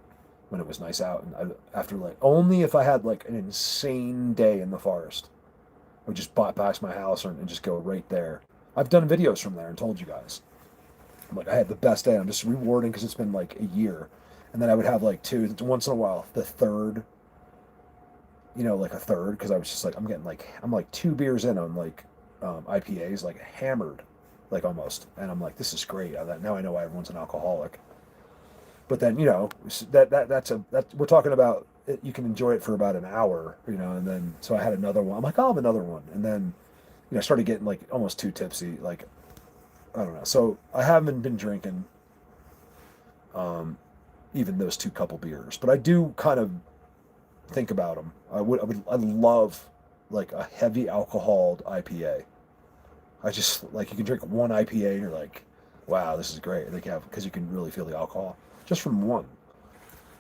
when it was nice out. And after like only if I had like an insane day in the forest, I would just bypass my house and just go right there. I've done videos from there and told you guys. I'm like, I had the best day. I'm just rewarding because it's been like a year, and then I would have like two once in a while. The third. Like a third, because I was just like, I'm like 2 beers in on like IPAs, like hammered, like almost, and I'm like, this is great. Now I know why everyone's an alcoholic. But then that's we're talking about you can enjoy it for about an hour, and then so I had another one. I'm like, I'll have another one, and then I started getting like almost too tipsy, like I don't know. So I haven't been drinking, even those couple beers, but I do kind of think about them. I love like a heavy alcoholed IPA. I just like you can drink one IPA and you're like, wow, this is great. Like because you can really feel the alcohol just from one.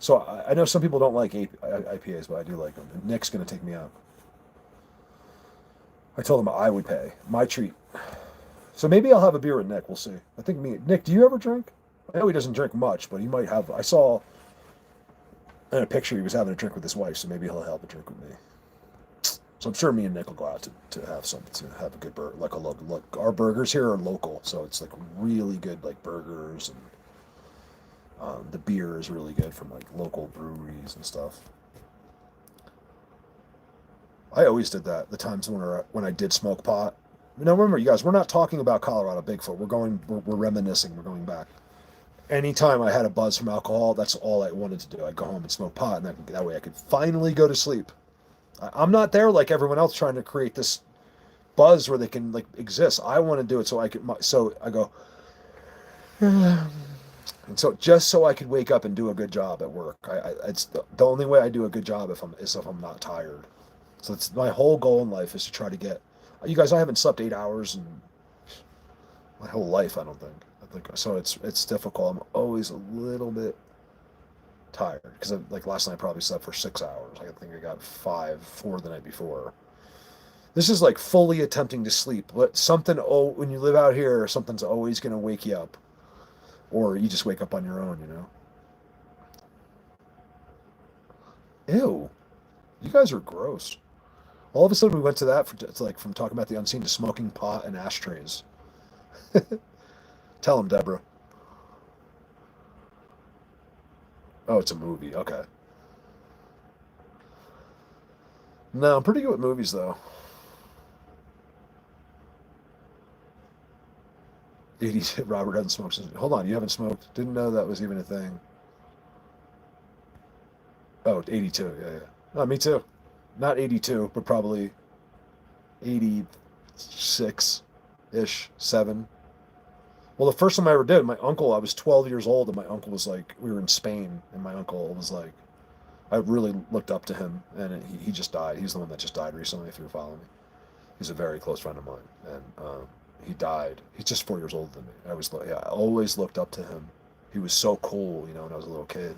So I know some people don't like IPAs, but I do like them. And Nick's gonna take me out. I told him I would pay my treat. So maybe I'll have a beer with Nick. We'll see. I think Nick, do you ever drink? I know he doesn't drink much, but he might have. I saw in a picture he was having a drink with his wife, so maybe he'll have a drink with me. So I'm sure me and Nick will go out to have something, to have a good burger. Like our burgers here are local, so it's like really good like burgers, and The beer is really good from like local breweries and stuff. I always did that. The times when I did smoke pot. Now remember, you guys, we're not talking about Colorado Bigfoot. We're reminiscing. We're going back. Anytime I had a buzz from alcohol, that's all I wanted to do. I'd go home and smoke pot, and that way I could finally go to sleep. I'm not there like everyone else trying to create this buzz where they can like exist. I want to do it so I can. So I go, and so just so I could wake up and do a good job at work. It's the only way I do a good job if I'm not tired. So it's my whole goal in life is to try to get. You guys, I haven't slept 8 hours in my whole life. I don't think. I think so. It's difficult. I'm always a little bit tired because like last night I probably slept for 6 hours. I think I got 4 the night before. This is like fully attempting to sleep, but when you live out here, something's always going to wake you up, or you just wake up on your own. Ew, you guys are gross. All of a sudden, we went to that to like from talking about the unseen to smoking pot and ashtrays. Tell him, Deborah. Oh, it's a movie. Okay. No, I'm pretty good with movies though. 80s. Robert hasn't smoked since. Hold on, you haven't smoked? Didn't know that was even a thing. Oh, 82. Yeah, yeah. Oh, me too. Not 82, but probably 86 ish, 7. Well, the first time I ever did, my uncle, I was 12 years old, and my uncle was like, we were in Spain, and my uncle was like, I really looked up to him, and he just died. He's the one that just died recently, if you're following me. He's a very close friend of mine, and he died. He's just 4 years older than me. Yeah, I always looked up to him. He was so cool, when I was a little kid.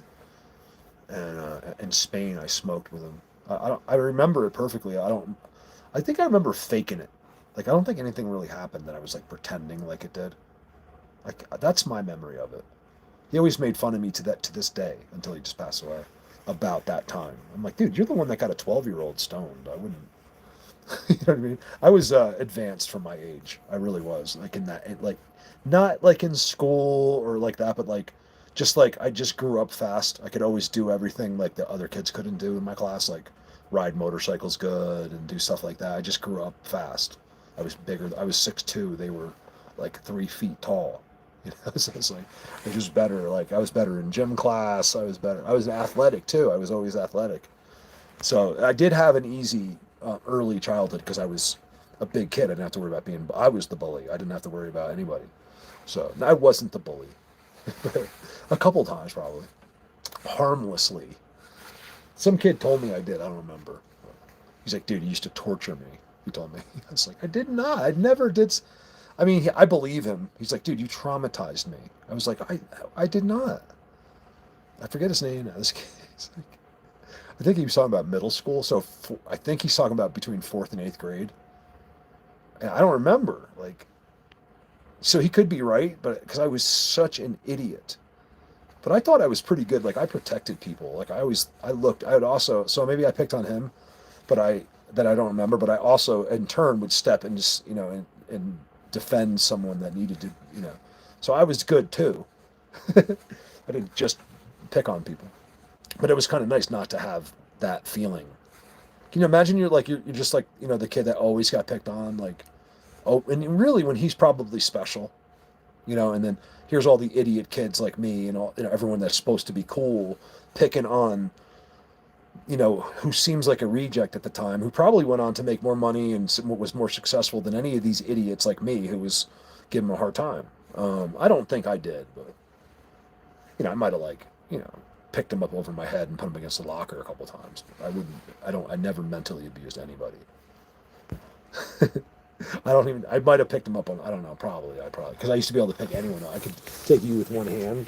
And in Spain, I smoked with him. I remember it perfectly. I think I remember faking it. Like, I don't think anything really happened that I was like pretending like it did. Like, that's my memory of it. He always made fun of me to this day until he just passed away about that time. I'm like, dude, you're the one that got a 12-year-old stoned. I wouldn't. You know what I mean? I was advanced for my age. I really was. Like in that, like, not like in school or like that, but like, just like I just grew up fast. I could always do everything like the other kids couldn't do in my class, like ride motorcycles good and do stuff like that. I just grew up fast. I was bigger. I was 6'2". They were like 3 feet tall. So it's like it was better. Like I was better in gym class. I was better. I was athletic too. I was always athletic. So I did have an easy early childhood because I was a big kid. I didn't have to worry about being. I was the bully. I didn't have to worry about anybody. So I wasn't the bully. A couple times probably, harmlessly. Some kid told me I did. I don't remember. He's like, dude, you used to torture me. He told me. I was like, I did not. I never did. I mean, I believe him. He's like, dude, you traumatized me. I was like, I did not. I forget his name now. This kid. Like, I think he was talking about middle school. So I think he's talking about between fourth and eighth grade. And I don't remember. Like, so he could be right, but because I was such an idiot. But I thought I was pretty good. Like I protected people. Like I would also, so maybe I picked on him, but that I don't remember. But I also, in turn, would step and just, and defend someone that needed to. So I was good too. I didn't just pick on people. But it was kind of nice not to have that feeling. Can you imagine you're just like, the kid that always got picked on, like, oh, and really when he's probably special, and then here's all the idiot kids like me and all, everyone that's supposed to be cool picking on, who seems like a reject at the time, who probably went on to make more money and was more successful than any of these idiots like me who was giving him a hard time. I don't think I did, but, I might have picked him up over my head and put him against the locker a couple times. I never mentally abused anybody. I might have picked him up on, I don't know, because I used to be able to pick anyone up. I could take you with one hand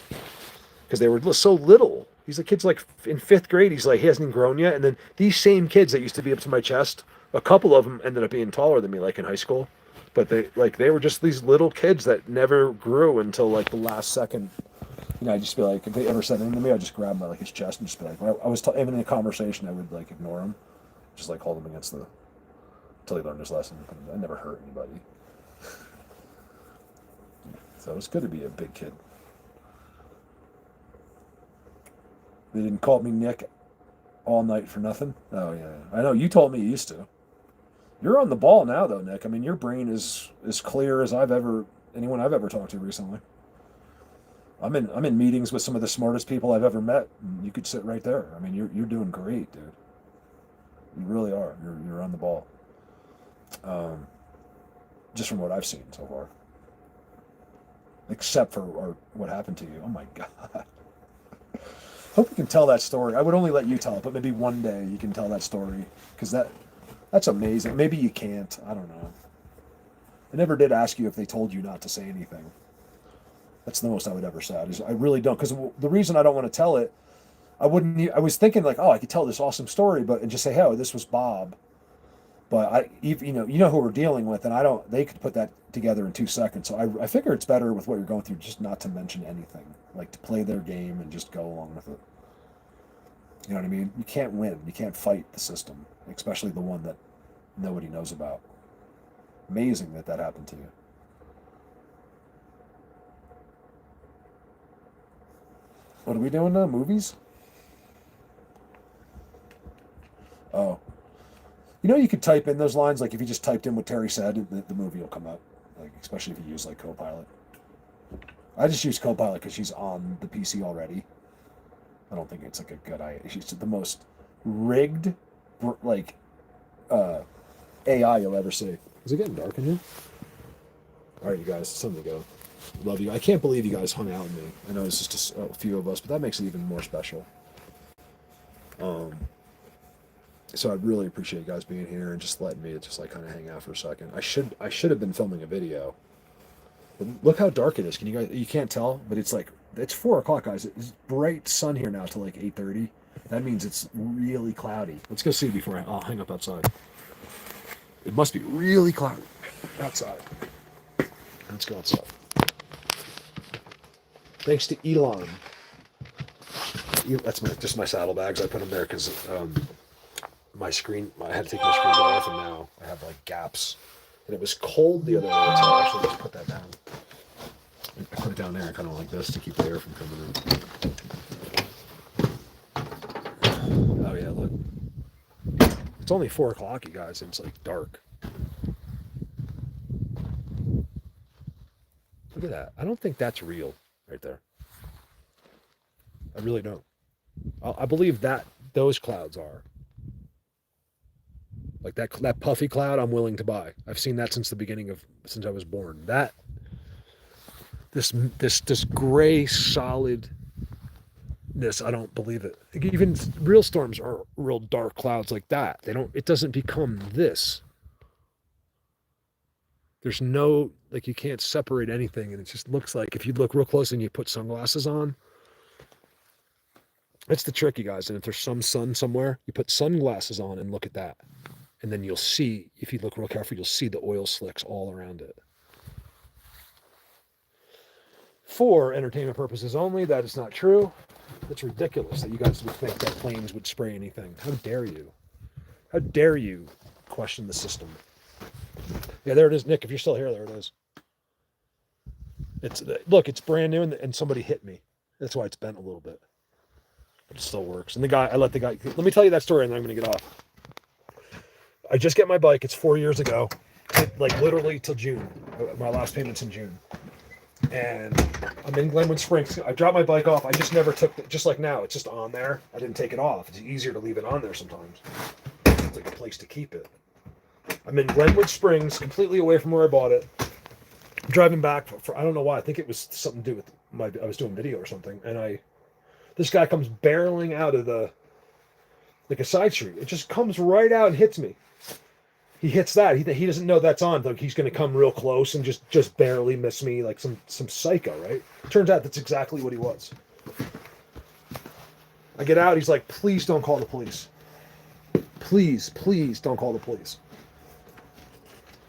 because they were so little. He's the kid's like in fifth grade. He's like, he hasn't even grown yet. And then these same kids that used to be up to my chest, a couple of them ended up being taller than me, like in high school. But they were just these little kids that never grew until like the last second. I'd just be like, if they ever said anything to me, I'd just grab his chest and just be like, when I was even in a conversation, I would like ignore him, just like hold him against until he learned his lesson. I never hurt anybody. So it's good to be a big kid. They didn't call me Nick all night for nothing. Oh yeah, I know. You told me you used to. You're on the ball now, though, Nick. I mean, your brain is as clear as anyone I've ever talked to recently. I'm in meetings with some of the smartest people I've ever met. And you could sit right there. I mean, you're doing great, dude. You really are. You're on the ball. Just from what I've seen so far. Except for what happened to you. Oh my God. Hope you can tell that story. I would only let you tell it, but maybe one day you can tell that story because that's amazing. Maybe you can't. I don't know. I never did ask you if they told you not to say anything. That's the most I would ever say. I really don't, because the reason I don't want to tell it, I wouldn't. I was thinking like, oh, I could tell this awesome story, and just say, hey, oh, this was Bob. But you know who we're dealing with, and I don't. They could put that together in 2 seconds. So I figure it's better with what you're going through, just not to mention anything, like to play their game and just go along with it. You know what I mean? You can't win. You can't fight the system, especially the one that nobody knows about. Amazing that happened to you. What are we doing now? Movies? Oh. You could type in those lines, like if you just typed in what Terry said, the movie will come up. Like, especially if you use like Copilot. I just use Copilot because she's on the PC already. I don't think it's like a good idea. She's the most rigged, like, AI you'll ever see. Is it getting dark in here? All right, you guys, it's time to go. Love you. I can't believe you guys hung out with me. I know it's just a few of us, but that makes it even more special. So I really appreciate you guys being here and just letting me just like kind of hang out for a second. I should have been filming a video. But look how dark it is. You can't tell, but it's 4:00, guys. It's bright sun here now till like 8:30. That means it's really cloudy. Let's go see before I'll hang up outside. It must be really cloudy outside. Let's go outside. Thanks to Elon. That's just my saddlebags. I put them there because my screen. I had to take my screen off, and now I have like gaps. And it was cold the other night, so I actually just put that down. I put it down there, kind of like this, to keep the air from coming in. Oh yeah, look. It's only 4:00, you guys, and it's like dark. Look at that. I don't think that's real right there. I really don't. I believe that those clouds are. Like that puffy cloud, I'm willing to buy. I've seen that since I was born. This gray solidness, I don't believe it. Even real storms are real dark clouds like that. It doesn't become this. There's no, like, you can't separate anything, and it just looks like, if you look real close and you put sunglasses on, that's the trick, you guys. And if there's some sun somewhere, you put sunglasses on and look at that. And then you'll see, if you look real careful, you'll see the oil slicks all around it. For entertainment purposes only, that is not true. It's ridiculous that you guys would think that planes would spray anything. How dare you? How dare you question the system? Yeah, there it is, Nick. If you're still here, there it is. It's brand new, and somebody hit me. That's why it's bent a little bit. But it still works. And let me tell you that story, and then I'm going to get off. I just get my bike. It's 4 years ago. Like, literally till June. My last payment's in June. And I'm in Glenwood Springs. I dropped my bike off. I just never took it. Just like now, it's just on there. I didn't take it off. It's easier to leave it on there sometimes. It's like a place to keep it. I'm in Glenwood Springs, completely away from where I bought it. I'm driving back for I don't know why. I think it was something to do with I was doing video or something. And this guy comes barreling out of like a side street. It just comes right out and hits me. He hits that. He doesn't know that's on. Like, he's going to come real close and just barely miss me, like some psycho, right? Turns out that's exactly what he was. I get out. He's like, please don't call the police. Please don't call the police.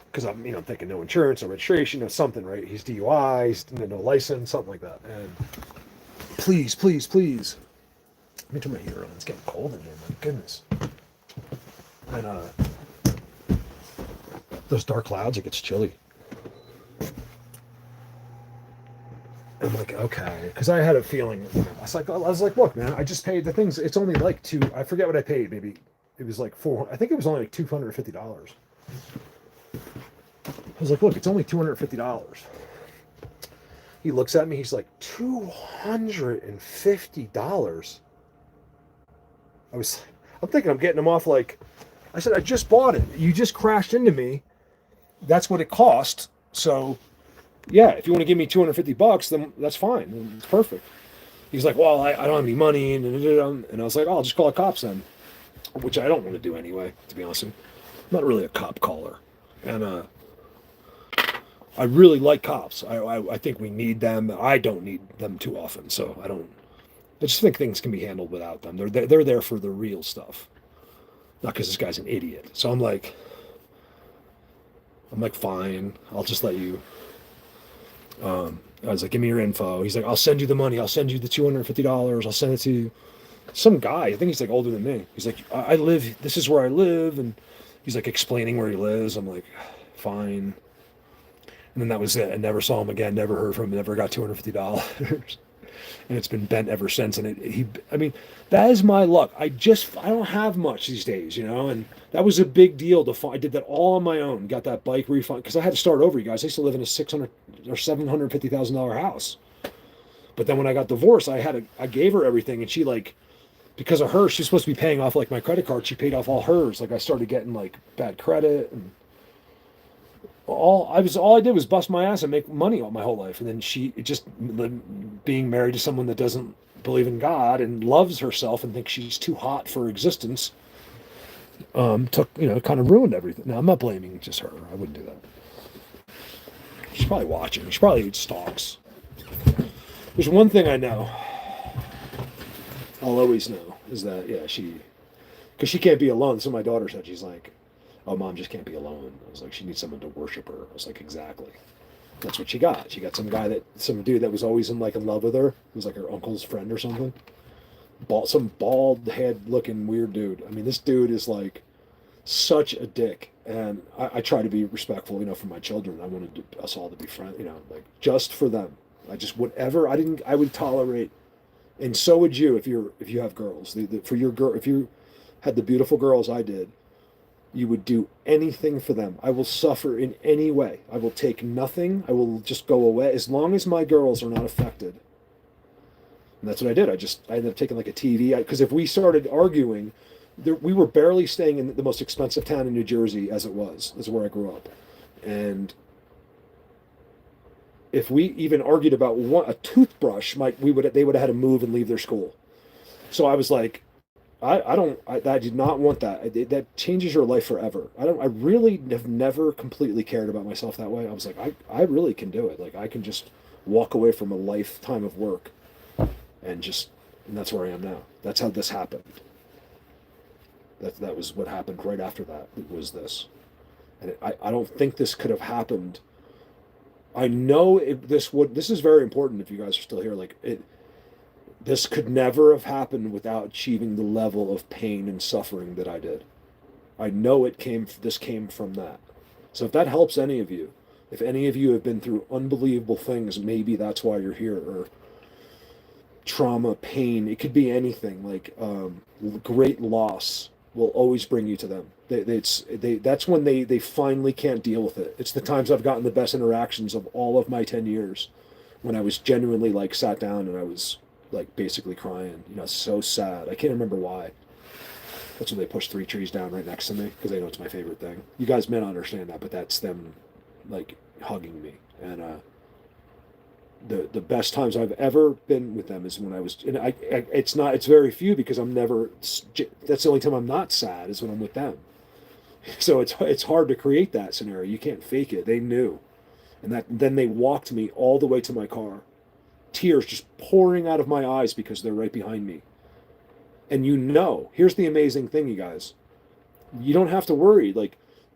Because I'm thinking no insurance, no registration, no something, right? He's DUI, he's no license, something like that. And please. Let me turn my heater on. It's getting cold in here, my goodness. And those dark clouds, it gets chilly. I'm like, okay, because I had a feeling. I was like, look, man, I just paid the things. It's only like two. I forget what I paid. Maybe it was like four. I think it was only like $250. I was like, look, it's only $250. He looks at me. He's like, $250. I'm thinking I'm getting him off like. I said, I just bought it. You just crashed into me. That's what it cost. So, yeah, if you want to give me $250, then that's fine. It's perfect. He's like, well, I don't have any money. And I was like, oh, I'll just call the cops then, which I don't want to do anyway, to be honest with you. I'm not really a cop caller. And I really like cops. I think we need them. I don't need them too often. So I just think things can be handled without them. They're there for the real stuff. Not because this guy's an idiot. So I'm like, fine. I'll just let you. I was like, give me your info. He's like, I'll send you the money. I'll send you the $250. I'll send it to you. Some guy, I think he's like older than me. He's like, I live, this is where I live. And he's like explaining where he lives. I'm like, fine. And then that was it. I never saw him again. Never heard from him. Never got $250. And it's been bent ever since. And I mean, that is my luck. I don't have much these days, and that was a big deal to find. I did that all on my own, got that bike refund, because I had to start over, you guys. I used to live in a $600,000 or $750,000 house. But then when I got divorced, I gave her everything, and she, like, because of her, she's supposed to be paying off like my credit card. She paid off all hers. Like, I started getting like bad credit, and all I did was bust my ass and make money all my whole life. And then she just being married to someone that doesn't believe in God and loves herself and thinks she's too hot for existence, took, kind of ruined everything. Now, I'm not blaming just her. I wouldn't do that. She's probably watching. She probably stalks. There's one thing I know. I'll always know is that, yeah, because she can't be alone. So my daughter said, she's like, oh, mom just can't be alone. I was like, she needs someone to worship her. I was like, exactly. That's what she got. She got some dude that was always in love with her. He was like her uncle's friend or something. Some bald head looking weird dude. I mean, this dude is like such a dick. And I try to be respectful, for my children. I wanted us all to be friends, like just for them. I just, whatever I would tolerate. And so would you if you have girls. For your girl, if you had the beautiful girls I did, you would do anything for them. I will suffer in any way. I will take nothing. I will just go away as long as my girls are not affected. And that's what I did. I ended up taking like a TV, because if we started arguing, we were barely staying in the most expensive town in New Jersey as it was. That's where I grew up. And if we even argued about a toothbrush, they would have had to move and leave their school. So I was like, I did not want that. That changes your life forever. I really have never completely cared about myself that way. I was like, I really can do it. Like, I can just walk away from a lifetime of work and that's where I am now. That's how this happened. That was what happened right after that. It was this. And I don't think this could have happened. I know this is very important if you guys are still here. This could never have happened without achieving the level of pain and suffering that I did. I know this came from that. So if that helps any of you, if any of you have been through unbelievable things, maybe that's why you're here, or trauma, pain, it could be anything, like great loss will always bring you to them. That's when they finally can't deal with it. It's the times I've gotten the best interactions of all of my 10 years, when I was genuinely sat down and I was basically crying, so sad. I can't remember why. That's when they pushed 3 trees down right next to me, because they know it's my favorite thing. You guys may not understand that, but that's them hugging me. And the best times I've ever been with them is when I was, and it's very few, because that's the only time I'm not sad is when I'm with them. So it's hard to create that scenario. You can't fake it. They knew. And then they walked me all the way to my car. Tears just pouring out of my eyes because they're right behind me. And here's the amazing thing, you guys. You don't have to worry.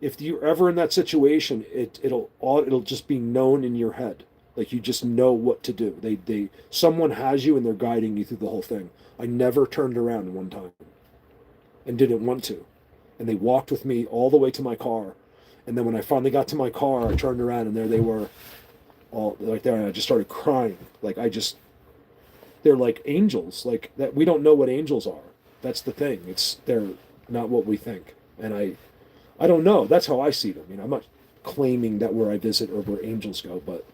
If you're ever in that situation, it'll just be known in your head. You just know what to do. Someone has you and they're guiding you through the whole thing. I never turned around one time and didn't want to. And they walked with me all the way to my car. And then when I finally got to my car, I turned around and there they were. all like there, and I just started crying. Like they're like angels, like that. We don't know what angels are. That's the thing. They're not what we think. And I don't know. That's how I see them. You know, I'm not claiming that where I visit or where angels go, but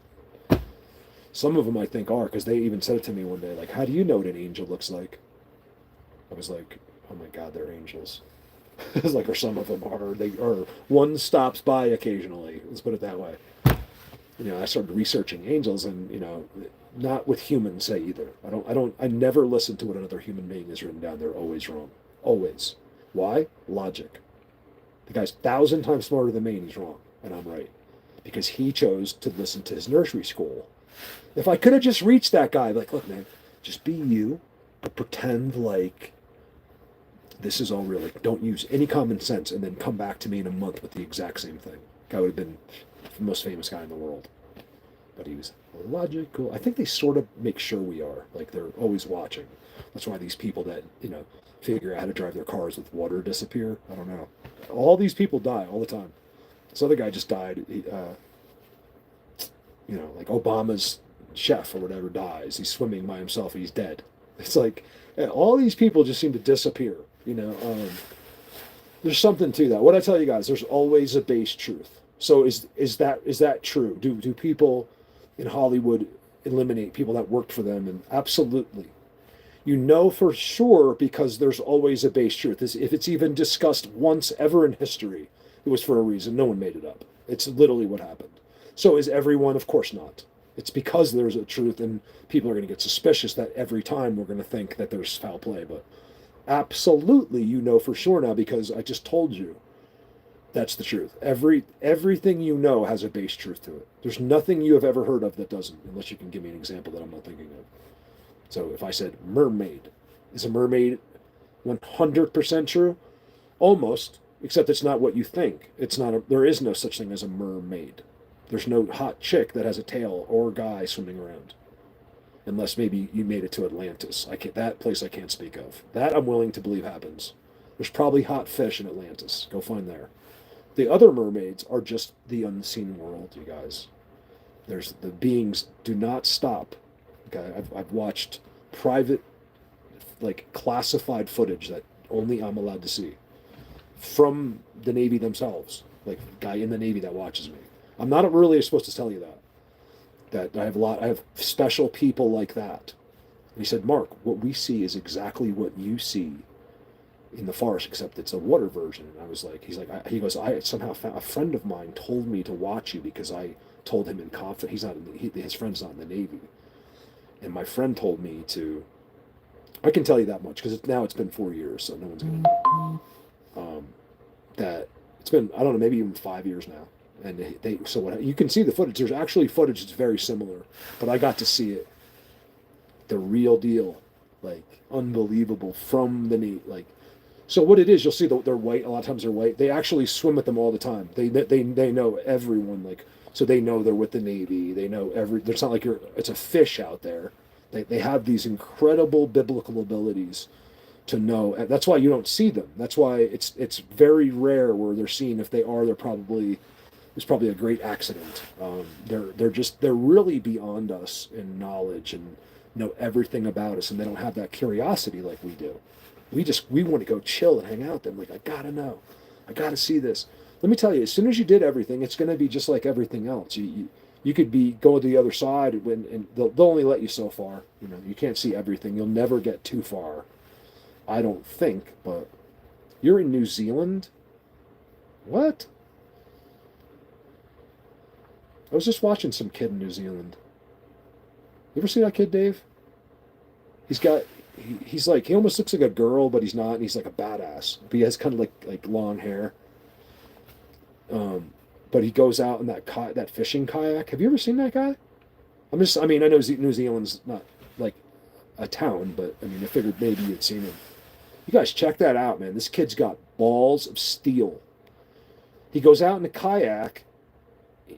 some of them I think are, because they even said it to me one day, like, how do you know what an angel looks like? I was like, oh my God, they're angels. It's like, or some of them are. One stops by occasionally. Let's put it that way. You know, I started researching angels, and you know, not with humans say either. I never listen to what another human being has written down. They're always wrong. Always. Why? Logic. The guy's 1,000 times smarter than me, and he's wrong, and I'm right, because he chose to listen to his nursery school. If I could have just reached that guy, like, look, man, just be you, but pretend like this is all real. Like, don't use any common sense, and then come back to me in a month with the exact same thing. Guy would have been the most famous guy in the world. But he was logical. I think they sort of make sure we are. Like, they're always watching. That's why these people that, you know, figure out how to drive their cars with water disappear. I don't know. All these people die all the time. This other guy just died. You know, like Obama's chef or whatever dies. He's swimming by himself. He's dead. It's like, yeah, all these people just seem to disappear. You know, there's something to that. What I tell you guys, there's always a base truth. So is that true? Do people in Hollywood eliminate people that worked for them? And absolutely. You know for sure, because there's always a base truth. If it's even discussed once ever in history, it was for a reason. No one made it up. It's literally what happened. So is everyone? Of course not. It's because there's a truth, and people are going to get suspicious that every time we're going to think that there's foul play. But absolutely, you know for sure now, because I just told you that's the truth. Everything you know has a base truth to it. There's nothing you have ever heard of that doesn't, unless you can give me an example that I'm not thinking of. So if I said mermaid, is a mermaid 100% true? Almost, except it's not what you think. It's not. There is no such thing as a mermaid. There's no hot chick that has a tail or guy swimming around, unless maybe you made it to Atlantis. That place I can't speak of. That I'm willing to believe happens. There's probably hot fish in Atlantis. Go find there. The other mermaids are just the unseen world, you guys. There's the beings do not stop. Okay, I've watched private, like classified footage that only I'm allowed to see from the Navy themselves. Like a guy in the Navy that watches me. I'm not really supposed to tell you that. That I have special people like that. And he said, Mark, what we see is exactly what you see in the forest, except it's a water version. And I was like, he goes, I somehow found, a friend of mine told me to watch you because I told him in confidence. His friend's not in the Navy. And my friend told me to, I can tell you that much, because now it's been 4 years, so no one's going to know. That it's been, I don't know, maybe even 5 years now. And so what you can see the footage. There's actually footage that's very similar, but I got to see it, the real deal, like unbelievable from the Navy. Like, so what it is, you'll see they're white. A lot of times they're white. They actually swim with them all the time. They know everyone. Like, so they know they're with the Navy. They know It's not like it's a fish out there. They have these incredible biblical abilities to know. And that's why you don't see them. That's why it's very rare where they're seen. If they are, it's probably a great accident. They're really beyond us in knowledge and know everything about us, and they don't have that curiosity like we do. We want to go chill and hang out with them. Like, I gotta know, I gotta see this. Let me tell you, as soon as you did everything, it's going to be just like everything else. You could be going to the other side, and they'll only let you so far. You know, you can't see everything. You'll never get too far, I don't think. But you're in New Zealand. What? I was just watching some kid in New Zealand. You ever see that kid, Dave? He's like, he almost looks like a girl, but he's not, and he's like a badass. But he has kind of like long hair. But he goes out in that fishing kayak. Have you ever seen that guy? I know New Zealand's not like a town, but I mean, I figured maybe you'd seen him. You guys check that out, man. This kid's got balls of steel. He goes out in a kayak.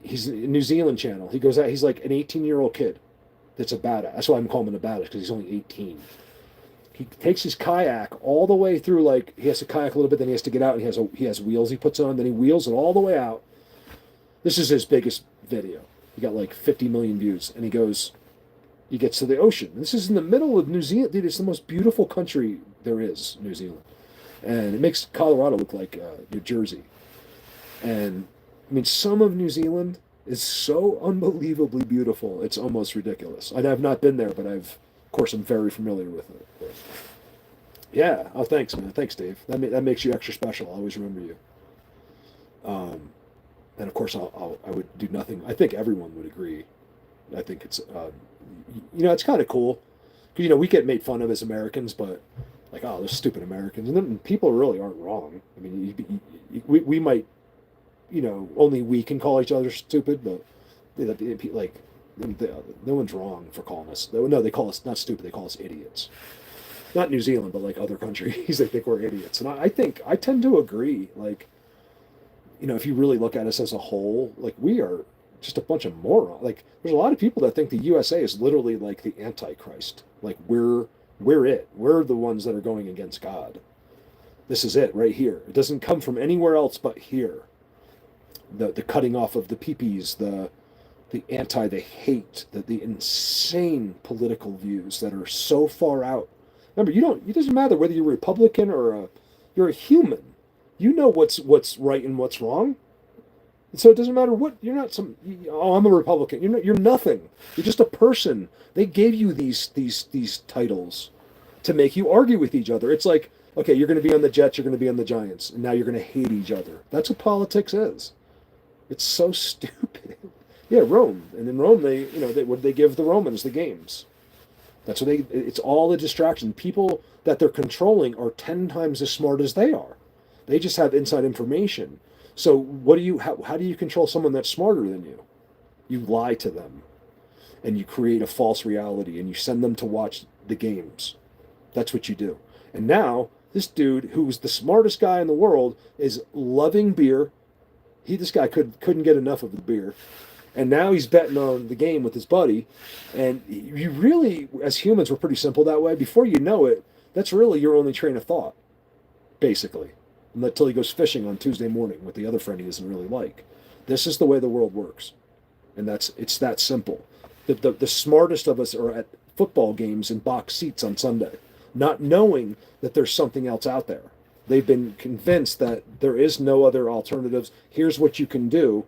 He's a New Zealand channel. He goes out. He's like an 18-year-old kid that's a badass. That's why I'm calling him a badass, because he's only 18. He takes his kayak all the way through. Like, he has to kayak a little bit, then he has to get out. And he has wheels he puts on. Then he wheels it all the way out. This is his biggest video. He got like 50 million views, and he gets to the ocean. This is in the middle of New Zealand, dude. It's the most beautiful country there is, New Zealand, and it makes Colorado look like New Jersey. And I mean, some of New Zealand is so unbelievably beautiful. It's almost ridiculous. And I've not been there, but of course, I'm very familiar with it. Yeah. Oh, thanks, man. Thanks, Dave. That makes you extra special. I'll always remember you. And of course, I would do nothing. I think everyone would agree. I think it's, it's kind of cool because we get made fun of as Americans, but like, oh, those stupid Americans, and then people really aren't wrong. I mean, we might, only we can call each other stupid, but like, no one's wrong for calling us. No, they call us not stupid. They call us idiots. Not New Zealand, but like other countries, they think we're idiots. And I think I tend to agree. Like, if you really look at us as a whole, like we are just a bunch of morons. Like, there's a lot of people that think the USA is literally like the Antichrist. Like we're it. We're the ones that are going against God. This is it right here. It doesn't come from anywhere else but here. The cutting off of the peepees, the hate, the insane political views that are so far out. Remember, it doesn't matter whether you're a Republican or you're a human. You know what's right and what's wrong. And so it doesn't matter what, you're not I'm a Republican. You're nothing. You're just a person. They gave you these titles to make you argue with each other. It's like, okay, you're going to be on the Jets, you're going to be on the Giants, and now you're going to hate each other. That's what politics is. It's so stupid. Yeah, Rome. And in Rome, they give the Romans the games. That's what it's all a distraction. People that they're controlling are 10 times as smart as they are. They just have inside information. So how do you control someone that's smarter than you? You lie to them and you create a false reality and you send them to watch the games. That's what you do. And now this dude who's the smartest guy in the world is loving beer. This guy couldn't get enough of the beer. And now he's betting on the game with his buddy. And you really, as humans, we're pretty simple that way. Before you know it, that's really your only train of thought, basically. Until he goes fishing on Tuesday morning with the other friend he doesn't really like. This is the way the world works. And it's that simple. The smartest of us are at football games in box seats on Sunday, not knowing that there's something else out there. They've been convinced that there is no other alternatives. Here's what you can do.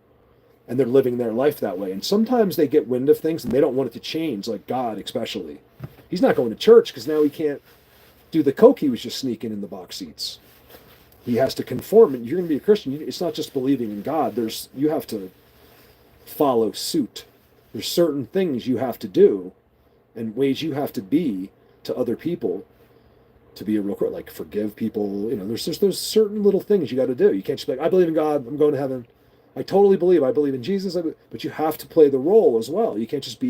And they're living their life that way. And sometimes they get wind of things and they don't want it to change, like God especially. He's not going to church because now he can't do the coke he was just sneaking in the box seats. He has to conform. And you're going to be a Christian. It's not just believing in God. You have to follow suit. There's certain things you have to do and ways you have to be to other people to be a real Christian. Like forgive people. There's certain little things you got to do. You can't just be like, I believe in God, I'm going to heaven. I believe in Jesus, but you have to play the role as well. You can't just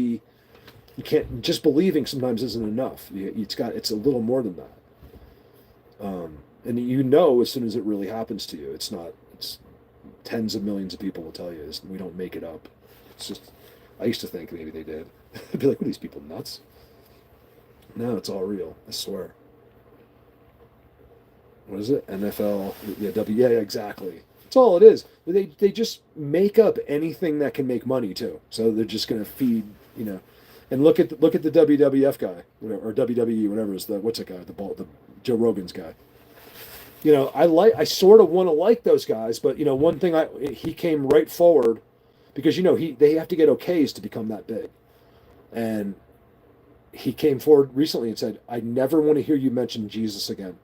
believing sometimes isn't enough. It's a little more than that. And as soon as it really happens to you, it's tens of millions of people will tell you, we don't make it up. It's just, I used to think maybe they did. I'd be like, what are these people, nuts? No, it's all real, I swear. What is it? NFL, yeah, exactly. That's all it is. They just make up anything that can make money too. So they're just going to feed, And look at the WWF guy or WWE, whatever is what's that guy? The Joe Rogan's guy. I sort of want to like those guys, but one thing he came right forward because they have to get okays to become that big, and he came forward recently and said, "I never want to hear you mention Jesus again."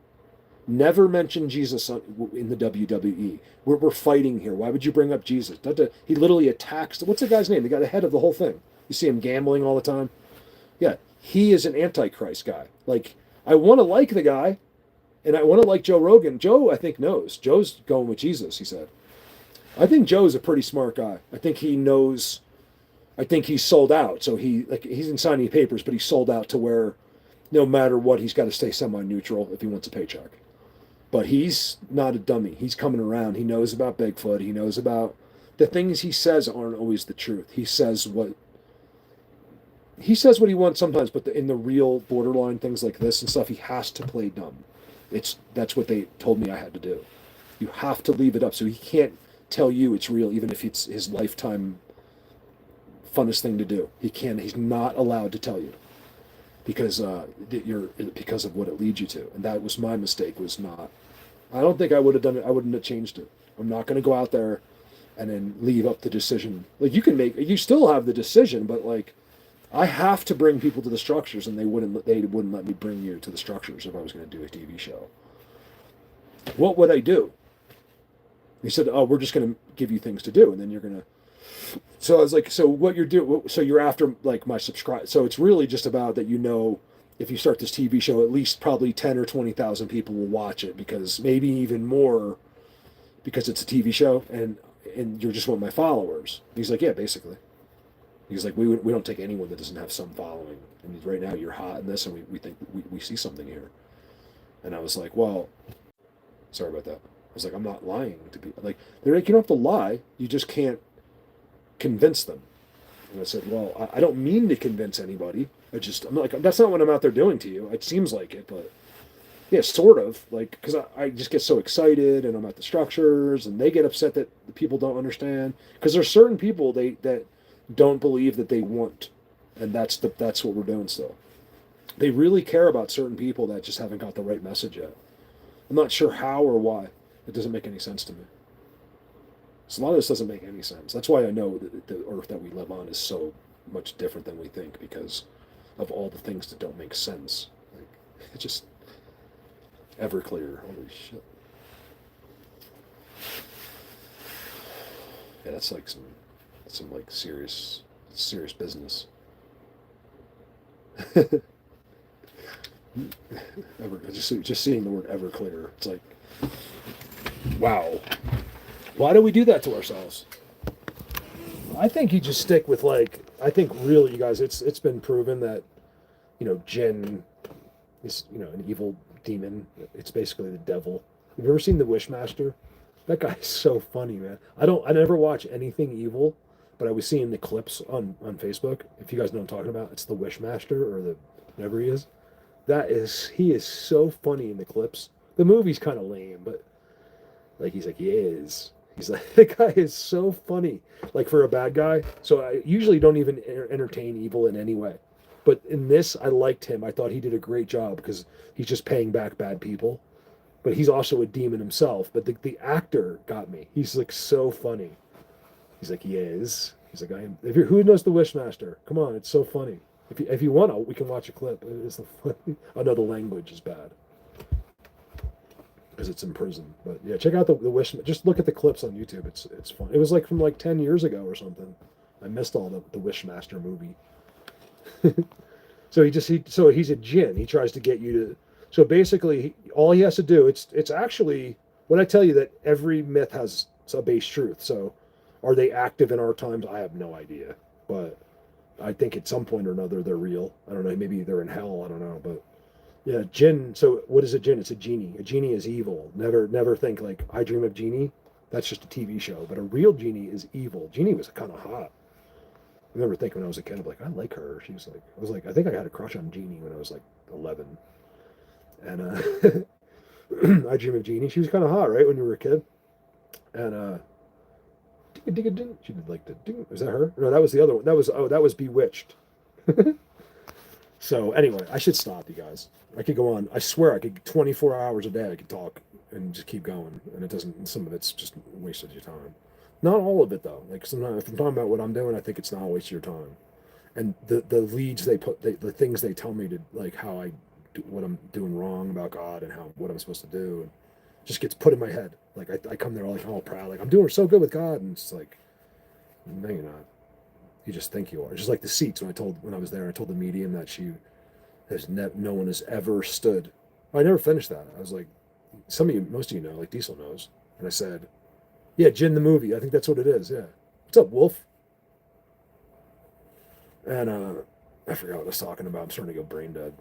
Never mention Jesus in the WWE. We're fighting here. Why would you bring up Jesus? He literally attacks. What's the guy's name? The guy, the head of the whole thing. You see him gambling all the time. Yeah, he is an Antichrist guy. Like, I want to like the guy, and I want to like Joe Rogan. Joe, I think, knows. Joe's going with Jesus, he said. I think Joe's a pretty smart guy. I think he knows. I think he's sold out. So he's in signing papers, but he's sold out to where no matter what, he's got to stay semi-neutral if he wants a paycheck. But he's not a dummy. He's coming around. He knows about Bigfoot. He knows about the things he says aren't always the truth. He says what he wants sometimes, but in the real borderline things like this and stuff, he has to play dumb. That's what they told me I had to do. You have to leave it up so he can't tell you it's real, even if it's his lifetime funnest thing to do. He's not allowed to tell you because because of what it leads you to. And that was my mistake, was not. I don't think I would have done it. I wouldn't have changed it. I'm not going to go out there and then leave up the decision. Like, you still have the decision, but like, I have to bring people to the structures, and they wouldn't let me bring you to the structures if I was going to do a TV show. What would I do? He said, "Oh, we're just going to give you things to do, and then you're going to." So I was like, "So what you're doing? So you're after like my subscribe? So it's really just about that, if you start this TV show, at least probably 10 or 20,000 people will watch it, because maybe even more, because it's a TV show, and you just want my followers." He's like, "Yeah, basically." He's like, we don't take anyone that doesn't have some following. And right now you're hot in this, and we think we see something here. And I was like, well, sorry about that. I was like, I'm not lying to people. Like, they're like, you don't have to lie. You just can't convince them. And I said, well, I don't mean to convince anybody. I'm like, that's not what I'm out there doing to you. It seems like it, but yeah, sort of. Like, because I just get so excited, and I'm at the structures, and they get upset that the people don't understand. Because there's certain people that don't believe that they want, and that's what we're doing still. They really care about certain people that just haven't got the right message yet. I'm not sure how or why. It doesn't make any sense to me. So a lot of this doesn't make any sense. That's why I know that the earth that we live on is so much different than we think, because of all the things that don't make sense. Like, it's just Everclear. Holy shit. Yeah, that's like some like serious business. Just seeing the word Everclear, it's like, wow. Why do we do that to ourselves? I think you just stick with, like, I think really, you guys, it's been proven that, jinn is, an evil demon. It's basically the devil. Have you ever seen The Wishmaster? That guy is so funny, man. I never watch anything evil, but I was seeing the clips on Facebook. If you guys know what I'm talking about, it's the Wishmaster, or the whatever he is. He is so funny in the clips. The movie's kind of lame, but like, he's like, he is. He's like, the guy is so funny, like, for a bad guy. So I usually don't even entertain evil in any way. But in this, I liked him. I thought he did a great job, because he's just paying back bad people. But he's also a demon himself. But the actor got me. He's like so funny. He's like, he is. He's like, I am. Who knows the Wishmaster? Come on, it's so funny. If you want to, we can watch a clip. It's funny. I know the language is bad, because it's in prison. But yeah, check out the Wish. Just look at the clips on YouTube. It's fun. It was like from like 10 years ago or something. I missed all the Wishmaster movie. So he's a djinn. He tries to get you to. So basically, all he has to do. It's actually, when I tell you that every myth has a base truth. So, are they active in our times? I have no idea, but I think at some point or another they're real. I don't know. Maybe they're in hell. I don't know, but. Yeah, jinn. So what is a jinn? It's a genie. A genie is evil. Never think like I Dream of Jeannie. That's just a TV show. But a real genie is evil. Jeannie was kind of hot. I remember thinking when I was a kid, I'm like, I like her. I think I had a crush on Jeannie when I was like 11. And I Dream of Jeannie. She was kind of hot, right, when you were a kid. And she did like the ding. Was that her? No, that was the other one. That was Bewitched. So anyway, I should stop, you guys. I could go on. I swear I could 24 hours a day I could talk and just keep going. And it doesn't, some of it's just a waste of your time. Not all of it though. Like, sometimes if I'm talking about what I'm doing, I think it's not a waste of your time. And the leads they put, the things they tell me to, like, how I do, what I'm doing wrong about God, and what I'm supposed to do, and just gets put in my head. Like, I come there like all proud, like I'm doing so good with God, and it's like, no, you're not. You just think you are. Just like the seats. When I was there, I told the medium that no one has ever stood. I never finished that. I was like, most of you know, like Diesel knows. And I said, yeah, Jin the movie. I think that's what it is. Yeah. What's up, Wolf? And I forgot what I was talking about. I'm starting to go brain dead.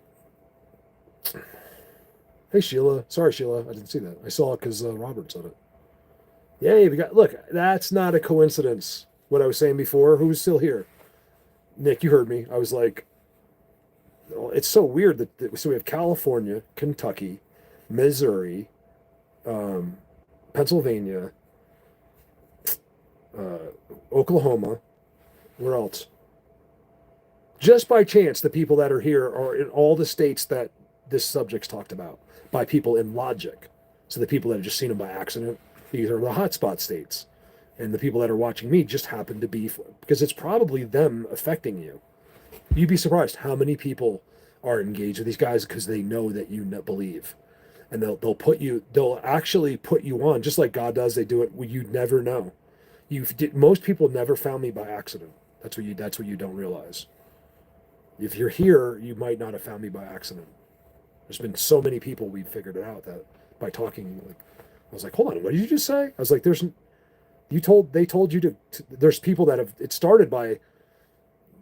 Hey, Sheila. Sorry, Sheila. I didn't see that. I saw it because Robert said it. Yay, look, that's not a coincidence. What I was saying before, who's still here? Nick, you heard me. I was like, it's so weird so we have California, Kentucky, Missouri, Pennsylvania, Oklahoma. Where else? Just by chance, the people that are here are in all the states that this subject's talked about by people in logic. So the people that have just seen them by accident, these are the hotspot states. And the people that are watching me just happen to be, because it's probably them affecting you. You'd be surprised how many people are engaged with these guys because they know that you believe. And they'll actually put you on, just like God does. They do it where you never know. Most people never found me by accident. That's what you don't realize. If you're here, you might not have found me by accident. There's been so many people we've figured it out that by talking, like, I was like, hold on, what did you just say? I was like, they told you there's people that have, it started by,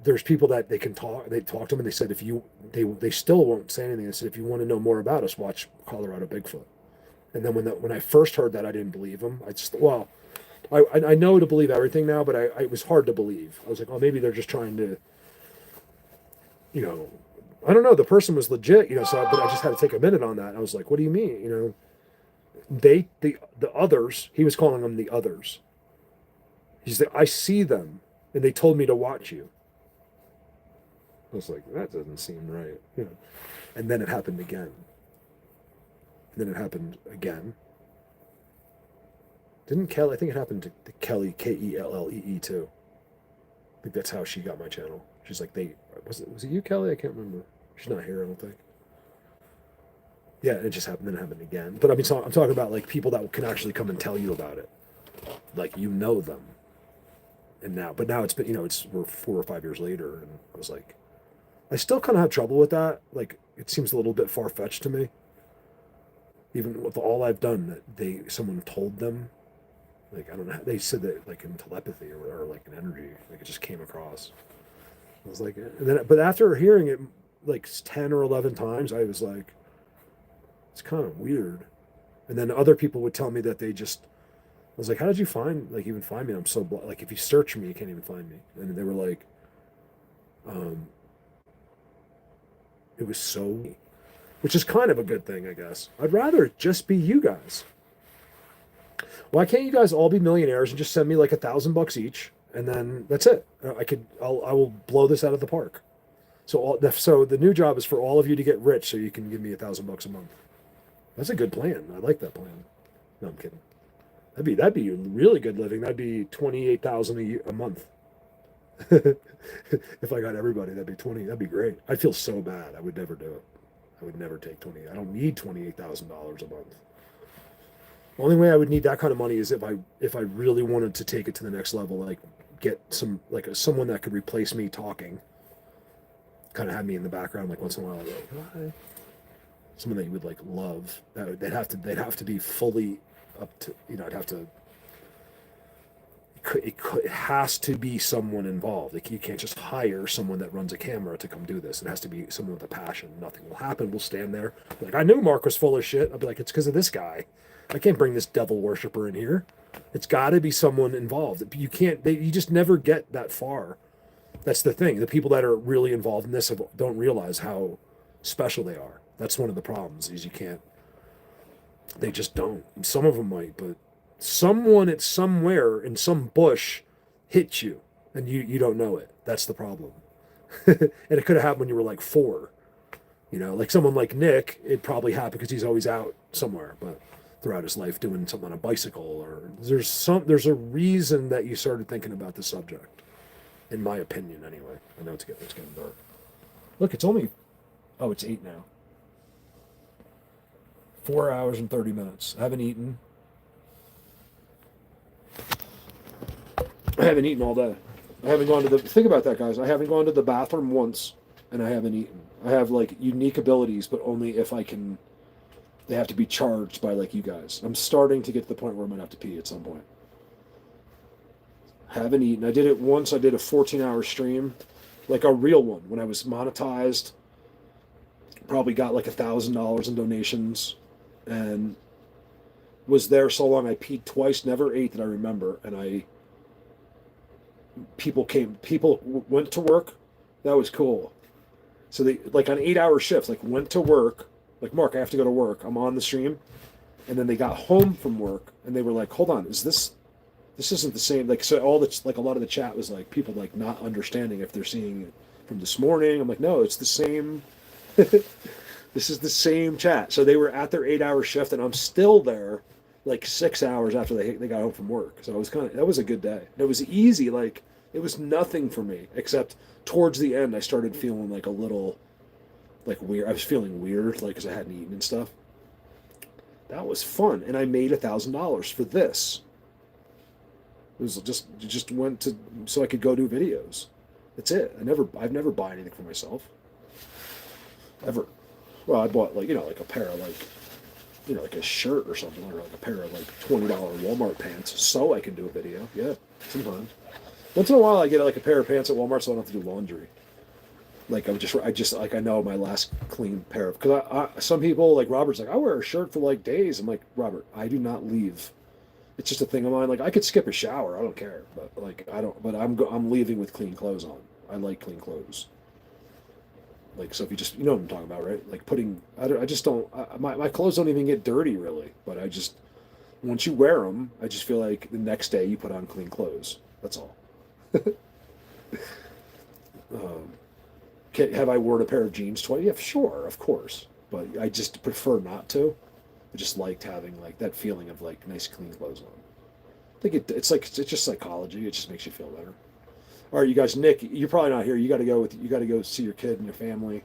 there's people that they talk to them and they said, they still won't say anything. They said, if you want to know more about us, watch Colorado Bigfoot. And then when I first heard that, I didn't believe them. I know to believe everything now, but it was hard to believe. I was like, oh, maybe they're just trying to, I don't know. The person was legit, but I just had to take a minute on that. I was like, what do you mean? The others, he was calling them the others. He said, I see them and they told me to watch you. I was like, that doesn't seem right. And then it happened again. And then it happened again. Didn't Kelly, I think it happened to Kelly, Kellee too. I think that's how she got my channel. She's like, was it you, Kelly? I can't remember. She's not here, I don't think. Yeah, it just happened, then it happened again. But I mean, I'm talking about like people that can actually come and tell you about it. Like, them. And now it's been, we're 4 or 5 years later. And I was like, I still kind of have trouble with that. Like, it seems a little bit far-fetched to me. Even with all I've done, that someone told them, like, I don't know, they said that like in telepathy or like an energy, like it just came across. I was like, but after hearing it like 10 or 11 times, I was like, it's kind of weird. And then other people would tell me that I was like, how did you even find me? I'm so like, if you search me, you can't even find me. And they were like, it was so, which is kind of a good thing, I guess. I'd rather it just be you guys. Why can't you guys all be millionaires and just send me like $1,000 each, and then that's it? I will blow this out of the park. So the new job is for all of you to get rich, so you can give me $1,000 a month. That's a good plan. I like that plan. No, I'm kidding. That'd be really good living. That'd be 28,000 a month. If I got everybody, that'd be 20. That'd be great. I'd feel so bad. I would never do it. I would never take 20. I don't need $28,000 a month. The only way I would need that kind of money is if I really wanted to take it to the next level, like get someone that could replace me talking, kind of have me in the background, like once in a while, like, hi. Someone that you would like love. They'd have to be fully up to, I'd have to. It has to be someone involved. Like, you can't just hire someone that runs a camera to come do this. It has to be someone with a passion. Nothing will happen. We'll stand there. Like, I knew Mark was full of shit. I'll be like, it's because of this guy. I can't bring this devil worshiper in here. It's got to be someone involved. You can't. You just never get that far. That's the thing. The people that are really involved in this don't realize how special they are. That's one of the problems. Is you can't. They just don't. And some of them might, but someone at somewhere in some bush hit you, and you don't know it. That's the problem. And it could have happened when you were like 4. Like someone like Nick, it probably happened because he's always out somewhere, but throughout his life doing something on a bicycle, or there's a reason that you started thinking about the subject, in my opinion anyway. I know it's getting dark. Look, it's 8 now. 4 hours and 30 minutes. I haven't eaten. I haven't eaten all day. I haven't gone to think about that, guys. I haven't gone to the bathroom once, and I haven't eaten. I have like unique abilities, but only if I can. They have to be charged by like you guys. I'm starting to get to the point where I'm gonna have to pee at some point. Haven't eaten. I did it once. I did a 14-hour stream, like a real one, when I was monetized. Probably got like $1,000 in donations, and was there so long. I peed twice, never ate that I remember, and people went to work. That was cool. So they, like on 8-hour shifts, like went to work, like, Mark, I have to go to work. I'm on the stream. And then they got home from work and they were like, hold on, this isn't the same. Like, so a lot of the chat was like people like not understanding if they're seeing from this morning. I'm like, no, it's the same. This is the same chat. So they were at their 8 hour shift, and I'm still there like 6 hours after they got home from work. So it was that was a good day. And it was easy. Like, it was nothing for me, except towards the end, I started feeling like a little like weird. I was feeling weird, like, because I hadn't eaten and stuff. That was fun. And I made $1,000 for this. It was just went to, so I could go do videos. That's it. I've never bought anything for myself. Ever. Well, I bought, like, like a pair of, like a shirt or something, or like a pair of like $20 Walmart pants, so I can do a video. Yeah, sometimes. Once in a while, I get like a pair of pants at Walmart, so I don't have to do laundry. Like, I know my last clean pair of, because some people, like Robert's like, I wear a shirt for like days. I'm like, Robert, I do not leave. It's just a thing of mine. Like, I could skip a shower, I don't care, but like I don't. But I'm leaving with clean clothes on. I like clean clothes. Like, so if you know what I'm talking about, right? Like, I just don't, my clothes don't even get dirty really, but once you wear them, I just feel like the next day you put on clean clothes. That's all. um, have I worn a pair of jeans twice? Yeah, sure, of course, but I just prefer not to. I just liked having like that feeling of like nice clean clothes on. I think it's just psychology. It just makes you feel better. All right, you guys. Nick, you're probably not here. You got to go see your kid and your family.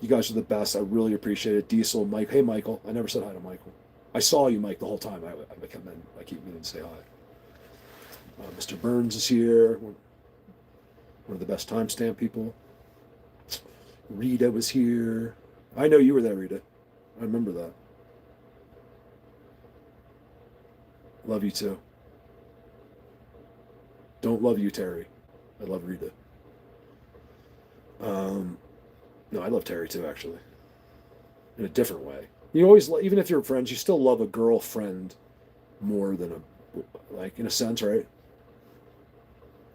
You guys are the best. I really appreciate it. Diesel, Mike. Hey, Michael. I never said hi to Michael. I saw you, Mike, the whole time. I keep meaning to say hi. Mr. Burns is here. One of the best timestamp people. Rita was here. I know you were there, Rita. I remember that. Love you too. Don't love you, Terry. I love Rita. No, I love Terry too, actually, in a different way. You always, even if you're friends, you still love a girlfriend more than like, in a sense, right?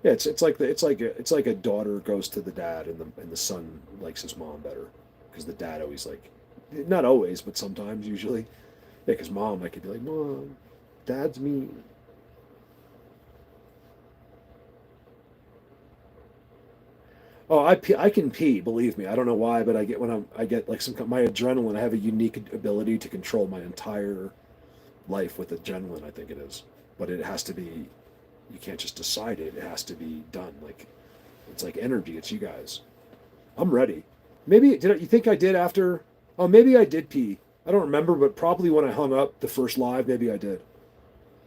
Yeah, it's like a daughter goes to the dad, and the son likes his mom better because the dad always, like, not always, but sometimes, usually, yeah, because mom, I could be like, Mom, dad's mean. Oh, I can pee. Believe me, I don't know why, but I get like my adrenaline. I have a unique ability to control my entire life with adrenaline. I think it is, but it has to be. You can't just decide it. It has to be done. Like, it's like energy. It's you guys. I'm ready. Maybe you think I did after? Oh, maybe I did pee. I don't remember, but probably when I hung up the first live, maybe I did.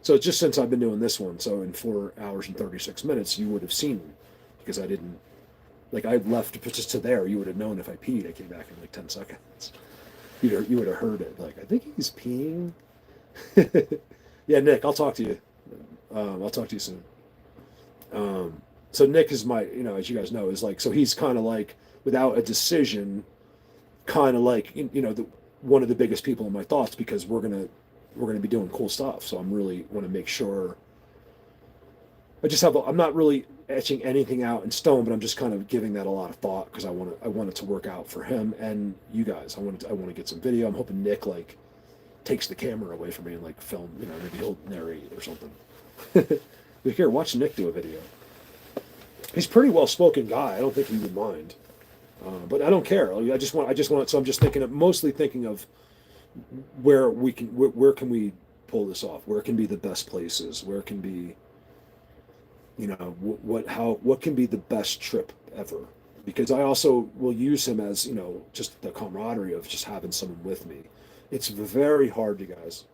So it's just since I've been doing this one. So in 4 hours and 36 minutes, you would have seen me because I didn't. Like, I left just to there. You would have known if I peed. I came back in like 10 seconds. You would have heard it. Like, I think he's peeing. Yeah, Nick, I'll talk to you. I'll talk to you soon. So Nick is my, as you guys know, is like, so he's kind of like, without a decision, kind of like, one of the biggest people in my thoughts, because we're gonna be doing cool stuff. So I'm really want to make sure. I'm not really etching anything out in stone, but I'm just kind of giving that a lot of thought because I want it to work out for him and you guys. I want to get some video. I'm hoping Nick like takes the camera away from me and like film. Maybe he'll narrate or something. Here, watch Nick do a video. He's a pretty well spoken guy. I don't think he would mind, but I don't care. I just want. So I'm just mostly thinking of where can we pull this off? Where can be the best places? Where can be what can be the best trip ever, because I also will use him as just the camaraderie of just having someone with me. It's very hard, you guys,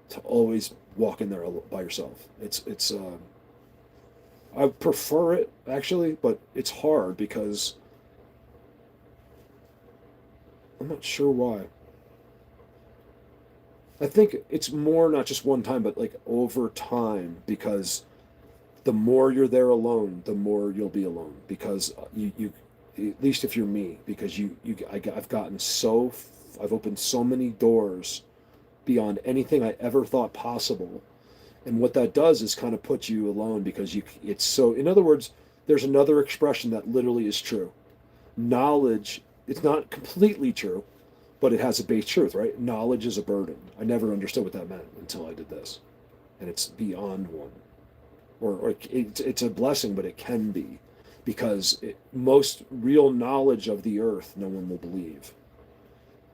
to always walk in there by yourself. It's I prefer it actually, but it's hard because I'm not sure why. I think it's more not just one time, but like over time, because the more you're there alone, the more you'll be alone, because you at least if you're me, because I've opened so many doors beyond anything I ever thought possible. And what that does is kind of put you alone, because it's so, in other words, there's another expression that literally is true. Knowledge, it's not completely true, but it has a base truth, right? Knowledge is a burden. I never understood what that meant until I did this. And it's beyond one. Or it's a blessing, but it can be. because most real knowledge of the earth, no one will believe.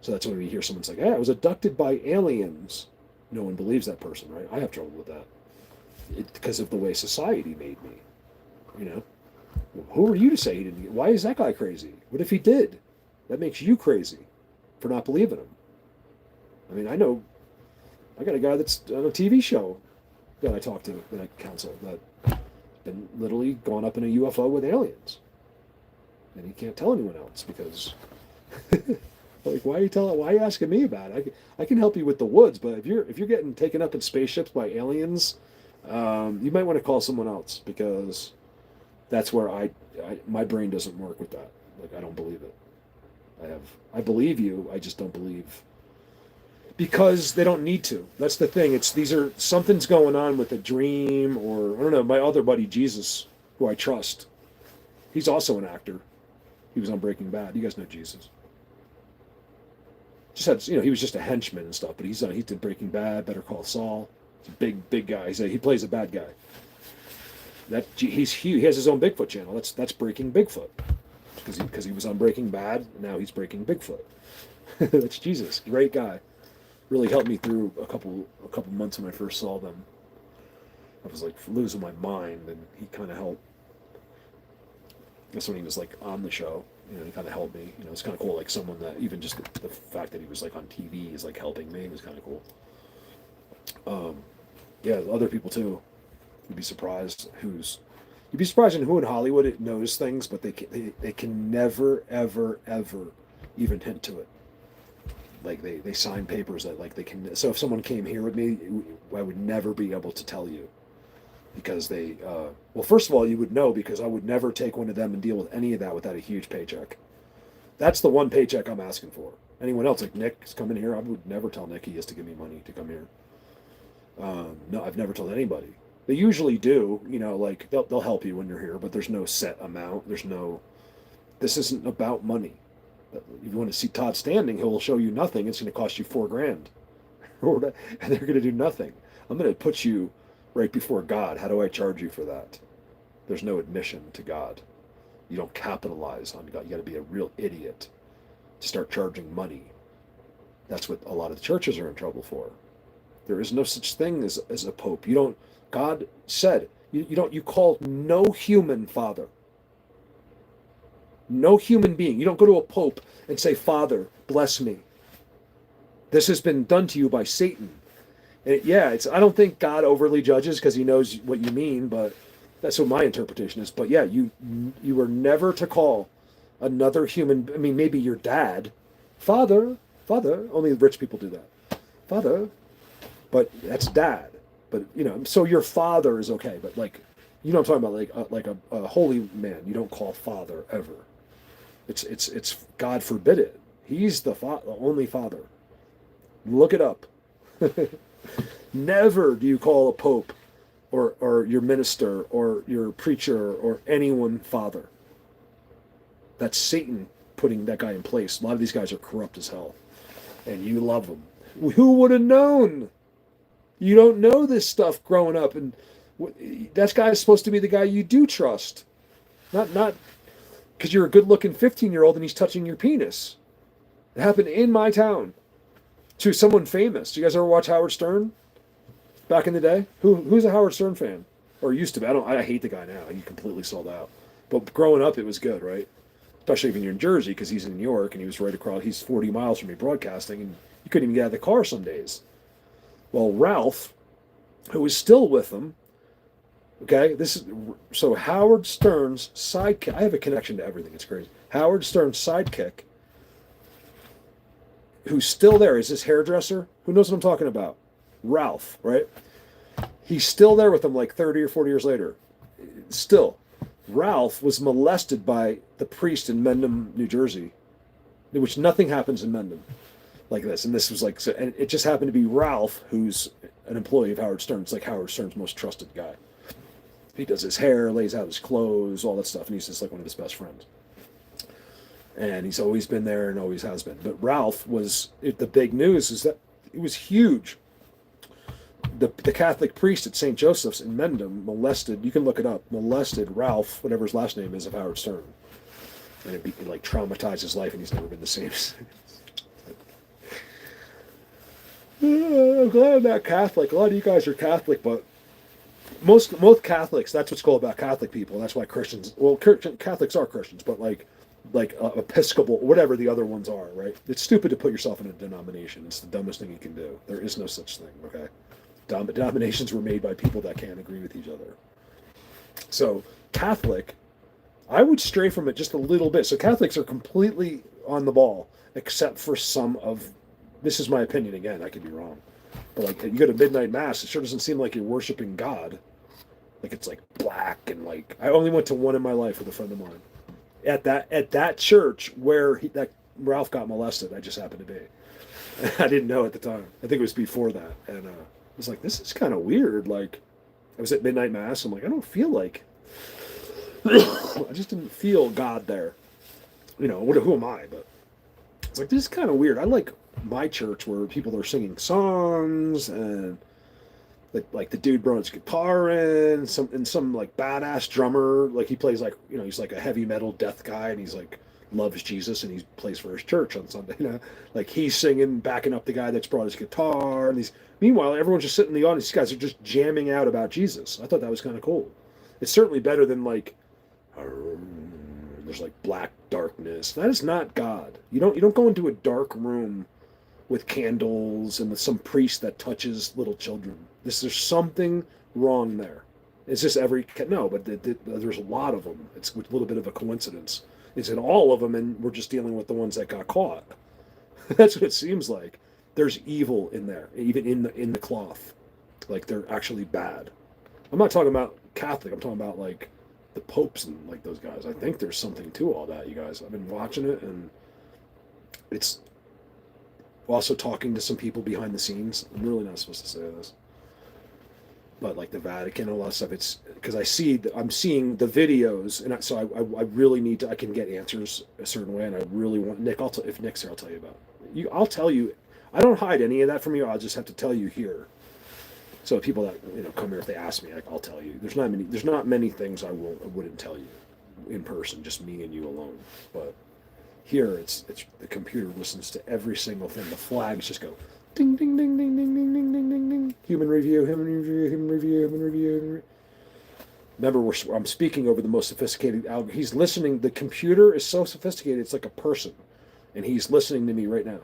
So that's when we hear someone's like, "Hey, I was abducted by aliens." No one believes that person, right? I have trouble with that because of the way society made me. You know, who are you to say he didn't? Why is that guy crazy? What if he did? That makes you crazy for not believing him. I mean, I know I got a guy that's on a TV show that I talked to, that I counsel, that been literally gone up in a UFO with aliens, and he can't tell anyone else because, like, why are you asking me about it? I can help you with the woods, but if you're getting taken up in spaceships by aliens, you might want to call someone else, because that's where my brain doesn't work with that. Like, I don't believe it. I believe you. I just don't believe, because they don't need to. That's the thing. Something's going on with a dream, or I don't know. My other buddy Jesus, who I trust, he's also an actor. He was on Breaking Bad. You guys know Jesus. He was just a henchman and stuff, but he did Breaking Bad, Better Call Saul. He's a big guy. He plays a bad guy. He has his own Bigfoot channel. That's Breaking Bigfoot, because he was on Breaking Bad. And now he's breaking Bigfoot. That's Jesus. Great guy. Really helped me through a couple months when I first saw them. I was like losing my mind, and he kind of helped. That's when he was like on the show. He kind of helped me. It's kind of cool. Like, someone that, even just the fact that he was like on TV is like helping me, was kind of cool. Yeah, other people too. You'd be surprised in who in Hollywood knows things, but they can never ever even hint to it. Like, they sign papers that, like, they can. So if someone came here with me, I would never be able to tell you, because well, first of all, you would know, because I would never take one of them and deal with any of that without a huge paycheck. That's the one paycheck I'm asking for. Anyone else, like Nick's coming here, I would never tell Nick he has to give me money to come here. No, I've never told anybody. They usually do, like they'll help you when you're here, but there's no set amount. This isn't about money. If you want to see Todd standing, he'll show you nothing. It's going to cost you $4,000, and they're going to do nothing. I'm going to put you right before God. How do I charge you for that? There's no admission to God. You don't capitalize on God. You got to be a real idiot to start charging money. That's what a lot of the churches are in trouble for. There is no such thing as a pope. God said, you call no human father. No human being. You don't go to a pope and say, "Father, bless me. This has been done to you by Satan." And I don't think God overly judges, because he knows what you mean, but that's what my interpretation is. But yeah, you were never to call another human, I mean, maybe your dad, father, only rich people do that. Father, but that's dad. But, so your father is okay, but like, I'm talking about, like a holy man, you don't call father ever. It's God forbid it. He's the only father. Look it up. Never do you call a pope or your minister or your preacher or anyone father. That's Satan putting that guy in place. A lot of these guys are corrupt as hell, and you love them. Who would have known? You don't know this stuff growing up, and that guy is supposed to be the guy you do trust, not because you're a good-looking 15-year-old and he's touching your penis. It happened in my town to someone famous. Do you guys ever watch Howard Stern? Back in the day, who's a Howard Stern fan, or used to be? I hate the guy now. He completely sold out. But growing up, it was good, right? Especially when you're in Jersey, because he's in New York and he was right across. He's 40 miles from me broadcasting, and you couldn't even get out of the car some days. Well, Ralph, who is still with him, okay, so Howard Stern's sidekick. I have a connection to everything. It's crazy. Howard Stern's sidekick, who's still there, is this hairdresser. Who knows what I'm talking about? Ralph, right? He's still there with him like 30 or 40 years later. Still, Ralph was molested by the priest in Mendham, New Jersey, which nothing happens in Mendham like this. And this was like, and it just happened to be Ralph, who's an employee of Howard Stern. It's like Howard Stern's most trusted guy. He does his hair, lays out his clothes, all that stuff, and he's just like one of his best friends. And he's always been there and always has been. But Ralph the big news is that it was huge. the Catholic priest at St. Joseph's in Mendham molested, you can look it up, molested Ralph, whatever his last name is, of Howard Stern. And it like traumatized his life, and he's never been the same since. I'm glad I'm not Catholic. A lot of you guys are Catholic, but most Catholics, that's what's cool about Catholic people. That's why Christians, well, Catholics are Christians, but like Episcopal, whatever the other ones are, right? It's stupid to put yourself in a denomination. It's the dumbest thing you can do. There is no such thing, okay? Denominations were made by people that can't agree with each other. So Catholic, I would stray from it just a little bit. So Catholics are completely on the ball, except for some of, this is my opinion again, I could be wrong. But like, you go to midnight mass, it sure doesn't seem like you're worshiping God. Like it's like black and like, I only went to one in my life with a friend of mine. At that church where that Ralph got molested, I just happened to be. I didn't know at the time. I think it was before that. And I was like, this is kind of weird. Like, I was at midnight mass. I'm like, I don't feel like, I just didn't feel God there. You know, who am I? But it's like, this is kind of weird. I like my church where people are singing songs and like the dude brought his guitar in, some like badass drummer, like he plays like, you know, he's like a heavy metal death guy and he's like loves Jesus and he plays for his church on Sunday, you know, like he's singing, backing up the guy that's brought his guitar, and meanwhile everyone's just sitting in the audience. These guys are just jamming out about Jesus. I thought that was kind of cool. It's certainly better than like there's like black darkness. That is not God. You don't go into a dark room with candles and with some priest that touches little children. There's something wrong there. It's just but there's a lot of them. It's a little bit of a coincidence. It's in all of them, and we're just dealing with the ones that got caught. That's what it seems like. There's evil in there, even in the cloth. Like they're actually bad. I'm not talking about Catholic. I'm talking about like the popes and like those guys. I think there's something to all that, you guys. I've been watching it, and it's also talking to some people behind the scenes. I'm really not supposed to say this, but like the Vatican and all that stuff. It's because I'm seeing the videos, and so I really need to. I can get answers a certain way, and I really want Nick. If Nick's here, I'll tell you about you. I'll tell you. I don't hide any of that from you. I'll just have to tell you here. So people that come here, if they ask me, I'll tell you. There's not many things I wouldn't tell you in person. Just me and you alone, but. Here, it's the computer listens to every single thing. The flags just go ding, ding, ding, ding, ding, ding, ding, ding, ding, ding. Human review, human review, human review, human review. Remember, I'm speaking over the most sophisticated algorithm. He's listening. The computer is so sophisticated, it's like a person, and he's listening to me right now,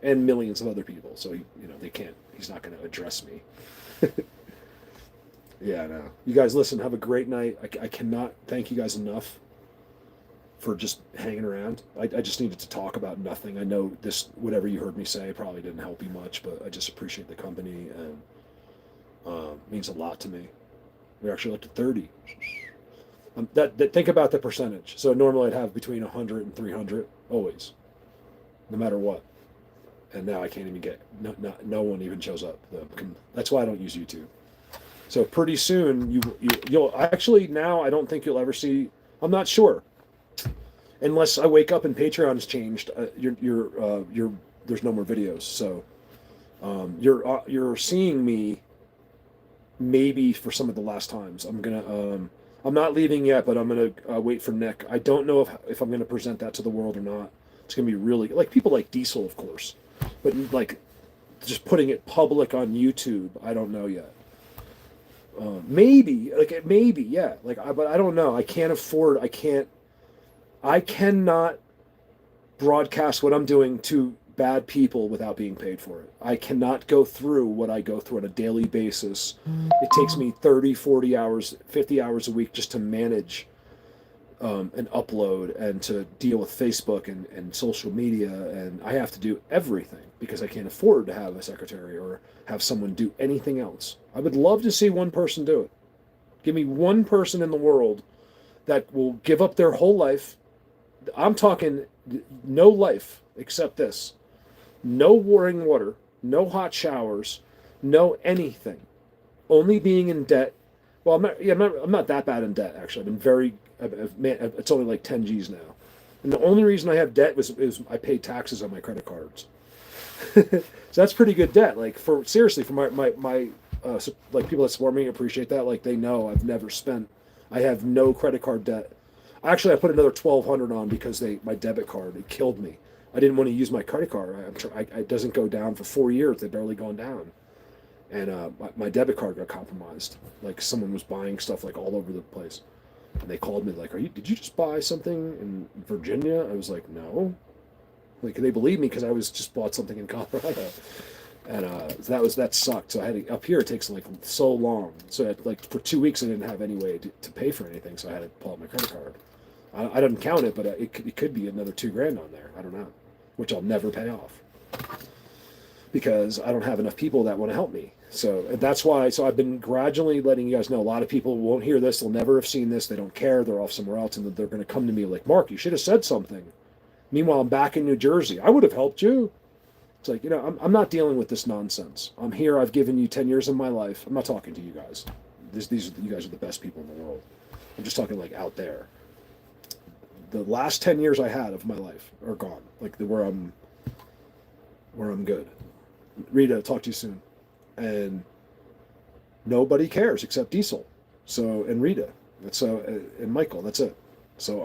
and millions of other people. So they can't. He's not going to address me. Yeah, no. You guys, listen. Have a great night. I cannot thank you guys enough for just hanging around. I just needed to talk about nothing. I know this, whatever you heard me say probably didn't help you much, but I just appreciate the company, and means a lot to me. We're actually up to 30. Think about the percentage. So normally I'd have between 100 and 300, always, no matter what. And now I can't even get, no one even shows up. That's why I don't use YouTube. So pretty soon you'll actually, now I don't think you'll ever see, I'm not sure. Unless I wake up and Patreon has changed, there's no more videos. So you're seeing me maybe for some of the last times. I'm not leaving yet, but I'm gonna wait for Nick. I don't know if I'm gonna present that to the world or not. It's gonna be really like people like Diesel, of course, but like just putting it public on YouTube, I don't know yet. Maybe, yeah. But I don't know. I cannot broadcast what I'm doing to bad people without being paid for it. I cannot go through what I go through on a daily basis. It takes me 30, 40 hours, 50 hours a week just to manage and upload and to deal with Facebook and social media. And I have to do everything because I can't afford to have a secretary or have someone do anything else. I would love to see one person do it. Give me one person in the world that will give up their whole life. I'm talking no life except this. No warring water, no hot showers, no anything. Only being in debt. Well, I'm not that bad in debt, actually. It's only like 10 G's now. And the only reason I have debt is I paid taxes on my credit cards. So that's pretty good debt. Like for my like people that support me appreciate that. Like they know I've never spent. I have no credit card debt. Actually, I put another 1,200 on because my debit card, it killed me. I didn't want to use my credit card. It doesn't go down for 4 years. They've barely gone down, and my debit card got compromised. Like someone was buying stuff like all over the place, and they called me like, Did you just buy something in Virginia?" I was like, "No." Like they believed me because I was just bought something in Colorado, and that sucked. So I had to, up here it takes like so long. So like for 2 weeks I didn't have any way to pay for anything. So I had to pull out my credit card. I didn't count it, but it could be another $2,000 on there. I don't know, which I'll never pay off because I don't have enough people that want to help me. So that's why. So I've been gradually letting you guys know. A lot of people won't hear this. They'll never have seen this. They don't care. They're off somewhere else, and they're going to come to me like, "Mark, you should have said something." Meanwhile, I'm back in New Jersey. I would have helped you. It's like, I'm not dealing with this nonsense. I'm here. I've given you 10 years of my life. I'm not talking to you guys. You guys are the best people in the world. I'm just talking like out there. The last 10 years I had of my life are gone. Like where I'm good. Rita, talk to you soon. And nobody cares except Diesel. So, and Rita. And Michael, that's it. So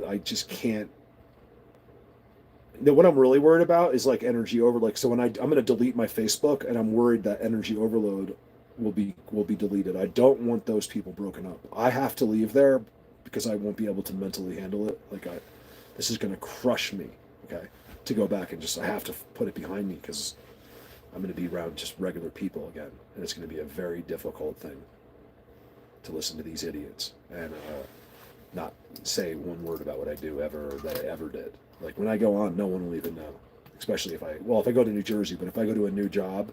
I just can't. What I'm really worried about is like energy over. Like, so when I'm going to delete my Facebook, and I'm worried that energy overload will be deleted. I don't want those people broken up. I have to leave there because I won't be able to mentally handle it. Like this is going to crush me. Okay, to go back and I have to put it behind me because I'm going to be around just regular people again, and it's going to be a very difficult thing to listen to these idiots and not say one word about what I do that I ever did. Like when I go on, no one will even know. Especially if I go to New Jersey, but if I go to a new job,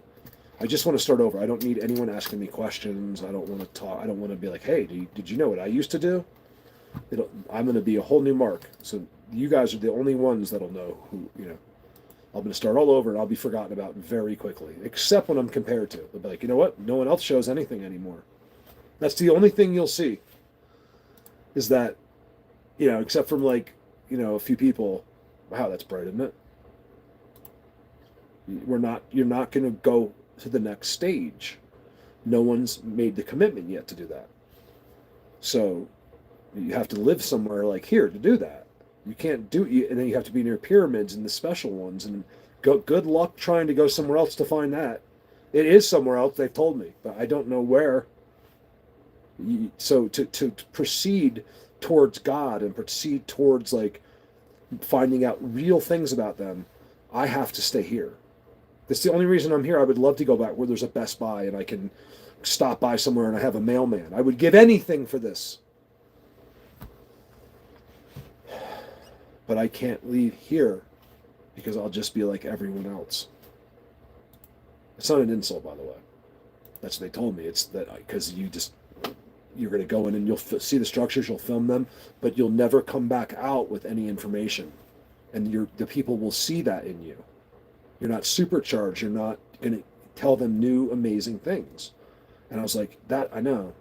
I just want to start over. I don't need anyone asking me questions. I don't want to talk. I don't want to be like, "Hey, did you know what I used to do?" I'm going to be a whole new Mark. So you guys are the only ones that'll know who, I'm going to start all over and I'll be forgotten about very quickly, except when I'm compared to. They'll be like, "You know what? No one else shows anything anymore." That's the only thing you'll see is that, except from like, a few people. Wow, that's bright, isn't it? You're not going to go to the next stage. No one's made the commitment yet to do that. So you have to live somewhere like here to do that. You can't and then you have to be near pyramids and the special ones, and good luck trying to go somewhere else to find that. It is somewhere else, they've told me, but I don't know where. So to proceed towards God and proceed towards like finding out real things about them, I have to stay here. That's the only reason I'm here. I would love to go back where there's a Best Buy and I can stop by somewhere and I have a mailman. I would give anything for this. But I can't leave here because I'll just be like everyone else. It's not an insult, by the way. That's what they told me. It's that because you're going to go in and you'll see the structures, you'll film them, but you'll never come back out with any information. And the people will see that in you. You're not supercharged. You're not going to tell them new, amazing things. And I was like, that, I know.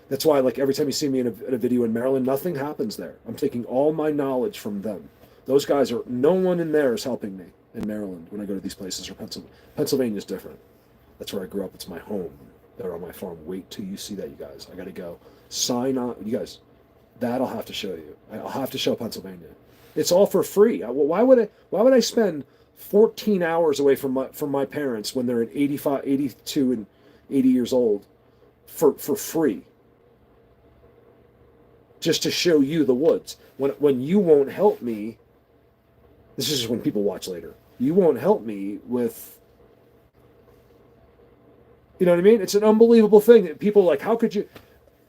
That's why, like, every time you see me in a video in Maryland, nothing happens there. I'm taking all my knowledge from them. Those guys no one in there is helping me in Maryland when I go to these places, or Pennsylvania. Pennsylvania's different. That's where I grew up. It's my home. They're on my farm. Wait till you see that, you guys. I got to go. Sign on. You guys, that I'll have to show you. I'll have to show Pennsylvania. It's all for free. Why would I spend 14 hours away from my parents when they're at 85, 82, and 80 years old for free? Just to show you the woods. When you won't help me, this is just when people watch later. You won't help me with, you know what I mean? It's an unbelievable thing that people are like, how could you?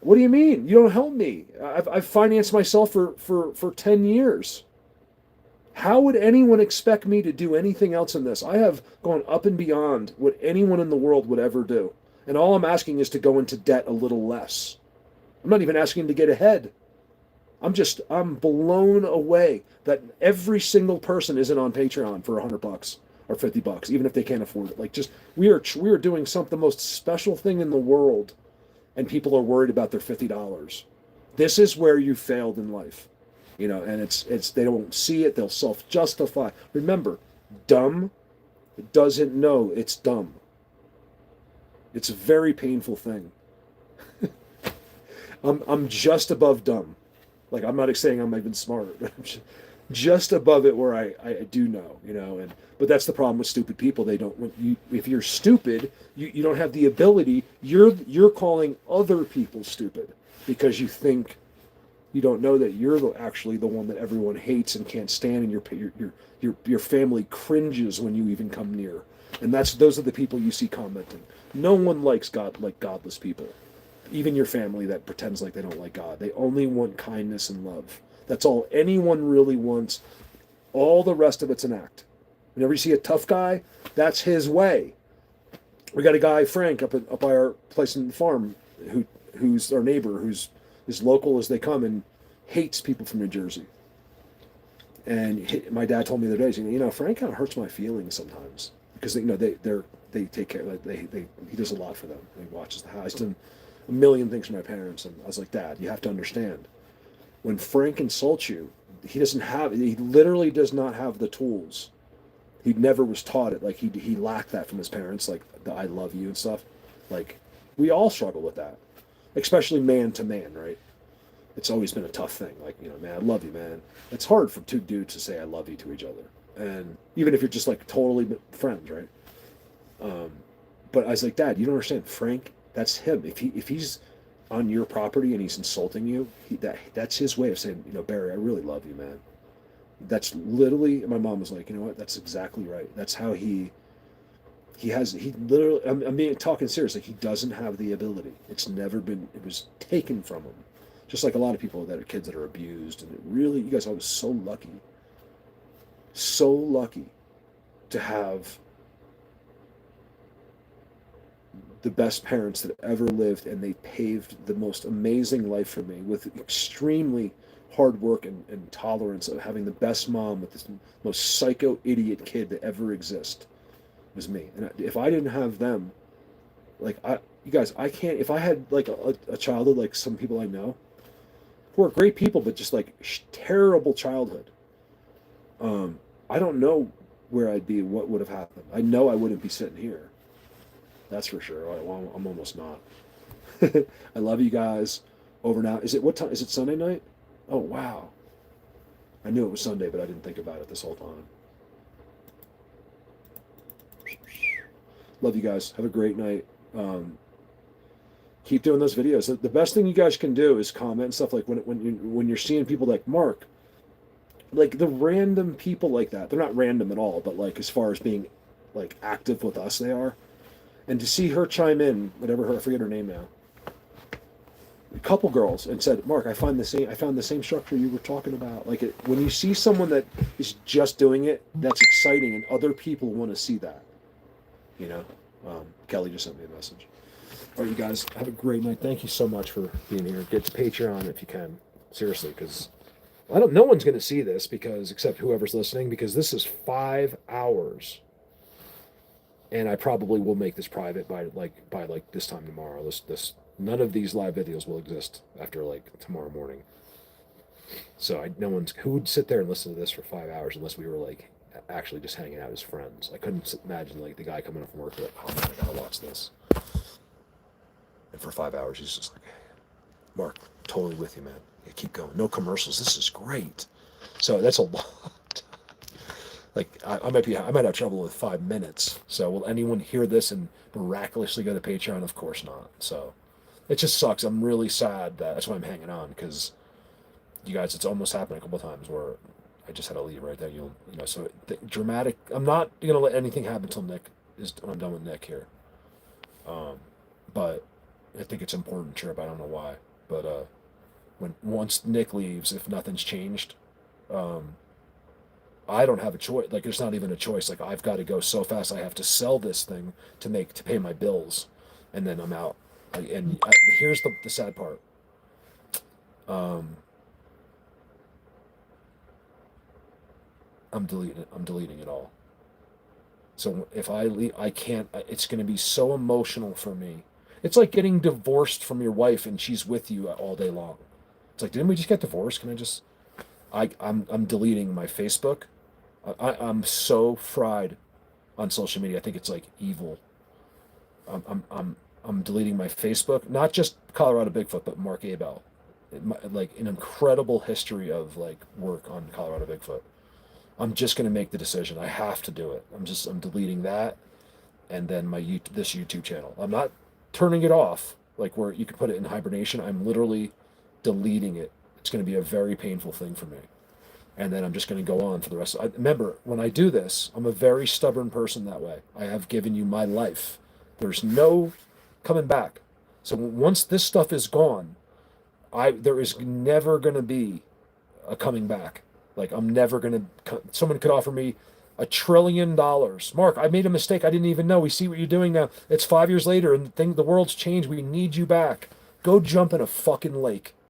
What do you mean? You don't help me. I've financed myself for 10 years. How would anyone expect me to do anything else in this? I have gone up and beyond what anyone in the world would ever do. And all I'm asking is to go into debt a little less. I'm not even asking to get ahead. I'm blown away that every single person isn't on Patreon for $100 or $50, even if they can't afford it. Like, just we are doing the most special thing in the world, and people are worried about their $50. This is where you failed in life, and it's they don't see it. They'll self-justify. Remember, dumb It doesn't know it's dumb. It's a very painful thing. I'm just above dumb. Like I'm not saying I'm even smart, but I'm just above it where I do know, and but that's the problem with stupid people. They don't when you if you're stupid, you don't have the ability. You're calling other people stupid because you think you don't know that you're actually the one that everyone hates and can't stand, and your family cringes when you even come near. And those are the people you see commenting. No one likes God like godless people. Even your family that pretends like they don't like God. They only want kindness and love. That's all anyone really wants. All the rest of it's an act. Whenever you see a tough guy, that's his way. We got a guy, Frank, up by our place in the farm, who's our neighbor, who's as local as they come and hates people from New Jersey. And my dad told me the other day, Frank kind of hurts my feelings sometimes because they take care. He does a lot for them. He watches the house. He's done a million things for my parents, and I was like, Dad, you have to understand. When Frank insults you, he literally does not have the tools. He never was taught it. Like he lacked that from his parents, like the I love you and stuff. Like we all struggle with that, especially man to man, right? It's always been a tough thing. Like, man, I love you, man. It's hard for two dudes to say I love you to each other. And even if you're just like totally friends, right? But I was like, Dad, you don't understand. Frank, that's him. If he's on your property and he's insulting you, that's his way of saying, Barry, I really love you, man. That's literally. My mom was like, you know what? That's exactly right. That's how he literally. I'm being talking seriously. He doesn't have the ability. It's never been. It was taken from him. Just like a lot of people that are kids that are abused, and you guys, I was so lucky to have the best parents that ever lived, and they paved the most amazing life for me with extremely hard work and tolerance of having the best mom with this most psycho idiot kid that ever exist was me. And if I didn't have them, like you guys, I can't. If I had like a childhood like some people I know, who are great people, but just like terrible childhood. I don't know where I'd be, what would have happened. I know I wouldn't be sitting here. That's for sure. Well, I'm almost not. I love you guys. Over now. What time? Is it Sunday night? Oh, wow. I knew it was Sunday, but I didn't think about it this whole time. Love you guys. Have a great night. Keep doing those videos. The best thing you guys can do is comment and stuff like when you're seeing people like Mark, like the random people like that. They're not random at all, but like as far as being like active with us, they are. And to see her chime in, I forget her name now. A couple girls and said, "Mark, I found the same structure you were talking about." Like when you see someone that is just doing it, that's exciting, and other people want to see that. Kelly just sent me a message. All right, you guys, have a great night. Thank you so much for being here. Get to Patreon if you can. Seriously, because no one's going to see this except whoever's listening, because this is 5 hours. And I probably will make this private by this time tomorrow. None of these live videos will exist after like tomorrow morning. So who would sit there and listen to this for 5 hours unless we were like actually just hanging out as friends. I couldn't imagine like the guy coming up from work like, oh man, I gotta watch this. And for 5 hours he's just like, Mark, totally with you, man. Yeah, keep going. No commercials. This is great. So that's a lot. Like I might have trouble with 5 minutes. So will anyone hear this and miraculously go to Patreon? Of course not. So it just sucks. I'm really sad that's why I'm hanging on, because you guys, it's almost happened a couple of times where I just had to leave right there. So dramatic. I'm not gonna let anything happen until I'm done with Nick here. But I think it's important, Trip. I don't know why, but once Nick leaves, if nothing's changed, I don't have a choice. Like, there's not even a choice. Like, I've got to go so fast. I have to sell this thing to pay my bills, and then I'm out. Here's the sad part. I'm deleting it all. So if I leave, I can't. It's going to be so emotional for me. It's like getting divorced from your wife and she's with you all day long. It's like, didn't we just get divorced? Can I just? I'm deleting my Facebook. I'm so fried. on social media. I think it's like evil. I'm deleting my Facebook, not just Colorado Bigfoot, but Mark Abel. Like an incredible history of like work on Colorado Bigfoot. I'm just gonna make the decision. I have to do it. I'm deleting that, and then this YouTube channel. I'm not turning it off like where you can put it in hibernation. I'm literally deleting it. It's gonna be a very painful thing for me, and then I'm just gonna go on for the rest. Remember, when I do this, I'm a very stubborn person that way. I have given you my life. There's no coming back. So once this stuff is gone, there is never gonna be a coming back. Like I'm never gonna. Someone could offer me $1 trillion. Mark, I made a mistake. I didn't even know. We see what you're doing now. It's 5 years later, and the world's changed. We need you back. Go jump in a fucking lake.